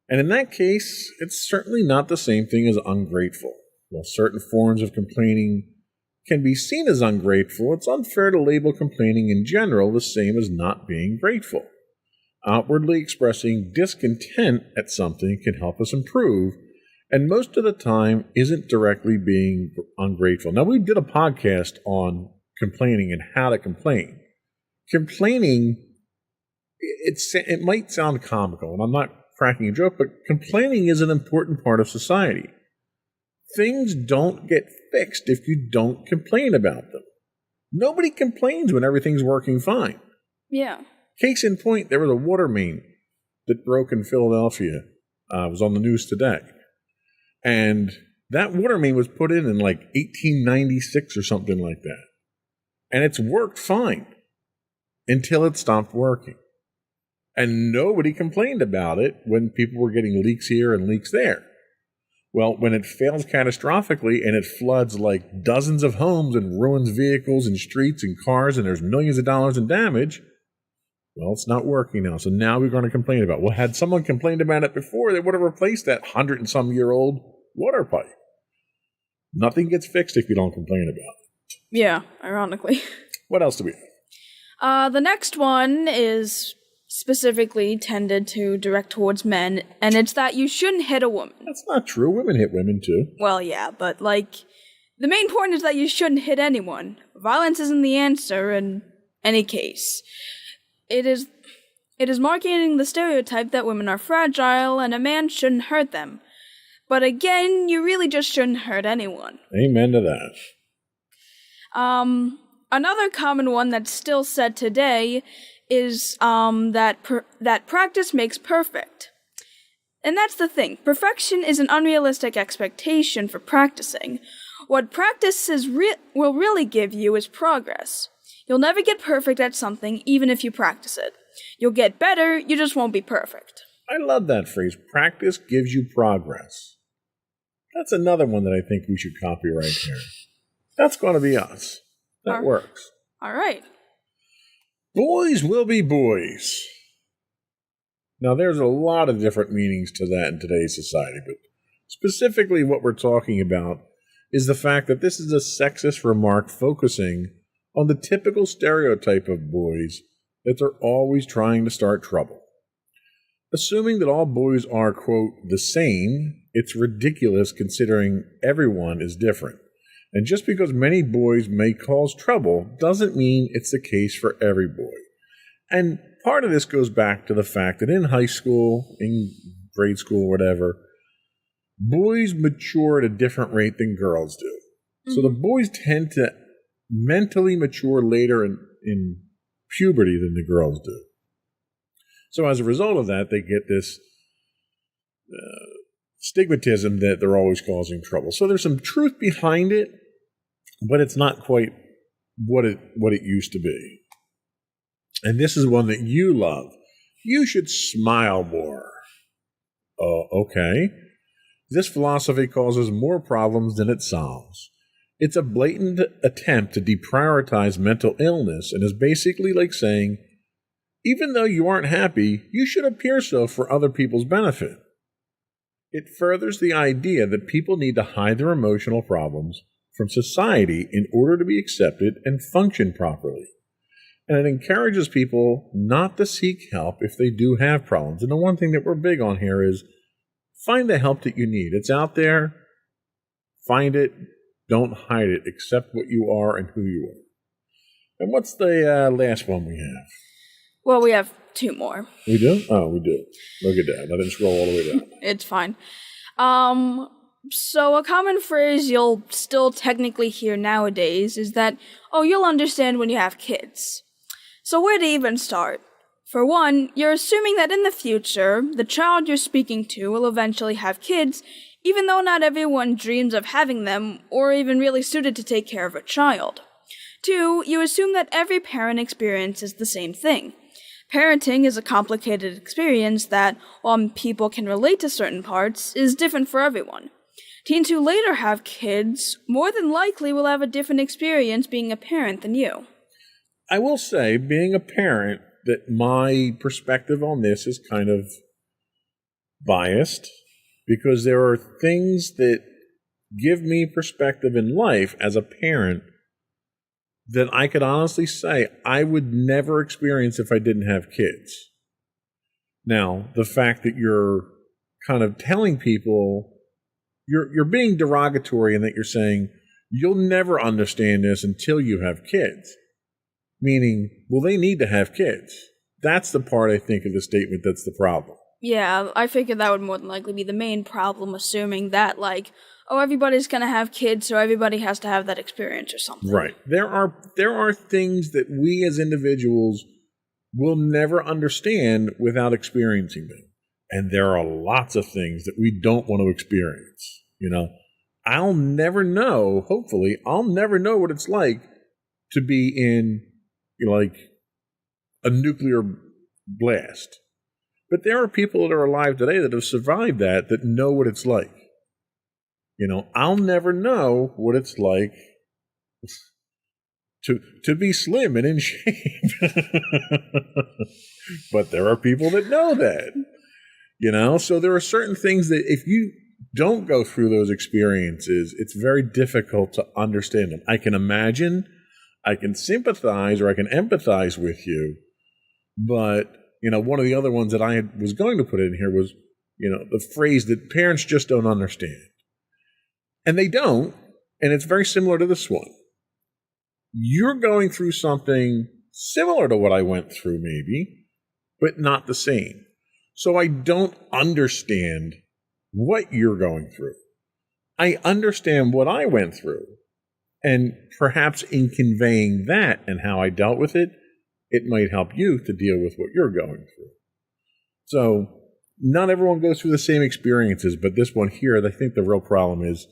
and in that case, it's certainly not the same thing as ungrateful. While certain forms of complaining can be seen as ungrateful, it's unfair to label complaining in general the same as not being grateful. Outwardly expressing discontent at something can help us improve, and most of the time isn't directly being ungrateful. Now, we did a podcast on complaining and how to complain. Complaining, it might sound comical, and I'm not cracking a joke, but complaining is an important part of society. Things don't get fixed if you don't complain about them. Nobody complains when everything's working fine. Yeah. Case in point, there was a water main that broke in Philadelphia. It was on the news today. And that water main was put in like 1896 or something like that. And it's worked fine until it stopped working. And nobody complained about it when people were getting leaks here and leaks there. Well, when it fails catastrophically and it floods like dozens of homes and ruins vehicles and streets and cars and there's millions of dollars in damage, well, it's not working now. So now we're going to complain about it. Well, had someone complained about it before, they would have replaced that 100-and-some-year-old water pipe. Nothing gets fixed if you don't complain about it. Yeah, ironically. What else do we have? The next one is specifically tended to direct towards men, and it's that you shouldn't hit a woman. That's not true. Women hit women, too. Well, yeah, but, the main point is that you shouldn't hit anyone. Violence isn't the answer in any case. It is marketing the stereotype that women are fragile and a man shouldn't hurt them. But again, you really just shouldn't hurt anyone. Amen to that. Another common one that's still said today is that practice makes perfect. And that's the thing. Perfection is an unrealistic expectation for practicing. What practice will really give you is progress. You'll never get perfect at something, even if you practice it. You'll get better, you just won't be perfect. I love that phrase. Practice gives you progress. That's another one that I think we should copyright here. That's going to be us. That works. All right. Boys will be boys. Now, there's a lot of different meanings to that in today's society, but specifically what we're talking about is the fact that this is a sexist remark focusing on the typical stereotype of boys that they're always trying to start trouble. Assuming that all boys are, quote, the same, it's ridiculous considering everyone is different. And just because many boys may cause trouble doesn't mean it's the case for every boy. And part of this goes back to the fact that in high school, in grade school, whatever, boys mature at a different rate than girls do. Mm-hmm. So the boys tend to mentally mature later in puberty than the girls do. So as a result of that, they get this stigmatism that they're always causing trouble. So there's some truth behind it, but it's not quite what it used to be. And this is one that you love. You should smile more. Okay. This philosophy causes more problems than it solves. It's a blatant attempt to deprioritize mental illness and is basically like saying, even though you aren't happy, you should appear so for other people's benefit. It furthers the idea that people need to hide their emotional problems from society in order to be accepted and function properly. And it encourages people not to seek help if they do have problems. And the one thing that we're big on here is find the help that you need. It's out there. Find it. Don't hide it. Accept what you are and who you are. And what's the last one we have? Well, we have 2 more. We do? Oh, we do. Look at that. I didn't scroll all the way down. It's fine. So a common phrase you'll still technically hear nowadays is that, oh, you'll understand when you have kids. So where to even start? For one, you're assuming that in the future, the child you're speaking to will eventually have kids, even though not everyone dreams of having them or even really suited to take care of a child. 2, you assume that every parent experiences the same thing. Parenting is a complicated experience that, while people can relate to certain parts, is different for everyone. Teens who later have kids more than likely will have a different experience being a parent than you. I will say, being a parent, that my perspective on this is kind of biased because there are things that give me perspective in life as a parent that I could honestly say I would never experience if I didn't have kids. Now, the fact that you're kind of telling people, you're being derogatory in that you're saying, you'll never understand this until you have kids. Meaning, well, they need to have kids. That's the part, I think, of the statement that's the problem. Yeah, I figured that would more than likely be the main problem, assuming that, like, oh, everybody's gonna have kids, so everybody has to have that experience or something. Right. There are things that we as individuals will never understand without experiencing them. And there are lots of things that we don't want to experience. You know, I'll never know, hopefully, I'll never know what it's like to be in, like, a nuclear blast. But there are people that are alive today that have survived that know what it's like. You know, I'll never know what it's like to be slim and in shape. But there are people that know that. You know, so there are certain things that if you don't go through those experiences, it's very difficult to understand them. I can imagine, I can sympathize, or I can empathize with you. But, you know, one of the other ones that I was going to put in here was, you know, the phrase that parents just don't understand. And they don't, and it's very similar to this one. You're going through something similar to what I went through, maybe, but not the same. So I don't understand what you're going through. I understand what I went through. And perhaps in conveying that and how I dealt with it, it might help you to deal with what you're going through. So not everyone goes through the same experiences, but this one here, I think the real problem is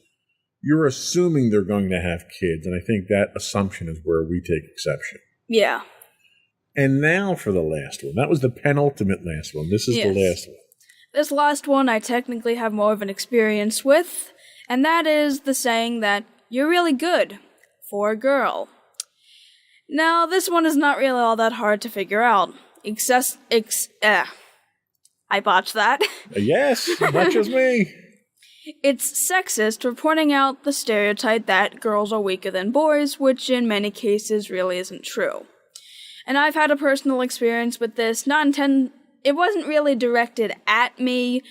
you're assuming they're going to have kids, and I think that assumption is where we take exception. Yeah. And now for the last one. That was the penultimate last one. This is the last one. This last one I technically have more of an experience with, and that is the saying that you're really good for a girl. Now, this one is not really all that hard to figure out. I botched that. Yes, not just me. It's sexist for pointing out the stereotype that girls are weaker than boys, which in many cases really isn't true. And I've had a personal experience with this, it wasn't really directed at me,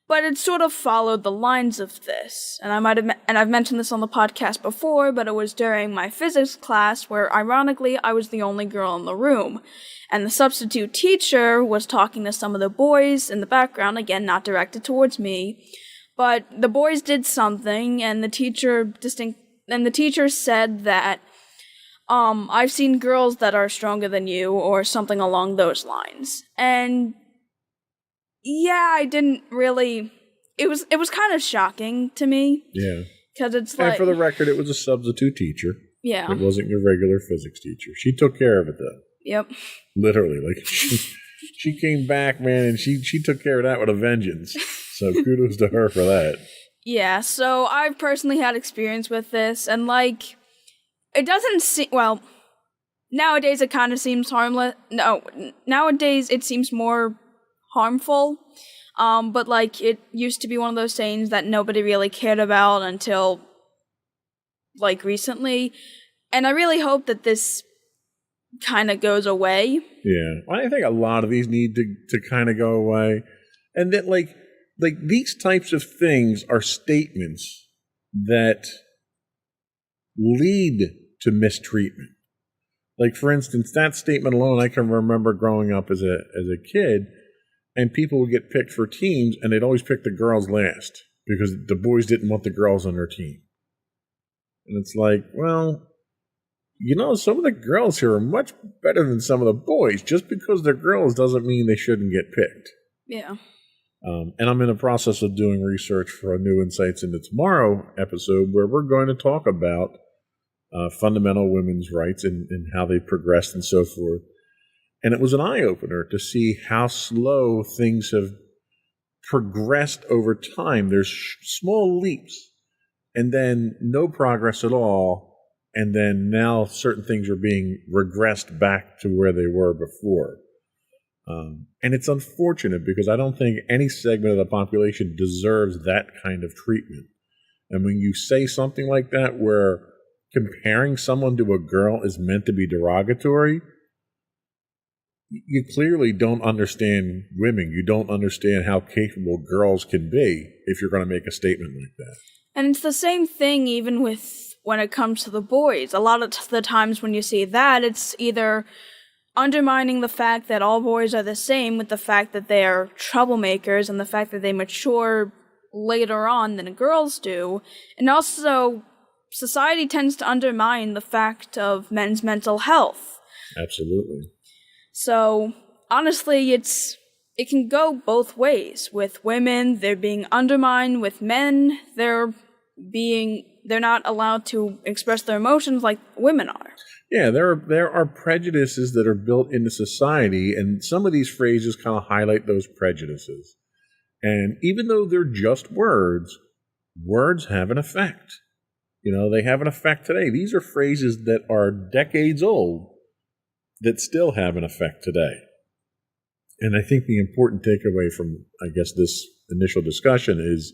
but it sort of followed the lines of this. And I've mentioned this on the podcast before, but it was during my physics class where, ironically, I was the only girl in the room. And the substitute teacher was talking to some of the boys in the background, again, not directed towards me. But the boys did something, and the teacher said that, I've seen girls that are stronger than you, or something along those lines. And yeah, I didn't really. It was kind of shocking to me. Yeah. Because it's like. And for the record, it was a substitute teacher. Yeah. It wasn't your regular physics teacher. She took care of it, though. Yep. Literally, like she came back, man, and she took care of that with a vengeance. So kudos to her for that. Yeah. So I've personally had experience with this, and like, it doesn't seem well. Nowadays, it kind of seems harmless. No, nowadays it seems more harmful. But like, it used to be one of those sayings that nobody really cared about until like recently. And I really hope that this kind of goes away. Yeah. Well, I think a lot of these need to kind of go away. And that, like these types of things are statements that lead to mistreatment. Like, for instance, that statement alone, I can remember growing up as a kid, and people would get picked for teams, and they'd always pick the girls last because the boys didn't want the girls on their team. And it's like, well, some of the girls here are much better than some of the boys. Just because they're girls doesn't mean they shouldn't get picked. Yeah. And I'm in the process of doing research for a new Insights into Tomorrow episode where we're going to talk about fundamental women's rights and how they progressed and so forth. And it was an eye-opener to see how slow things have progressed over time. There's small leaps, and then no progress at all, and then now certain things are being regressed back to where they were before. And it's unfortunate because I don't think any segment of the population deserves that kind of treatment. And when you say something like that where comparing someone to a girl is meant to be derogatory, you clearly don't understand women. You don't understand how capable girls can be if you're going to make a statement like that. And it's the same thing even with when it comes to the boys. A lot of the times when you see that, it's either undermining the fact that all boys are the same with the fact that they are troublemakers and the fact that they mature later on than girls do. And also, society tends to undermine the fact of men's mental health. Absolutely. So, honestly, it can go both ways. With women, they're being undermined. With men, they're not allowed to express their emotions like women are. Yeah, there are prejudices that are built into society, and some of these phrases kind of highlight those prejudices. And even though they're just words have an effect. They have an effect today. These are phrases that are decades old that still have an effect today. And I think the important takeaway from, I guess, this initial discussion is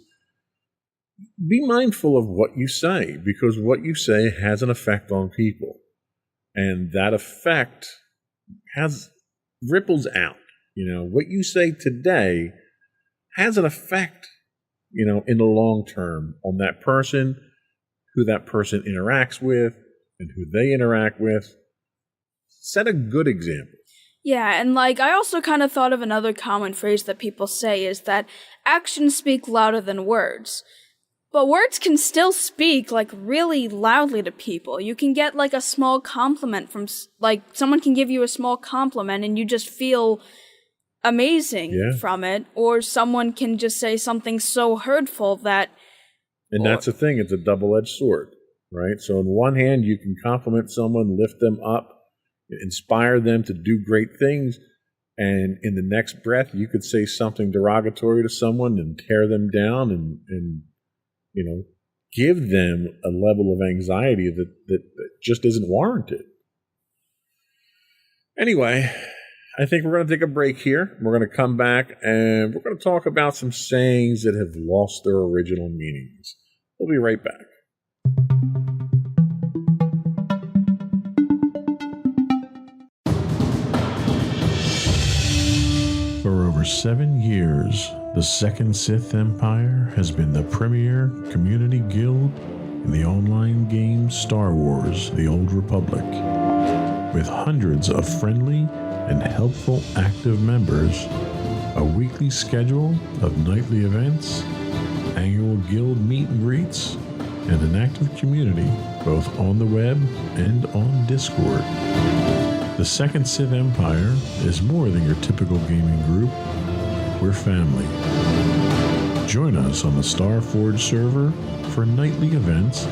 be mindful of what you say, because what you say has an effect on people. And that effect ripples out. What you say today has an effect, in the long term on that person, who that person interacts with, and who they interact with. Set a good example. Yeah, and I also kind of thought of another common phrase that people say is that actions speak louder than words. But words can still speak, really loudly to people. You can get, a small compliment from, someone can give you a small compliment and you just feel amazing from it. Or someone can just say something so hurtful that... And that's the thing, it's a double-edged sword, right? So on one hand, you can compliment someone, lift them up, inspire them to do great things, and in the next breath, you could say something derogatory to someone and tear them down and give them a level of anxiety that just isn't warranted. Anyway, I think we're going to take a break here. We're going to come back and we're going to talk about some sayings that have lost their original meanings. We'll be right back. For over 7 years, the Second Sith Empire has been the premier community guild in the online game Star Wars: The Old Republic. With hundreds of friendly and helpful active members, a weekly schedule of nightly events, annual guild meet and greets, and an active community both on the web and on Discord. The Second Sith Empire is more than your typical gaming group. We're family. Join us on the Starforge server for nightly events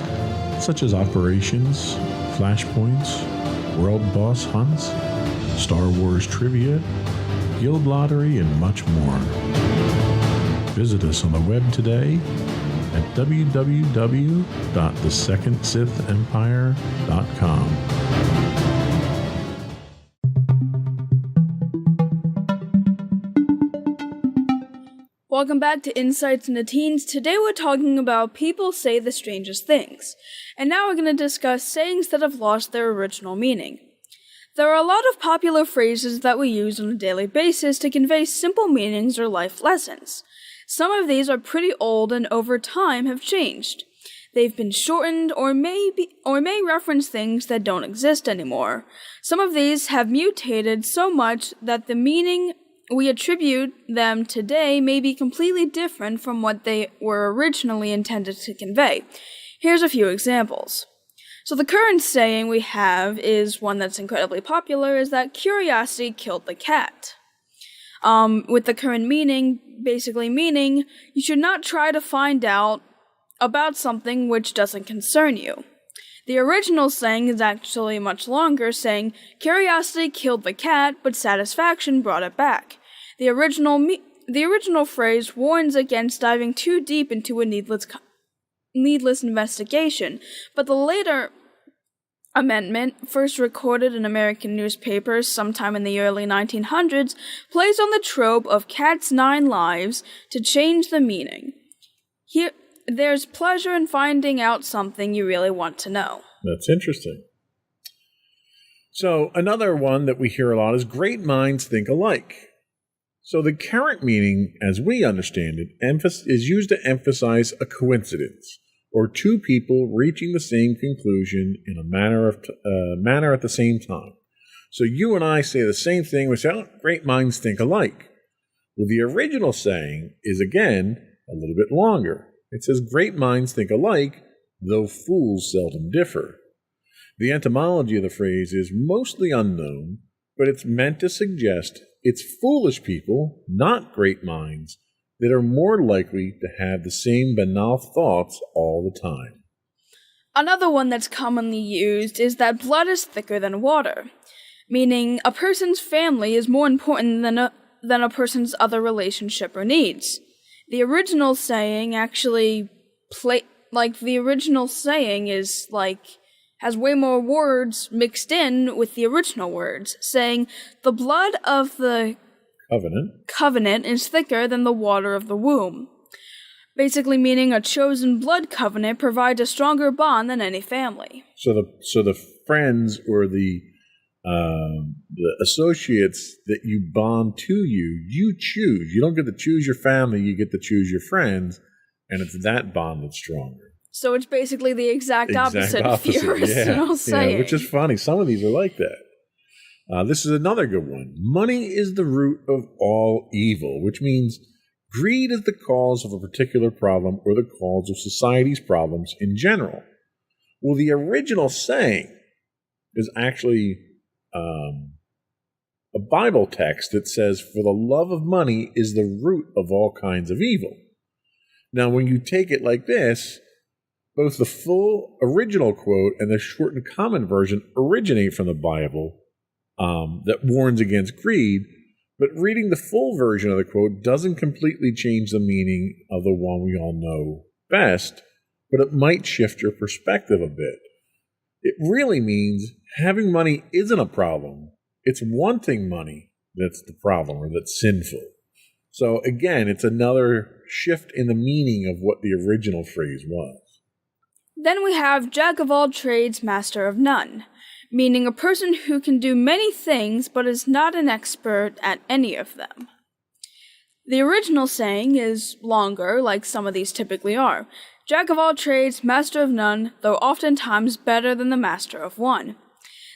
such as operations, flashpoints, world boss hunts, Star Wars trivia, guild lottery, and much more. Visit us on the web today at www.thesecondsithempire.com. Welcome back to Insights into Teens. Today we're talking about people say the strangest things. And now we're going to discuss sayings that have lost their original meaning. There are a lot of popular phrases that we use on a daily basis to convey simple meanings or life lessons. Some of these are pretty old and over time have changed. They've been shortened or may reference things that don't exist anymore. Some of these have mutated so much that the meaning we attribute them today may be completely different from what they were originally intended to convey. Here's a few examples. So the current saying we have is one that's incredibly popular, is that curiosity killed the cat. With the current meaning, basically meaning, you should not try to find out about something which doesn't concern you. The original saying is actually much longer, saying, curiosity killed the cat, but satisfaction brought it back. The original phrase warns against diving too deep into a needless investigation, but the later amendment, first recorded in American newspapers sometime in the early 1900s, plays on the trope of cat's 9 lives to change the meaning. Here, there's pleasure in finding out something you really want to know. That's interesting. So another one that we hear a lot is great minds think alike. So the current meaning, as we understand it, is used to emphasize a coincidence, or two people reaching the same conclusion in a manner at the same time. So you and I say the same thing, we say, oh, great minds think alike. Well, the original saying is, again, a little bit longer. It says, great minds think alike, though fools seldom differ. The etymology of the phrase is mostly unknown, but it's meant to suggest it's foolish people, not great minds, that are more likely to have the same banal thoughts all the time. Another one that's commonly used is that blood is thicker than water, meaning a person's family is more important than a person's other relationship or needs. The original saying actually has way more words mixed in with the original words, saying the blood of the covenant is thicker than the water of the womb. Basically meaning a chosen blood covenant provides a stronger bond than any family. So the friends or the associates that you bond to you choose. You don't get to choose your family, you get to choose your friends, and it's that bond that's stronger. So it's basically the exact opposite of the original saying. Yeah, which is funny. Some of these are like that. This is another good one. Money is the root of all evil, which means greed is the cause of a particular problem or the cause of society's problems in general. Well, the original saying is actually a Bible text that says, for the love of money is the root of all kinds of evil. Now, when you take it like this, both the full original quote and the shortened common version originate from the Bible that warns against greed, but reading the full version of the quote doesn't completely change the meaning of the one we all know best, but it might shift your perspective a bit. It really means having money isn't a problem. It's wanting money that's the problem or that's sinful. So again, it's another shift in the meaning of what the original phrase was. Then we have Jack of all trades, master of none, meaning a person who can do many things but is not an expert at any of them. The original saying is longer, like some of these typically are. Jack of all trades, master of none, though oftentimes better than the master of one.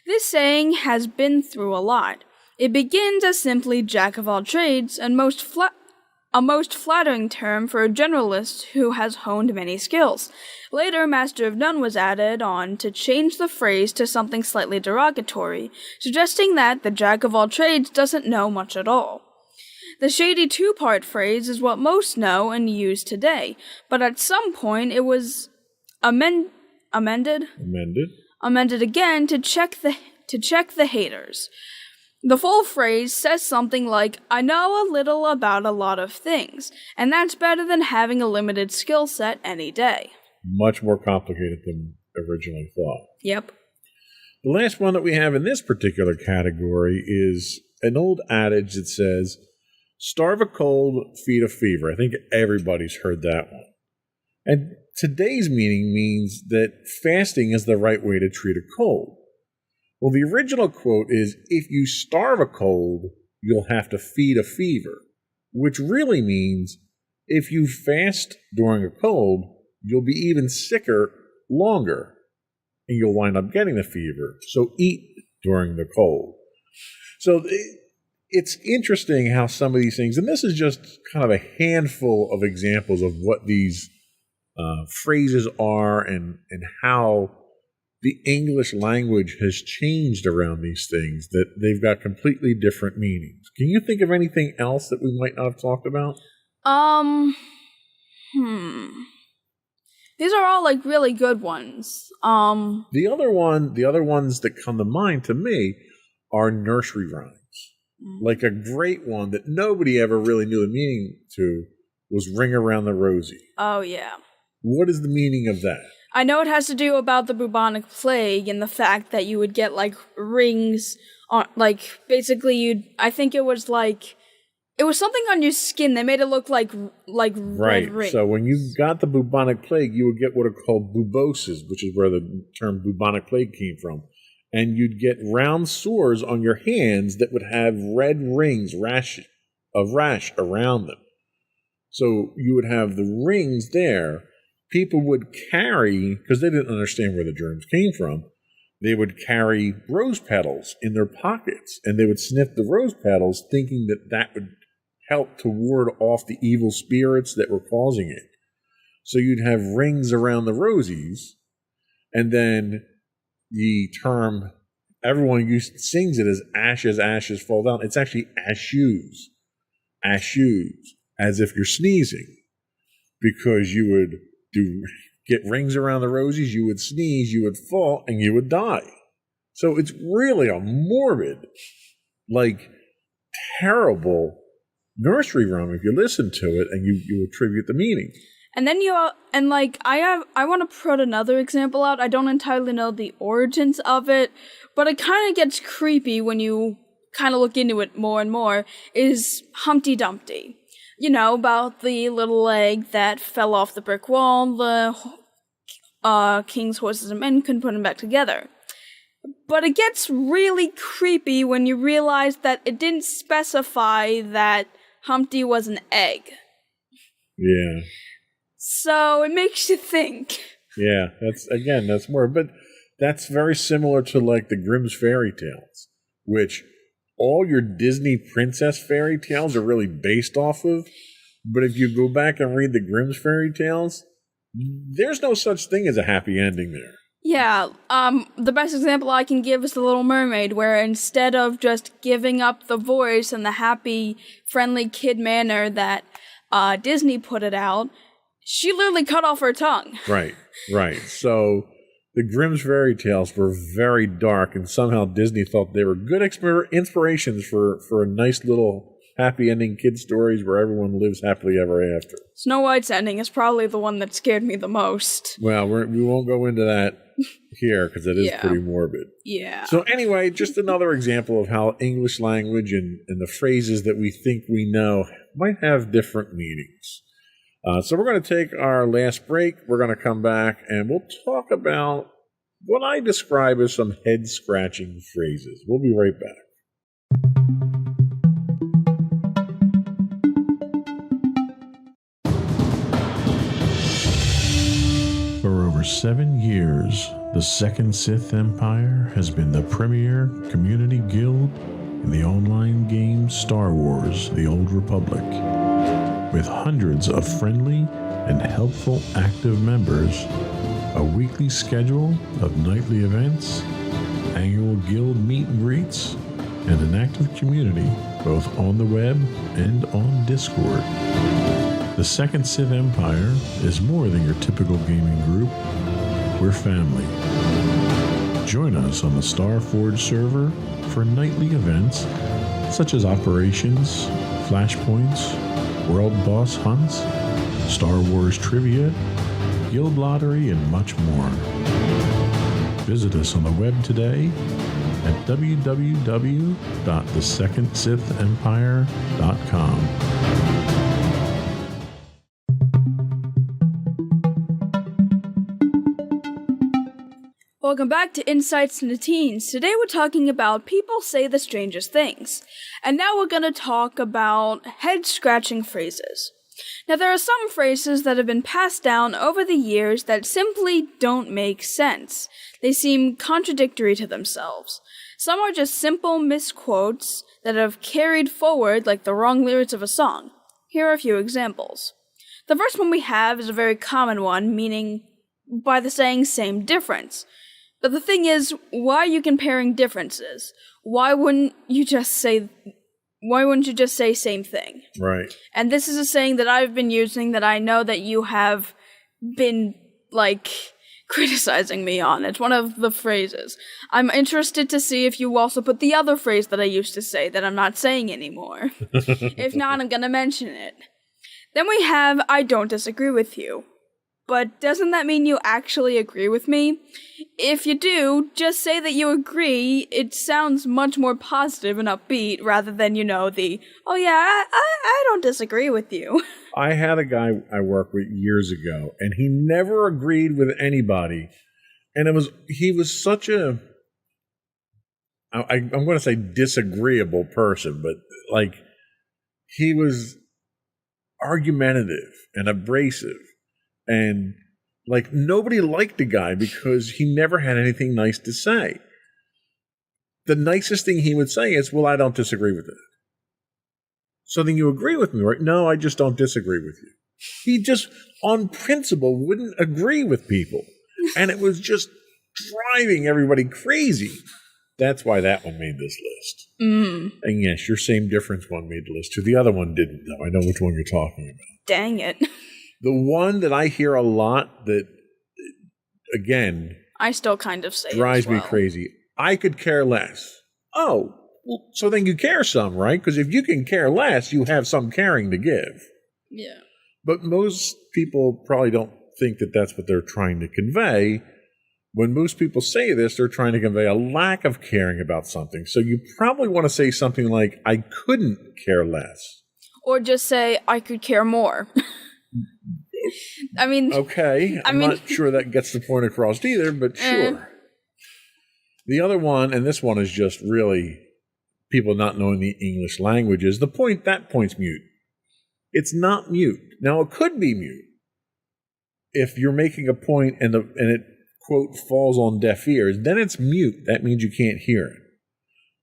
This saying has been through a lot. It begins as simply Jack of all trades, and a most flattering term for a generalist who has honed many skills. Later, master of none was added on to change the phrase to something slightly derogatory, suggesting that the Jack of all trades doesn't know much at all. The shady two-part phrase is what most know and use today, but at some point it was amended again to check the haters. The full phrase says something like, I know a little about a lot of things, and that's better than having a limited skill set any day. Much more complicated than originally thought. Yep. The last one that we have in this particular category is an old adage that says, starve a cold, feed a fever. I think everybody's heard that one. And today's meaning means that fasting is the right way to treat a cold. Well, the original quote is, if you starve a cold, you'll have to feed a fever, which really means if you fast during a cold, you'll be even sicker longer, and you'll wind up getting the fever. So eat during the cold. So it's interesting how some of these things, and this is just kind of a handful of examples of what these phrases are and how the English language has changed around these things, that they've got completely different meanings. Can you think of anything else that we might not have talked about? These are all like really good ones. The other ones that come to mind to me are nursery rhymes. Like a great one that nobody ever really knew the meaning to was Ring Around the Rosie. Oh, yeah. What is the meaning of that? I know it has to do about the bubonic plague and the fact that you would get like rings on, like basically I think it was something on your skin. They made it look like right. Red rings. So when you got the bubonic plague, you would get what are called buboses, which is where the term bubonic plague came from. And you'd get round sores on your hands that would have red rings, rash around them. So you would have the rings there. People would carry, because they didn't understand where the germs came from, they would carry rose petals in their pockets, and they would sniff the rose petals thinking that that would help to ward off the evil spirits that were causing it. So you'd have rings around the rosies, and then the term, everyone sings it as ashes, ashes fall down. It's actually ashes, as if you're sneezing, because you would get rings around the rosies, you would sneeze, you would fall, and you would die. So it's really a morbid, terrible nursery rhyme if you listen to it and you attribute the meaning. And then I want to put another example out. I don't entirely know the origins of it, but it kind of gets creepy when you kind of look into it more and more, is Humpty Dumpty. You know, about the little egg that fell off the brick wall, the king's horses and men couldn't put them back together. But it gets really creepy when you realize that it didn't specify that Humpty was an egg. Yeah. So it makes you think. Yeah, that's more, but that's very similar to like the Grimm's fairy tales, which all your Disney princess fairy tales are really based off of. But if you go back and read the Grimm's fairy tales, there's no such thing as a happy ending there. Yeah, the best example I can give is The Little Mermaid, where instead of just giving up the voice and the happy, friendly kid manner that Disney put it out, she literally cut off her tongue. Right. So the Grimm's fairy tales were very dark, and somehow Disney thought they were good inspirations for a nice little happy ending kid stories where everyone lives happily ever after. Snow White's ending is probably the one that scared me the most. Well, we won't go into that here because it is pretty morbid. Yeah. So anyway, just another example of how English language and the phrases that we think we know might have different meanings. So we're going to take our last break. We're going to come back and we'll talk about what I describe as some head-scratching phrases. We'll be right back. For over 7 years, the Second Sith Empire has been the premier community guild in the online game Star Wars: The Old Republic. With hundreds of friendly and helpful active members, a weekly schedule of nightly events, annual guild meet and greets, and an active community both on the web and on Discord. The Second Sith Empire is more than your typical gaming group. We're family. Join us on the Starforge server for nightly events such as operations, flashpoints, world boss hunts, Star Wars trivia, guild lottery, and much more. Visit us on the web today at www.thesecondsithempire.com. Welcome back to Insights into Teens. Today we're talking about people say the strangest things. And now we're going to talk about head-scratching phrases. Now there are some phrases that have been passed down over the years that simply don't make sense. They seem contradictory to themselves. Some are just simple misquotes that have carried forward like the wrong lyrics of a song. Here are a few examples. The first one we have is a very common one, meaning by the saying same difference. But the thing is, why are you comparing differences? Why wouldn't you just say same thing? Right. And this is a saying that I've been using that I know that you have been, criticizing me on. It's one of the phrases. I'm interested to see if you also put the other phrase that I used to say that I'm not saying anymore. If not, I'm gonna mention it. Then we have, I don't disagree with you. But doesn't that mean you actually agree with me? If you do, just say that you agree. It sounds much more positive and upbeat rather than, oh yeah, I don't disagree with you. I had a guy I worked with years ago, and he never agreed with anybody. And he was such I'm going to say disagreeable person, but he was argumentative and abrasive. And nobody liked the guy because he never had anything nice to say. The nicest thing he would say is, well, I don't disagree with it. So then you agree with me, right? No, I just don't disagree with you. He just, on principle, wouldn't agree with people. And it was just driving everybody crazy. That's why that one made this list. Mm. And yes, your same difference one made the list too. The other one didn't, though. I know which one you're talking about. Dang it. The one that I hear a lot that, again, I still kind of say drives me crazy. I could care less. Oh, well, so then you care some, right? Because if you can care less, you have some caring to give. Yeah. But most people probably don't think that that's what they're trying to convey. When most people say this, they're trying to convey a lack of caring about something. So you probably want to say something like, I couldn't care less. Or just say, I could care more. I mean... Okay, I'm not sure that gets the point across either, but sure. The other one, and this one is just really people not knowing the English language, is that point's mute. It's not mute. Now, it could be mute. If you're making a point and it, quote, falls on deaf ears, then it's mute. That means you can't hear it.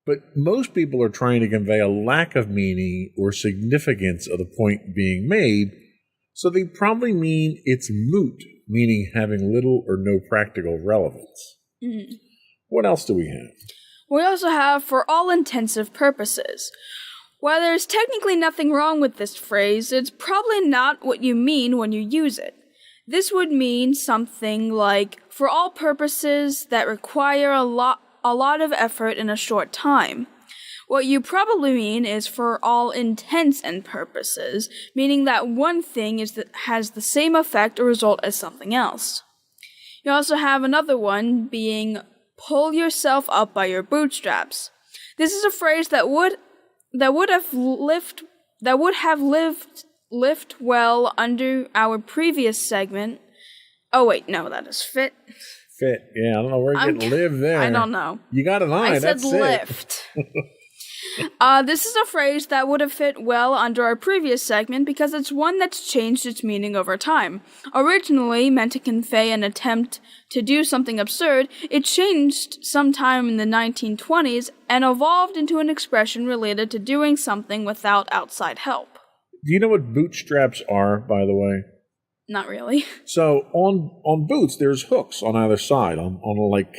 But most people are trying to convey a lack of meaning or significance of the point being made, so they probably mean it's moot, meaning having little or no practical relevance. Mm-hmm. What else do we have? We also have for all intensive purposes. While there's technically nothing wrong with this phrase, it's probably not what you mean when you use it. This would mean something like, for all purposes that require a lot of effort in a short time. What you probably mean is for all intents and purposes, meaning that one thing has the same effect or result as something else. You also have another one being, pull yourself up by your bootstraps. This is a phrase that would have lived well under our previous segment. Oh wait, no, that is fit. Fit, yeah, I don't know where you're getting live there. I don't know. You got an eye, that's it. I said lift. This is a phrase that would have fit well under our previous segment because it's one that's changed its meaning over time. Originally meant to convey an attempt to do something absurd, it changed sometime in the 1920s and evolved into an expression related to doing something without outside help. Do you know what bootstraps are, by the way? Not really. So on boots, there's hooks on either side, on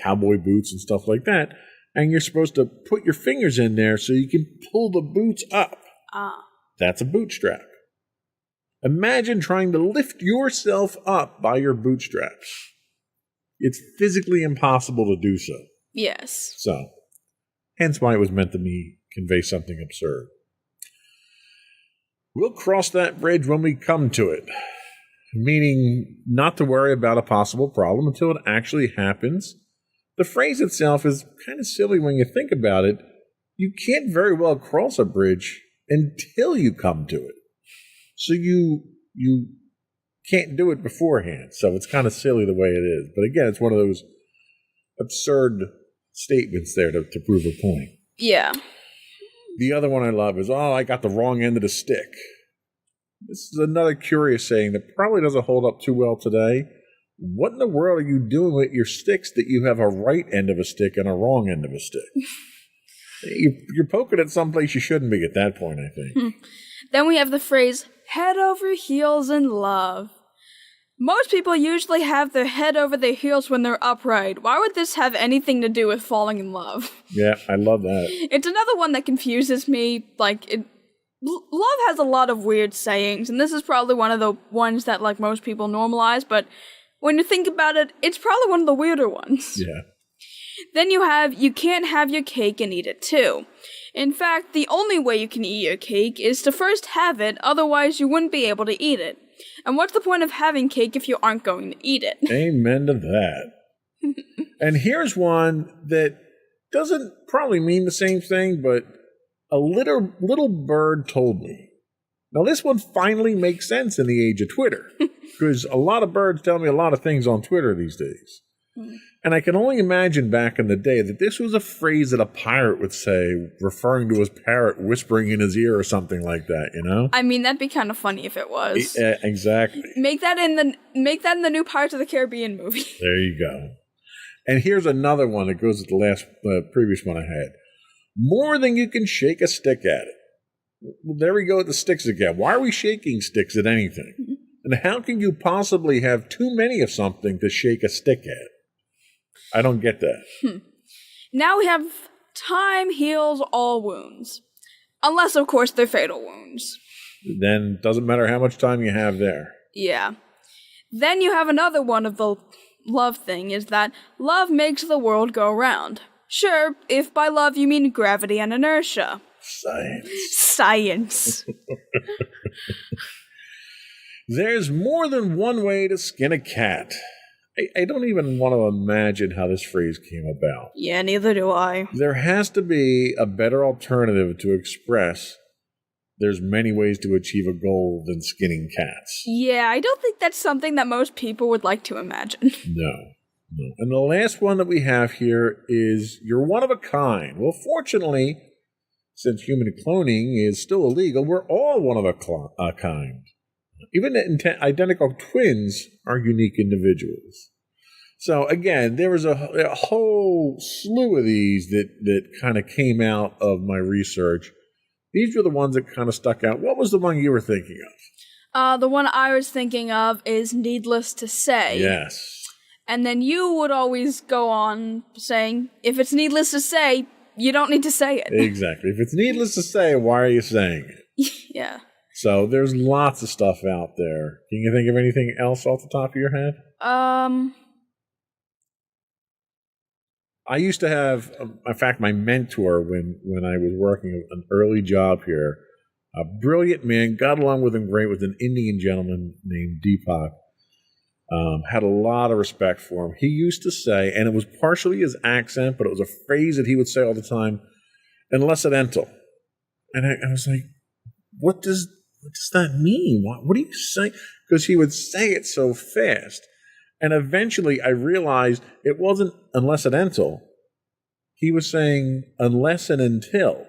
cowboy boots and stuff like that. And you're supposed to put your fingers in there so you can pull the boots up. Ah. That's a bootstrap. Imagine trying to lift yourself up by your bootstraps. It's physically impossible to do so. Yes. So, hence why it was meant to convey something absurd. We'll cross that bridge when we come to it. Meaning not to worry about a possible problem until it actually happens. The phrase itself is kind of silly when you think about it. You can't very well cross a bridge until you come to it. So you can't do it beforehand. So it's kind of silly the way it is. But again, it's one of those absurd statements there to prove a point. Yeah. The other one I love is, I got the wrong end of the stick. This is another curious saying that probably doesn't hold up too well today. What in the world are you doing with your sticks that you have a right end of a stick and a wrong end of a stick? You're poking at someplace you shouldn't be at that point, I think. Then we have the phrase, head over heels in love. Most people usually have their head over their heels when they're upright. Why would this have anything to do with falling in love? Yeah, I love that. It's another one that confuses me. Love has a lot of weird sayings, and this is probably one of the ones that, most people normalize, but when you think about it, it's probably one of the weirder ones. Yeah. Then you can't have your cake and eat it too. In fact, the only way you can eat your cake is to first have it, otherwise you wouldn't be able to eat it. And what's the point of having cake if you aren't going to eat it? Amen to that. And here's one that doesn't probably mean the same thing, but a little bird told me. Now, this one finally makes sense in the age of Twitter, because a lot of birds tell me a lot of things on Twitter these days. And I can only imagine back in the day that this was a phrase that a pirate would say, referring to his parrot whispering in his ear or something like that, you know? I mean, that'd be kind of funny if it was. Yeah, exactly. Make that in the new Pirates of the Caribbean movie. There you go. And here's another one that goes with the previous one I had. More than you can shake a stick at it. Well, there we go with the sticks again. Why are we shaking sticks at anything? And how can you possibly have too many of something to shake a stick at? I don't get that. Now we have time heals all wounds. Unless, of course, they're fatal wounds. Then it doesn't matter how much time you have there. Yeah. Then you have another one of the love thing, is that love makes the world go round. Sure, if by love you mean gravity and inertia. Science. There's more than one way to skin a cat. I don't even want to imagine how this phrase came about. Yeah, neither do I. There has to be a better alternative to express there's many ways to achieve a goal than skinning cats. Yeah, I don't think that's something that most people would like to imagine. No. And the last one that we have here is you're one of a kind. Well, fortunately, since human cloning is still illegal, we're all one of a kind. Even identical twins are unique individuals. So again, there was a whole slew of these that kind of came out of my research. These were the ones that kind of stuck out. What was the one you were thinking of? The one I was thinking of is needless to say. Yes. And then you would always go on saying, if it's needless to say, you don't need to say it. Exactly. If it's needless to say, why are you saying it? Yeah. So there's lots of stuff out there. Can you think of anything else off the top of your head? I used to have, in fact, my mentor when I was working an early job here, a brilliant man, got along with him great, was an Indian gentleman named Deepak. Had a lot of respect for him. He used to say, and it was partially his accent, but it was a phrase that he would say all the time, unless incidental. And I was like, what does that mean? What are you saying? Because he would say it so fast. And eventually I realized it wasn't unless incidental. He was saying unless and until.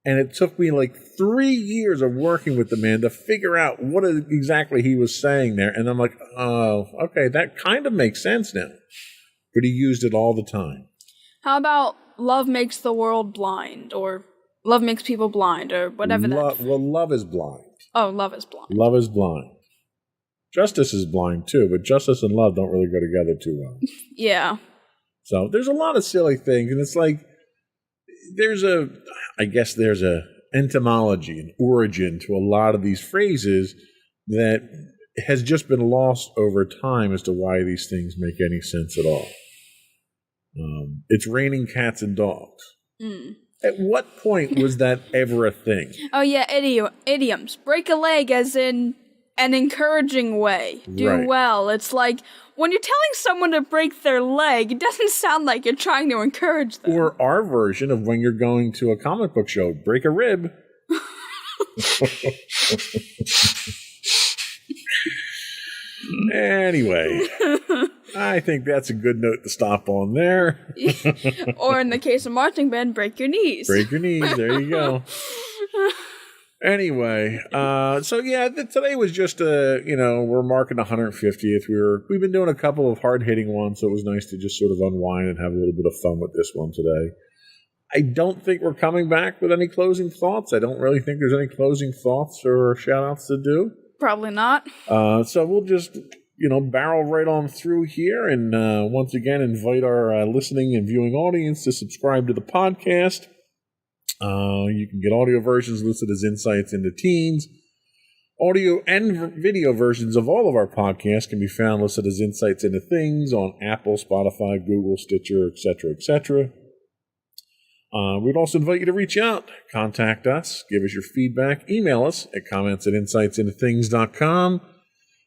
And it took me like 3 years of working with the man to figure out what exactly he was saying there. And I'm like, oh, okay, that kind of makes sense now. But he used it all the time. How about love makes the world blind, or love makes people blind, or whatever that... Well, love is blind. Oh, love is blind. Love is blind. Justice is blind too, but justice and love don't really go together too well. Yeah. So there's a lot of silly things, and it's like there's a etymology, an origin to a lot of these phrases that has just been lost over time as to why these things make any sense at all. It's raining cats and dogs. Mm. At what point was that ever a thing? Oh yeah, idioms. Break a leg as in an encouraging way. Do right. Well. It's like, when you're telling someone to break their leg, it doesn't sound like you're trying to encourage them. Or our version of when you're going to a comic book show, break a rib. Anyway, I think that's a good note to stop on there. Or in the case of marching band, break your knees. Break your knees. There you go. Anyway, today was just we're marking the 150th. We've been doing a couple of hard-hitting ones, so it was nice to just sort of unwind and have a little bit of fun with this one today. I don't think we're coming back with any closing thoughts. I don't really think there's any closing thoughts or shout-outs to do. Probably not. So we'll just, barrel right on through here and once again invite our listening and viewing audience to subscribe to the podcast. You can get audio versions listed as Insights into Teens. Audio and video versions of all of our podcasts can be found listed as Insights into Things on Apple, Spotify, Google, Stitcher, etc., etc. We'd also invite you to reach out, contact us, give us your feedback, email us at comments@insightsintothings.com,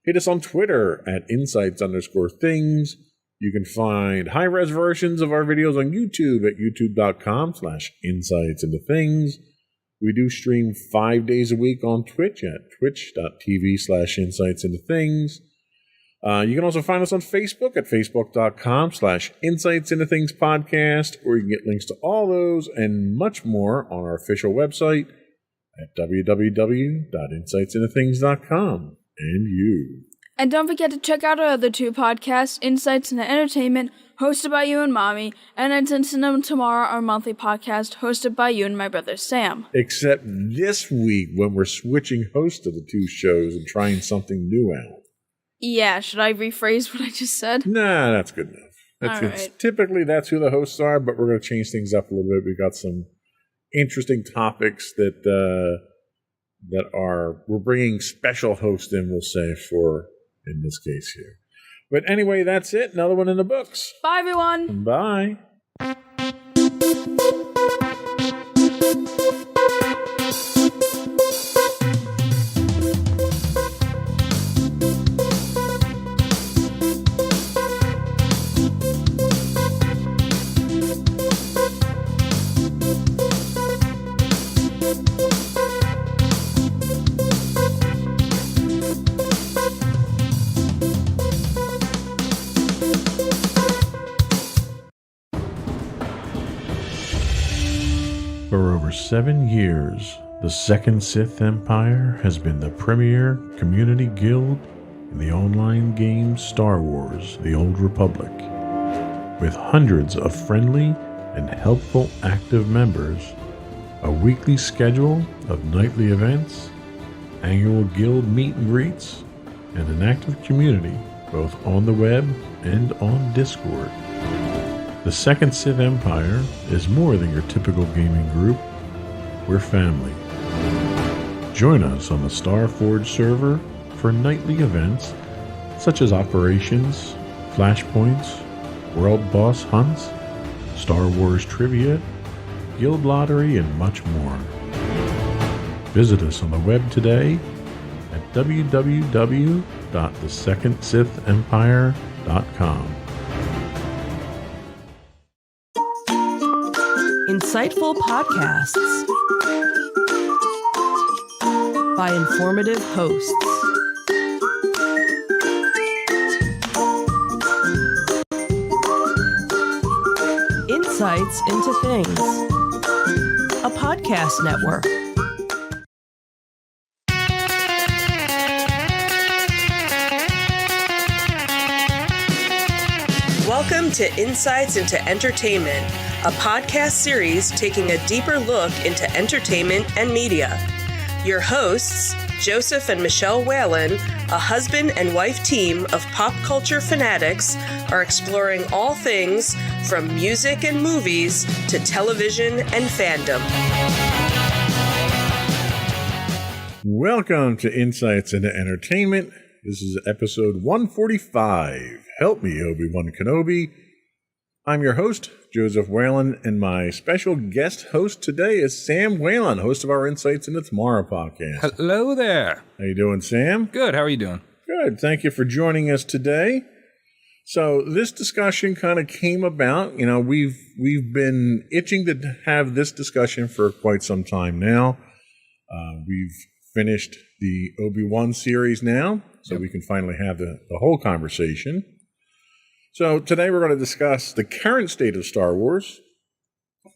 hit us on Twitter at insights_things. You can find high-res versions of our videos on YouTube at youtube.com/insightsintothings. We do stream 5 days a week on Twitch at twitch.tv/insightsintothings. You can also find us on Facebook at facebook.com/insightsintothingspodcast, or you can get links to all those and much more on our official website at www.insightsintothings.com. And don't forget to check out our other two podcasts, Insights into Entertainment, hosted by you and Mommy, and Insights into Tomorrow, our monthly podcast, hosted by you and my brother Sam. Except this week, when we're switching hosts of the two shows and trying something new out. Yeah, should I rephrase what I just said? Nah, that's good enough. Typically, that's who the hosts are, but we're going to change things up a little bit. We got some interesting topics that we're bringing special hosts in, we'll say, for in this case here. But anyway, that's it. Another one in the books. Bye, everyone. Bye. For over 7 years, the Second Sith Empire has been the premier community guild in the online game Star Wars: The Old Republic. With hundreds of friendly and helpful active members, a weekly schedule of nightly events, annual guild meet and greets, and an active community both on the web and on Discord. The Second Sith Empire is more than your typical gaming group. We're family. Join us on the Starforge server for nightly events such as operations, flashpoints, world boss hunts, Star Wars trivia, guild lottery, and much more. Visit us on the web today at www.thesecondsithempire.com. Insightful podcasts by informative hosts. Insights into Things, a podcast network. Welcome to Insights into Entertainment, a podcast series taking a deeper look into entertainment and media. Your hosts, Joseph and Michelle Whalen, a husband and wife team of pop culture fanatics, are exploring all things from music and movies to television and fandom. Welcome to Insights into Entertainment. This is episode 145. Help me, Obi-Wan Kenobi. I'm your host, Joseph Whalen, and my special guest host today is Sam Whalen, host of our Insights into Tomorrow podcast. Hello there. How you doing, Sam? Good. How are you doing? Good. Thank you for joining us today. So this discussion kind of came about. You know, we've been itching to have this discussion for quite some time now. We've finished the Obi-Wan series now, so we can finally have the whole conversation. So today we're going to discuss the current state of Star Wars.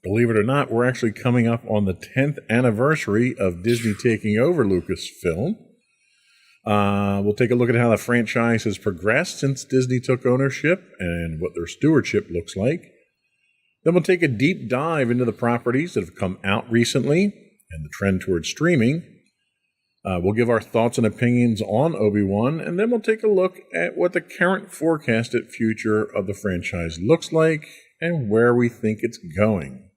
Believe it or not, we're actually coming up on the 10th anniversary of Disney taking over Lucasfilm. We'll take a look at how the franchise has progressed since Disney took ownership and what their stewardship looks like. Then we'll take a deep dive into the properties that have come out recently and the trend towards streaming. We'll give our thoughts and opinions on Obi-Wan, and then we'll take a look at what the current forecasted future of the franchise looks like and where we think it's going.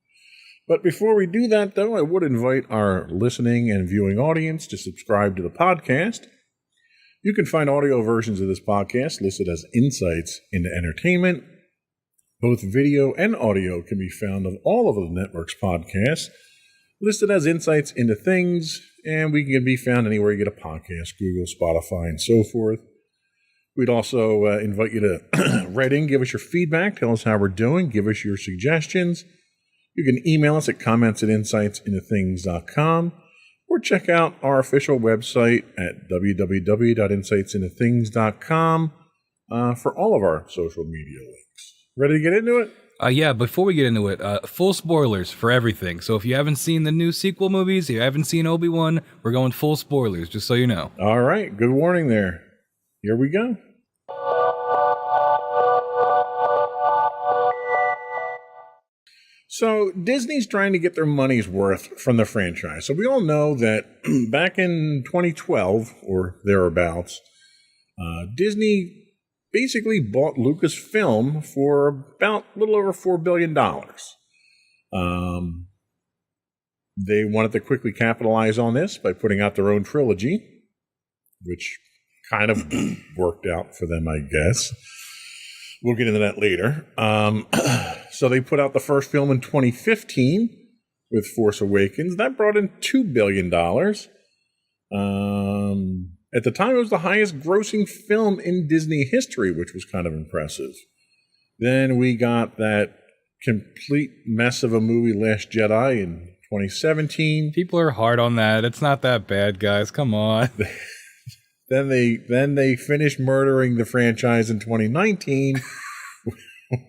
But before we do that, though, I would invite our listening and viewing audience to subscribe to the podcast. You can find audio versions of this podcast listed as Insights into Entertainment. Both video and audio can be found on all of the network's podcasts, listed as Insights into Things, and we can be found anywhere you get a podcast, Google, Spotify, and so forth. We'd also invite you to write in, give us your feedback, tell us how we're doing, give us your suggestions. You can email us at comments@insightsintothings.com or check out our official website at www.insightsintothings.com for all of our social media links. Ready to get into it? Yeah, before we get into it, full spoilers for everything. So if you haven't seen the new sequel movies, you haven't seen Obi-Wan, we're going full spoilers, just so you know. All right, good warning there. Here we go. So Disney's trying to get their money's worth from the franchise. So we all know that back in 2012 or thereabouts, Disney basically bought Lucasfilm for about a little over $4 billion. They wanted to quickly capitalize on this by putting out their own trilogy, which kind of worked out for them, I guess. We'll get into that later. So they put out the first film in 2015 with Force Awakens. That brought in $2 billion. At the time, it was the highest grossing film in Disney history, which was kind of impressive. Then we got that complete mess of a movie, Last Jedi, in 2017. People are hard on that. It's not that bad, guys. Come on. Then they finished murdering the franchise in 2019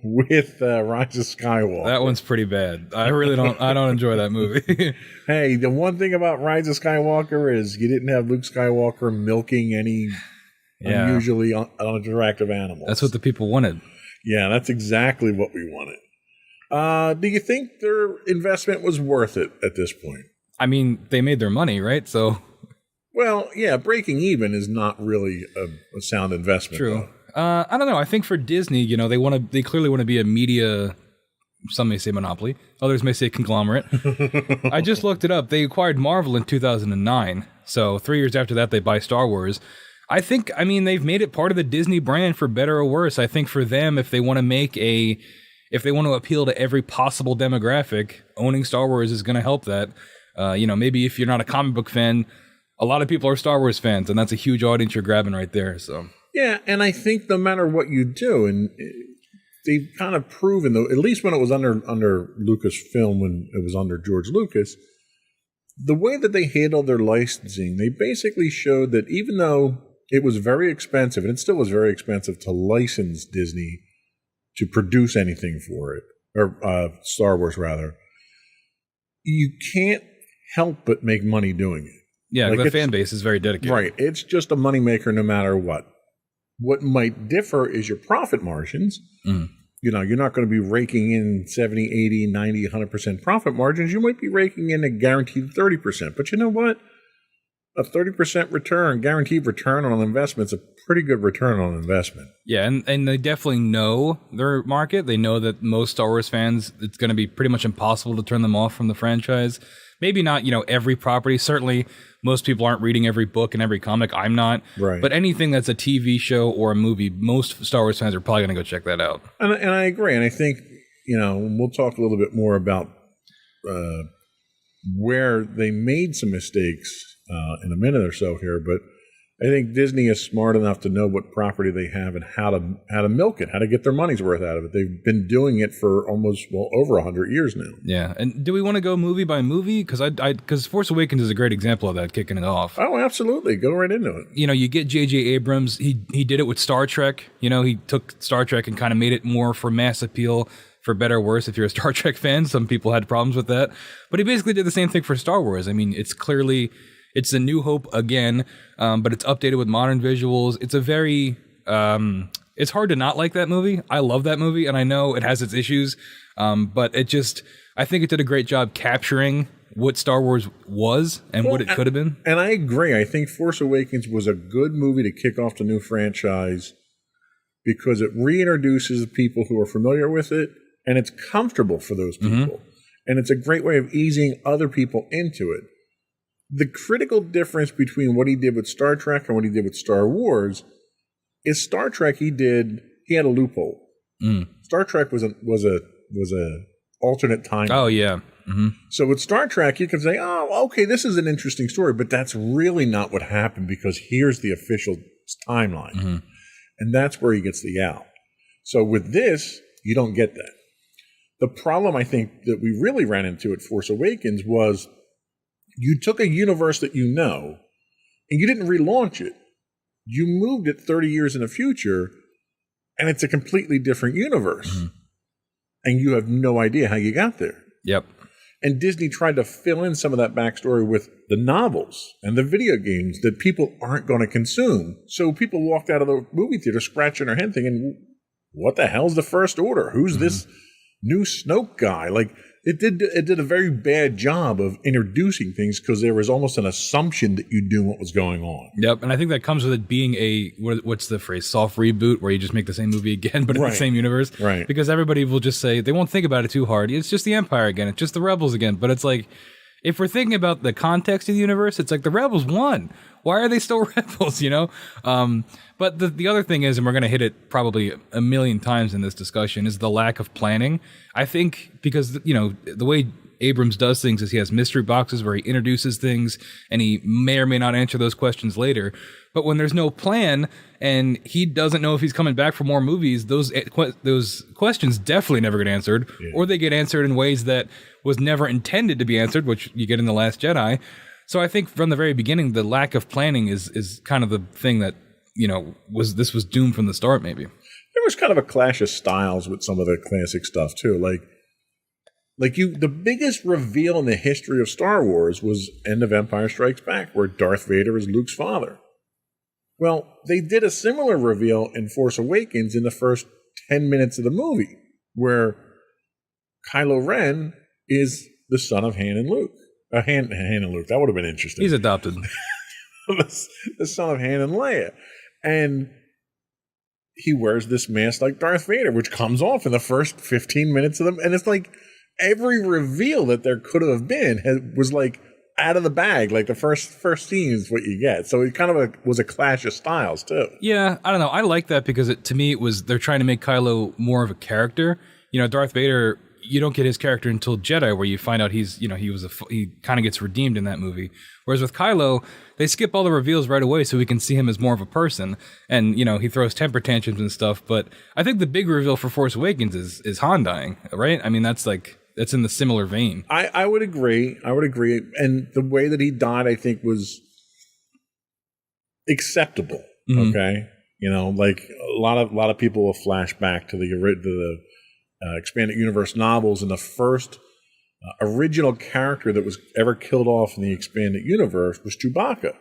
with Rise of Skywalker. That one's pretty bad. I don't enjoy that movie. Hey, the one thing about Rise of Skywalker is you didn't have Luke Skywalker milking any unusually unattractive animals. That's what the people wanted. Yeah, that's exactly what we wanted. Do you think their investment was worth it at this point? I mean, they made their money, right? So, well, yeah, breaking even is not really a sound investment. True. I don't know. I think for Disney, they clearly want to be a media. Some may say monopoly, others may say conglomerate. I just looked it up. They acquired Marvel in 2009. So 3 years after that, they buy Star Wars. They've made it part of the Disney brand for better or worse. I think for them, if they want to appeal to every possible demographic, owning Star Wars is going to help that. Maybe if you're not a comic book fan, a lot of people are Star Wars fans, and that's a huge audience you're grabbing right there. So yeah, and I think no matter what you do, and they've kind of proven, though, at least when it was under Lucasfilm, when it was under George Lucas, the way that they handled their licensing, they basically showed that even though it was very expensive, and it still was very expensive to license Disney to produce anything for it, or Star Wars rather, you can't help but make money doing it. Yeah, the fan base is very dedicated. Right. It's just a moneymaker no matter what. What might differ is your profit margins. Mm. You're not going to be raking in 70, 80, 90, 100% profit margins. You might be raking in a guaranteed 30%. But you know what? A 30% return, guaranteed return on an investment is a pretty good return on investment. Yeah, and they definitely know their market. They know that most Star Wars fans, it's going to be pretty much impossible to turn them off from the franchise. Maybe not, every property. Certainly, most people aren't reading every book and every comic. I'm not. Right. But anything that's a TV show or a movie, most Star Wars fans are probably going to go check that out. And I agree. And I think, we'll talk a little bit more about where they made some mistakes in a minute or so here. But I think Disney is smart enough to know what property they have and how to milk it, how to get their money's worth out of it. They've been doing it for almost over 100 years now. Yeah, and do we want to go movie by movie? Because Force Awakens is a great example of that, kicking it off. Oh, absolutely. Go right into it. You know, you get J.J. Abrams. He did it with Star Trek. You know, he took Star Trek and kind of made it more for mass appeal, for better or worse. If you're a Star Trek fan, some people had problems with that. But he basically did the same thing for Star Wars. I mean, it's a New Hope again, but it's updated with modern visuals. It's a very, it's hard to not like that movie. I love that movie, and I know it has its issues, but I think it did a great job capturing what Star Wars was and what it could have been. And I agree. I think Force Awakens was a good movie to kick off the new franchise because it reintroduces people who are familiar with it, and it's comfortable for those people. And it's a great way of easing other people into it. The critical difference between what he did with Star Trek and what he did with Star Wars is Star Trek he had a loophole. Star Trek was a alternate time. Oh yeah. So with Star Trek you can say, oh, okay, this is an interesting story, but that's really not what happened because here's the official timeline. And that's where he gets the out. So with this, you don't get that. The problem I think that we really ran into at Force Awakens was you took a universe that you know, and you didn't relaunch it. You moved it 30 years in the future, and it's a completely different universe. And you have no idea how you got there. Yep. And Disney tried to fill in some of that backstory with the novels and the video games that people aren't going to consume. So people walked out of the movie theater scratching their head thinking, what the hell's the First Order? Who's this new Snoke guy? Like, it did a very bad job of introducing things because there was almost an assumption that you knew what was going on. Yep, and I think that comes with it being what's the phrase, soft reboot, where you just make the same movie again, but in the same universe. Right. Because everybody will just say, they won't think about it too hard. It's just the Empire again. It's just the Rebels again. But it's like, if we're thinking about the context of the universe, it's like the Rebels won. Why are they still rebels, you know? But the other thing is, and we're going to hit it probably a million times in this discussion, is the lack of planning. I think because, you know, the way Abrams does things is he has mystery boxes where he introduces things and he may or may not answer those questions later. But when there's no plan and he doesn't know if he's coming back for more movies, those questions definitely never get answered, or they get answered in ways that was never intended to be answered, which you get in The Last Jedi. So I think from the very beginning, the lack of planning is kind of the thing that, you know, was doomed from the start, maybe. There was kind of a clash of styles with some of the classic stuff, too. The biggest reveal in the history of Star Wars was End of Empire Strikes Back, where Darth Vader is Luke's father. Well, they did a similar reveal in Force Awakens in the first 10 minutes of the movie, where Kylo Ren is the son of Han and Luke. Han and Luke, that would have been interesting. He's adopted. the son of Han and Leia. And he wears this mask like Darth Vader, which comes off in the first 15 minutes of them. And it's like every reveal that there could have been was like out of the bag. Like the first scene is what you get. So it kind of was a clash of styles too. Yeah, I don't know. I like that because to me they're trying to make Kylo more of a character. You know, Darth Vader, you don't get his character until Jedi, where you find out he kind of gets redeemed in that movie. Whereas with Kylo, they skip all the reveals right away so we can see him as more of a person. And, you know, he throws temper tantrums and stuff. But I think the big reveal for Force Awakens is Han dying, right? I mean, that's in the similar vein. I would agree. And the way that he died, I think, was acceptable. Okay. You know, like a lot of people will flash back to the expanded universe novels, and the first original character that was ever killed off in the expanded universe was Chewbacca,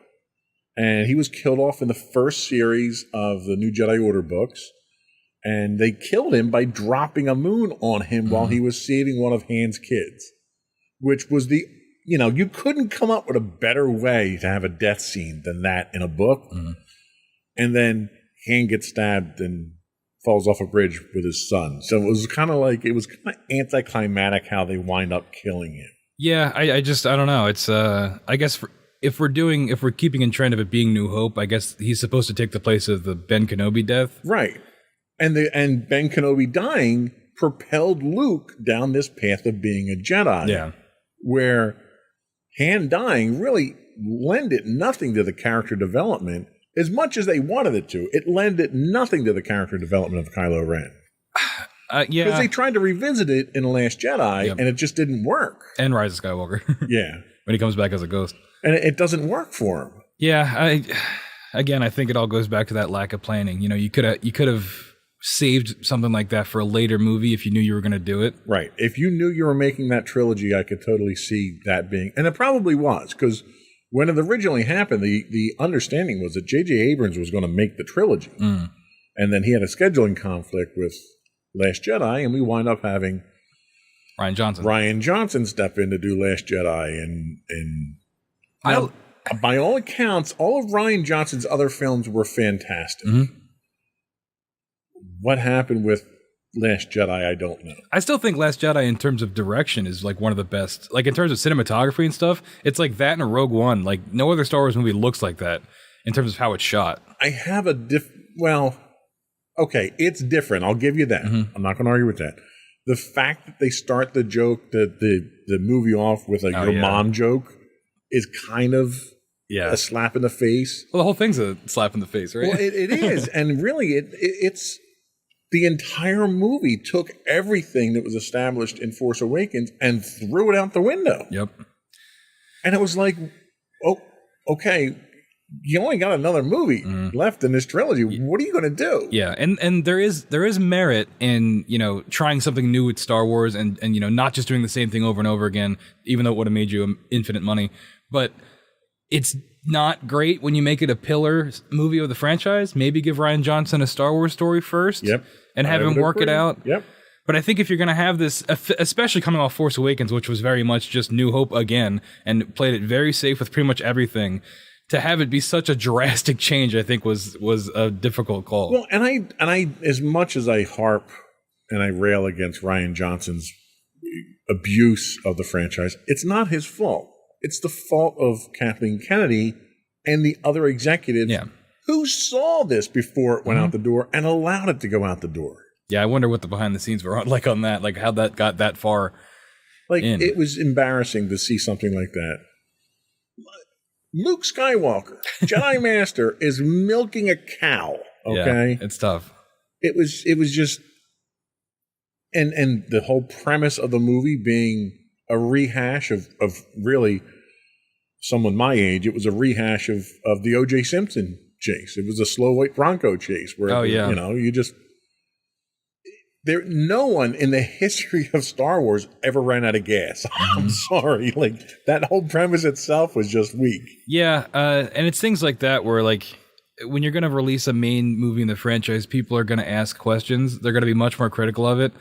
and he was killed off in the first series of the New Jedi Order books, and they killed him by dropping a moon on him while he was saving one of Han's kids, which was you couldn't come up with a better way to have a death scene than that in a book. And then Han gets stabbed and falls off a bridge with his son. So it was kind of anticlimactic how they wind up killing him. Yeah, I don't know. It's I guess if we're keeping in trend of it being New Hope, I guess he's supposed to take the place of the Ben Kenobi death. Right. And Ben Kenobi dying propelled Luke down this path of being a Jedi. Yeah. Where Han dying really lended nothing to the character development. as much as they wanted it to, it lended nothing to the character development of Kylo Ren. Yeah. Because they tried to revisit it in The Last Jedi, and it just didn't work. And Rise of Skywalker. Yeah. When he comes back as a ghost. And it doesn't work for him. Yeah, I think it all goes back to that lack of planning. You know, you could have saved something like that for a later movie if you knew you were going to do it. Right. If you knew you were making that trilogy, I could totally see that being, and it probably was, because when it originally happened, the understanding was that J.J. Abrams was going to make the trilogy. And then he had a scheduling conflict with Last Jedi, and we wind up having Rian Johnson step in to do Last Jedi, and by all accounts, all of Rian Johnson's other films were fantastic. What happened with Last Jedi, I don't know. I still think Last Jedi, in terms of direction, is like one of the best. Like in terms of cinematography and stuff, it's like that and Rogue One. Like no other Star Wars movie looks like that in terms of how it's shot. I have a okay, it's different. I'll give you that. I'm not going to argue with that. The fact that they start the movie off with your mom joke is kind of a slap in the face. Well, the whole thing's a slap in the face, right? Well, it is, and really, it's the entire movie took everything that was established in Force Awakens and threw it out the window. Yep. And it was like, oh, okay. You only got another movie left in this trilogy. What are you going to do? Yeah, and there is merit in, you know, trying something new with Star Wars and you know, not just doing the same thing over and over again, even though it would have made you infinite money. But it's not great when you make it a pillar movie of the franchise. Maybe give Rian Johnson a Star Wars story first, and have him work it out. Yep. But I think if you're going to have this, especially coming off Force Awakens, which was very much just New Hope again, and played it very safe with pretty much everything, to have it be such a drastic change, I think was a difficult call. Well, and I, as much as I harp and I rail against Rian Johnson's abuse of the franchise, it's not his fault. It's the fault of Kathleen Kennedy and the other executives who saw this before it went out the door and allowed it to go out the door. Yeah, I wonder what the behind the scenes were like on that, like how that got that far. Like in. It was embarrassing to see something like that. Luke Skywalker, Jedi Master, is milking a cow. Okay, it's tough. It was just, and the whole premise of the movie being a rehash of really someone my age. It was a rehash of the O.J. Simpson chase. It was a slow white Bronco chase where you know, you just no one in the history of Star Wars ever ran out of gas. I'm sorry. Like, that whole premise itself was just weak. Yeah, and it's things like that where, like, when you're going to release a main movie in the franchise, people are going to ask questions. They're going to be much more critical of it.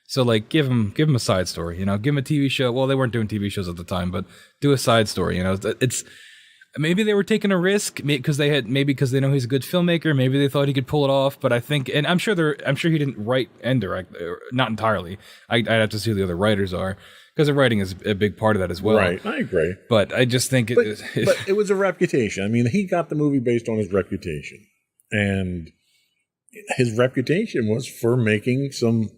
So, like, give them a side story, you know, give them a TV show. Well, they weren't doing TV shows at the time, but do a side story, you know. It's maybe they were taking a risk because they know he's a good filmmaker. Maybe they thought he could pull it off. But I think, and I'm sure he didn't write and direct, not entirely. I'd have to see who the other writers are, because the writing is a big part of that as well. Right, I agree. But I just think but it was a reputation. I mean, he got the movie based on his reputation, and his reputation was for making some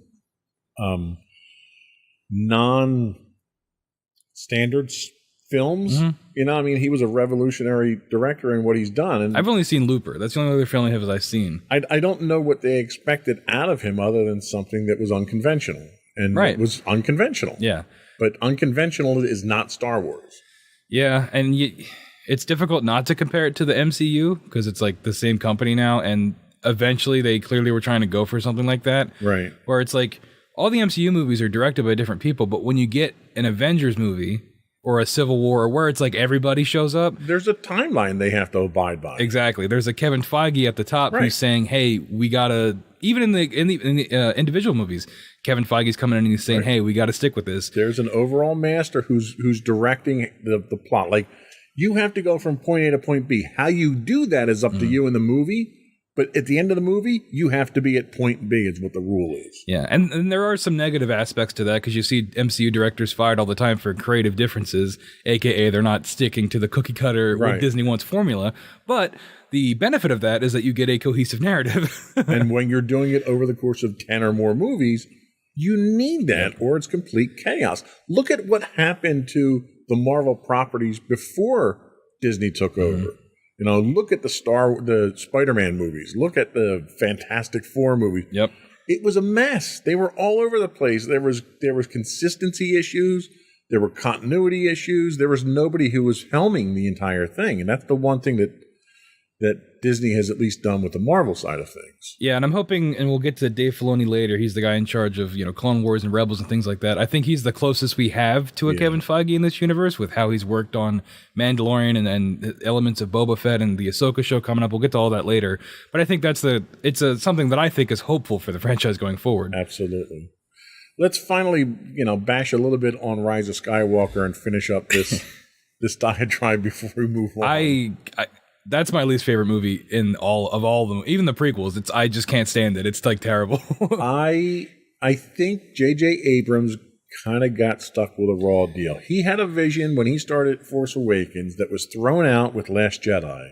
non-standard films. You know, I mean, he was a revolutionary director in what he's done. And I've only seen Looper. That's the only other film I've seen. I don't know what they expected out of him other than something that was unconventional. And it was unconventional. Yeah. But unconventional is not Star Wars. Yeah, and it's difficult not to compare it to the MCU because it's like the same company now, and eventually they clearly were trying to go for something like that. Right. Where it's like all the MCU movies are directed by different people, but when you get an Avengers movie or a Civil War, where it's like everybody shows up, there's a timeline they have to abide by. Exactly. There's a Kevin Feige at the top who's saying, "Hey, we gotta." Even in the individual movies, Kevin Feige's coming in and he's saying, "Hey, we got to stick with this." There's an overall master who's directing the plot. Like, you have to go from point A to point B. How you do that is up to you in the movie. But at the end of the movie, you have to be at point B is what the rule is. Yeah, and there are some negative aspects to that because you see MCU directors fired all the time for creative differences, a.k.a. they're not sticking to the cookie cutter what Disney wants formula. But the benefit of that is that you get a cohesive narrative. And when you're doing it over the course of 10 or more movies, you need that or it's complete chaos. Look at what happened to the Marvel properties before Disney took over. You know, look at the Spider-Man movies. Look at the Fantastic Four movies. Yep. It was a mess. They were all over the place. There was consistency issues. There were continuity issues. There was nobody who was helming the entire thing. And that's the one thing that Disney has at least done with the Marvel side of things. Yeah, and I'm hoping, and we'll get to Dave Filoni later. He's the guy in charge of, Clone Wars and Rebels and things like that. I think he's the closest we have to a Kevin Feige in this universe with how he's worked on Mandalorian and elements of Boba Fett and the Ahsoka show coming up. We'll get to all that later. But I think it's something that I think is hopeful for the franchise going forward. Absolutely. Let's finally, bash a little bit on Rise of Skywalker and finish up this diatribe before we move on. That's my least favorite movie in all of them, even the prequels. I just can't stand it. It's like terrible. I think J.J. Abrams kind of got stuck with a raw deal. He had a vision when he started Force Awakens that was thrown out with Last Jedi,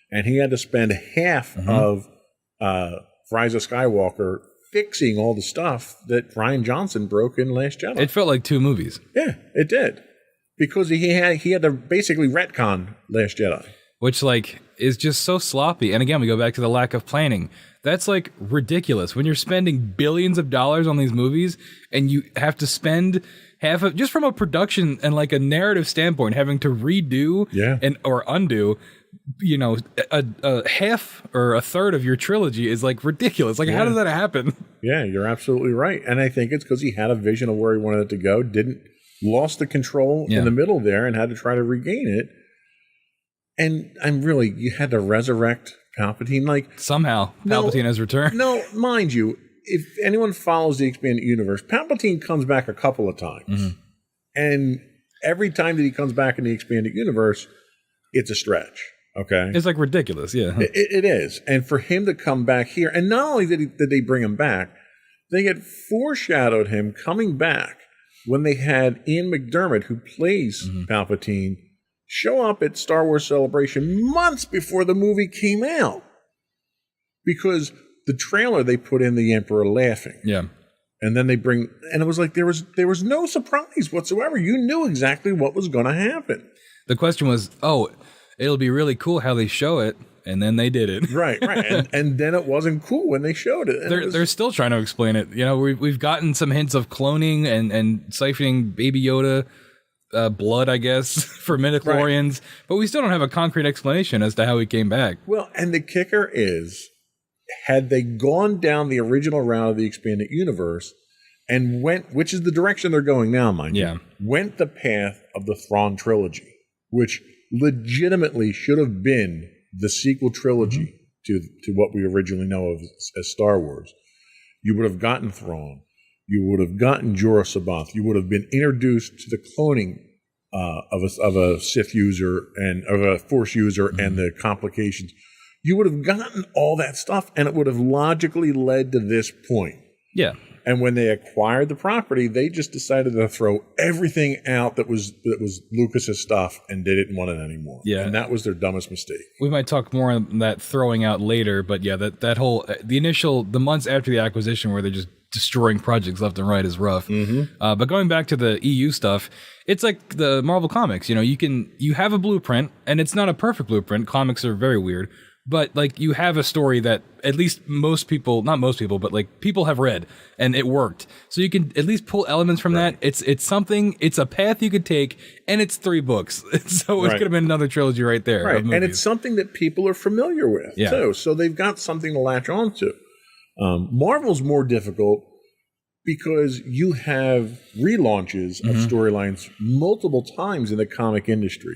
and he had to spend half of Rise of Skywalker fixing all the stuff that Rian Johnson broke in Last Jedi. It felt like two movies. Yeah, it did, because he had to basically retcon Last Jedi. Which, is just so sloppy. And again, we go back to the lack of planning. That's, ridiculous. When you're spending billions of dollars on these movies and you have to spend just from a production and, a narrative standpoint, having to redo or undo, a half or a third of your trilogy is, ridiculous. How did that happen? Yeah, you're absolutely right. And I think it's because he had a vision of where he wanted it to go, lost the control in the middle there and had to try to regain it. And you had to resurrect Palpatine. Somehow, Palpatine has returned. No, mind you, if anyone follows the expanded universe, Palpatine comes back a couple of times. Mm-hmm. And every time that he comes back in the expanded universe, it's a stretch. Okay? It's ridiculous, yeah. It is. And for him to come back here, and not only did they bring him back, they had foreshadowed him coming back when they had Ian McDiarmid, who plays Palpatine, show up at Star Wars Celebration months before the movie came out, because the trailer they put in the Emperor laughing. Yeah. And then and it was there was no surprise whatsoever. You knew exactly what was going to happen. The question was, it'll be really cool how they show it. And then they did it. Right. and then it wasn't cool when they showed it. They're still trying to explain it. We've gotten some hints of cloning and siphoning Baby Yoda blood, I guess, for midichlorians, but we still don't have a concrete explanation as to how he came back. Well, and the kicker is, had they gone down the original route of the expanded universe and which is the direction they're going now, mind you, went the path of the Thrawn trilogy, which legitimately should have been the sequel trilogy to what we originally know of as Star Wars, you would have gotten Thrawn. You would have gotten Jorah Sabath. You would have been introduced to the cloning of a Sith user and of a Force user and the complications. You would have gotten all that stuff, and it would have logically led to this point. Yeah. And when they acquired the property, they just decided to throw everything out that was Lucas's stuff, and they didn't want it anymore. Yeah. And that was their dumbest mistake. We might talk more on that throwing out later, but yeah, that whole the months after the acquisition where they're just destroying projects left and right is rough. But going back to the EU stuff, it's like the Marvel comics. You have a blueprint, and it's not a perfect blueprint. Comics are very weird. But you have a story that at least people have read, and it worked. So you can at least pull elements from that. It's something. It's a path you could take, and it's 3 books. So it could have been another trilogy right there. Right, and it's something that people are familiar with too. So they've got something to latch onto. Marvel's more difficult because you have relaunches of storylines multiple times in the comic industry,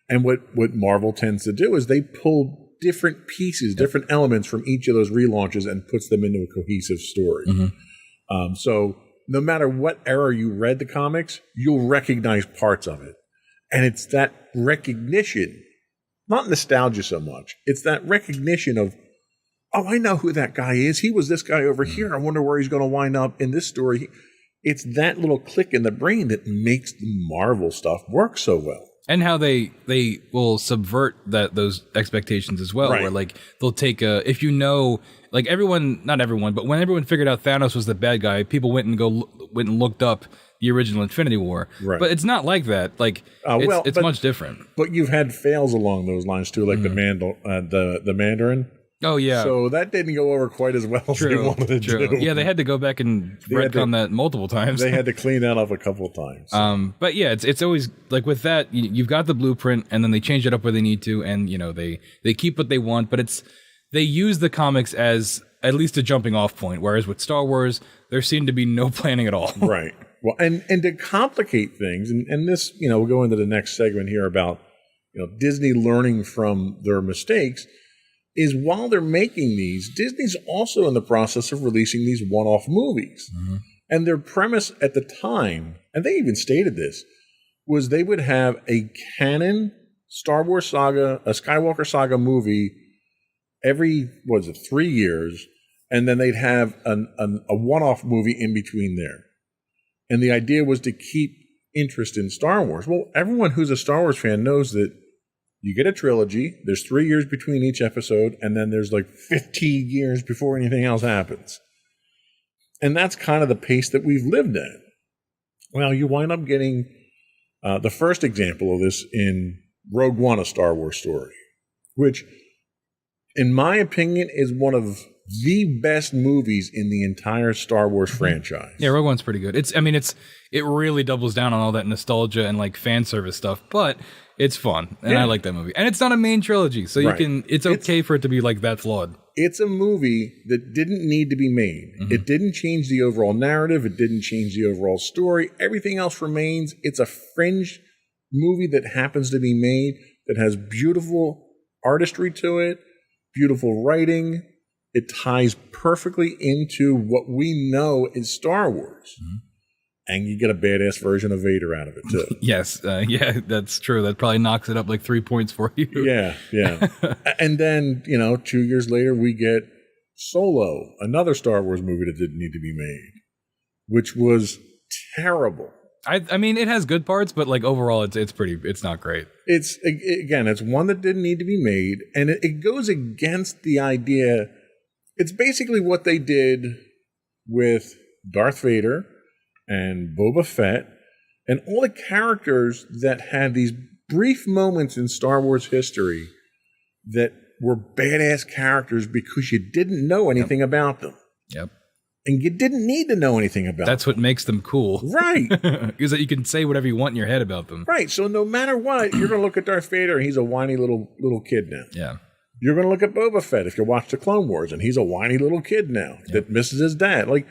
and what Marvel tends to do is they pull different pieces, different elements from each of those relaunches and puts them into a cohesive story. So no matter what era you read the comics, you'll recognize parts of it. And it's that recognition, not nostalgia so much, it's that recognition of, oh, I know who that guy is. He was this guy over here. I wonder where he's going to wind up in this story. It's that little click in the brain that makes the Marvel stuff work so well. And how they will subvert those expectations as well, Right. where like they'll take if you know, like not everyone, but when everyone figured out Thanos was the bad guy, people went and looked up the original Infinity War. Right. But it's not like that. Like it's much different. But you've had fails along those lines too, like the Mandarin. Oh yeah. So that didn't go over quite as well as they wanted to do. Yeah, they had to go back and retcon that multiple times. They had to clean that up a couple of times. But yeah, it's always like with that, you've got the blueprint, and then they change it up where they need to, and they keep what they want, but they use the comics as at least a jumping off point. Whereas with Star Wars, there seemed to be no planning at all. Right. Well, and to complicate things, and this, we'll go into the next segment here about Disney learning from their mistakes. Is while they're making these, Disney's also in the process of releasing these one-off movies. Mm-hmm. And their premise at the time, and they even stated this, was they would have a canon Star Wars saga, a Skywalker saga movie every, 3 years, and then they'd have a one-off movie in between there. And the idea was to keep interest in Star Wars. Well, everyone who's a Star Wars fan knows that you get a trilogy, there's 3 years between each episode, and then there's like 15 years before anything else happens. And that's kind of the pace that we've lived at. Well, you wind up getting the first example of this in Rogue One, A Star Wars Story, which, in my opinion, is one of the best movies in the entire Star Wars franchise. Yeah, Rogue One's pretty good. It really doubles down on all that nostalgia and like fan service stuff, but it's fun, and I like that movie. And it's not a main trilogy, so it's okay for it to be like that flawed. It's a movie that didn't need to be made. Mm-hmm. It didn't change the overall narrative. It didn't change the overall story. Everything else remains. It's a fringe movie that happens to be made that has beautiful artistry to it, beautiful writing. It ties perfectly into what we know is Star Wars. Mm-hmm. And you get a badass version of Vader out of it, too. Yes. Yeah, that's true. That probably knocks it up like 3 points for you. Yeah. And then, 2 years later, we get Solo, another Star Wars movie that didn't need to be made, which was terrible. I mean, it has good parts, but like overall, it's not great. It's one that didn't need to be made, and it goes against the idea. It's basically what they did with Darth Vader and Boba Fett and all the characters that had these brief moments in Star Wars history that were badass characters because you didn't know anything about them. Yep. And you didn't need to know anything about them. That's what makes them cool. Right. Is that you can say whatever you want in your head about them. Right. So no matter what, you're going to look at Darth Vader and he's a whiny little kid now. Yeah. You're going to look at Boba Fett if you watch the Clone Wars and he's a whiny little kid now that misses his dad. Like,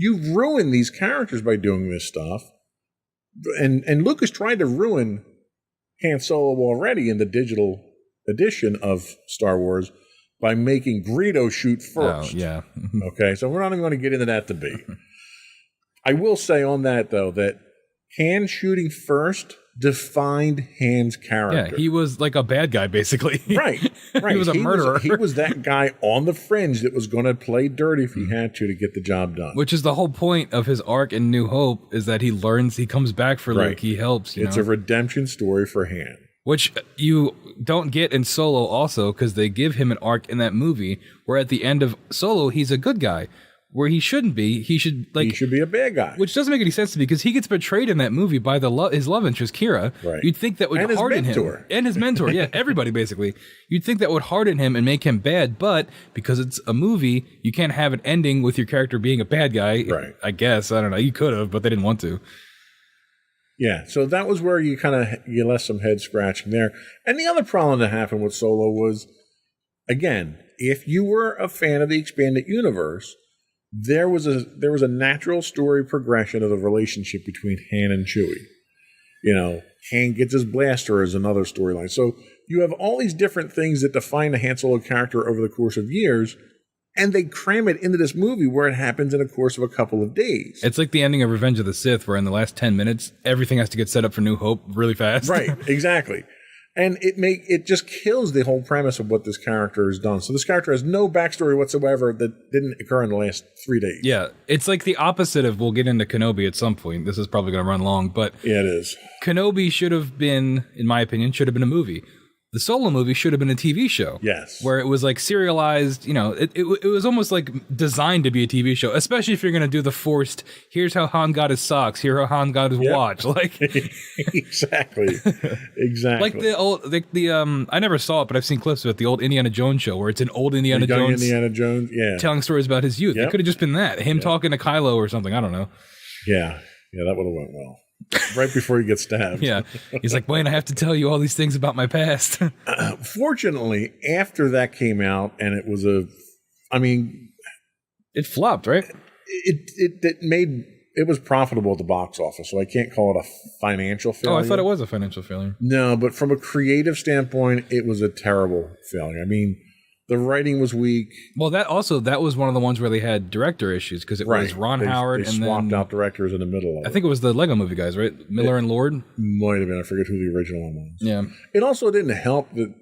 you've ruined these characters by doing this stuff. And Lucas tried to ruin Han Solo already in the digital edition of Star Wars by making Greedo shoot first. Oh, yeah. Okay, so we're not even going to get into that debate. I will say on that, though, that Han shooting first defined Han's character. Yeah, he was like a bad guy, basically. Right. He was a murderer. He was that guy on the fringe that was going to play dirty if he had to get the job done. Which is the whole point of his arc in New Hope, is that he learns, he comes back for Luke, he helps. It's a redemption story for Han. Which you don't get in Solo also, because they give him an arc in that movie where at the end of Solo, he's a good guy. Where he shouldn't be. He should be a bad guy. Which doesn't make any sense to me, because he gets betrayed in that movie by his love interest, Kira. Right. You'd think that would harden him. And his mentor. Yeah, everybody basically. You'd think that would harden him and make him bad, but because it's a movie, you can't have an ending with your character being a bad guy. Right. I guess. I don't know. You could have, but they didn't want to. Yeah, so that was where you left some head scratching there. And the other problem that happened with Solo was, again, if you were a fan of the expanded universe, there was a natural story progression of the relationship between Han and Chewie. Han gets his blaster as another storyline. So you have all these different things that define a Han Solo character over the course of years, and they cram it into this movie where it happens in the course of a couple of days. It's like the ending of Revenge of the Sith, where in the last 10 minutes, everything has to get set up for New Hope really fast. Right, exactly. And it just kills the whole premise of what this character has done. So this character has no backstory whatsoever that didn't occur in the last 3 days. Yeah, it's like the opposite of, we'll get into Kenobi at some point. This is probably going to run long, but yeah, it is. Kenobi should have been, in my opinion, should have been a movie. The Solo movie should have been a TV show. Yes. Where it was like serialized, it was almost like designed to be a TV show, especially if you're going to do the forced, here's how Han got his socks, here's how Han got his watch. Like Exactly. Like the old, I never saw it, but I've seen clips of it, the old Indiana Jones show, where it's an old Indiana Jones telling stories about his youth. Yep. It could have just been that. Him talking to Kylo or something, I don't know. Yeah, that would have went well. Right before he gets stabbed. Yeah. He's like, Wayne, I have to tell you all these things about my past. Fortunately, after that came out, and it was it flopped, right? It was profitable at the box office, so I can't call it a financial failure. Oh, I thought it was a financial failure. No, but from a creative standpoint, it was a terrible failure. I mean, the writing was weak. Well, that was one of the ones where they had director issues, because it was Ron Howard, they and swapped out directors in the middle of it. I think it was the Lego Movie guys, right? Miller and Lord? Might have been. I forget who the original one was. Yeah. It also didn't help that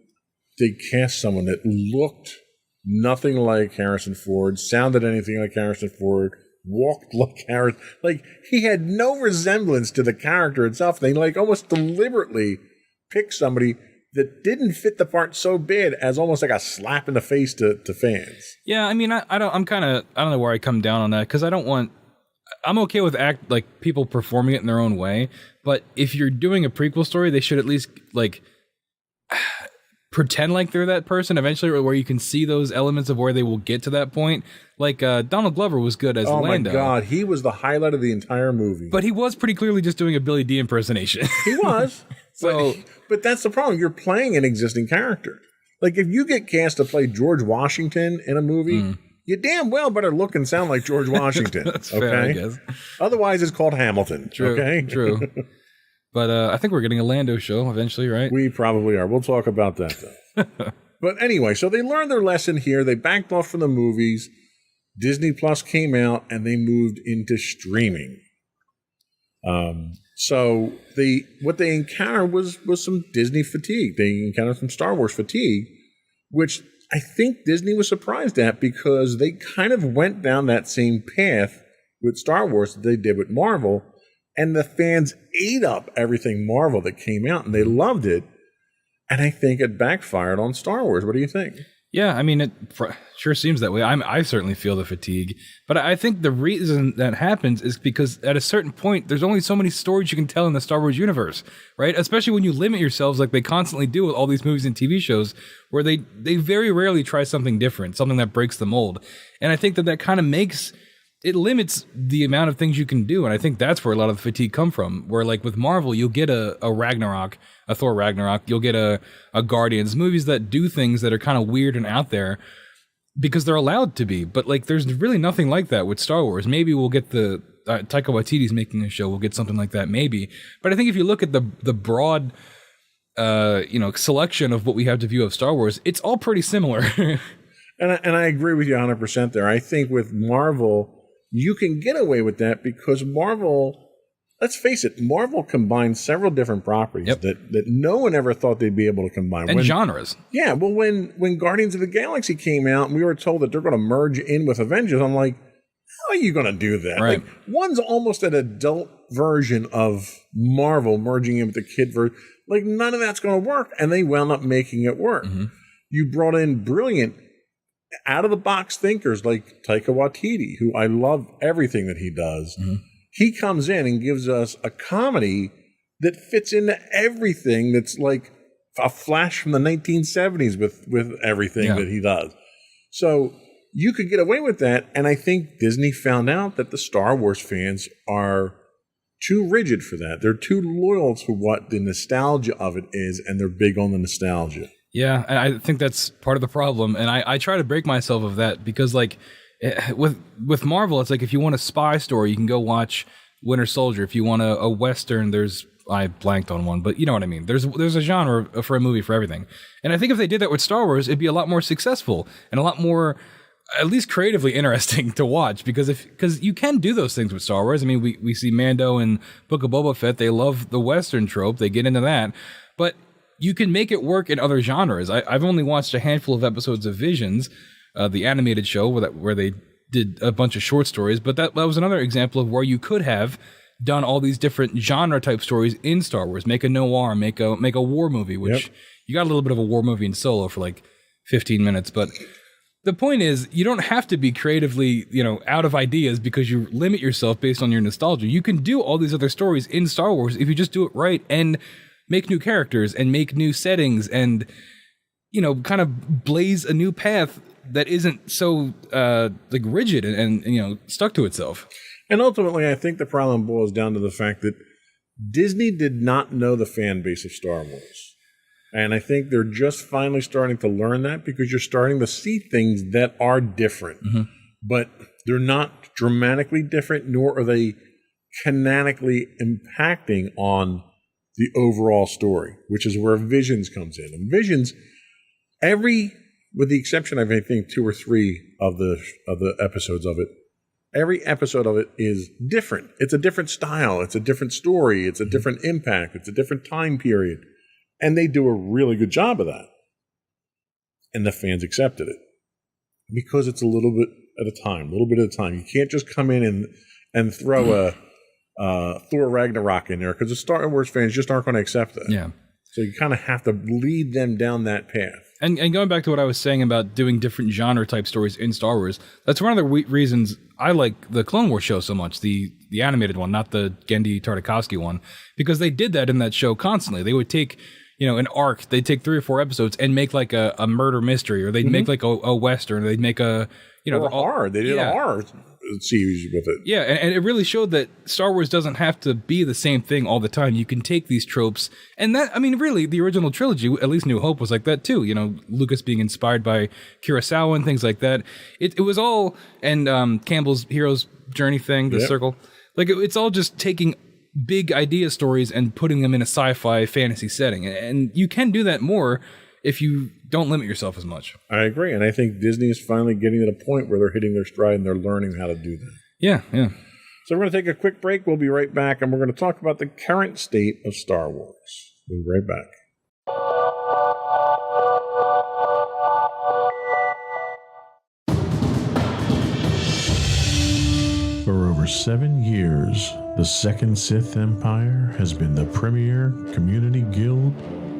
they cast someone that looked nothing like Harrison Ford, sounded anything like Harrison Ford, walked like Harrison. Like, he had no resemblance to the character itself. They almost deliberately picked somebody that didn't fit the part so bad as almost like a slap in the face to fans. Yeah, I mean, I don't know where I come down on that, because I'm okay with people performing it in their own way, but if you're doing a prequel story, they should at least pretend like they're that person eventually, or where you can see those elements of where they will get to that point. Like Donald Glover was good as Lando. Oh my God, he was the highlight of the entire movie. But he was pretty clearly just doing a Billy D impersonation. He was. But that's the problem. You're playing an existing character. Like, if you get cast to play George Washington in a movie, you damn well better look and sound like George Washington. That's fair, I guess. Otherwise, it's called Hamilton. True, okay? True. But I think we're getting a Lando show eventually, right? We probably are. We'll talk about that, though. But anyway, so they learned their lesson here. They backed off from the movies. Disney Plus came out, and they moved into streaming. So what they encountered was some Disney fatigue. They encountered some Star Wars fatigue, which I think Disney was surprised at, because they kind of went down that same path with Star Wars that they did with Marvel, and the fans ate up everything Marvel that came out, and they loved it. And I think it backfired on Star Wars. What do you think? Yeah, I mean, it sure seems that way. I certainly feel the fatigue. But I think the reason that happens is because at a certain point, there's only so many stories you can tell in the Star Wars universe, right? Especially when you limit yourselves like they constantly do with all these movies and TV shows, where they very rarely try something different, something that breaks the mold. And I think that kind of it limits the amount of things you can do. And I think that's where a lot of the fatigue come from, where like with Marvel, you'll get a Ragnarok, a Thor Ragnarok, you'll get a Guardians, movies that do things that are kind of weird and out there because they're allowed to be. But like, there's really nothing like that with Star Wars. Maybe we'll get the Taika Waititi's making a show. We'll get something like that, maybe. But I think if you look at the broad, selection of what we have to view of Star Wars, it's all pretty similar. And I agree with you 100% there. I think with Marvel, you can get away with that because Marvel, let's face it, Marvel combines several different properties that no one ever thought they'd be able to combine. And genres. Yeah, well, when Guardians of the Galaxy came out and we were told that they're going to merge in with Avengers, I'm like, how are you going to do that? Right. Like, one's almost an adult version of Marvel merging in with the kid version. Like, none of that's going to work, and they wound up making it work. Mm-hmm. You brought in brilliant out-of-the-box thinkers like Taika Waititi, who I love everything that he does. Mm-hmm. He comes in and gives us a comedy that fits into everything that's like a flash from the 1970s with everything that he does. So you could get away with that, and I think Disney found out that the Star Wars fans are too rigid for that. They're too loyal to what the nostalgia of it is, and they're big on the nostalgia. Yeah, and I think that's part of the problem, and I try to break myself of that because, like, with Marvel, it's like if you want a spy story, you can go watch Winter Soldier. If you want a Western, I blanked on one, but you know what I mean. There's a genre for a movie for everything, and I think if they did that with Star Wars, it'd be a lot more successful and a lot more, at least creatively interesting to watch because you can do those things with Star Wars. I mean, we see Mando and Book of Boba Fett. They love the Western trope. They get into that, but you can make it work in other genres. I've only watched a handful of episodes of Visions, the animated show where they did a bunch of short stories, but that was another example of where you could have done all these different genre type stories in Star Wars. Make a noir, make a war movie, which you got a little bit of a war movie in Solo for like 15 minutes, but the point is, you don't have to be creatively, out of ideas because you limit yourself based on your nostalgia. You can do all these other stories in Star Wars if you just do it right and make new characters and make new settings and, kind of blaze a new path that isn't so rigid and stuck to itself. And ultimately, I think the problem boils down to the fact that Disney did not know the fan base of Star Wars. And I think they're just finally starting to learn that because you're starting to see things that are different. Mm-hmm. But they're not dramatically different, nor are they canonically impacting on the overall story, which is where Visions comes in. And Visions, with the exception of, I think, 2 or 3 of the episodes of it, every episode of it is different. It's a different style. It's a different story. It's a different impact. It's a different time period. And they do a really good job of that. And the fans accepted it. Because it's a little bit at a time. You can't just come in and throw a Thor Ragnarok in there because the Star Wars fans just aren't going to accept that. Yeah. So you kind of have to lead them down that path. And going back to what I was saying about doing different genre type stories in Star Wars, that's one of the reasons I like the Clone Wars show so much, the animated one, not the Genndy Tartakovsky one, because they did that in that show constantly. They would take an arc, they'd take 3 or 4 episodes and make like a murder mystery, or they'd make like a Western, or they'd make a, or horror. They did a horror series with it. Yeah, and it really showed that Star Wars doesn't have to be the same thing all the time. You can take these tropes, and really, the original trilogy, at least New Hope, was like that too. Lucas being inspired by Kurosawa and things like that. It was all, and Campbell's hero's journey thing, the circle. Like, it's all just taking big idea stories and putting them in a sci-fi fantasy setting. And you can do that more if you don't limit yourself as much. I agree. And I think Disney is finally getting to the point where they're hitting their stride and they're learning how to do that. Yeah. So we're going to take a quick break. We'll be right back. And we're going to talk about the current state of Star Wars. We'll be right back. For over 7 years, the Second Sith Empire has been the premier community guild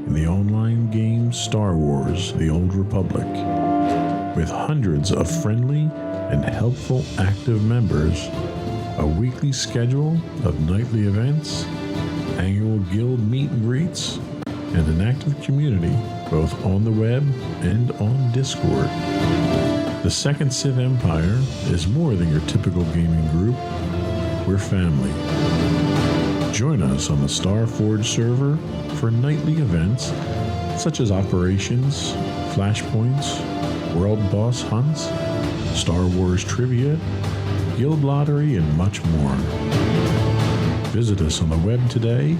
in the online game Star Wars: The Old Republic. With hundreds of friendly and helpful active members, a weekly schedule of nightly events, annual guild meet and greets, and an active community both on the web and on Discord. The Second Sith Empire is more than your typical gaming group. We're family. Join us on the Starforge server for nightly events such as operations, flashpoints, world boss hunts, Star Wars trivia, guild lottery, and much more. Visit us on the web today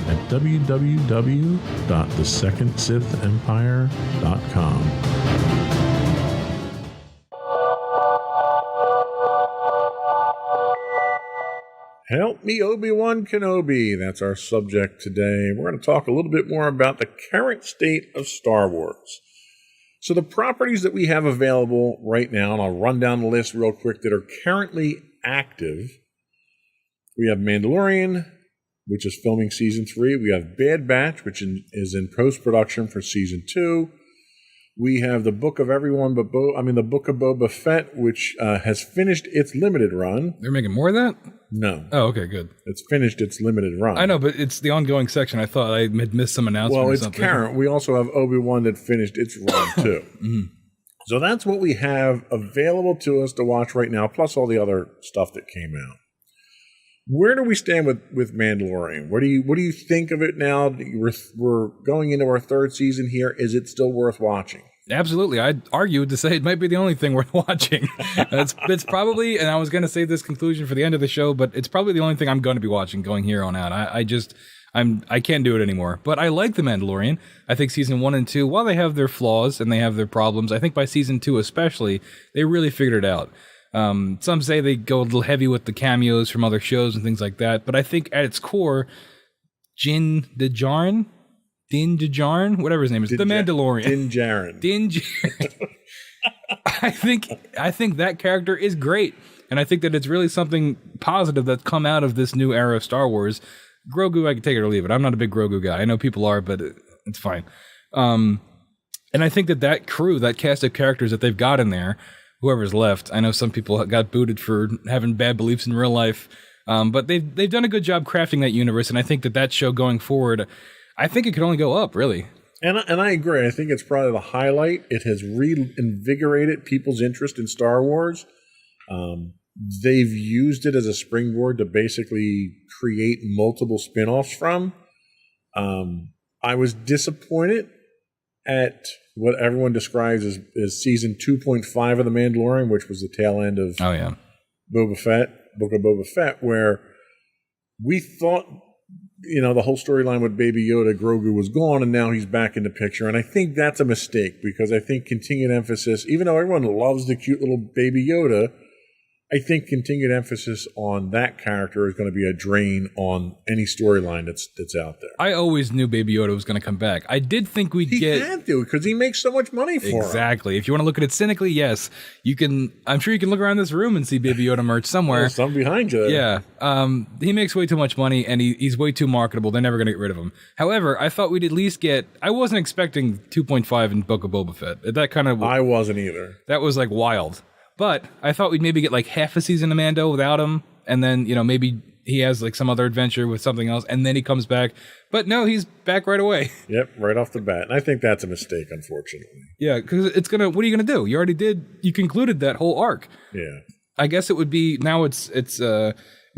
at www.thesecondsithempire.com. Help me, Obi-Wan Kenobi. That's our subject today. We're going to talk a little bit more about the current state of Star Wars. So the properties that we have available right now, and I'll run down the list real quick that are currently active. We have Mandalorian, which is filming Season 3. We have Bad Batch, which is in post-production for Season 2. We have the Book of the Book of Boba Fett, which has finished its limited run. They're making more of that? No. Oh, okay, good. It's finished its limited run. I know, but it's the ongoing section. I thought I had missed some announcement or something. Well, it's current. We also have Obi-Wan that finished its run, too. Mm-hmm. So that's what we have available to us to watch right now, plus all the other stuff that came out. Where do we stand with Mandalorian? What do you think of it now? We're going into our 3rd season here. Is it still worth watching? Absolutely. I'd argue to say it might be the only thing worth watching. It's probably, and I was going to say this conclusion for the end of the show, but it's probably the only thing I'm going to be watching going here on out. I can't do it anymore. But I like The Mandalorian. I think season 1 and 2, while they have their flaws and they have their problems, I think by season 2 especially, they really figured it out. Some say they go a little heavy with the cameos from other shows and things like that, but I think at its core, Din Djarin, Din Djarin, whatever his name is, the Mandalorian. Din Djarin. Din Djarin. I think that character is great, and I think that it's really something positive that's come out of this new era of Star Wars. Grogu, I can take it or leave it. I'm not a big Grogu guy. I know people are, but it's fine. And I think that crew, that cast of characters that they've got in there, whoever's left, I know some people got booted for having bad beliefs in real life, but they've done a good job crafting that universe, and I think that show going forward, I think it could only go up, really. And I agree. I think it's probably the highlight. It has reinvigorated people's interest in Star Wars. They've used it as a springboard to basically create multiple spin-offs from. I was disappointed at what everyone describes as season 2.5 of The Mandalorian, which was the tail end of Book of Boba Fett, where we thought, the whole storyline with Baby Yoda, Grogu was gone, and now he's back in the picture. And I think that's a mistake, because I think continued emphasis, even though everyone loves the cute little Baby Yoda, I think continued emphasis on that character is going to be a drain on any storyline that's out there. I always knew Baby Yoda was going to come back. I did think we'd get... He had to, because he makes so much money for him. Exactly. If you want to look at it cynically, yes. I'm sure you can look around this room and see Baby Yoda merch somewhere. There's some behind you. Yeah. He makes way too much money, and he's way too marketable. They're never going to get rid of him. However, I thought we'd at least get... I wasn't expecting 2.5 in Book of Boba Fett. That kind of... I wasn't either. That was like wild. But I thought we'd maybe get like half a season of Mando without him, and then, maybe he has like some other adventure with something else, and then he comes back. But no, he's back right away. Yep, right off the bat. And I think that's a mistake, unfortunately. Yeah, because what are you going to do? You concluded that whole arc. Yeah. I guess it would be, now it's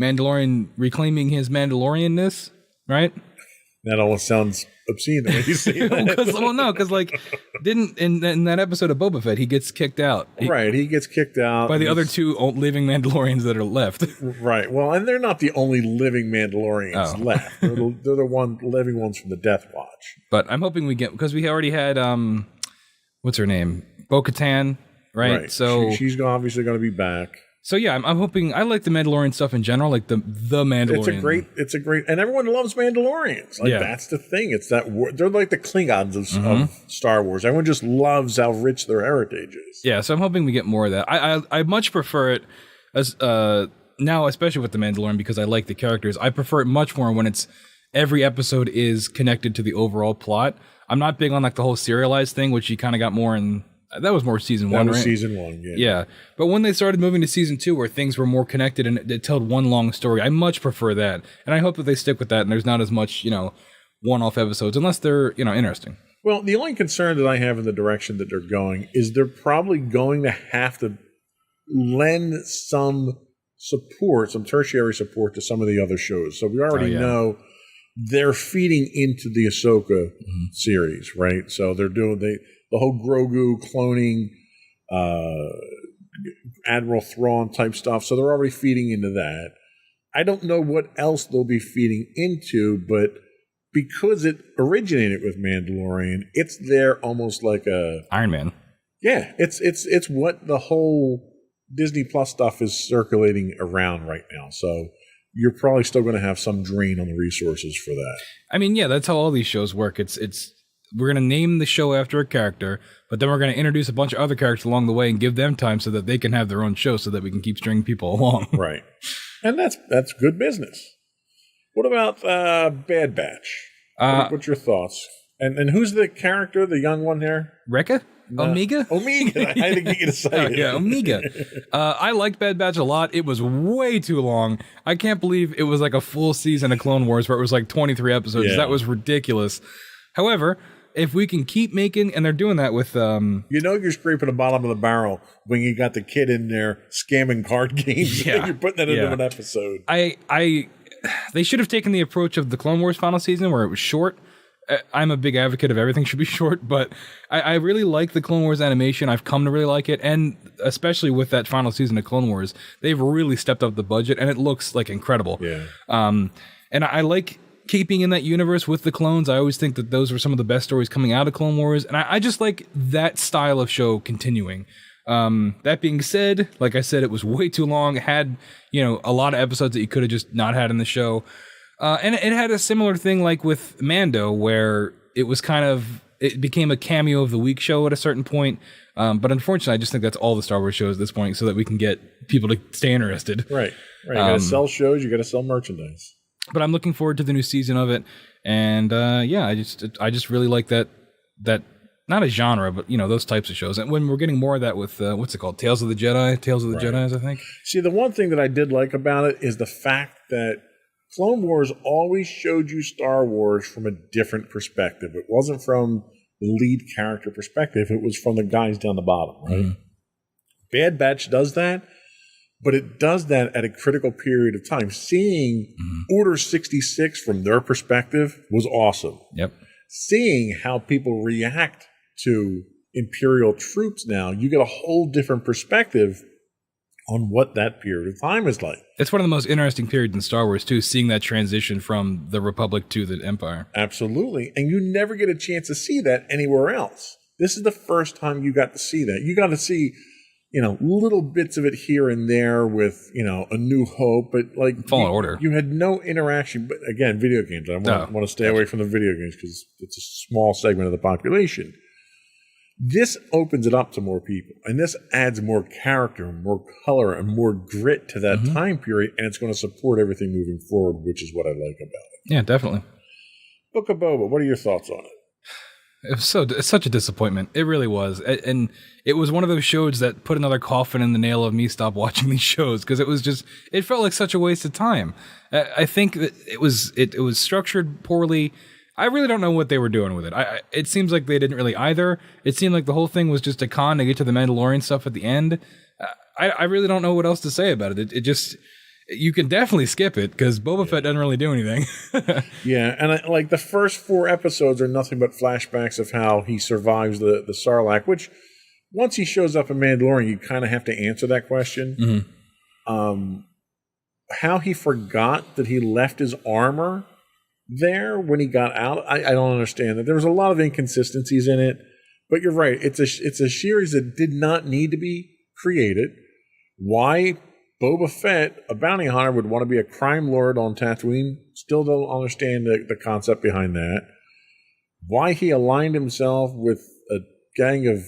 Mandalorian reclaiming his Mandalorianness, right? That almost sounds obscene the way you say that. Because didn't in that episode of Boba Fett, he gets kicked out. He gets kicked out by the other two living Mandalorians that are left. Right. Well, and they're not the only living Mandalorians left. They're the living ones from the Death Watch. But I'm hoping we get, because we already had what's her name, Bo-Katan, right? So she's obviously going to be back. So yeah, I'm hoping. I like the Mandalorian stuff in general, like the Mandalorian. It's a great, and everyone loves Mandalorians. That's the thing. It's that they're like the Klingons of Star Wars. Everyone just loves how rich their heritage is. Yeah, so I'm hoping we get more of that. I much prefer it as now, especially with the Mandalorian, because I like the characters. I prefer it much more when every episode is connected to the overall plot. I'm not big on like the whole serialized thing, which you kind of got more in. That was more season one, right? That was season one, yeah. Yeah. But when they started moving to season 2, where things were more connected and it told one long story, I much prefer that. And I hope that they stick with that and there's not as much, one-off episodes, unless they're, interesting. Well, the only concern that I have in the direction that they're going is they're probably going to have to lend some support, some tertiary support to some of the other shows. So we already know they're feeding into the Ahsoka series, right? So they're doing... The whole Grogu cloning, Admiral Thrawn type stuff. So they're already feeding into that. I don't know what else they'll be feeding into, but because it originated with Mandalorian, it's there almost like a Iron Man. Yeah, it's what the whole Disney Plus stuff is circulating around right now. So you're probably still going to have some drain on the resources for that. I mean, yeah, that's how all these shows work. It's we're going to name the show after a character, but then we're going to introduce a bunch of other characters along the way and give them time so that they can have their own show so that we can keep stringing people along. Right. And that's good business. What about Bad Batch? What's your thoughts? And who's the character, the young one there? Rekka? Omega? Omega. I had to get you to say it. Yeah, Omega. I liked Bad Batch a lot. It was way too long. I can't believe it was like a full season of Clone Wars where it was like 23 episodes. Yeah. That was ridiculous. However, if we can keep making, and they're doing that with... you're scraping the bottom of the barrel when you got the kid in there scamming card games. Yeah, you're putting that into an episode. They should have taken the approach of the Clone Wars final season where it was short. I'm a big advocate of everything should be short, but I really like the Clone Wars animation. I've come to really like it, and especially with that final season of Clone Wars, they've really stepped up the budget, and it looks like incredible. Yeah. And I like keeping in that universe with the clones. I always think that those were some of the best stories coming out of Clone Wars, and I just like that style of show continuing. That being said, like I said, it was way too long. It had, a lot of episodes that you could have just not had in the show. And it had a similar thing like with Mando, where it was it became a cameo of the week show at a certain point. But unfortunately, I just think that's all the Star Wars shows at this point, so that we can get people to stay interested. Right. You gotta sell shows, you gotta sell merchandise. But I'm looking forward to the new season of it, and I just really like that not a genre, but those types of shows. And when we're getting more of that with what's it called, Tales of the Jedis, I think. See, the one thing that I did like about it is the fact that Clone Wars always showed you Star Wars from a different perspective. It wasn't from the lead character perspective. It was from the guys down the bottom, right? Mm-hmm. Bad Batch does that, but it does that at a critical period of time. Seeing Order 66 from their perspective was awesome. Yep. Seeing how people react to Imperial troops now, you get a whole different perspective on what that period of time is like. It's one of the most interesting periods in Star Wars, too, seeing that transition from the Republic to the Empire. Absolutely. And you never get a chance to see that anywhere else. This is the first time you got to see that. You got to see, little bits of it here and there with, A New Hope, but like Fallen Order. You had no interaction. But again, video games. I want to stay away from the video games because it's a small segment of the population. This opens it up to more people, and this adds more character, more color, and more grit to that time period, and it's going to support everything moving forward, which is what I like about it. Yeah, definitely. Book of Boba, what are your thoughts on it? It's such a disappointment. It really was. And it was one of those shows that put another coffin in the nail of me stop watching these shows, because it felt like such a waste of time. I think that it was structured poorly. I really don't know what they were doing with it. It seems like they didn't really either. It seemed like the whole thing was just a con to get to the Mandalorian stuff at the end. I really don't know what else to say about it. It just, you can definitely skip it because Boba Fett doesn't really do anything. Yeah, and the first 4 episodes are nothing but flashbacks of how he survives the Sarlacc, which once he shows up in Mandalorian, you kind of have to answer that question. Mm-hmm. How he forgot that he left his armor there when he got out, I don't understand that. There was a lot of inconsistencies in it, but you're right. It's a series that did not need to be created. Why Boba Fett, a bounty hunter, would want to be a crime lord on Tatooine, still don't understand the concept behind that. Why he aligned himself with a gang of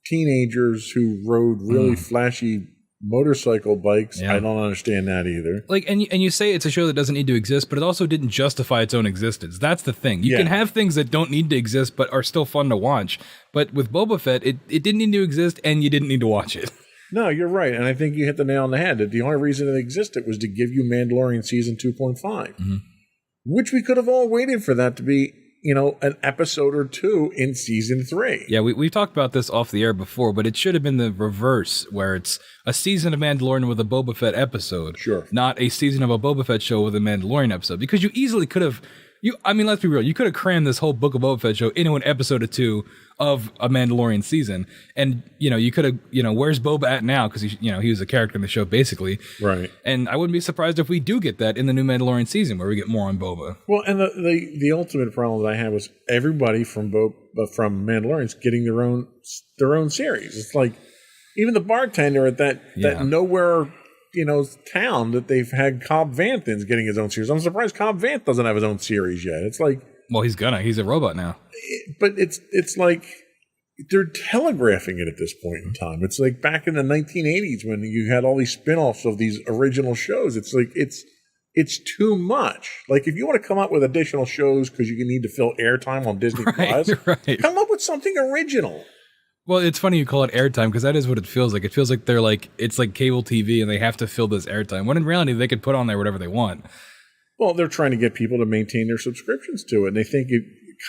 teenagers who rode really flashy motorcycle bikes. Yeah. I don't understand that either. And you say it's a show that doesn't need to exist, but it also didn't justify its own existence. That's the thing. You can have things that don't need to exist but are still fun to watch. But with Boba Fett, it didn't need to exist, and you didn't need to watch it. No, you're right, and I think you hit the nail on the head. That the only reason it existed was to give you Mandalorian season 2.5, which we could have all waited for that to be, an episode or 2 in season 3. Yeah, we've talked about this off the air before, but it should have been the reverse, where it's a season of Mandalorian with a Boba Fett episode. Sure. Not a season of a Boba Fett show with a Mandalorian episode. Because you easily could have, let's be real, you could have crammed this whole Book of Boba Fett show into an episode or 2 of a Mandalorian season. And, you could have, where's Boba at now? Because, he was a character in the show, basically. Right. And I wouldn't be surprised if we do get that in the new Mandalorian season, where we get more on Boba. Well, and the ultimate problem that I had was everybody from Mandalorians getting their own series. It's like, even the bartender at that nowhere, town that they've had Cobb Vanth's getting his own series. I'm surprised Cobb Vanth doesn't have his own series yet. It's like, well, he's a robot now. But it's like they're telegraphing it at this point in time. It's like back in the 1980s when you had all these spin-offs of these original shows. It's like it's too much. Like, if you want to come up with additional shows because you need to fill airtime on Disney Plus, come up with something original. Well, it's funny you call it airtime, because that is what it feels like. It feels like it's like cable TV and they have to fill this airtime, when in reality they could put on there whatever they want. Well, they're trying to get people to maintain their subscriptions to it, and they think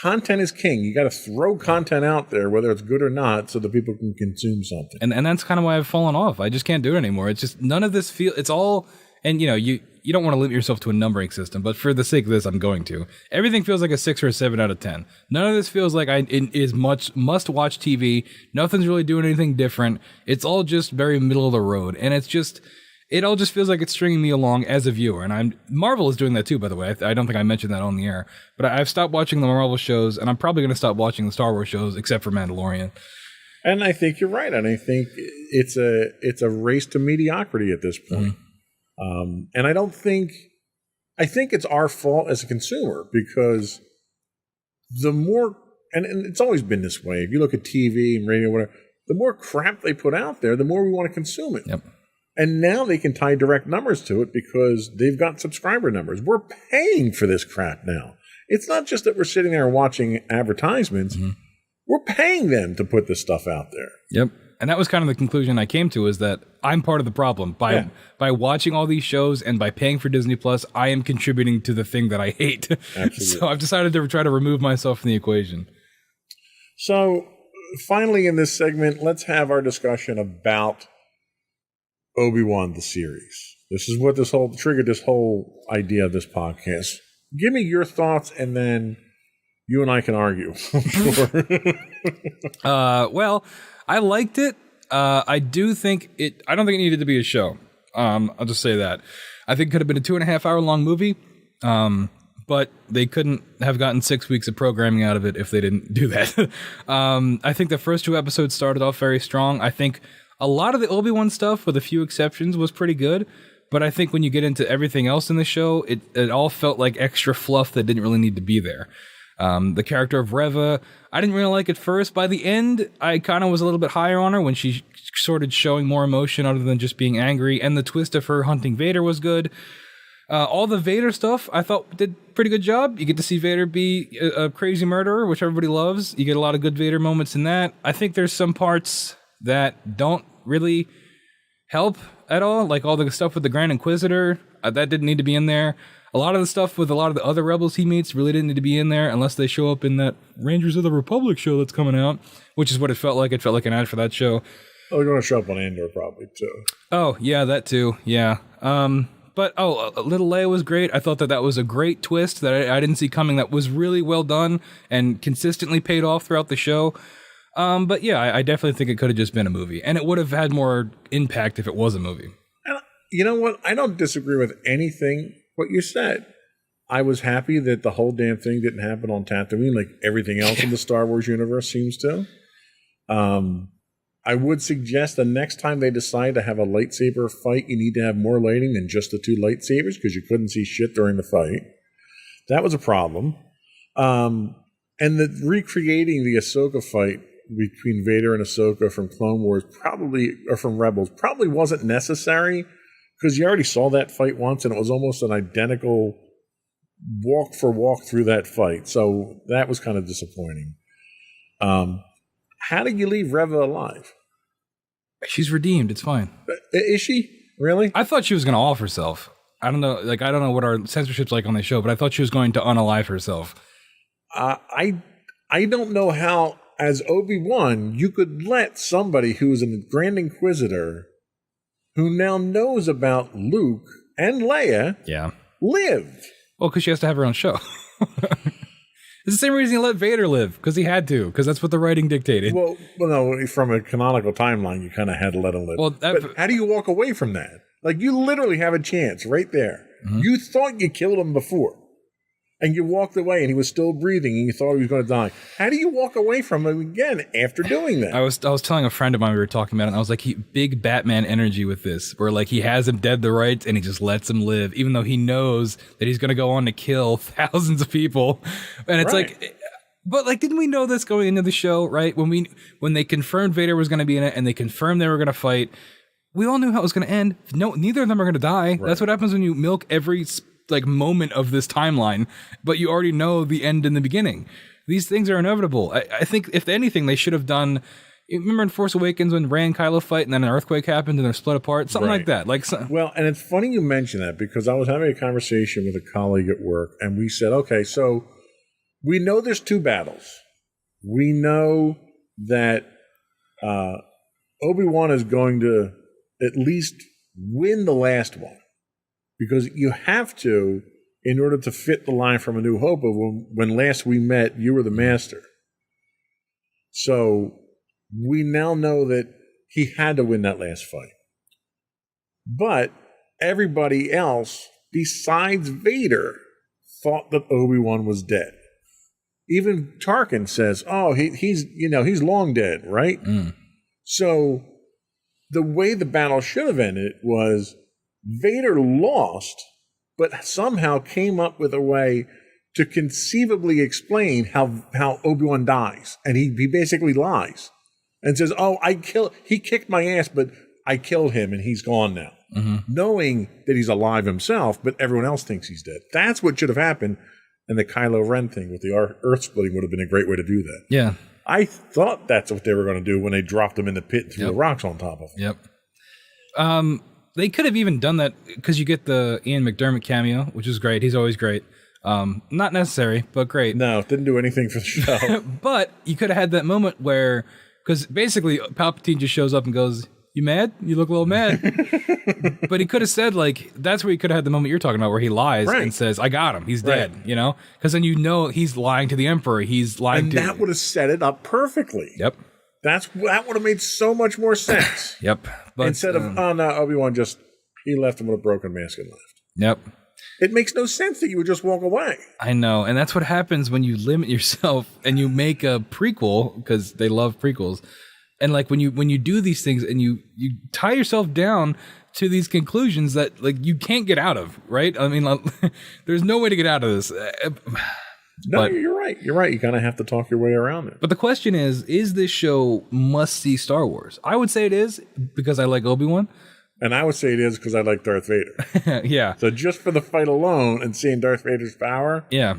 content is king. You got to throw content out there, whether it's good or not, so that people can consume something. And that's kind of why I've fallen off. I just can't do it anymore. It's just none of this it's all, and you don't want to limit yourself to a numbering system, but for the sake of this, I'm going to. Everything feels like a 6 or a 7 out of 10. None of this feels like it is much must-watch TV. Nothing's really doing anything different. It's all just very middle of the road, and it all just feels like it's stringing me along as a viewer. And Marvel is doing that too, by the way. I don't think I mentioned that on the air, but I've stopped watching the Marvel shows, and I'm probably going to stop watching the Star Wars shows, except for Mandalorian. And I think you're right, and I think it's a race to mediocrity at this point. And I think it's our fault as a consumer, because the more and it's always been this way. If you look at TV and radio, whatever, the more crap they put out there, the more we want to consume it. Yep. And now they can tie direct numbers to it because they've got subscriber numbers. We're paying for this crap now. It's not just that we're sitting there watching advertisements. Mm-hmm. We're paying them to put this stuff out there. Yep. And that was kind of the conclusion I came to, is that I'm part of the problem. By watching all these shows and by paying for Disney Plus, I am contributing to the thing that I hate. Absolutely. So I've decided to try to remove myself from the equation. So finally in this segment, let's have our discussion about Obi-Wan, the series. This is what triggered this whole idea of this podcast. Give me your thoughts, and then you and I can argue. Well, I liked it. I don't think it needed to be a show. I'll just say that. I think it could have been a 2.5 hour long movie. But they couldn't have gotten 6 weeks of programming out of it if they didn't do that. I think the first 2 episodes started off very strong. I think a lot of the Obi-Wan stuff, with a few exceptions, was pretty good. But I think when you get into everything else in the show, it all felt like extra fluff that didn't really need to be there. The character of Reva, I didn't really like at first. By the end, I kind of was a little bit higher on her when she started showing more emotion other than just being angry. And the twist of her hunting Vader was good. All the Vader stuff, I thought did a pretty good job. You get to see Vader be a crazy murderer, which everybody loves. You get a lot of good Vader moments in that. I think there's some parts that don't really help at all, like all the stuff with the Grand Inquisitor. That didn't need to be in there. A lot of the stuff with a lot of the other rebels he meets really didn't need to be in there unless they show up in that Rangers of the Republic show that's coming out, which is what it felt like. It felt like an ad for that show. Oh, they're going to show up on Andor probably, too. Oh, yeah, that too. Yeah. But Little Leia was great. I thought that was a great twist that I didn't see coming. That was really well done and consistently paid off throughout the show. But yeah, I definitely think it could have just been a movie, and it would have had more impact if it was a movie. And you know what? I don't disagree with anything what you said. I was happy that the whole damn thing didn't happen on Tatooine like everything else in the Star Wars universe seems to. I would suggest the next time they decide to have a lightsaber fight, you need to have more lighting than just the 2 lightsabers because you couldn't see shit during the fight. That was a problem. And the recreating the Ahsoka fight between Vader and Ahsoka from Clone Wars or from Rebels probably wasn't necessary because you already saw that fight once and it was almost an identical walk for walk through that fight. So that was kind of disappointing. How did you leave Reva alive? She's redeemed. It's fine. Is she? Really? I thought she was going to off herself. I don't know. I don't know what our censorship's like on the show, but I thought she was going to unalive herself. I don't know how, as Obi-Wan, you could let somebody who is a Grand Inquisitor, who now knows about Luke and Leia, live. Well, because she has to have her own show. It's the same reason he let Vader live, because he had to, because that's what the writing dictated. Well, no, from a canonical timeline, you kind of had to let him live. Well, but how do you walk away from that? Like, you literally have a chance right there. Mm-hmm. You thought you killed him before, and you walked away, and he was still breathing, and you thought he was going to die. How do you walk away from him again after doing that? I was telling a friend of mine, we were talking about it, and I was like, big Batman energy with this, where like he has him dead to rights, and he just lets him live, even though he knows that he's going to go on to kill thousands of people. And it's like, but like, didn't we know this going into the show, right? When they confirmed Vader was going to be in it, and they confirmed they were going to fight, we all knew how it was going to end. No, neither of them are going to die. Right. That's what happens when you milk every like moment of this timeline, but you already know the end in the beginning. These things are inevitable. I think if anything, they should have done. Remember in Force Awakens when Rey and Kylo fight, and then an earthquake happened and they're split apart, something like that. Well, and it's funny you mention that because I was having a conversation with a colleague at work, and we said, okay, so we know there's 2 battles. We know that Obi-Wan is going to at least win the last one. Because you have to, in order to fit the line from A New Hope of when last we met, you were the master. So we now know that he had to win that last fight. But everybody else, besides Vader, thought that Obi-Wan was dead. Even Tarkin says, "Oh, he's long dead, right?" Mm. So the way the battle should have ended was Vader lost, but somehow came up with a way to conceivably explain how Obi-Wan dies. And he basically lies and says, oh, he kicked my ass, but I killed him and he's gone now. Knowing that he's alive himself, but everyone else thinks he's dead. That's what should have happened. And the Kylo Ren thing with the earth splitting would have been a great way to do that. Yeah. I thought that's what they were going to do when they dropped him in the pit and threw the rocks on top of him. Yep. They could have even done that because you get the Ian McDermott cameo, which is great. He's always great. Not necessary, but great. No, it didn't do anything for the show. But you could have had that moment where, because basically Palpatine just shows up and goes, "You mad? You look a little mad." But he could have said, like, that's where he could have had the moment you're talking about where he lies and says, "I got him. He's dead," you know? Because then you know he's lying to the Emperor. He's lying to... And that would have set it up perfectly. Yep. That would have made so much more sense. Yep. But, instead of, oh no, Obi-Wan he left him with a broken mask and left. Yep. It makes no sense that you would just walk away. I know. And that's what happens when you limit yourself and you make a prequel, because they love prequels. And like when you do these things and you tie yourself down to these conclusions that like you can't get out of, right? I mean, like, there's no way to get out of this. No, you're right. You're right. You kind of have to talk your way around it. But the question is this show must-see Star Wars? I would say it is because I like Obi-Wan. And I would say it is because I like Darth Vader. Yeah. So just for the fight alone and seeing Darth Vader's power, yeah,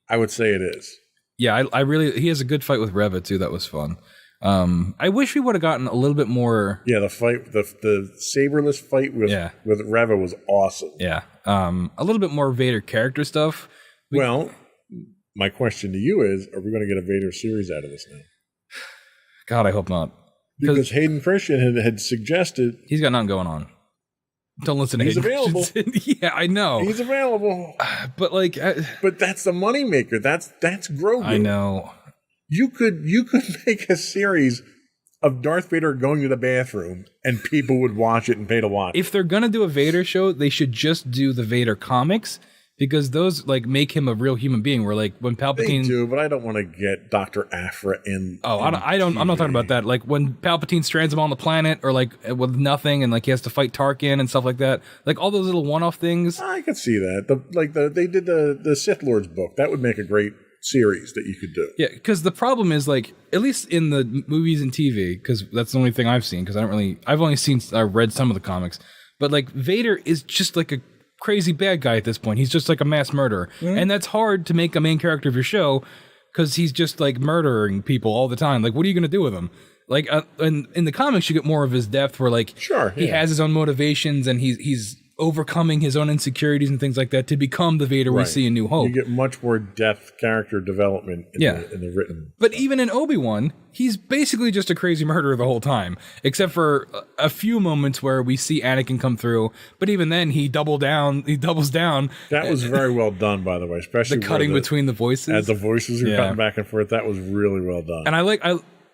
I would say it is. Yeah, I really, he has a good fight with Reva too. That was fun. I wish we would have gotten a little bit more. Yeah, the fight, the saberless fight with Reva was awesome. Yeah, a little bit more Vader character stuff. Well, my question to you is: are we going to get a Vader series out of this now? God, I hope not. Because Hayden Christian had suggested he's got nothing going on. Don't listen to him. He's available. Yeah, I know. He's available. But like, but that's the moneymaker. That's Grogu. I know. You could make a series of Darth Vader going to the bathroom and people would watch it and pay to watch. If they're gonna do a Vader show, they should just do the Vader comics. Because those like make him a real human being. Where like when Palpatine, they do, but I don't want to get Dr. Aphra in. Oh, I don't. I'm not talking about that. Like when Palpatine strands him on the planet, or like with nothing, and like he has to fight Tarkin and stuff like that. Like all those little one-off things. I could see that. They did the Sith Lords book. That would make a great series that you could do. Yeah, because the problem is like at least in the movies and TV, because that's the only thing I've seen. Because I've only read some of the comics, but like Vader is just like a crazy bad guy at this point. He's just like a mass murderer. And that's hard to make a main character of your show because he's just like murdering people all the time. Like, what are you going to do with him? Like, in the comics, you get more of his depth where like he has his own motivations and he's overcoming his own insecurities and things like that to become the Vader we see in New Hope. You get much more depth, character development in the written. But even in Obi-Wan, he's basically just a crazy murderer the whole time, except for a few moments where we see Anakin come through. But even then, he doubles down. That was very well done, by the way, especially the cutting between the voices. As the voices are cutting back and forth, that was really well done.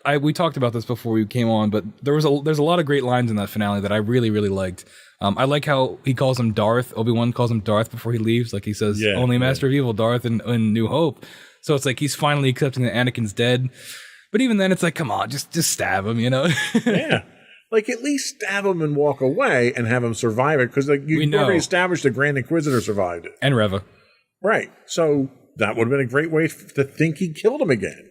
And we talked about this before we came on, but there's a lot of great lines in that finale that I really, really liked. I like how he calls him Darth. Obi-Wan calls him Darth before he leaves. Like he says, only Master of Evil, Darth in New Hope. So it's like he's finally accepting that Anakin's dead. But even then, it's like, come on, just stab him, you know? Yeah. Like, at least stab him and walk away and have him survive it. Because like, you already established the Grand Inquisitor survived it. And Reva. Right. So that would have been a great way to think he killed him again.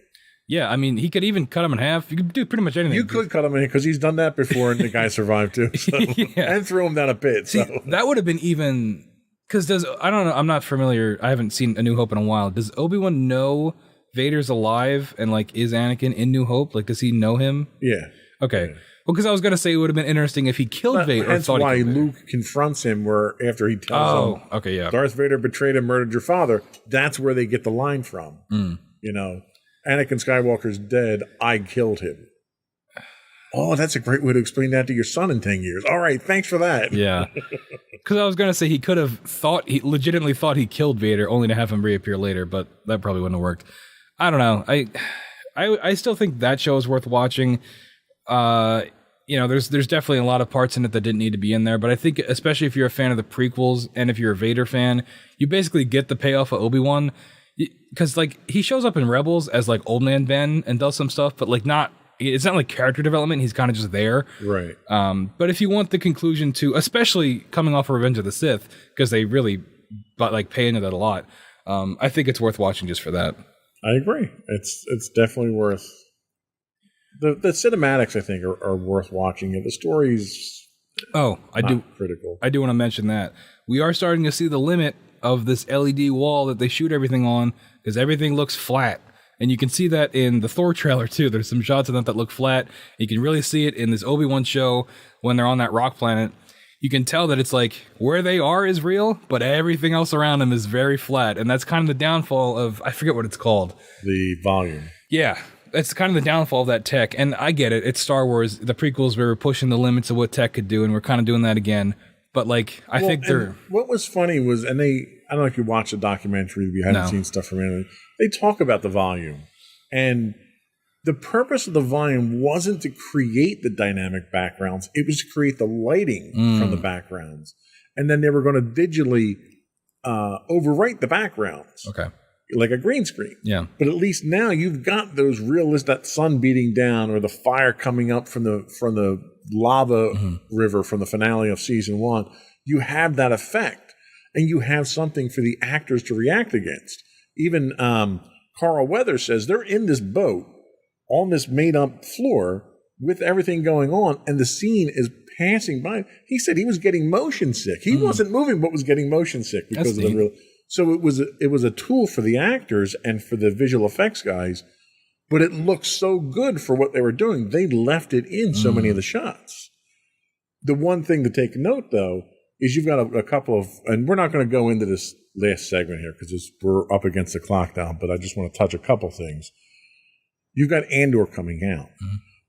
Yeah, I mean, he could even cut him in half. You could do pretty much anything. You could cut him in half because he's done that before and the guy survived too. So. And threw him down a pit. See, that would have been even... Because I don't know, I'm not familiar. I haven't seen A New Hope in a while. Does Obi-Wan know Vader's alive and like is Anakin in New Hope? Like, does he know him? Yeah. Okay. Yeah. Well, because I was going to say it would have been interesting if he killed Vader. That's why Luke confronts him where after he tells him, Darth Vader betrayed and murdered your father. That's where they get the line from. You know, Anakin Skywalker's dead. I killed him. Oh, that's a great way to explain that to your son in 10 years. All right, thanks for that. Yeah. Because I was going to say he legitimately thought he killed Vader only to have him reappear later, but that probably wouldn't have worked. I don't know. I still think that show is worth watching. You know, there's definitely a lot of parts in it that didn't need to be in there, but I think especially if you're a fan of the prequels and if you're a Vader fan, you basically get the payoff of Obi-Wan. Because, like, he shows up in Rebels as, like, Old Man Ben and does some stuff, but, like, it's not like character development. He's kind of just there. Right. But if you want the conclusion to, especially coming off of Revenge of the Sith, because they really, pay into that a lot. I think it's worth watching just for that. I agree. It's definitely worth. The cinematics, I think, are worth watching. The stories. I do want to mention that we are starting to see the limit of this LED wall that they shoot everything on, because everything looks flat. And you can see that in the Thor trailer, too. There's some shots of that look flat. You can really see it in this Obi-Wan show when they're on that rock planet. You can tell that it's like where they are is real, but everything else around them is very flat. And that's kind of the downfall of, I forget what it's called. The volume. Yeah, that's kind of the downfall of that tech. And I get it. It's Star Wars. The prequels were pushing the limits of what tech could do, and we're kind of doing that again. But like, I think they're... What was funny was, I don't know if you watched the documentary, if you haven't seen stuff from it, they talk about the volume. And the purpose of the volume wasn't to create the dynamic backgrounds. It was to create the lighting from the backgrounds. And then they were going to digitally overwrite the backgrounds. Okay. Like a green screen. Yeah. But at least now you've got those realistic, that sun beating down or the fire coming up from the lava river from the finale of season 1. You have that effect. And you have something for the actors to react against. Even Carl Weathers says they're in this boat on this made-up floor with everything going on, and the scene is passing by. He said he was getting motion sick. He wasn't moving, but was getting motion sick because of the real. So it was a tool for the actors and for the visual effects guys, but it looked so good for what they were doing. They left it in so many of the shots. The one thing to take note, though, is you've got a couple of, and we're not going to go into this last segment here because we're up against the clock now, but I just want to touch a couple things. You've got Andor coming out.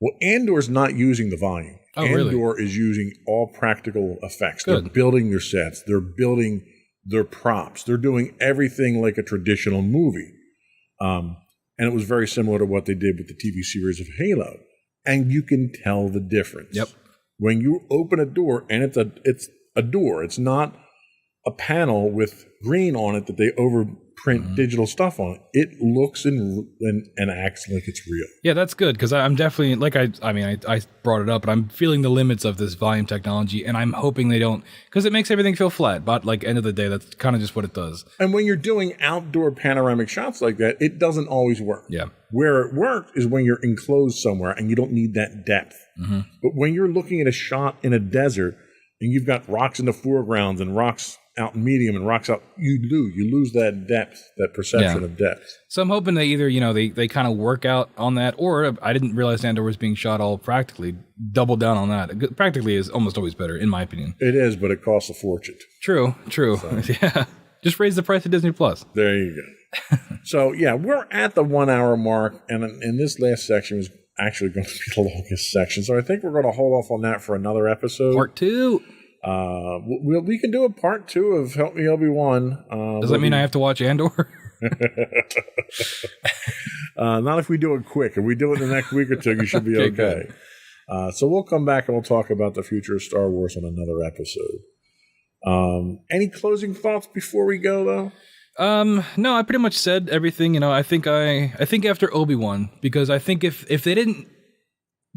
Well, Andor's not using the volume. Andor is using all practical effects. Good. They're building their sets. They're building their props. They're doing everything like a traditional movie. And it was very similar to what they did with the TV series of Halo. And you can tell the difference. Yep. When you open a door, and it's a door. It's not a panel with green on it that they overprint digital stuff on it. It looks and acts like it's real. Yeah, that's good, because I'm definitely, like, I brought it up, but I'm feeling the limits of this volume technology, and I'm hoping they don't, because it makes everything feel flat. But like, end of the day, that's kind of just what it does. And when you're doing outdoor panoramic shots like that, it doesn't always work. Yeah. Where it works is when you're enclosed somewhere and you don't need that depth. But when you're looking at a shot in a desert, and you've got rocks in the foregrounds and rocks out in medium and rocks out, you lose that depth, that perception of depth. So I'm hoping they either, they kind of work out on that, or I didn't realize Andor was being shot all practically. Double down on that. Practically is almost always better, in my opinion. It is, but it costs a fortune. True. So. Yeah. Just raise the price of Disney Plus. There you go. So, yeah, we're at the 1 hour mark, and in this last section was actually going to be the longest section. So I think we're going to hold off on that for another episode. Part 2. We can do a part 2 of Help Me Obi-Wan. Does that mean I have to watch Andor? Not if we do it quick. If we do it in the next week or two, you should be okay. So we'll come back and we'll talk about the future of Star Wars on another episode. Any closing thoughts before we go, though? No, I pretty much said everything. I think after Obi-Wan, because I think if they didn't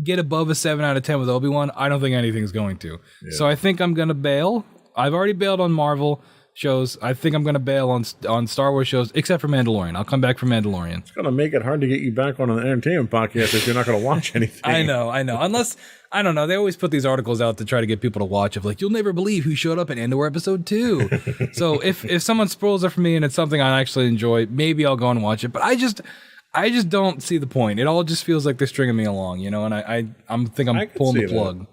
get above a 7 out of 10 with Obi-Wan, I don't think anything's going to. Yeah. So I think I'm going to bail. I've already bailed on Marvel shows. I think I'm going to bail on Star Wars shows, except for Mandalorian. I'll come back for Mandalorian. It's going to make it hard to get you back on an entertainment podcast if you're not going to watch anything. I know. Unless, I don't know, they always put these articles out to try to get people to watch of like, you'll never believe who showed up in Andor episode 2. So if someone spoils it for me and it's something I actually enjoy, maybe I'll go and watch it. But I just don't see the point. It all just feels like they're stringing me along, and I think I'm pulling the plug. That.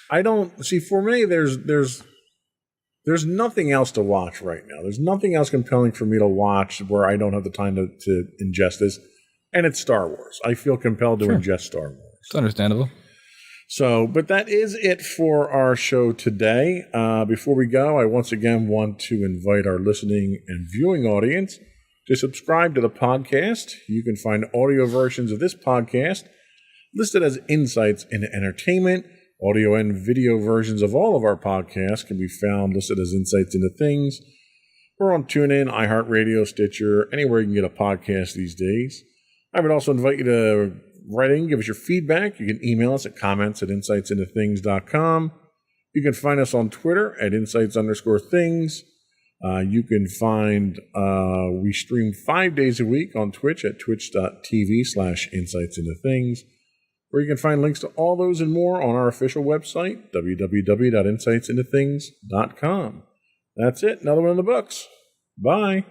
I don't see. For me, there's nothing else to watch right now. There's nothing else compelling for me to watch where I don't have the time to ingest this. And it's Star Wars. I feel compelled to ingest Star Wars. It's understandable. So, but that is it for our show today. Before we go, I once again want to invite our listening and viewing audience to subscribe to the podcast. You can find audio versions of this podcast listed as Insights into Entertainment. Audio and video versions of all of our podcasts can be found listed as Insights into Things. We're on TuneIn, iHeartRadio, Stitcher, anywhere you can get a podcast these days. I would also invite you to write in, give us your feedback. You can email us at comments@insightsintothings.com. You can find us on Twitter at insights_things. You can find, we stream 5 days a week on Twitch at twitch.tv/insightsintothings, where you can find links to all those and more on our official website, www.insightsintothings.com. That's it. Another one in the books. Bye.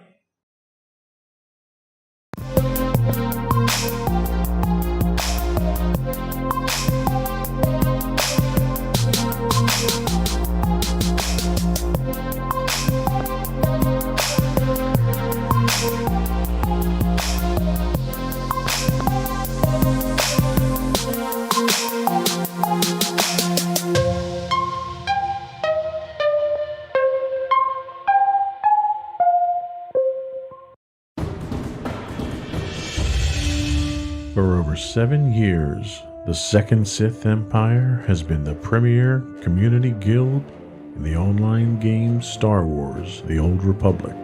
For over 7 years, the Second Sith Empire has been the premier community guild in the online game Star Wars: The Old Republic.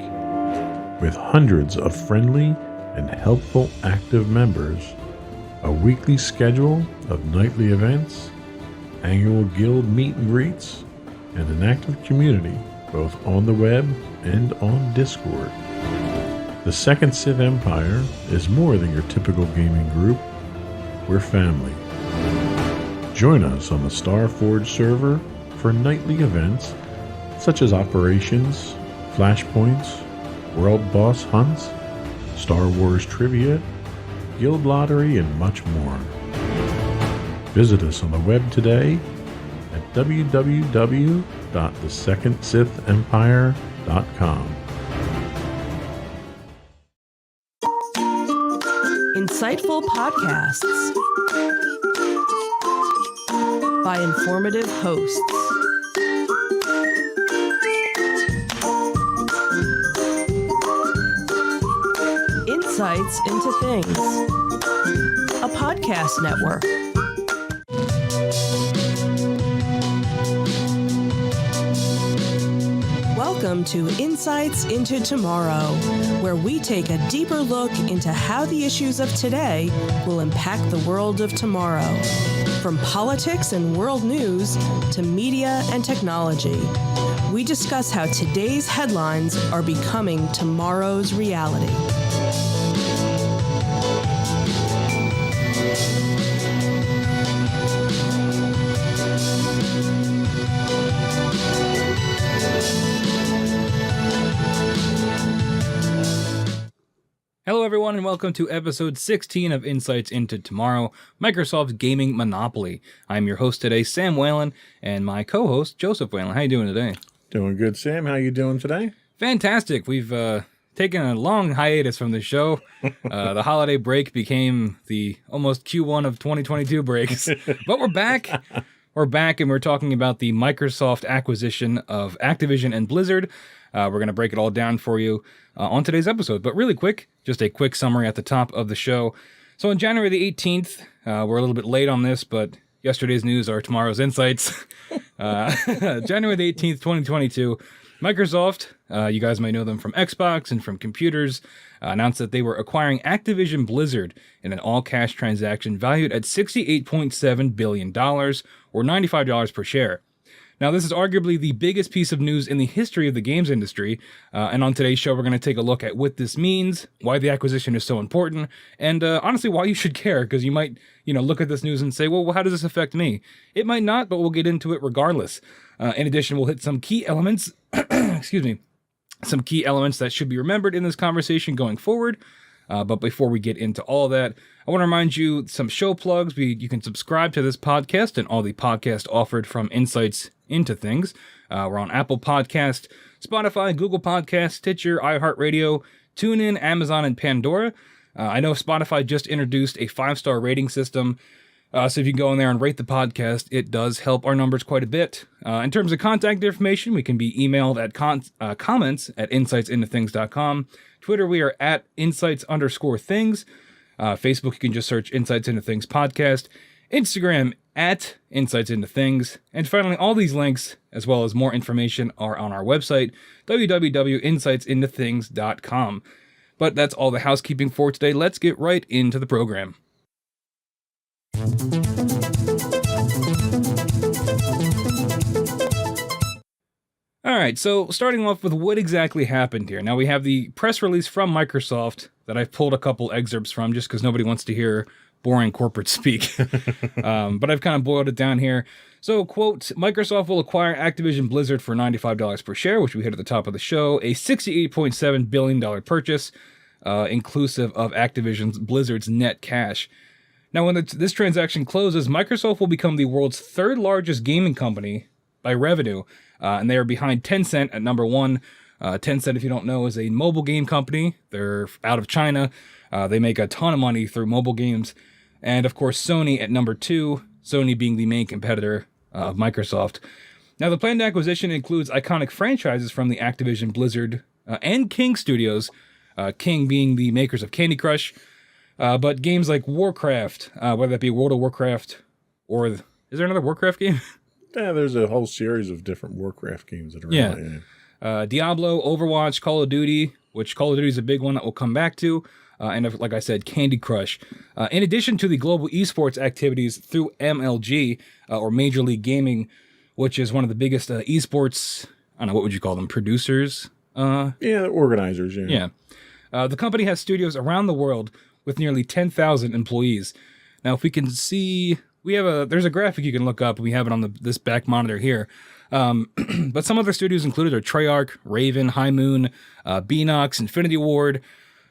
With hundreds of friendly and helpful active members, a weekly schedule of nightly events, annual guild meet and greets, and an active community both on the web and on Discord. The Second Sith Empire is more than your typical gaming group. We're family. Join us on the Starforge server for nightly events such as operations, flashpoints, world boss hunts, Star Wars trivia, guild lottery, and much more. Visit us on the web today at www.thesecondsithempire.com. Insightful podcasts by informative hosts. Insights into Things, a podcast network. Welcome to Insights into Tomorrow, where we take a deeper look into how the issues of today will impact the world of tomorrow. From politics and world news to media and technology, we discuss how today's headlines are becoming tomorrow's reality. Hello everyone and welcome to episode 16 of Insights into Tomorrow, Microsoft's gaming monopoly. I'm your host today, Sam Whalen, and my co-host, Joseph Whalen. How you doing today? Doing good, Sam. How you doing today? Fantastic. We've taken a long hiatus from the show. The holiday break became the almost Q1 of 2022 breaks, but we're back. We're back and we're talking about the Microsoft acquisition of Activision and Blizzard. We're going to break it all down for you on today's episode. But really quick, just a quick summary at the top of the show. So on January the 18th, we're a little bit late on this, but yesterday's news are tomorrow's insights. January the 18th, 2022, Microsoft, you guys may know them from Xbox and from computers, announced that they were acquiring Activision Blizzard in an all-cash transaction valued at $68.7 billion, or $95 per share. Now, this is arguably the biggest piece of news in the history of the games industry, and on today's show, we're going to take a look at what this means, why the acquisition is so important, and honestly, why you should care, because you might, look at this news and say, well, how does this affect me? It might not, but we'll get into it regardless. In addition, we'll hit some key elements, some key elements that should be remembered in this conversation going forward. But before we get into all that, I want to remind you some show plugs. You can subscribe to this podcast and all the podcasts offered from Insights into Things. We're on Apple Podcast, Spotify, Google Podcast, Stitcher, iHeartRadio, TuneIn, Amazon, and Pandora. I know Spotify just introduced a 5-star rating system. So if you can go in there and rate the podcast, it does help our numbers quite a bit. In terms of contact information, we can be emailed at comments at insightsintothings.com. Twitter, we are at insights_things. Facebook, you can just search Insights Into Things Podcast. Instagram, at Insights Into Things. And finally, all these links, as well as more information, are on our website, www.insightsintothings.com. But that's all the housekeeping for today. Let's get right into the program. All right, so starting off with what exactly happened here. Now we have the press release from Microsoft that I've pulled a couple excerpts from just because nobody wants to hear boring corporate speak. But I've kind of boiled it down here. So, quote, Microsoft will acquire Activision Blizzard for $95 per share, which we hit at the top of the show, a $68.7 billion purchase, inclusive of Activision's Blizzard's net cash. Now, when this transaction closes, Microsoft will become the world's third largest gaming company by revenue, and they are behind Tencent at number one. Tencent, if you don't know, is a mobile game company. They're out of China. They make a ton of money through mobile games. And, of course, Sony at number two, Sony being the main competitor of Microsoft. Now, the planned acquisition includes iconic franchises from the Activision Blizzard and King studios, King being the makers of Candy Crush, but games like Warcraft, whether that be World of Warcraft or... Is there another Warcraft game? Yeah, there's a whole series of different Warcraft games that are out. Yeah. Diablo, Overwatch, Call of Duty, which Call of Duty is a big one that we'll come back to, and like I said, Candy Crush. In addition to the global esports activities through MLG, or Major League Gaming, which is one of the biggest esports, I don't know, what would you call them, producers? The organizers, yeah. Yeah. The company has studios around the world with nearly 10,000 employees. Now, if we can see... there's a graphic you can look up. We have it on this back monitor here. But some other studios included are Treyarch, Raven, High Moon, Beanox, Infinity Ward,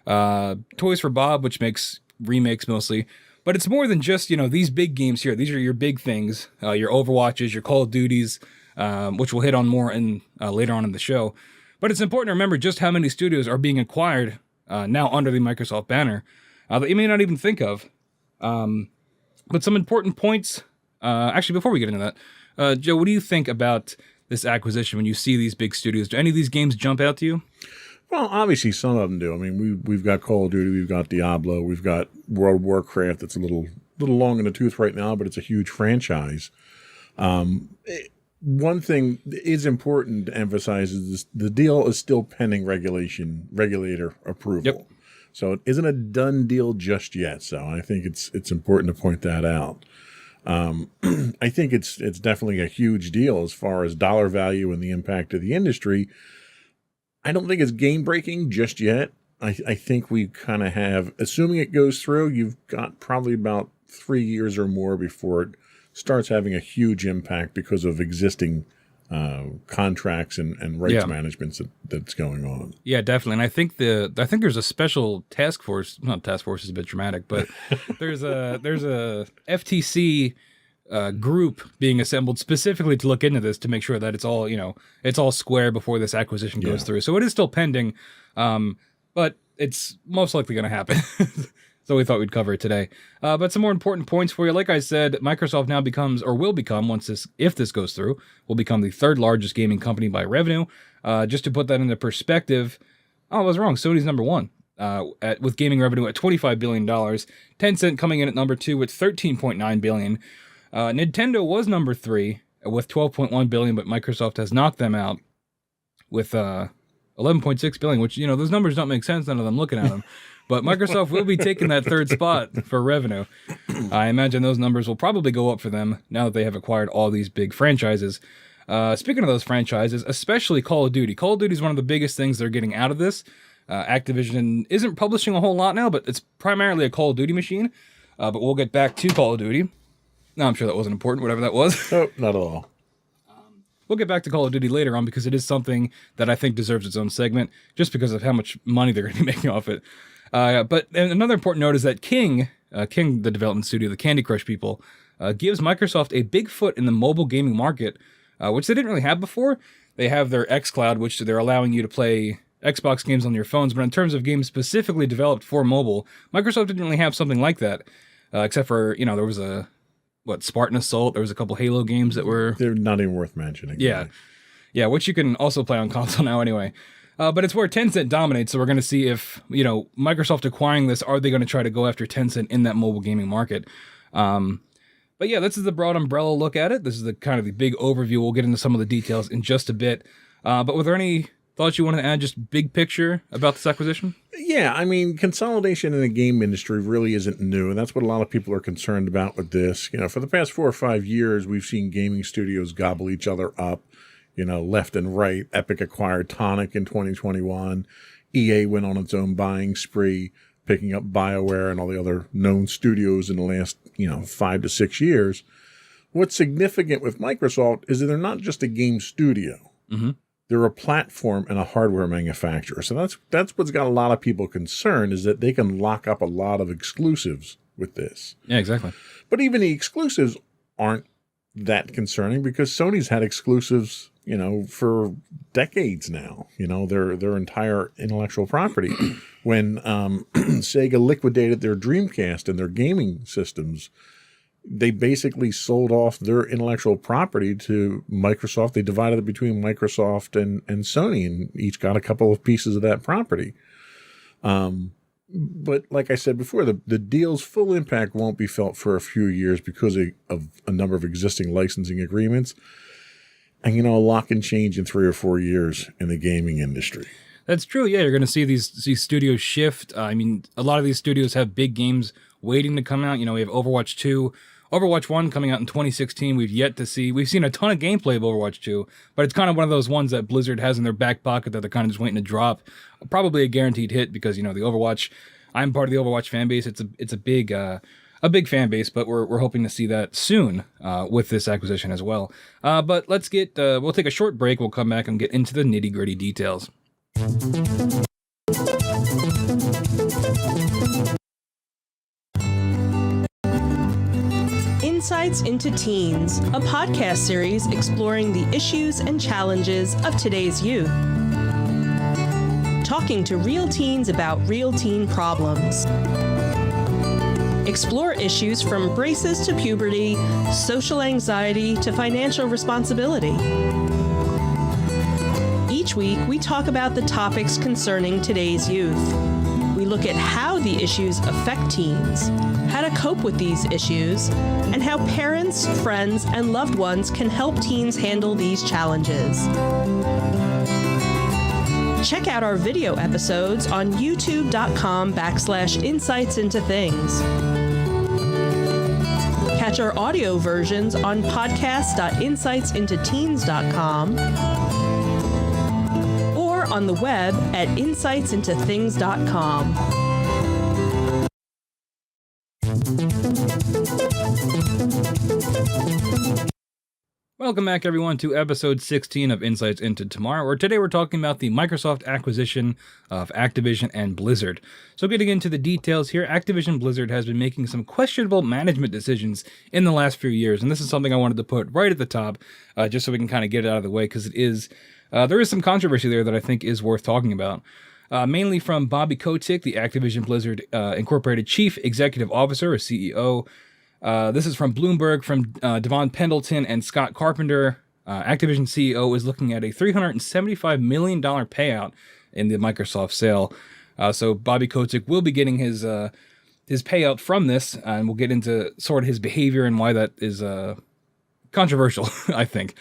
Toys for Bob, which makes remakes mostly. But it's more than just, these big games here. These are your big things, your Overwatches, your Call of Duties, which we'll hit on more later on in the show. But it's important to remember just how many studios are being acquired now under the Microsoft banner that you may not even think of. But some important points, actually, before we get into that, Joe, what do you think about this acquisition when you see these big studios? Do any of these games jump out to you? Well, obviously some of them do. I mean, we've got Call of Duty, we've got Diablo, we've got World of Warcraft that's a little long in the tooth right now, but it's a huge franchise. One thing is important to emphasize is this, the deal is still pending regulator approval. Yep. So it isn't a done deal just yet. So I think it's important to point that out. I think it's definitely a huge deal as far as dollar value and the impact of the industry. I don't think it's game breaking just yet. I think we kind of have, assuming it goes through, you've got probably about 3 years or more before it starts having a huge impact because of existing contracts and rights management that's going on. Yeah, definitely. And I think there's a special task force. Not task force is a bit dramatic, but there's a FTC group being assembled specifically to look into this to make sure that it's all square before this acquisition goes through. So it is still pending, but it's most likely going to happen. So we thought we'd cover it today. But some more important points for you. Like I said, Microsoft now will become, if this goes through, will become the third largest gaming company by revenue. Just to put that into perspective, I was wrong. Sony's number one with gaming revenue at $25 billion. Tencent coming in at number two with $13.9 billion. Nintendo was number three with $12.1 billion, but Microsoft has knocked them out with $11.6 billion, which, those numbers don't make sense, none of them looking at them. But Microsoft will be taking that third spot for revenue. I imagine those numbers will probably go up for them now that they have acquired all these big franchises. Speaking of those franchises, especially Call of Duty. Call of Duty is one of the biggest things they're getting out of this. Activision isn't publishing a whole lot now, but it's primarily a Call of Duty machine. But we'll get back to Call of Duty. No, I'm sure that wasn't important, whatever that was. Nope, not at all. We'll get back to Call of Duty later on because it is something that I think deserves its own segment just because of how much money they're going to be making off it. But another important note is that King, the development studio, the Candy Crush people, gives Microsoft a big foot in the mobile gaming market, which they didn't really have before. They have their xCloud, which they're allowing you to play Xbox games on your phones, but in terms of games specifically developed for mobile, Microsoft didn't really have something like that, except for, there was Spartan Assault, there was a couple Halo games that were... They're not even worth mentioning. Yeah. Yeah, which you can also play on console now anyway. But it's where Tencent dominates, so we're going to see if, Microsoft acquiring this, are they going to try to go after Tencent in that mobile gaming market? But yeah, this is the broad umbrella look at it. This is the kind of the big overview. We'll get into some of the details in just a bit. But were there any thoughts you wanted to add, just big picture about this acquisition? Yeah, I mean, consolidation in the game industry really isn't new, and that's what a lot of people are concerned about with this. For the past 4 or 5 years, we've seen gaming studios gobble each other up. left and right. Epic acquired Tonic in 2021. EA went on its own buying spree, picking up BioWare and all the other known studios in the last, 5 to 6 years. What's significant with Microsoft is that they're not just a game studio. Mm-hmm. They're a platform and a hardware manufacturer. So that's what's got a lot of people concerned, is that they can lock up a lot of exclusives with this. Yeah, exactly. But even the exclusives aren't that concerning, because Sony's had exclusives, for decades now, their entire intellectual property. When Sega liquidated their Dreamcast and their gaming systems, they basically sold off their intellectual property to Microsoft. They divided it between Microsoft and Sony, and each got a couple of pieces of that property. But like I said before, the deal's full impact won't be felt for a few years because of a number of existing licensing agreements. And, a lot can change in 3 or 4 years in the gaming industry. That's true. Yeah, you're going to see these studios shift. A lot of these studios have big games waiting to come out. We have Overwatch 2. Overwatch 1 coming out in 2016, we've seen a ton of gameplay of Overwatch 2, but it's kind of one of those ones that Blizzard has in their back pocket that they're kind of just waiting to drop. Probably a guaranteed hit because, the Overwatch, I'm part of the Overwatch fan base. It's a big fan base, but we're hoping to see that soon with this acquisition as well. But let's we'll take a short break. We'll come back and get into the nitty gritty details. Insights into Teens, a podcast series exploring the issues and challenges of today's youth. Talking to real teens about real teen problems. Explore issues from braces to puberty, social anxiety to financial responsibility. Each week, we talk about the topics concerning today's youth. We look at how the issues affect teens, how to cope with these issues, and how parents, friends, and loved ones can help teens handle these challenges. Check out our video episodes on youtube.com/insightsintothings. Catch our audio versions on podcast.insightsintoteens.com or on the web at insightsintothings.com. Welcome back, everyone, to episode 16 of Insights into Tomorrow, where today we're talking about the Microsoft acquisition of Activision and Blizzard. So getting into the details here, Activision Blizzard has been making some questionable management decisions in the last few years, and this is something I wanted to put right at the top, just so we can kind of get it out of the way, because there is some controversy there that I think is worth talking about. Mainly from Bobby Kotick, the Activision Blizzard Incorporated Chief Executive Officer, or CEO. This is from Bloomberg, from Devon Pendleton and Scott Carpenter. Activision CEO is looking at a $375 million payout in the Microsoft sale. So Bobby Kotick will be getting his payout from this, and we'll get into sort of his behavior and why that is controversial, I think.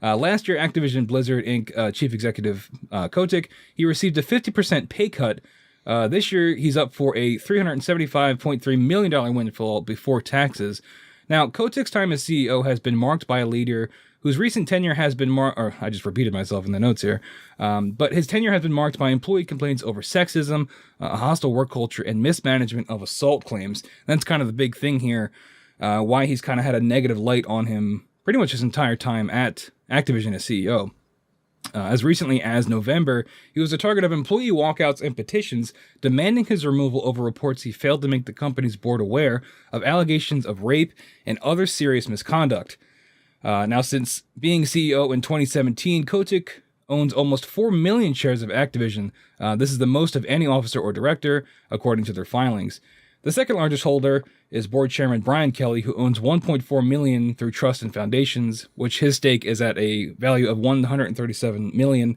Last year, Activision Blizzard Inc. Chief Executive Kotick, he received a 50% pay cut. This year, he's up for a $375.3 million windfall before taxes. Now, Kotick's time as CEO has been marked by a leader whose recent tenure has been I just repeated myself in the notes here, but his tenure has been marked by employee complaints over sexism, a hostile work culture, and mismanagement of assault claims. That's kind of the big thing here, why he's kind of had a negative light on him pretty much his entire time at Activision as CEO. As recently as November, he was the target of employee walkouts and petitions demanding his removal over reports he failed to make the company's board aware of allegations of rape and other serious misconduct. Now, since being CEO in 2017, Kotick owns almost 4 million shares of Activision. This is the most of any officer or director, according to their filings. The second largest holder is board chairman Brian Kelly, who owns 1.4 million through trusts and foundations, which his stake is at a value of 137 million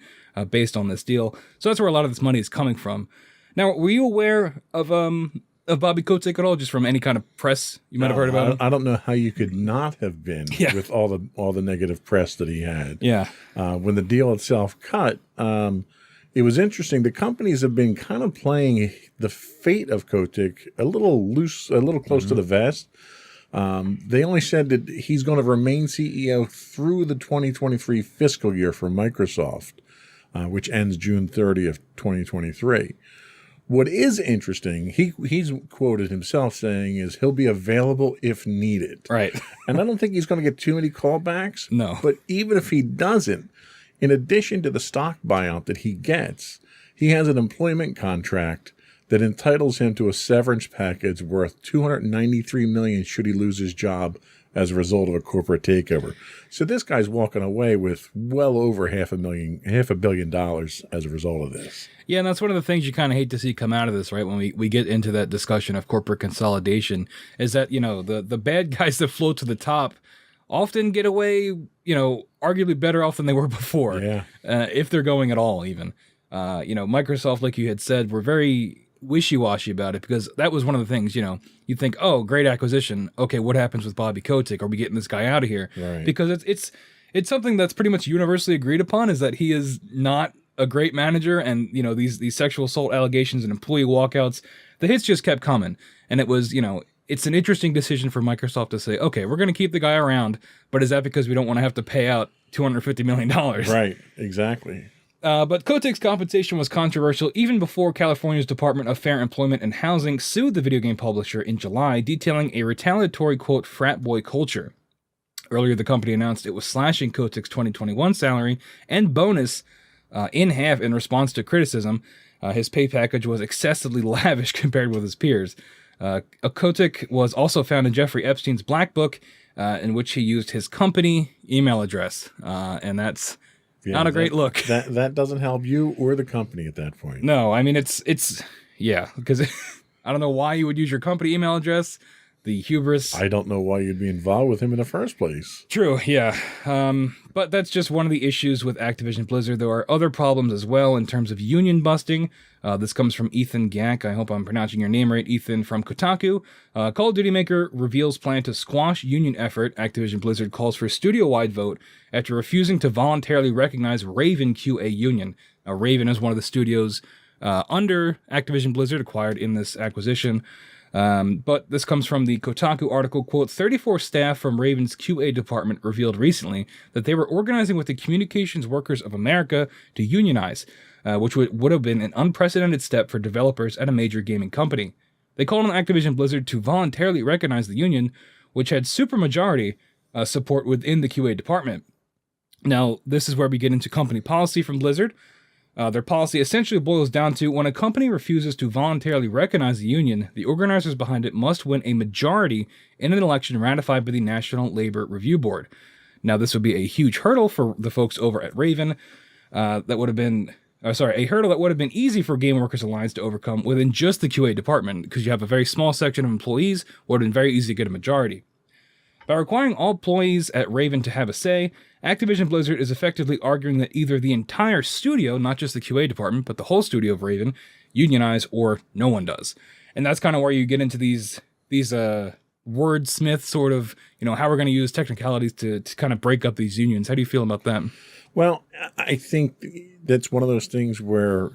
based on this deal. So that's where a lot of this money is coming from. Now, were you aware of Bobby Kotick at all, just from any kind of press you might have heard about him? I don't know how you could not have been with all the negative press that he had. Yeah. When the deal itself cut, it was interesting. The companies have been kind of playing the fate of Kotick a little loose, a little close to the vest. They only said that he's going to remain CEO through the 2023 fiscal year for Microsoft, which ends June 30th, 2023. What is interesting, he's quoted himself saying, is he'll be available if needed. Right. And I don't think he's going to get too many callbacks. No. But even if he doesn't, in addition to the stock buyout that he gets, he has an employment contract that entitles him to a severance package worth $293 million should he lose his job as a result of a corporate takeover. So this guy's walking away with well over $500 million as a result of this. Yeah, and that's one of the things you kind of hate to see come out of this, right? When we get into that discussion of corporate consolidation, is that, the bad guys that float to the top often get away, arguably better off than they were before. Yeah. If they're going at all, even. Microsoft, like you had said, were very wishy-washy about it, because that was one of the things, you think, oh, great acquisition. Okay, what happens with Bobby Kotick? Are we getting this guy out of here? Right. Because it's something that's pretty much universally agreed upon, is that he is not a great manager, and these sexual assault allegations and employee walkouts, the hits just kept coming. And it was, it's an interesting decision for Microsoft to say, okay, we're going to keep the guy around, but is that because we don't want to have to pay out $250 million? Right, exactly. But Kotick's compensation was controversial even before California's Department of Fair Employment and Housing sued the video game publisher in July, detailing a retaliatory, quote, frat boy culture. Earlier, the company announced it was slashing Kotick's 2021 salary and bonus in half in response to criticism. His pay package was excessively lavish compared with his peers. Kotick was also found in Jeffrey Epstein's Black Book, in which he used his company email address, and that's... Yeah, not a great look. That doesn't help you or the company at that point. No, I mean, it's because I don't know why you would use your company email address. The hubris. I don't know why you'd be involved with him in the first place. True, yeah. But that's just one of the issues with Activision Blizzard. There are other problems as well in terms of union busting. This comes from Ethan Gack. I hope I'm pronouncing your name right, Ethan, from Kotaku. Call of Duty maker reveals plan to squash union effort. Activision Blizzard calls for studio-wide vote after refusing to voluntarily recognize Raven QA union. Raven is one of the studios under Activision Blizzard acquired in this acquisition. But this comes from the Kotaku article, quote, 34 staff from Raven's QA department revealed recently that they were organizing with the Communications Workers of America to unionize, which would have been an unprecedented step for developers at a major gaming company. They called on Activision Blizzard to voluntarily recognize the union, which had supermajority support within the QA department. Now, this is where we get into company policy from Blizzard. Their policy essentially boils down to when a company refuses to voluntarily recognize the union, the organizers behind it must win a majority in an election ratified by the National Labor Review Board. Now, this would be a huge hurdle for the folks over at Raven. A hurdle that would have been easy for Game Workers Alliance to overcome within just the QA department, because you have a very small section of employees, would have been very easy to get a majority. By requiring all employees at Raven to have a say, Activision Blizzard is effectively arguing that either the entire studio, not just the QA department, but the whole studio of Raven, unionize or no one does. And that's kind of where you get into these wordsmith sort of, how we're going to use technicalities to kind of break up these unions. How do you feel about that? Well, I think that's one of those things where,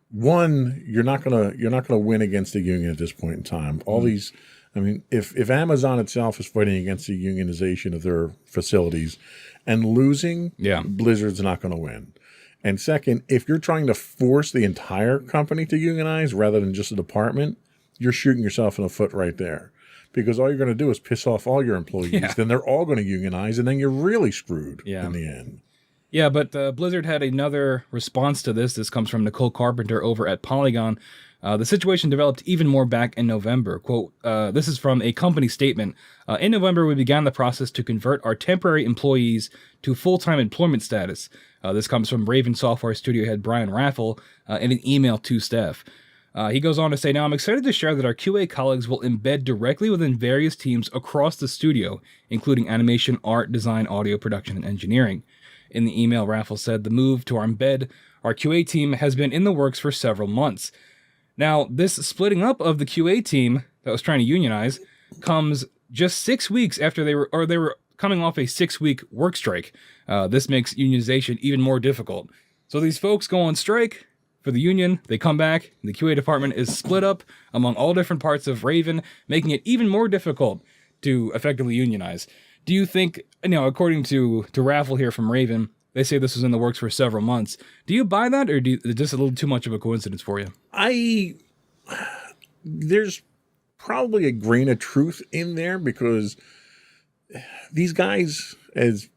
one, you're not gonna win against the union at this point in time. All these, if Amazon itself is fighting against the unionization of their facilities and losing, Blizzard's not going to win. And second, if you're trying to force the entire company to unionize rather than just a department, you're shooting yourself in the foot right there. Because all you're going to do is piss off all your employees. Yeah. Then they're all going to unionize, and then you're really screwed in the end. Yeah, but Blizzard had another response to this. This comes from Nicole Carpenter over at Polygon. The situation developed even more back in November. Quote, this is from a company statement. In November, we began the process to convert our temporary employees to full-time employment status. This comes from Raven Software Studio head Brian Raffel in an email to staff. He goes on to say, now I'm excited to share that our QA colleagues will embed directly within various teams across the studio, including animation, art, design, audio, production, and engineering. In the email, Raffel said, the move to our embed, our QA team, has been in the works for several months. Now, this splitting up of the QA team that was trying to unionize comes just 6 weeks after they were coming off a 6-week work strike. This makes unionization even more difficult. So these folks go on strike for the union, they come back, the QA department is split up among all different parts of Raven, making it even more difficult to effectively unionize. Do you think, according to Raffle here from Raven, they say this was in the works for several months. Do you buy that, or is it just a little too much of a coincidence for you? There's probably a grain of truth in there, because these guys, as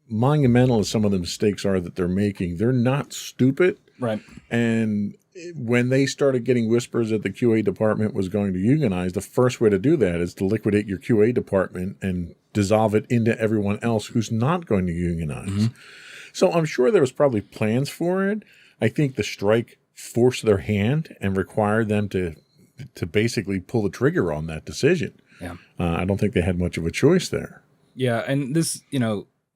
monumental as some of the mistakes are that they're making, they're not stupid. Right. And when they started getting whispers that the QA department was going to unionize, the first way to do that is to liquidate your QA department and dissolve it into everyone else who's not going to unionize. Mm-hmm. So I'm sure there was probably plans for it. I think the strike forced their hand and required them to basically pull the trigger on that decision. Yeah. I don't think they had much of a choice there. Yeah, and this,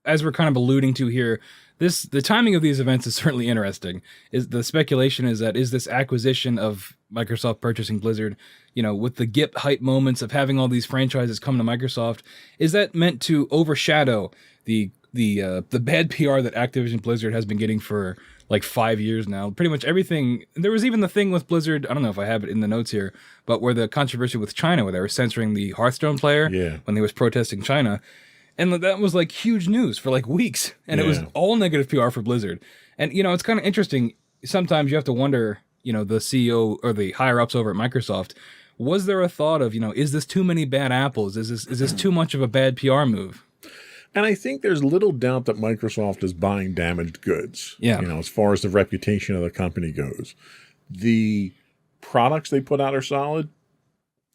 as we're kind of alluding to here, the timing of these events is certainly interesting. Is the speculation is this acquisition of Microsoft purchasing Blizzard, with the GIP hype moments of having all these franchises come to Microsoft, is that meant to overshadow the bad PR that Activision Blizzard has been getting for like 5 years now? Pretty much everything. There was even the thing with Blizzard, I don't know if I have it in the notes here, but where the controversy with China, where they were censoring the Hearthstone player when they was protesting China. And that was like huge news for like weeks. And it was all negative PR for Blizzard. And, it's kind of interesting. Sometimes you have to wonder, the CEO or the higher ups over at Microsoft, was there a thought of, is this too many bad apples? Is this too much of a bad PR move? And I think there's little doubt that Microsoft is buying damaged goods. Yeah. As far as the reputation of the company goes. The products they put out are solid.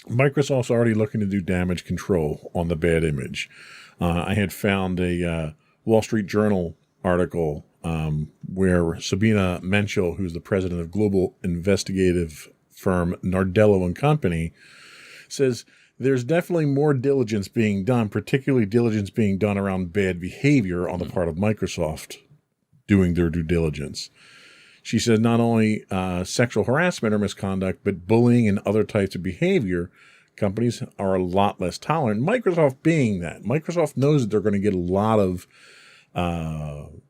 Microsoft's already looking to do damage control on the bad image. I had found a Wall Street Journal article where Sabina Menschel, who's the president of global investigative firm Nardello and Company, says there's definitely more diligence being done, particularly diligence being done around bad behavior on the part of Microsoft doing their due diligence. She said not only sexual harassment or misconduct, but bullying and other types of behavior, companies are a lot less tolerant. Microsoft being that. Microsoft knows that they're going to get a lot of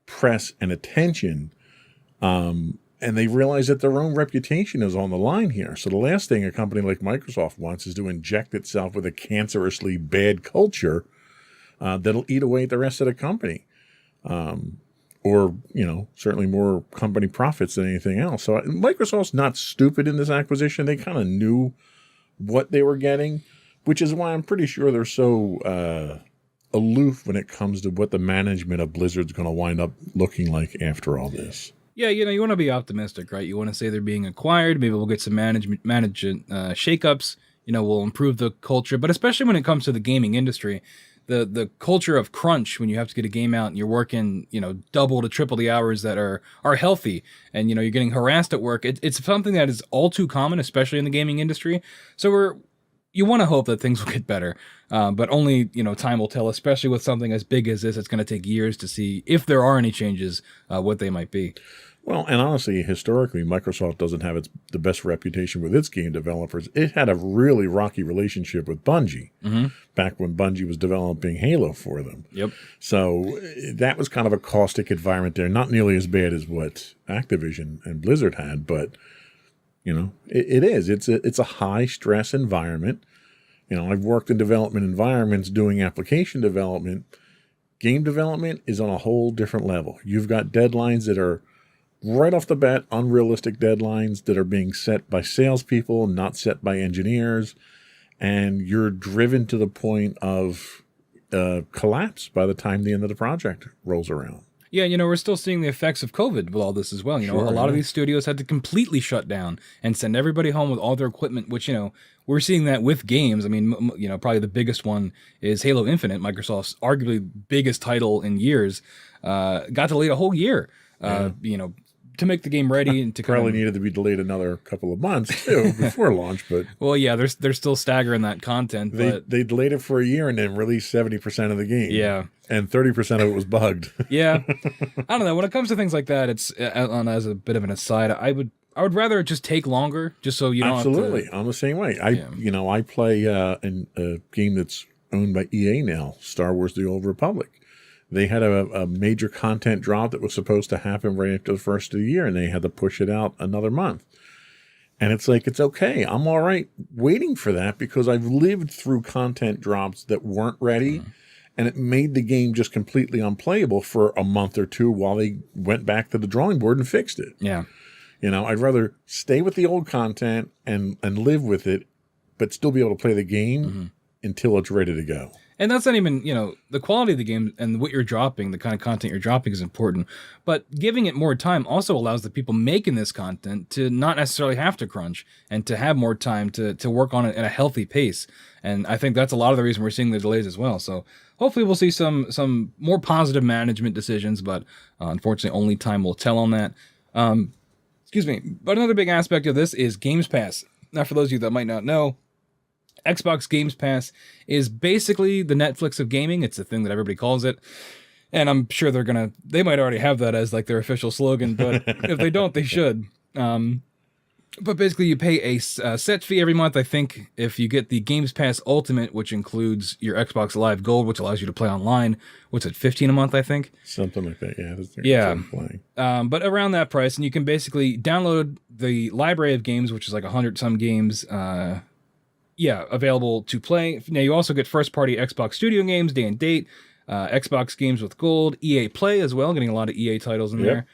press and attention, and they realize that their own reputation is on the line here. So the last thing a company like Microsoft wants is to inject itself with a cancerously bad culture that'll eat away at the rest of the company. Or, certainly more company profits than anything else. So Microsoft's not stupid in this acquisition. They kind of knew what they were getting, which is why I'm pretty sure they're so aloof when it comes to what the management of Blizzard's going to wind up looking like after all this. Yeah, you want to be optimistic, right? You want to say they're being acquired. Maybe we'll get some management shakeups. We'll improve the culture. But especially when it comes to the gaming industry, the culture of crunch, when you have to get a game out and you're working, double to triple the hours that are healthy, and you're getting harassed at work. It's something that is all too common, especially in the gaming industry. So you want to hope that things will get better, but only time will tell. Especially with something as big as this, it's going to take years to see if there are any changes, what they might be. Well, and honestly, historically, Microsoft doesn't have the best reputation with its game developers. It had a really rocky relationship with Bungie back when Bungie was developing Halo for them. Yep. So that was kind of a caustic environment there. Not nearly as bad as what Activision and Blizzard had, but it is. It's a high stress environment. I've worked in development environments doing application development. Game development is on a whole different level. You've got deadlines that are right off the bat, unrealistic deadlines that are being set by salespeople, not set by engineers, and you're driven to the point of collapse by the time the end of the project rolls around. Yeah, we're still seeing the effects of COVID with all this as well. A lot of these studios had to completely shut down and send everybody home with all their equipment, which, we're seeing that with games. I mean, probably the biggest one is Halo Infinite, Microsoft's arguably biggest title in years, got delayed a whole year, to make the game ready and to probably needed to be delayed another couple of months too before launch. But well, yeah, they're still staggering that content. They delayed it for a year and then released 70% of the game. Yeah, and 30% of it was bugged. Yeah, I don't know. When it comes to things like that, it's as a bit of an aside, I would rather just take longer, just so you don't absolutely. Have to, I'm the same way. I play in a game that's owned by EA now, Star Wars: The Old Republic. They had a major content drop that was supposed to happen right after the first of the year, and they had to push it out another month. And it's like, it's okay. I'm all right waiting for that because I've lived through content drops that weren't ready. And it made the game just completely unplayable for a month or two while they went back to the drawing board and fixed it. Yeah. You know, I'd rather stay with the old content and live with it, but still be able to play the game until it's ready to go. And that's not even, the quality of the game and what you're dropping, the kind of content you're dropping is important. But giving it more time also allows the people making this content to not necessarily have to crunch and to have more time to work on it at a healthy pace. And I think that's a lot of the reason we're seeing the delays as well. So hopefully we'll see some more positive management decisions, but unfortunately only time will tell on that. Excuse me. But another big aspect of this is Games Pass. Now, for those of you that might not know, Xbox Games Pass is basically the Netflix of gaming. It's the thing that everybody calls it. And I'm sure they might already have that as like their official slogan, but if they don't, they should. But basically you pay a set fee every month. I think if you get the Games Pass Ultimate, which includes your Xbox Live Gold, which allows you to play online, what's it, $15 a month, I think? Something like that, yeah. Yeah. But around that price, and you can basically download the library of games, which is like 100-some games, available to play. Now, you also get first-party Xbox Studio games, day and date, Xbox games with gold, EA Play as well, getting a lot of EA titles in there.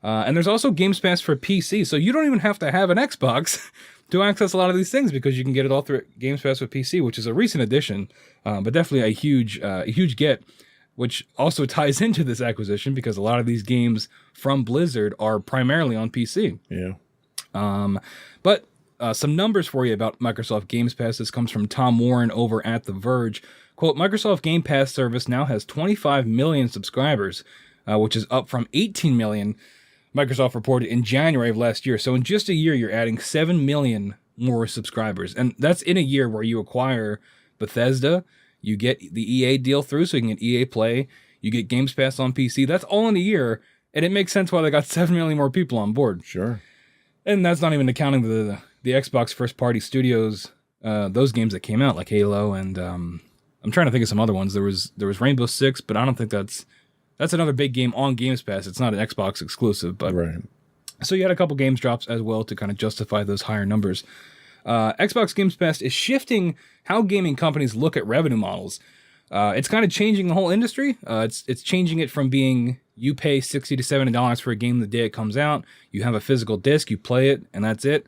And there's also Games Pass for PC, so you don't even have to have an Xbox to access a lot of these things because you can get it all through Games Pass with PC, which is a recent addition, but definitely a huge get, which also ties into this acquisition because a lot of these games from Blizzard are primarily on PC. Yeah. But some numbers for you about Microsoft Games Pass. This comes from Tom Warren over at The Verge. Quote, Microsoft Game Pass service now has 25 million subscribers, which is up from 18 million Microsoft reported in January of last year. So in just a year, you're adding 7 million more subscribers. And that's in a year where you acquire Bethesda, you get the EA deal through, so you can get EA Play, you get Games Pass on PC. That's all in a year, and it makes sense why they got 7 million more people on board. Sure. And that's not even accounting the Xbox first-party studios, those games that came out, like Halo, and I'm trying to think of some other ones. There was Rainbow Six, but I don't think that's another big game on Games Pass. It's not an Xbox exclusive, but right. So you had a couple games drops as well to kind of justify those higher numbers. Xbox Games Pass is shifting how gaming companies look at revenue models. It's kind of changing the whole industry. It's changing it from being you pay $60 to $70 for a game the day it comes out, you have a physical disc, you play it, and that's it.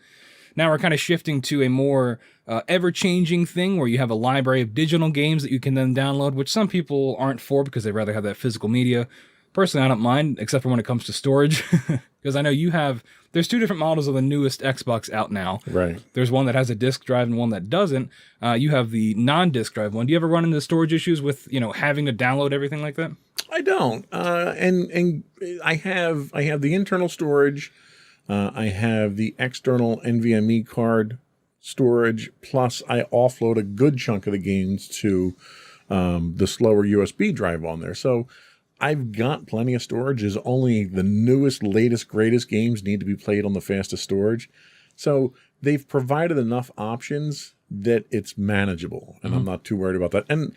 Now we're kind of shifting to a more ever-changing thing where you have a library of digital games that you can then download, which some people aren't for because they'd rather have that physical media. Personally, I don't mind, except for when it comes to storage, because I know there's two different models of the newest Xbox out now. Right. There's one that has a disk drive and one that doesn't. You have the non-disk drive one. Do you ever run into storage issues with, having to download everything like that? I don't. And I have the internal storage. I have the external NVMe card storage, plus I offload a good chunk of the games to the slower USB drive on there. So I've got plenty of storage. There's only the newest, latest, greatest games need to be played on the fastest storage. So they've provided enough options that it's manageable, and I'm not too worried about that. And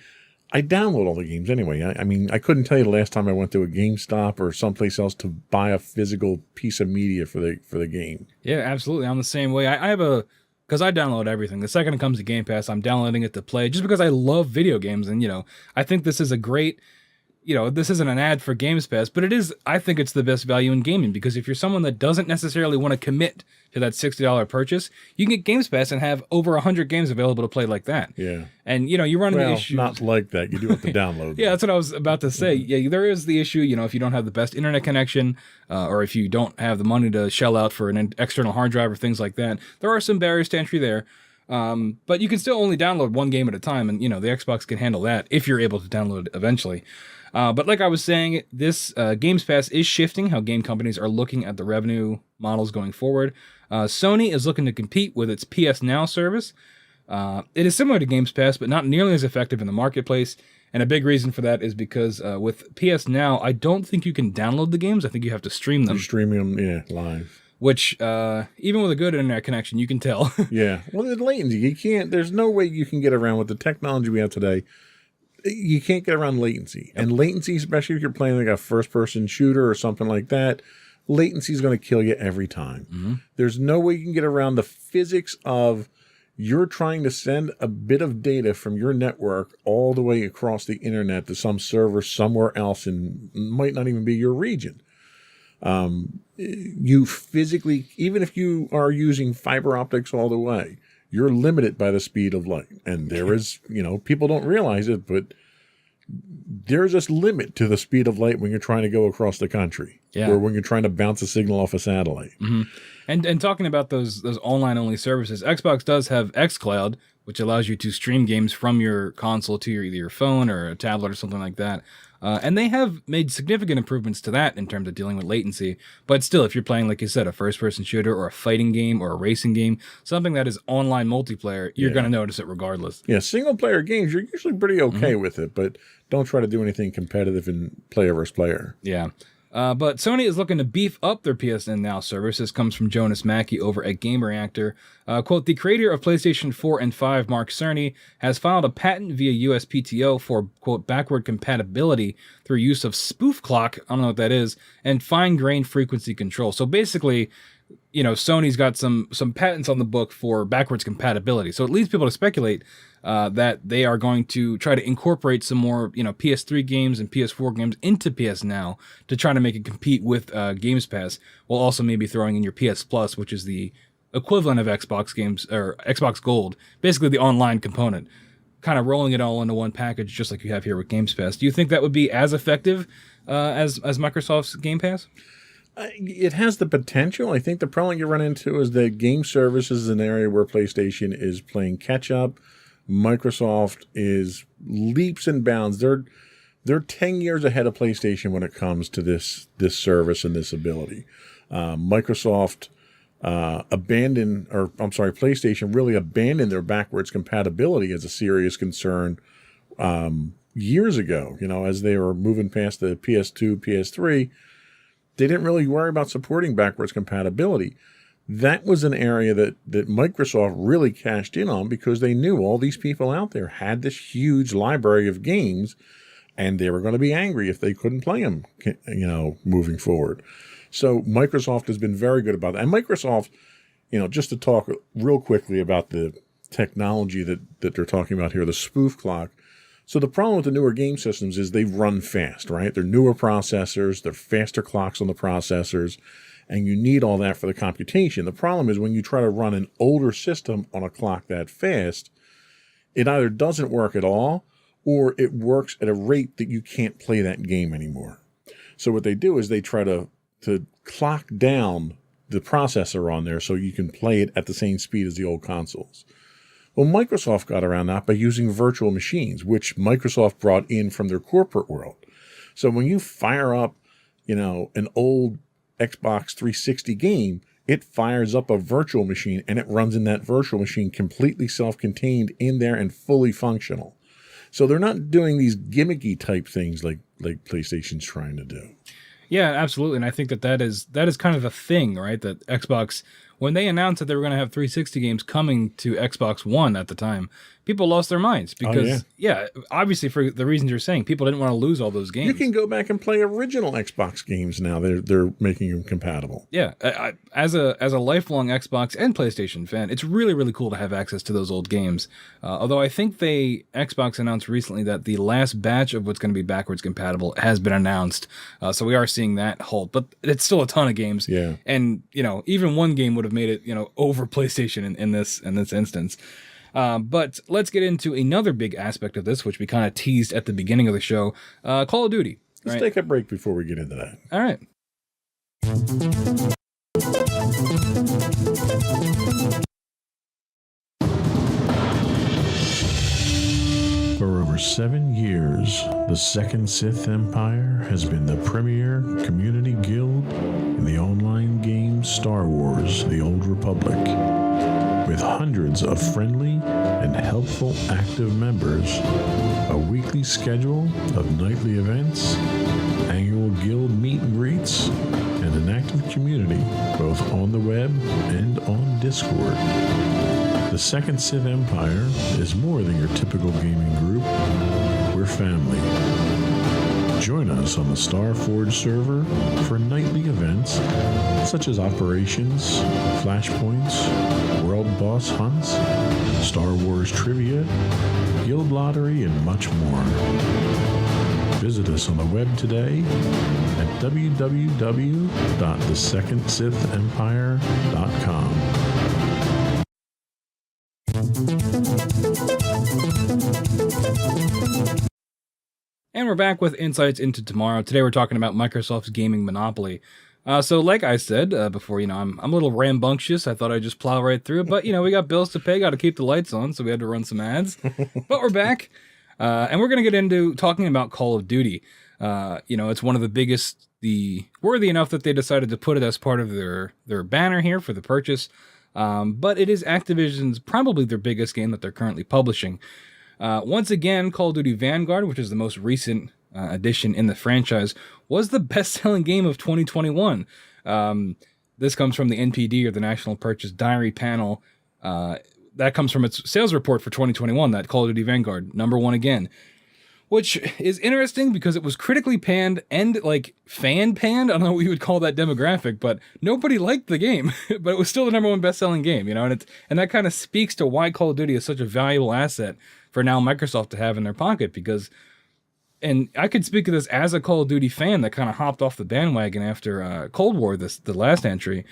I download all the games anyway. I mean, I couldn't tell you the last time I went to a GameStop or someplace else to buy a physical piece of media for the game. Yeah, absolutely. I'm the same way. I have because I download everything. The second it comes to Game Pass, I'm downloading it to play just because I love video games. And, I think this is a great, this isn't an ad for Games Pass, but I think it's the best value in gaming because if you're someone that doesn't necessarily want to commit to that $60 purchase, you can get Games Pass and have over 100 games available to play like that. Yeah. And, you run into issues. Not like that. You do have to download. Yeah, that's what I was about to say. Yeah, there is the issue, if you don't have the best internet connection or if you don't have the money to shell out for an external hard drive or things like that, there are some barriers to entry there. But you can still only download one game at a time, and, the Xbox can handle that if you're able to download it eventually. But like I was saying, this Games Pass is shifting how game companies are looking at the revenue models going forward. Sony is looking to compete with its PS Now service. It is similar to Games Pass, but not nearly as effective in the marketplace. And a big reason for that is because with PS Now, I don't think you can download the games. I think you have to stream them. You're streaming them, live. Which, even with a good internet connection, you can tell. Yeah. Well, the latency, there's no way you can get around with the technology we have today. You can't get around latency. And latency, especially if you're playing like a first-person shooter or something like that, latency is going to kill you every time. There's no way you can get around the physics of you're trying to send a bit of data from your network all the way across the internet to some server somewhere else and might not even be your region. You physically, even if you are using fiber optics all the way, you're limited by the speed of light. And there is, people don't realize it, but there's this limit to the speed of light when you're trying to go across the country or when you're trying to bounce a signal off a satellite. And talking about those online only services, Xbox does have xCloud, which allows you to stream games from your console to either your phone or a tablet or something like that. And they have made significant improvements to that in terms of dealing with latency. But still, if you're playing, like you said, a first-person shooter or a fighting game or a racing game, something that is online multiplayer, you're going to notice it regardless. Yeah, single-player games, you're usually pretty okay with it, but don't try to do anything competitive in player versus player. Yeah. But Sony is looking to beef up their PSN Now service. This comes from Jonas Mackey over at Game Reactor. Quote, the creator of PlayStation 4 and 5, Mark Cerny, has filed a patent via USPTO for, quote, backward compatibility through use of spoof clock, I don't know what that is, and fine-grained frequency control. So basically, Sony's got some patents on the book for backwards compatibility. So it leads people to speculate that they are going to try to incorporate some more, PS3 games and PS4 games into PS Now to try to make it compete with Games Pass, while also maybe throwing in your PS Plus, which is the equivalent of Xbox games or Xbox Gold, basically the online component, kind of rolling it all into one package, just like you have here with Games Pass. Do you think that would be as effective as Microsoft's Game Pass? It has the potential. I think the problem you run into is that game services is an area where PlayStation is playing catch up. Microsoft is leaps and bounds. They're 10 years ahead of PlayStation when it comes to this service and this ability. PlayStation really abandoned their backwards compatibility as a serious concern years ago. As they were moving past the PS2, PS3, they didn't really worry about supporting backwards compatibility. That was an area that Microsoft really cashed in on because they knew all these people out there had this huge library of games and they were going to be angry if they couldn't play them, moving forward. So Microsoft has been very good about that. And Microsoft, just to talk real quickly about the technology that they're talking about here, the spoof clock. So the problem with the newer game systems is they run fast, right? They're newer processors, they're faster clocks on the processors, and you need all that for the computation. The problem is when you try to run an older system on a clock that fast, it either doesn't work at all or it works at a rate that you can't play that game anymore. So what they do is they try to clock down the processor on there so you can play it at the same speed as the old consoles. Well, Microsoft got around that by using virtual machines, which Microsoft brought in from their corporate world. So when you fire up, an old Xbox 360 game, it fires up a virtual machine and it runs in that virtual machine completely self-contained in there and fully functional. So they're not doing these gimmicky type things like PlayStation's trying to do. Yeah, absolutely. And I think that is kind of a thing, right? That Xbox, when they announced that they were going to have 360 games coming to Xbox One at the time, people lost their minds because, obviously for the reasons you're saying, people didn't want to lose all those games. You can go back and play original Xbox games now. They're making them compatible. Yeah, as a lifelong Xbox and PlayStation fan, it's really, really cool to have access to those old games. Although I think Xbox announced recently that the last batch of what's going to be backwards compatible has been announced. So we are seeing that halt, but it's still a ton of games. Yeah. And, even one game would have made it, over PlayStation in this instance. But let's get into another big aspect of this, which we kind of teased at the beginning of the show, Call of Duty. Let's take a break before we get into that. All right. For over 7 years, the Second Sith Empire has been the premier community guild in the online game Star Wars: The Old Republic. With hundreds of friendly and helpful active members, a weekly schedule of nightly events, annual guild meet and greets, and an active community both on the web and on Discord. The Second Sith Empire is more than your typical gaming group. We're family. Join us on the Starforge server for nightly events such as operations, flashpoints, world boss hunts, Star Wars trivia, guild lottery, and much more. Visit us on the web today at www.thesecondsithempire.com. And we're back with Insights into Tomorrow. Today we're talking about Microsoft's gaming monopoly. So like I said before, I'm a little rambunctious. I thought I'd just plow right through it. But, we got bills to pay, got to keep the lights on, so we had to run some ads. But we're back, and we're going to get into talking about Call of Duty. It's one of the biggest, worthy enough that they decided to put it as part of their banner here for the purchase. But it is Activision's probably their biggest game that they're currently publishing. Once again, Call of Duty Vanguard, which is the most recent addition in the franchise, was the best-selling game of 2021. This comes from the NPD, or the National Purchase Diary panel. That comes from its sales report for 2021, that Call of Duty Vanguard, #1 again. Which is interesting because it was critically panned and, fan-panned. I don't know what you would call that demographic, but nobody liked the game. But it was still the #1 best-selling game, and that kind of speaks to why Call of Duty is such a valuable asset for now Microsoft to have in their pocket, because, and I could speak of this as a Call of Duty fan that kind of hopped off the bandwagon after Cold War, the last entry.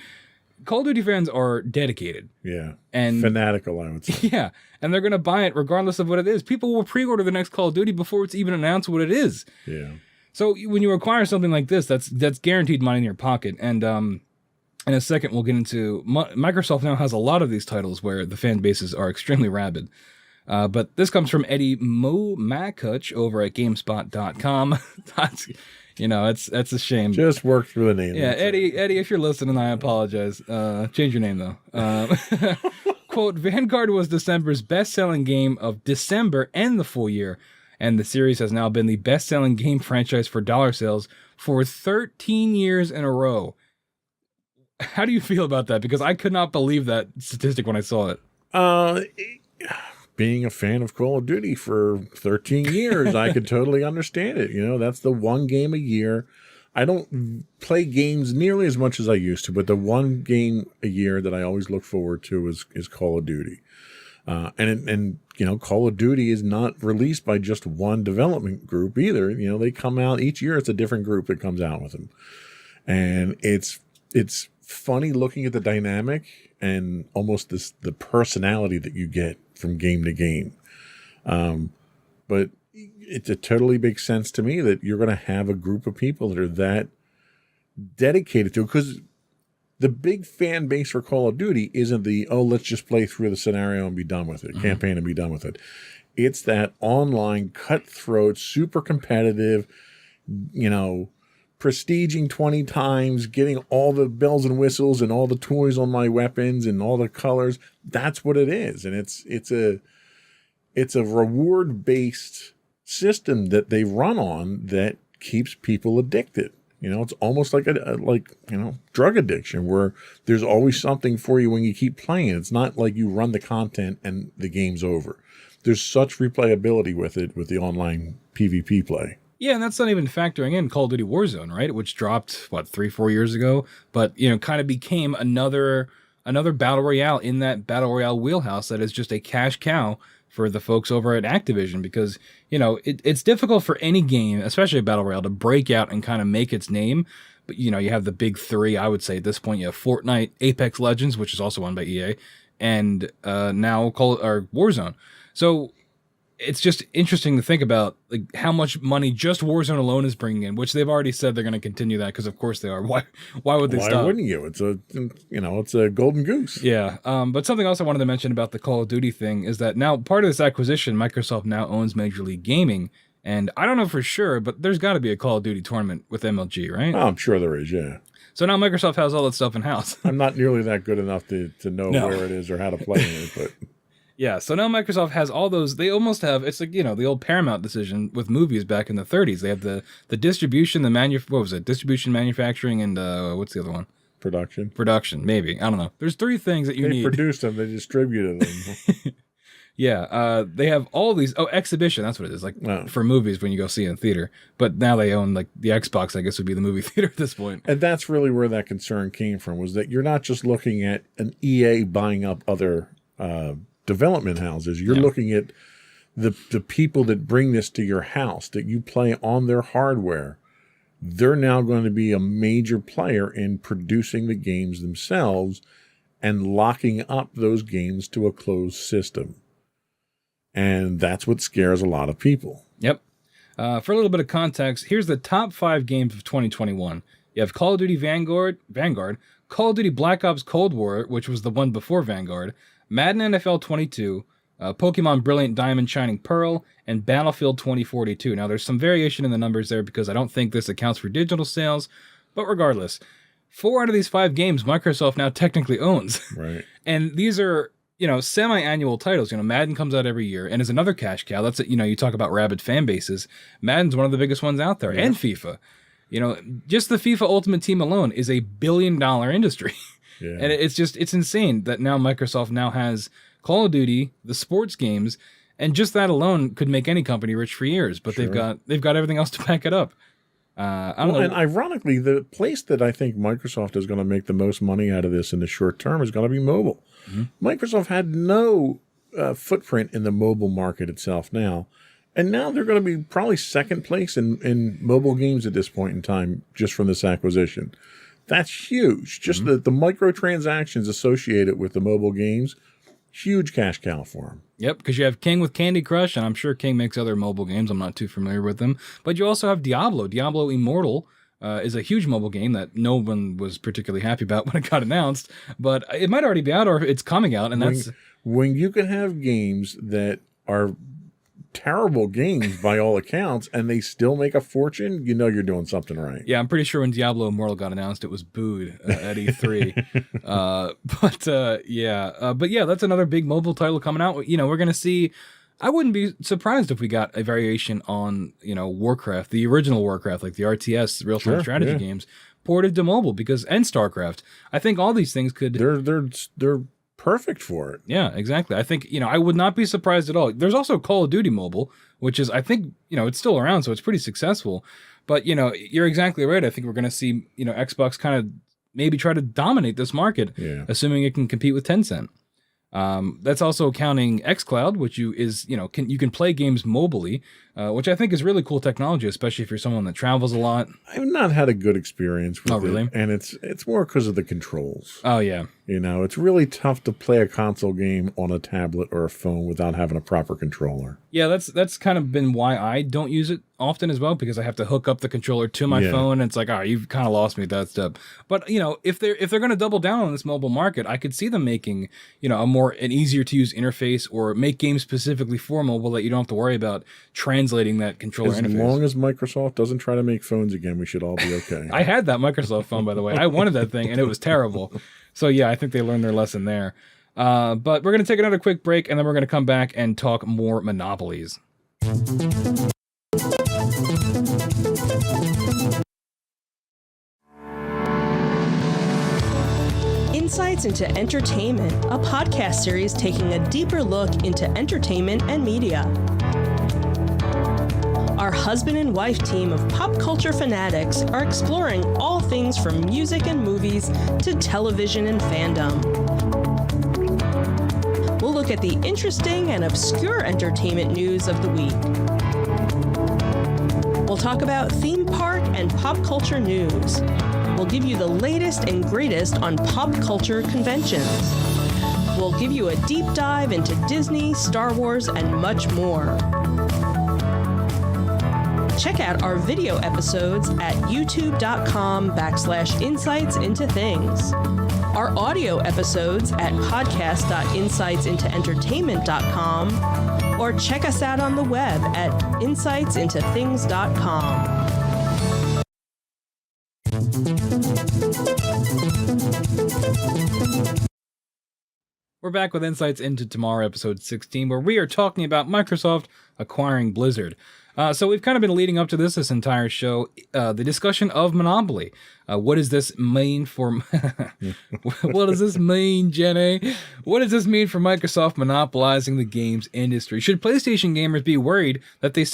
Call of Duty fans are dedicated. Yeah. And fanatical, I would say. Yeah. And they're going to buy it regardless of what it is. People will pre-order the next Call of Duty before it's even announced what it is. Yeah. So when you acquire something like this, that's guaranteed money in your pocket. And in a second, we'll get into Microsoft now has a lot of these titles where the fan bases are extremely rabid. But this comes from Eddie Momakuch over at GameSpot.com. That's a shame. Just work through the name. Yeah, Eddie, if you're listening, I apologize. Change your name, though. Quote, Vanguard was December's best-selling game of December and the full year, and the series has now been the best-selling game franchise for dollar sales for 13 years in a row. How do you feel about that? Because I could not believe that statistic when I saw it. Being a fan of Call of Duty for 13 years, I could totally understand it. That's the one game a year. I don't play games nearly as much as I used to, but the one game a year that I always look forward to is Call of Duty. And Call of Duty is not released by just one development group either. They come out each year. It's a different group that comes out with them. And it's funny looking at the dynamic and almost the personality that you get from game to game. But it totally makes sense to me that you're going to have a group of people that are that dedicated to it, because the big fan base for Call of Duty isn't let's just play through the scenario and be done with it, campaign and be done with it. It's that online cutthroat, super competitive, prestiging 20 times, getting all the bells and whistles and all the toys on my weapons and all the colors. That's what it is. And it's a reward-based system that they run on that keeps people addicted. It's almost like drug addiction, where there's always something for you when you keep playing. It's not like you run the content and the game's over. There's such replayability with it, with the online PvP play. Yeah, and that's not even factoring in Call of Duty Warzone, right? Which dropped, 3-4 years ago, but, kind of became another battle royale in that battle royale wheelhouse that is just a cash cow for the folks over at Activision, because, it's difficult for any game, especially a battle royale, to break out and kind of make its name. But, you have the big three, I would say at this point. You have Fortnite, Apex Legends, which is also owned by EA, and now Warzone. So it's just interesting to think about how much money just Warzone alone is bringing in, which they've already said they're going to continue that, because of course they are. Why would they stop? Why wouldn't you? It's a golden goose. Yeah. But something else I wanted to mention about the Call of Duty thing is that now part of this acquisition, Microsoft now owns Major League Gaming, and I don't know for sure, but there's got to be a Call of Duty tournament with MLG, right? Oh, I'm sure there is. Yeah. So now Microsoft has all that stuff in house. I'm not nearly that good enough to know where it is or how to play in it, but. Yeah, so now Microsoft has all those. They almost have, it's like, the old Paramount decision with movies back in the 30s. They have the distribution, distribution, manufacturing, and what's the other one? Production, maybe. I don't know. There's three things that you need. They produced them, they distributed them. Yeah, they have all these. Oh, exhibition. That's what it is. Like for movies when you go see it in theater. But now they own like the Xbox. I guess would be the movie theater at this point. And that's really where that concern came from. Was that you're not just looking at an EA buying up other development houses. You're looking at the people that bring this to your house that you play on their hardware. They're now going to be a major player in producing the games themselves and locking up those games to a closed system. And that's what scares a lot of people. Yep. For a little bit of context, here's the top 5 games of 2021. You have Call of Duty Vanguard, Call of Duty Black Ops Cold War, which was the one before Vanguard, Madden NFL 22, Pokemon Brilliant Diamond Shining Pearl, and Battlefield 2042. Now, there's some variation in the numbers there because I don't think this accounts for digital sales, but regardless, 4 out of these 5 games Microsoft now technically owns. Right. And these are, semi-annual titles. Madden comes out every year and is another cash cow. That's, you talk about rabid fan bases. Madden's one of the biggest ones out there, and FIFA. Just the FIFA Ultimate Team alone is a $1 billion industry. Yeah. And it's insane that now Microsoft now has Call of Duty, the sports games, and just that alone could make any company rich for years. But they've got everything else to back it up. I don't know. And ironically, the place that I think Microsoft is going to make the most money out of this in the short term is going to be mobile. Mm-hmm. Microsoft had no footprint in the mobile market itself now. And now they're going to be probably second place in mobile games at this point in time, just from this acquisition. That's huge. Just the microtransactions associated with the mobile games, huge cash cow for them. Yep, because you have King with Candy Crush, and I'm sure King makes other mobile games. I'm not too familiar with them. But you also have Diablo. Diablo Immortal is a huge mobile game that no one was particularly happy about when it got announced. But it might already be out, or it's coming out. And when you can have games that are terrible games by all accounts, and they still make a fortune, you're doing something right. Yeah, I'm pretty sure when Diablo Immortal got announced, it was booed at E3. But yeah, that's another big mobile title coming out. We're going to see, I wouldn't be surprised if we got a variation on, Warcraft, the original Warcraft, like the RTS, real-time strategy games, ported to mobile, and StarCraft. I think all these things could... They're perfect for it. Yeah, exactly. I think, I would not be surprised at all. There's also Call of Duty Mobile, which is, I think, it's still around, so it's pretty successful. But, you're exactly right. I think we're going to see, Xbox kind of maybe try to dominate this market, assuming it can compete with Tencent. That's also counting xCloud, which you can play games mobily, which I think is really cool technology, especially if you're someone that travels a lot. I've not had a good experience with it. Oh, really? And it's more because of the controls. Oh, yeah. It's really tough to play a console game on a tablet or a phone without having a proper controller. Yeah, that's kind of been why I don't use it often as well, because I have to hook up the controller to my phone, and it's like, you've kind of lost me with that step. But, if they're going to double down on this mobile market, I could see them making, an easier to use interface, or make games specifically for mobile that you don't have to worry about translating that controller interface. As long as Microsoft doesn't try to make phones again, we should all be okay. I had that Microsoft phone, by the way. I wanted that thing, and it was terrible. So yeah, I think they learned their lesson there. But we're going to take another quick break, and then we're going to come back and talk more monopolies. Insights into Entertainment, a podcast series taking a deeper look into entertainment and media. Our husband and wife team of pop culture fanatics are exploring all things from music and movies to television and fandom. We'll look at the interesting and obscure entertainment news of the week. We'll talk about theme park and pop culture news. We'll give you the latest and greatest on pop culture conventions. We'll give you a deep dive into Disney, Star Wars, and much more. Check out our video episodes at youtube.com/insightsintothings. Our audio episodes at podcast.insightsintoentertainment.com, or check us out on the web at insightsintothings.com. We're back with Insights into Tomorrow, episode 16, where we are talking about Microsoft acquiring Blizzard. So we've kind of been leading up to this entire show, the discussion of Monopoly. What does this mean for... What does this mean, Jenny? What does this mean for Microsoft monopolizing the games industry? Should PlayStation gamers be worried that they